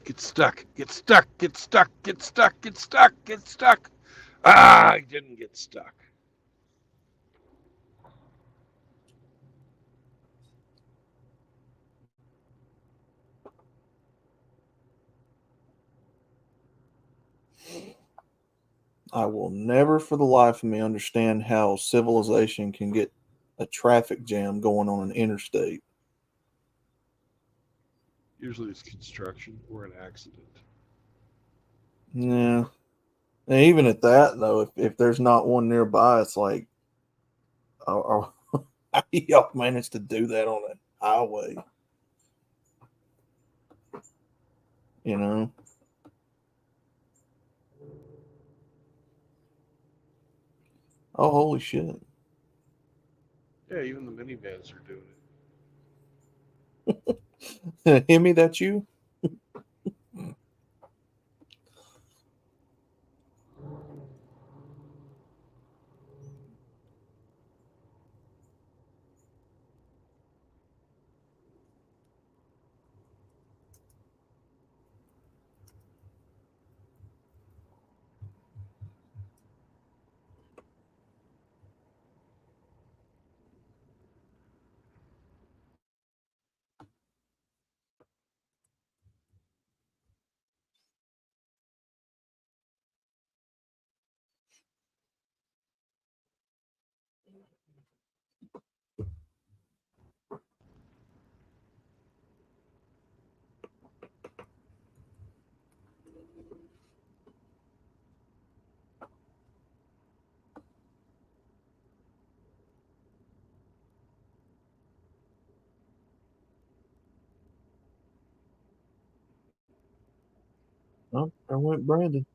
Get stuck, get stuck, get stuck, get stuck, get stuck, get stuck. Ah, I didn't get stuck. I will never for the life of me understand how civilization can get a traffic jam going on an interstate. Usually it's construction or an accident. Yeah. And even at that, though, if there's not one nearby, it's like, how do y'all manage to do that on a highway? You know? Oh, holy shit. Yeah, even the minivans are doing it. Himmy, that you? Oh, there went Brandon.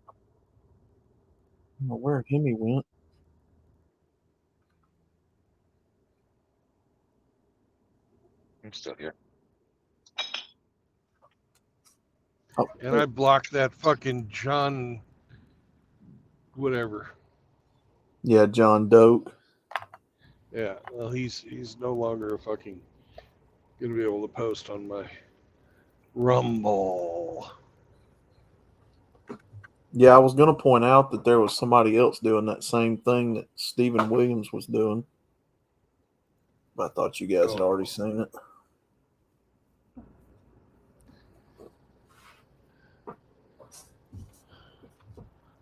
I don't know where Himmy went. I'm still here. Oh, And I blocked that fucking John whatever. yeah, John Doak. Yeah, well he's no longer a fucking gonna be able to post on my Rumble. Yeah, I was going to point out that there was somebody else doing that same thing that Stephen Williams was doing. But I thought you guys had already seen it.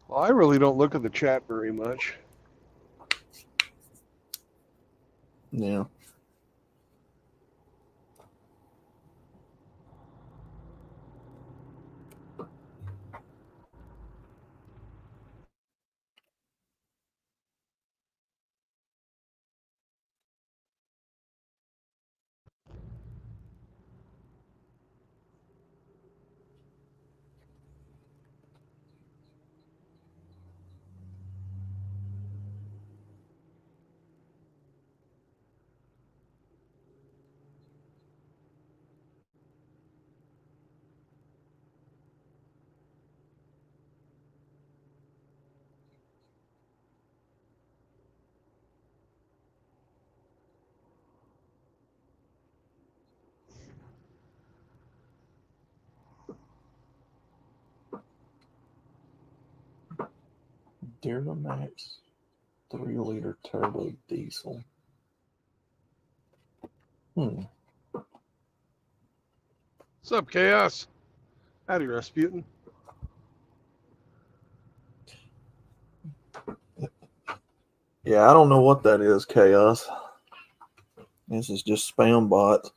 Well, I really don't look at the chat very much. Yeah. Duramax 3-liter turbo diesel. What's up, Chaos? Howdy, Rasputin. Yeah, I don't know what that is, Chaos. This is just spam bots.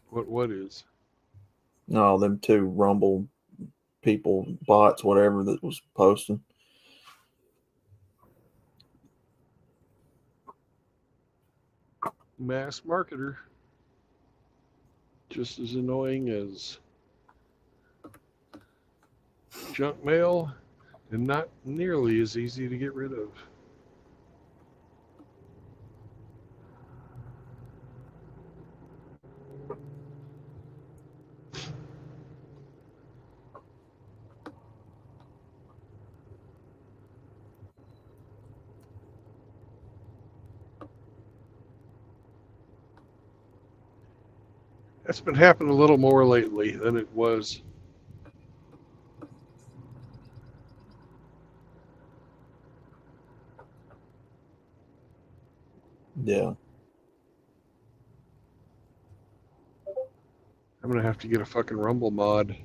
What is? No, them two Rumble people, bots, whatever that was posting. Mass marketer. Just as annoying as junk mail and not nearly as easy to get rid of. That's been happening a little more lately than it was. Yeah. I'm gonna have to get a fucking Rumble mod.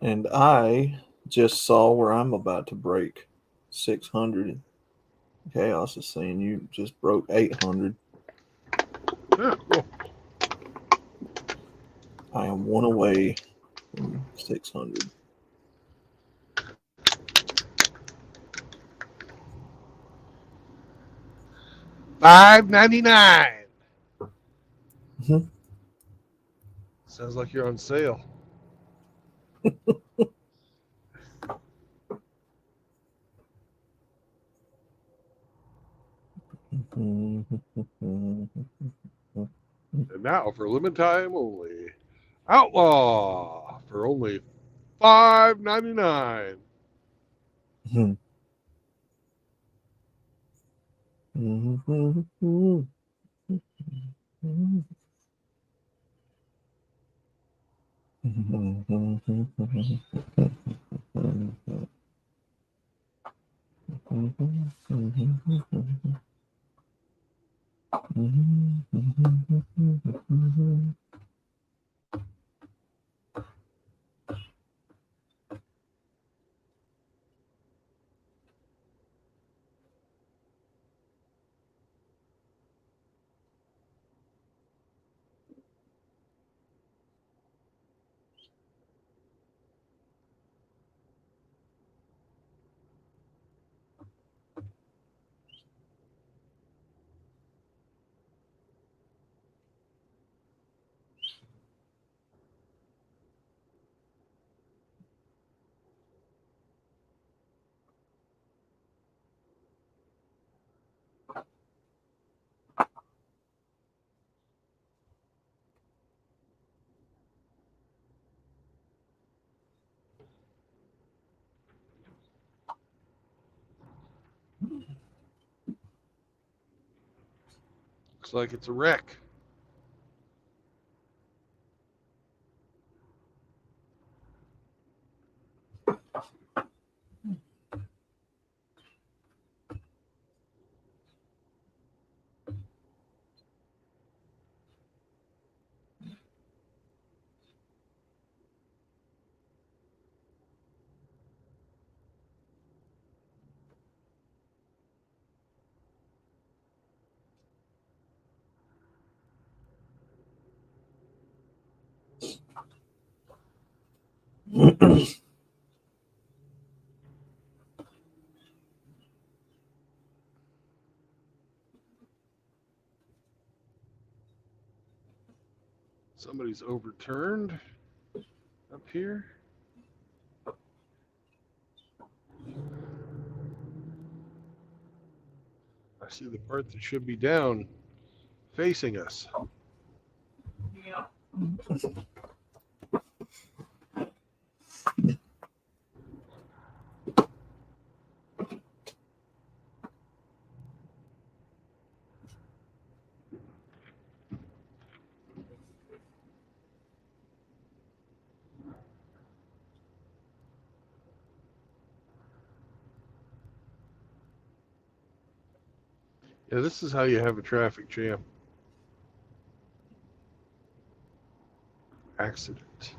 And I just saw where I'm about to break 600. Chaos is saying you just broke 800. Yeah, cool. I am one away from 600. $5.99. Mhm. Sounds like you're on sale. And now for limited time only, Outlaw for only $5.99. Looks like it's a wreck. Somebody's overturned up here. I see the part that should be down facing us. Yeah, this is how you have a traffic jam. Accident.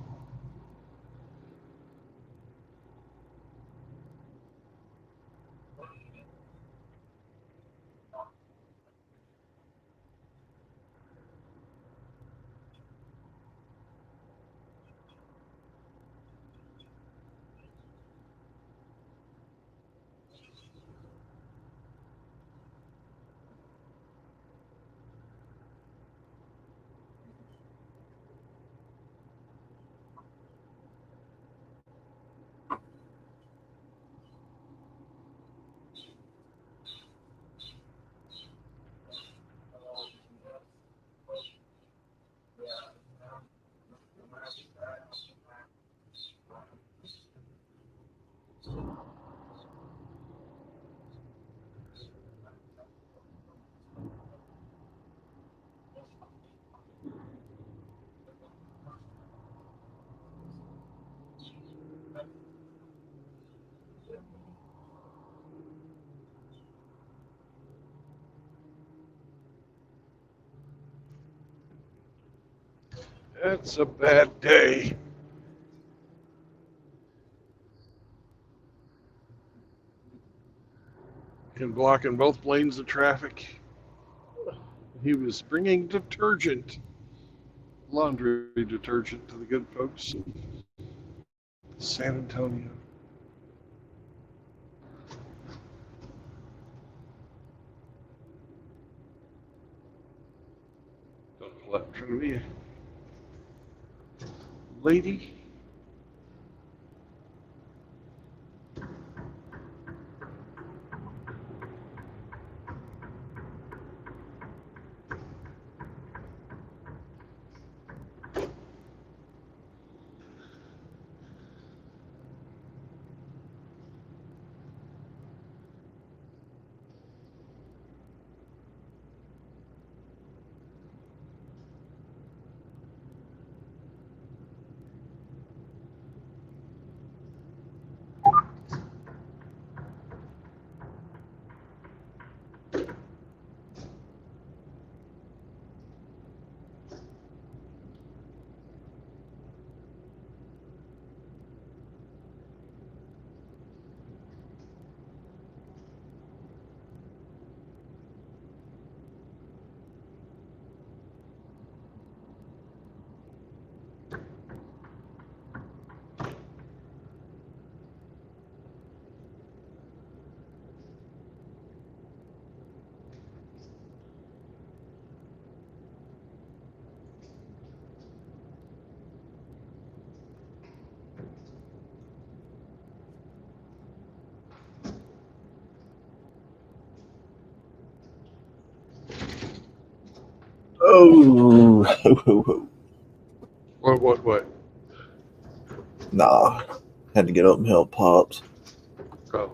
That's a bad day. And blocking both lanes of traffic. He was bringing detergent, laundry detergent, to the good folks of San Antonio. Don't pull up in front of me. Lady. Oh, What? nah. Had to get up and help Pops. Oh.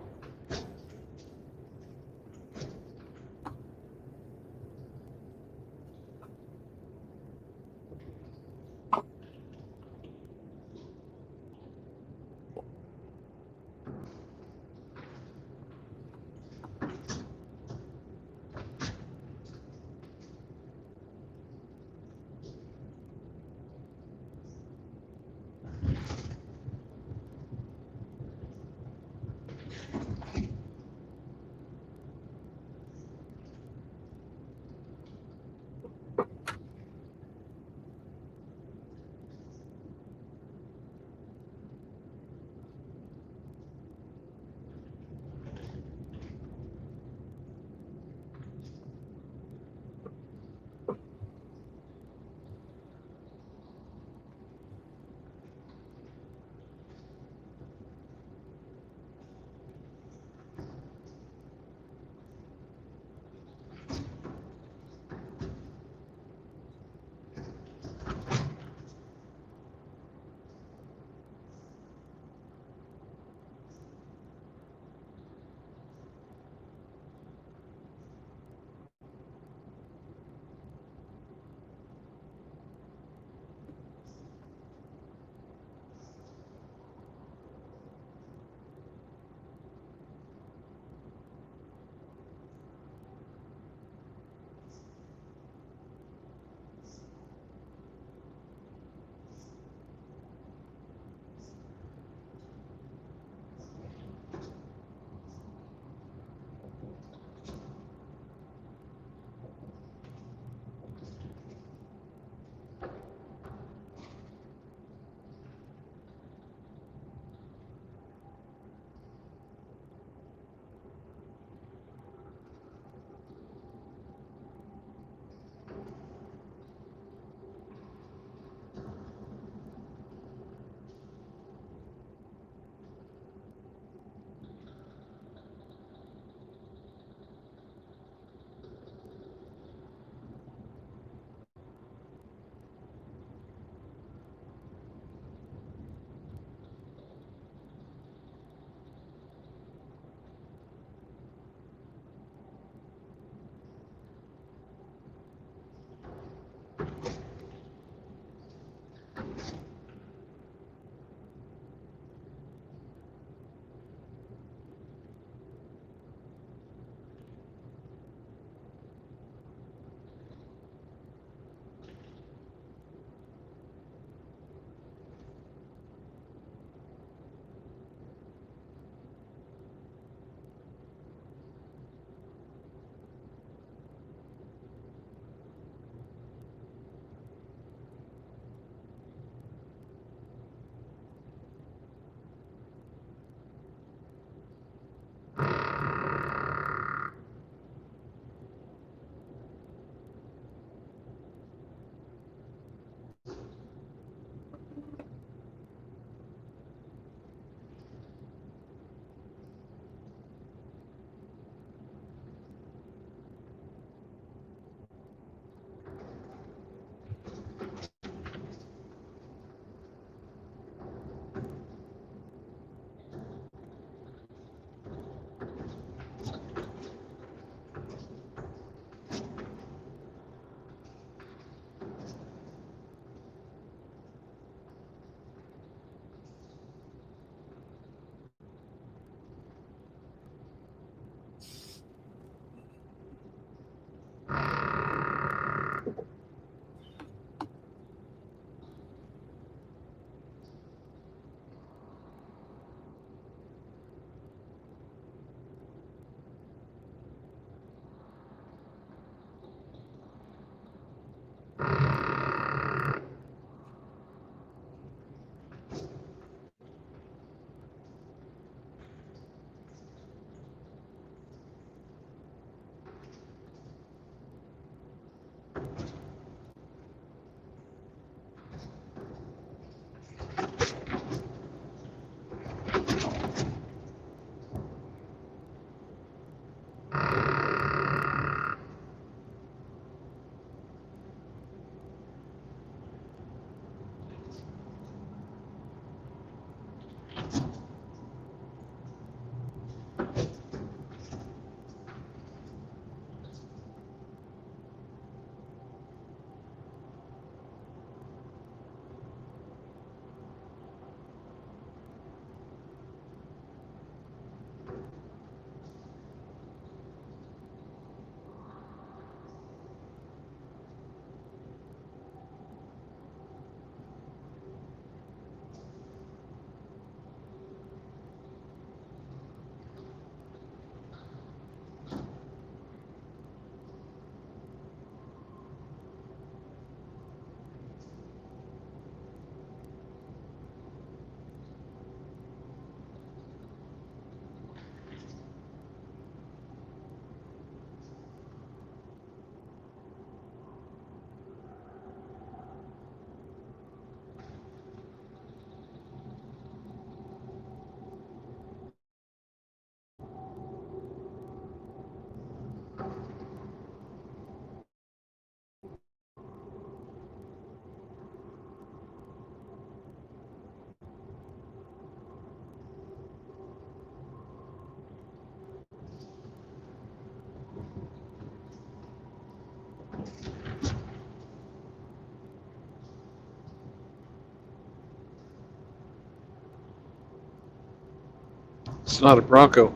It's not a Bronco.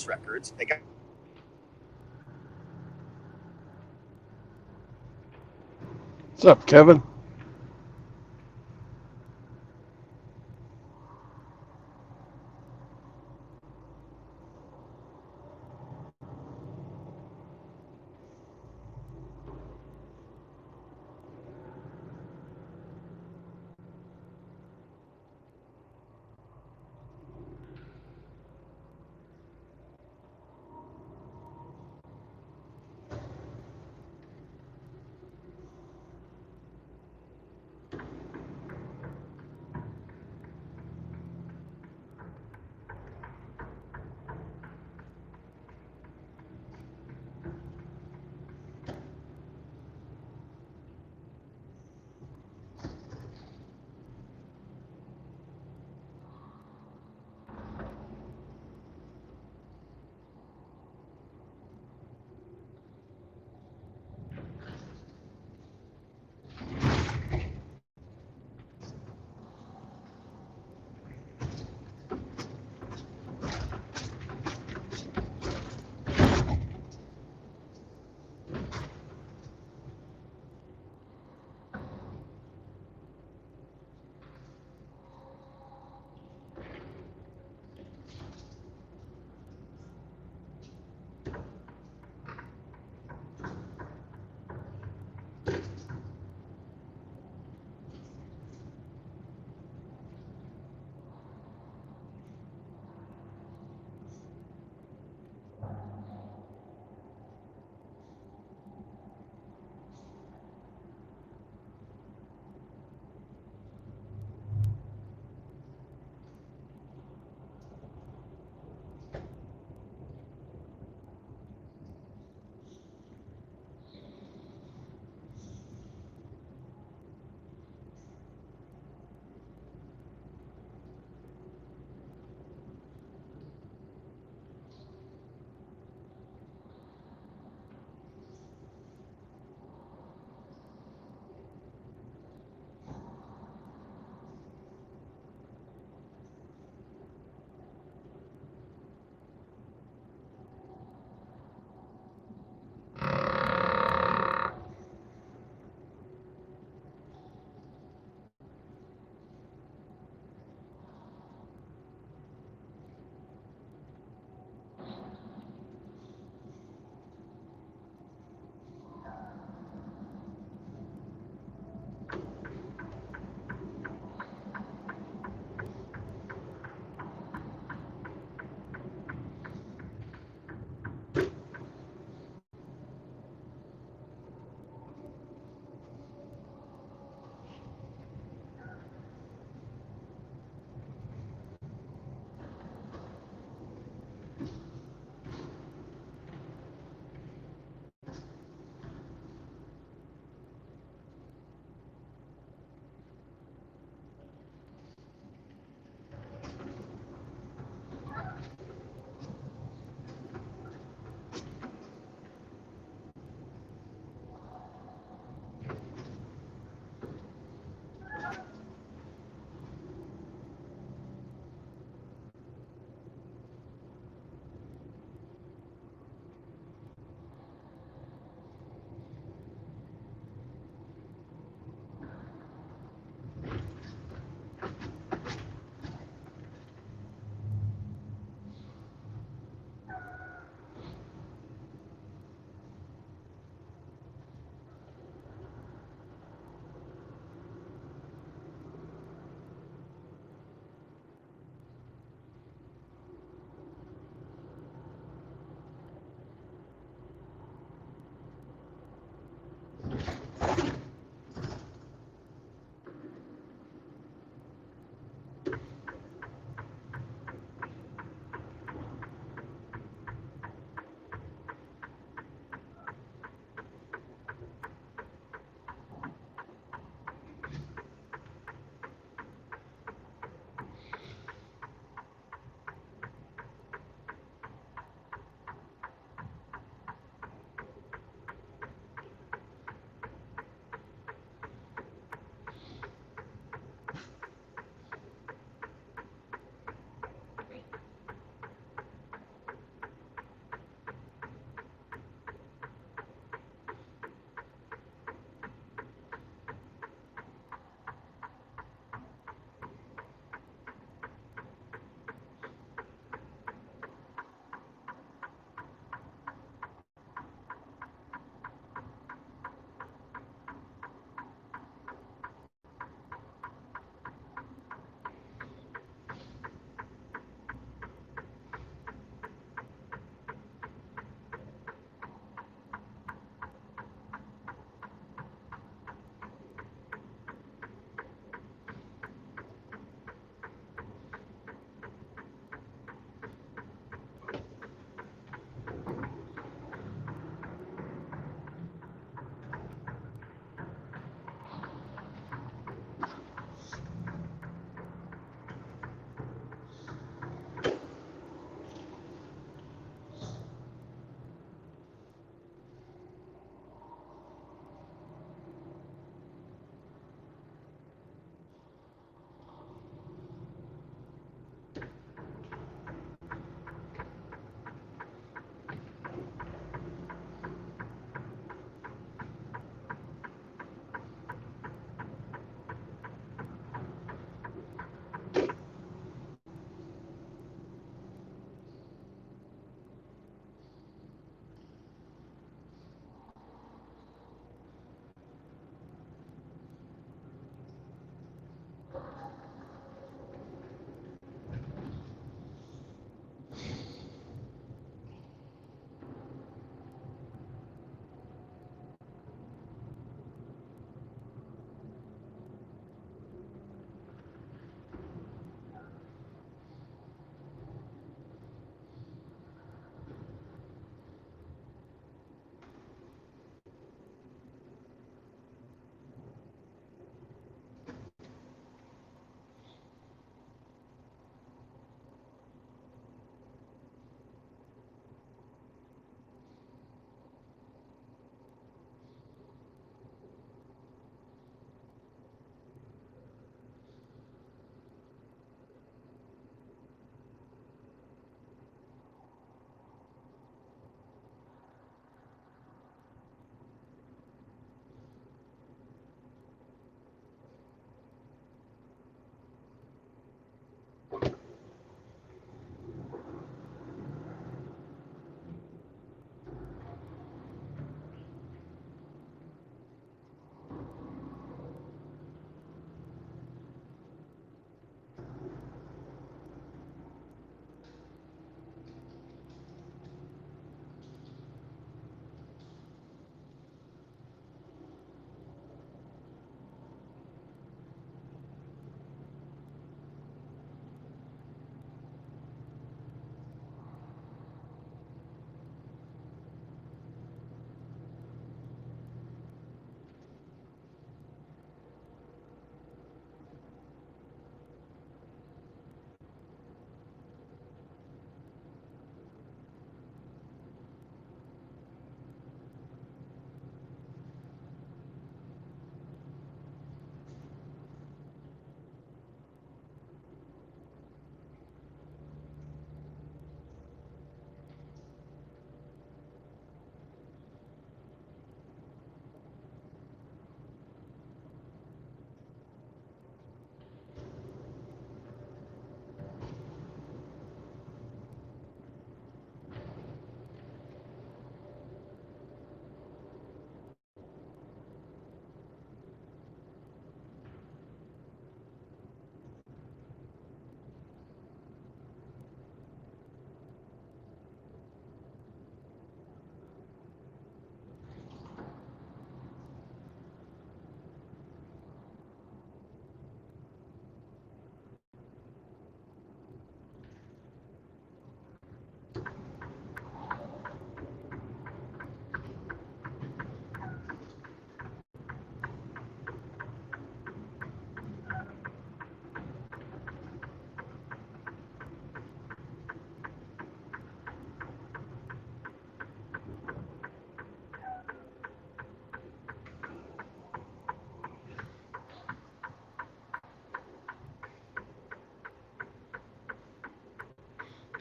Records. They got What's up, Kevin?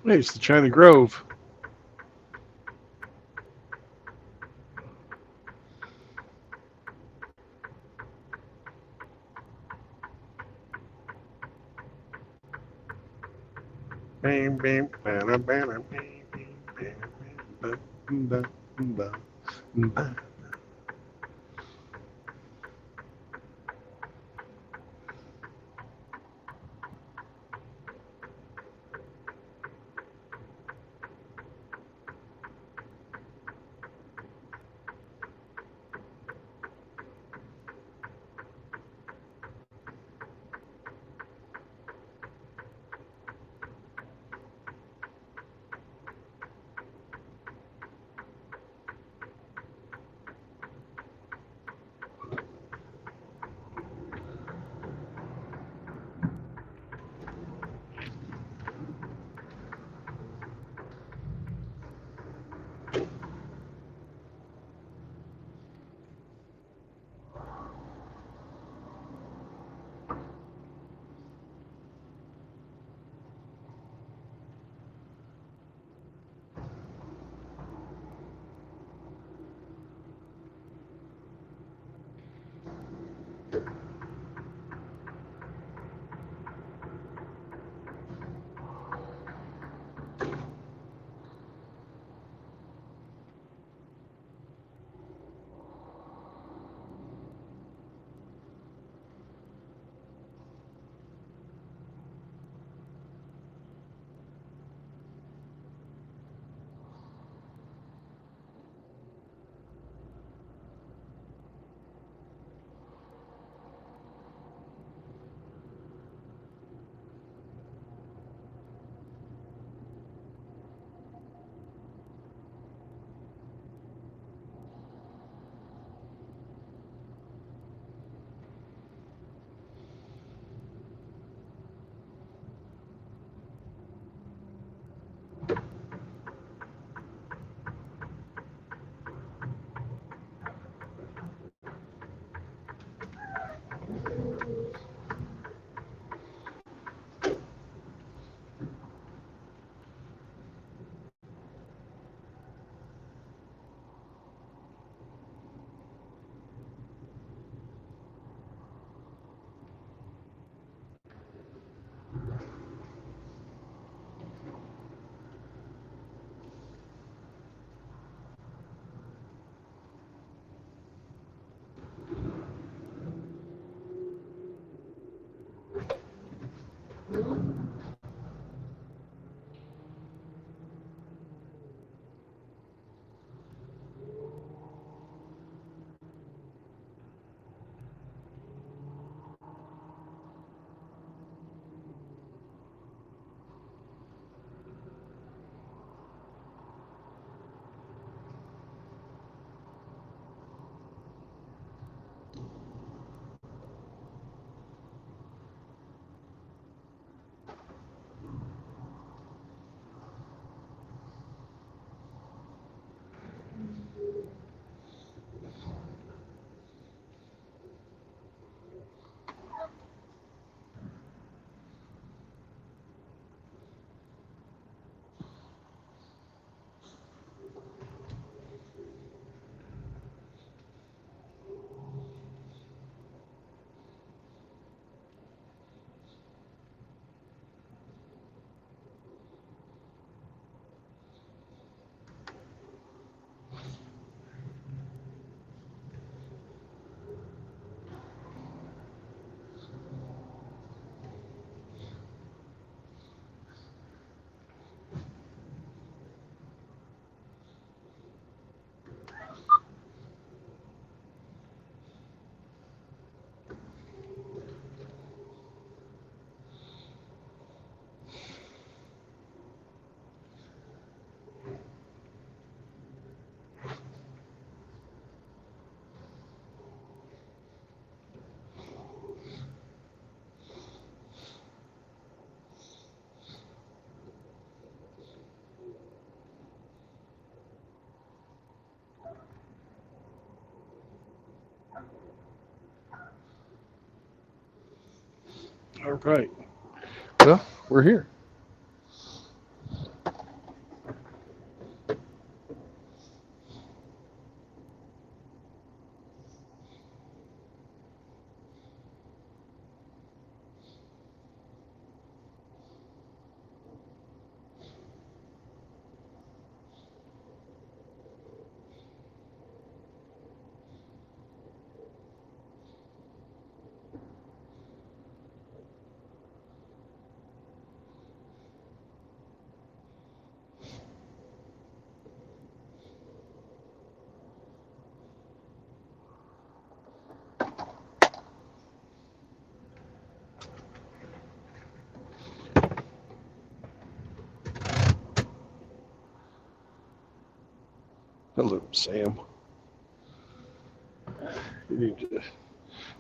Hey, it's the China Grove. Bam, bam, bam, bam, bam, bam, bam, bam, bam. All right. Well, we're here. Hello, Sam. You need to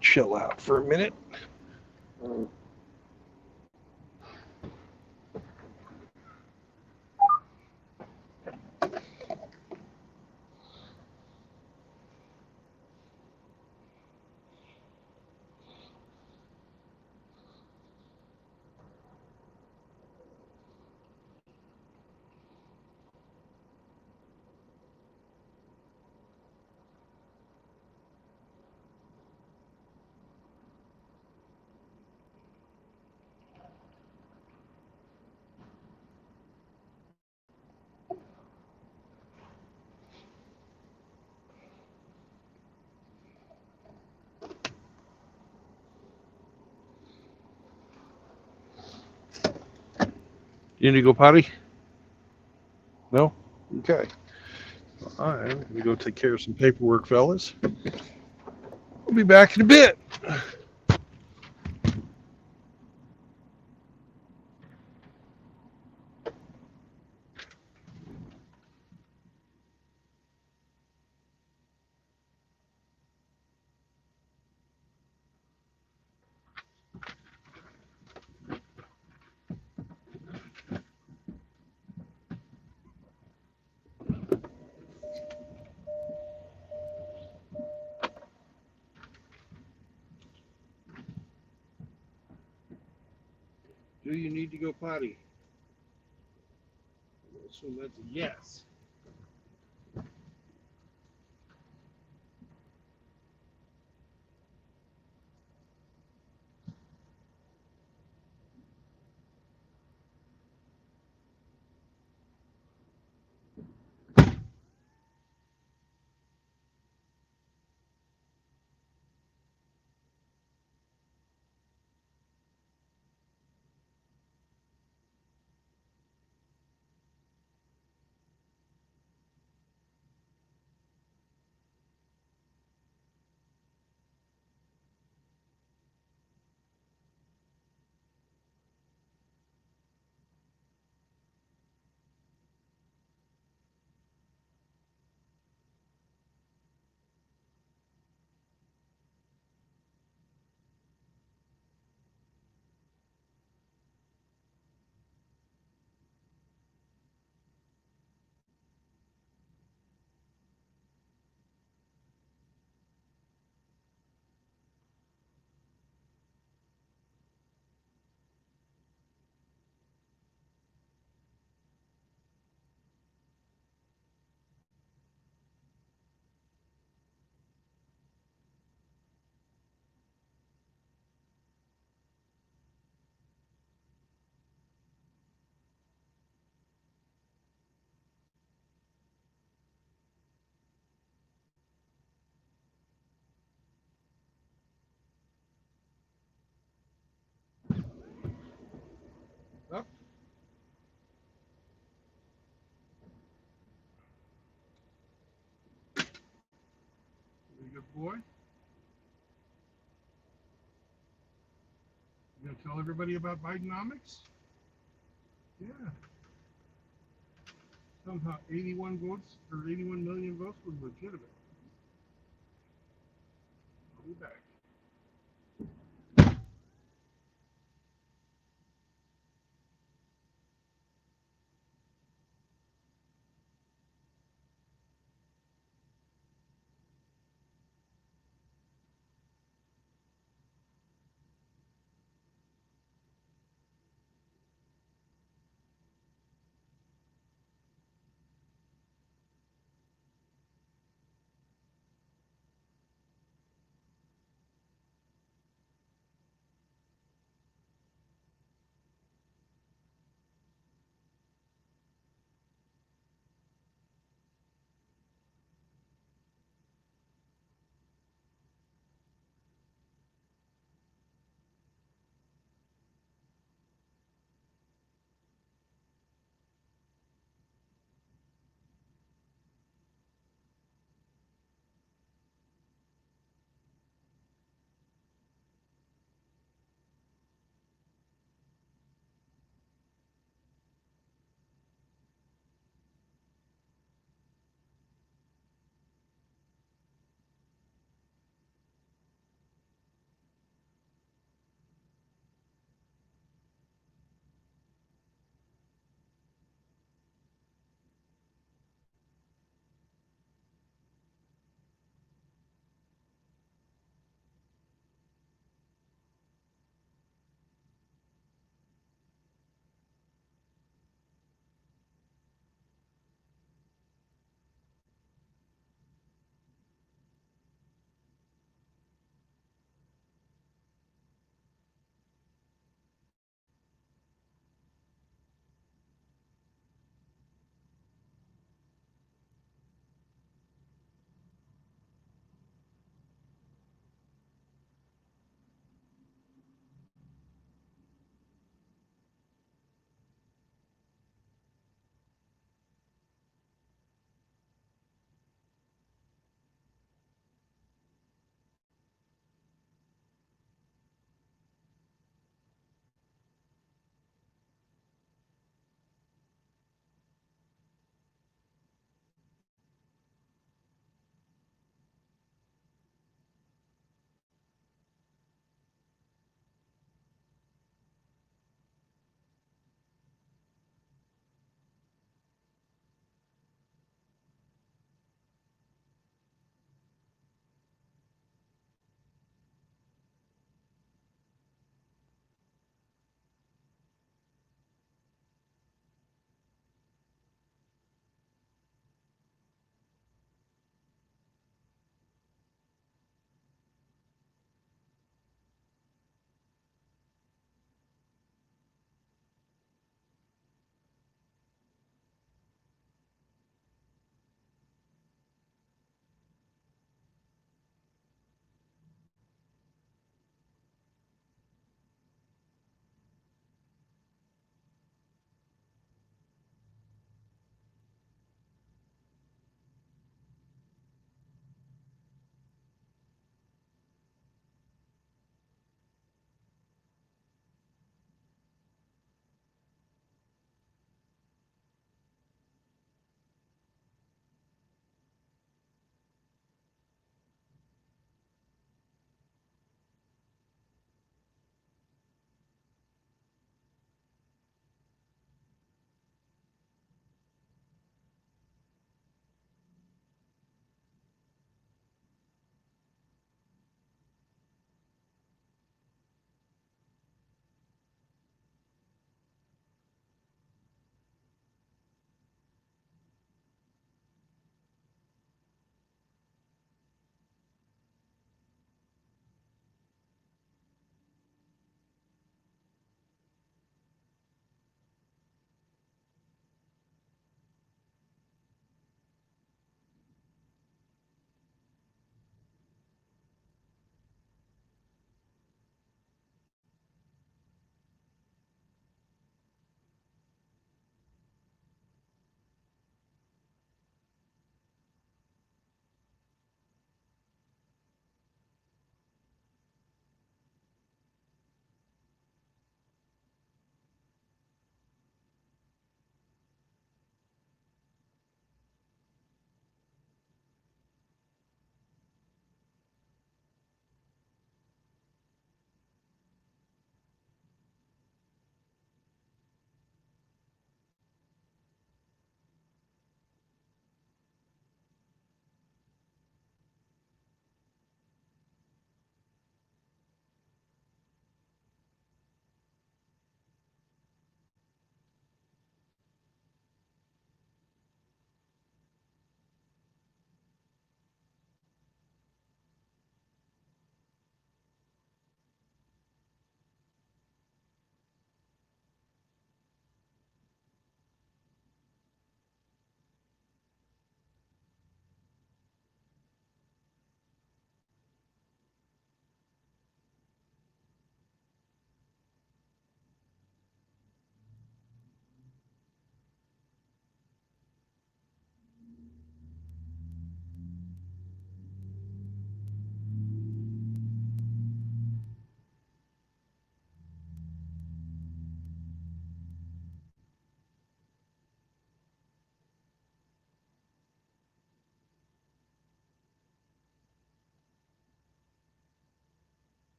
chill out for a minute. You need to go potty? No? Okay. All right, I'm going to go take care of some paperwork, fellas. We'll be back in a bit. Do you need to go potty? I assume that's a yes. Up. You a good boy? You gonna tell everybody about Bidenomics? Yeah. Somehow 81 votes or 81 million votes was legitimate. I'll be back.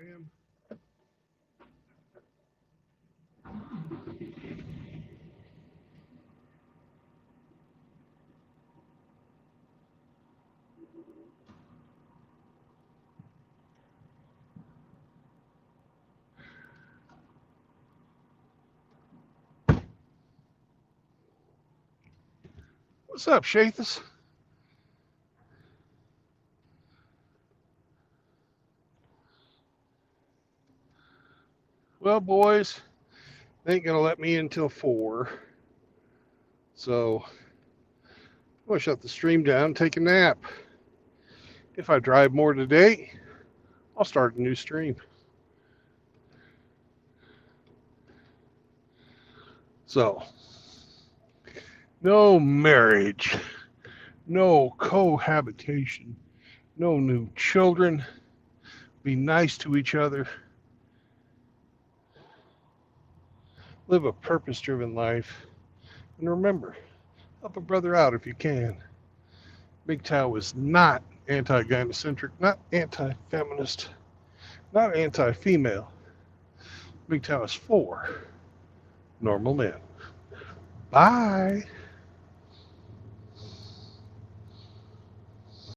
am. What's up, Shathis? Well, boys, they ain't gonna let me in till 4. So I'm gonna shut the stream down and take a nap. If I drive more today, I'll start a new stream. So, no marriage, no cohabitation, no new children. Be nice to each other. Live a purpose-driven life. And remember, help a brother out if you can. MGTOW is not anti-gynocentric, not anti-feminist, not anti-female. MGTOW is for normal men. Bye.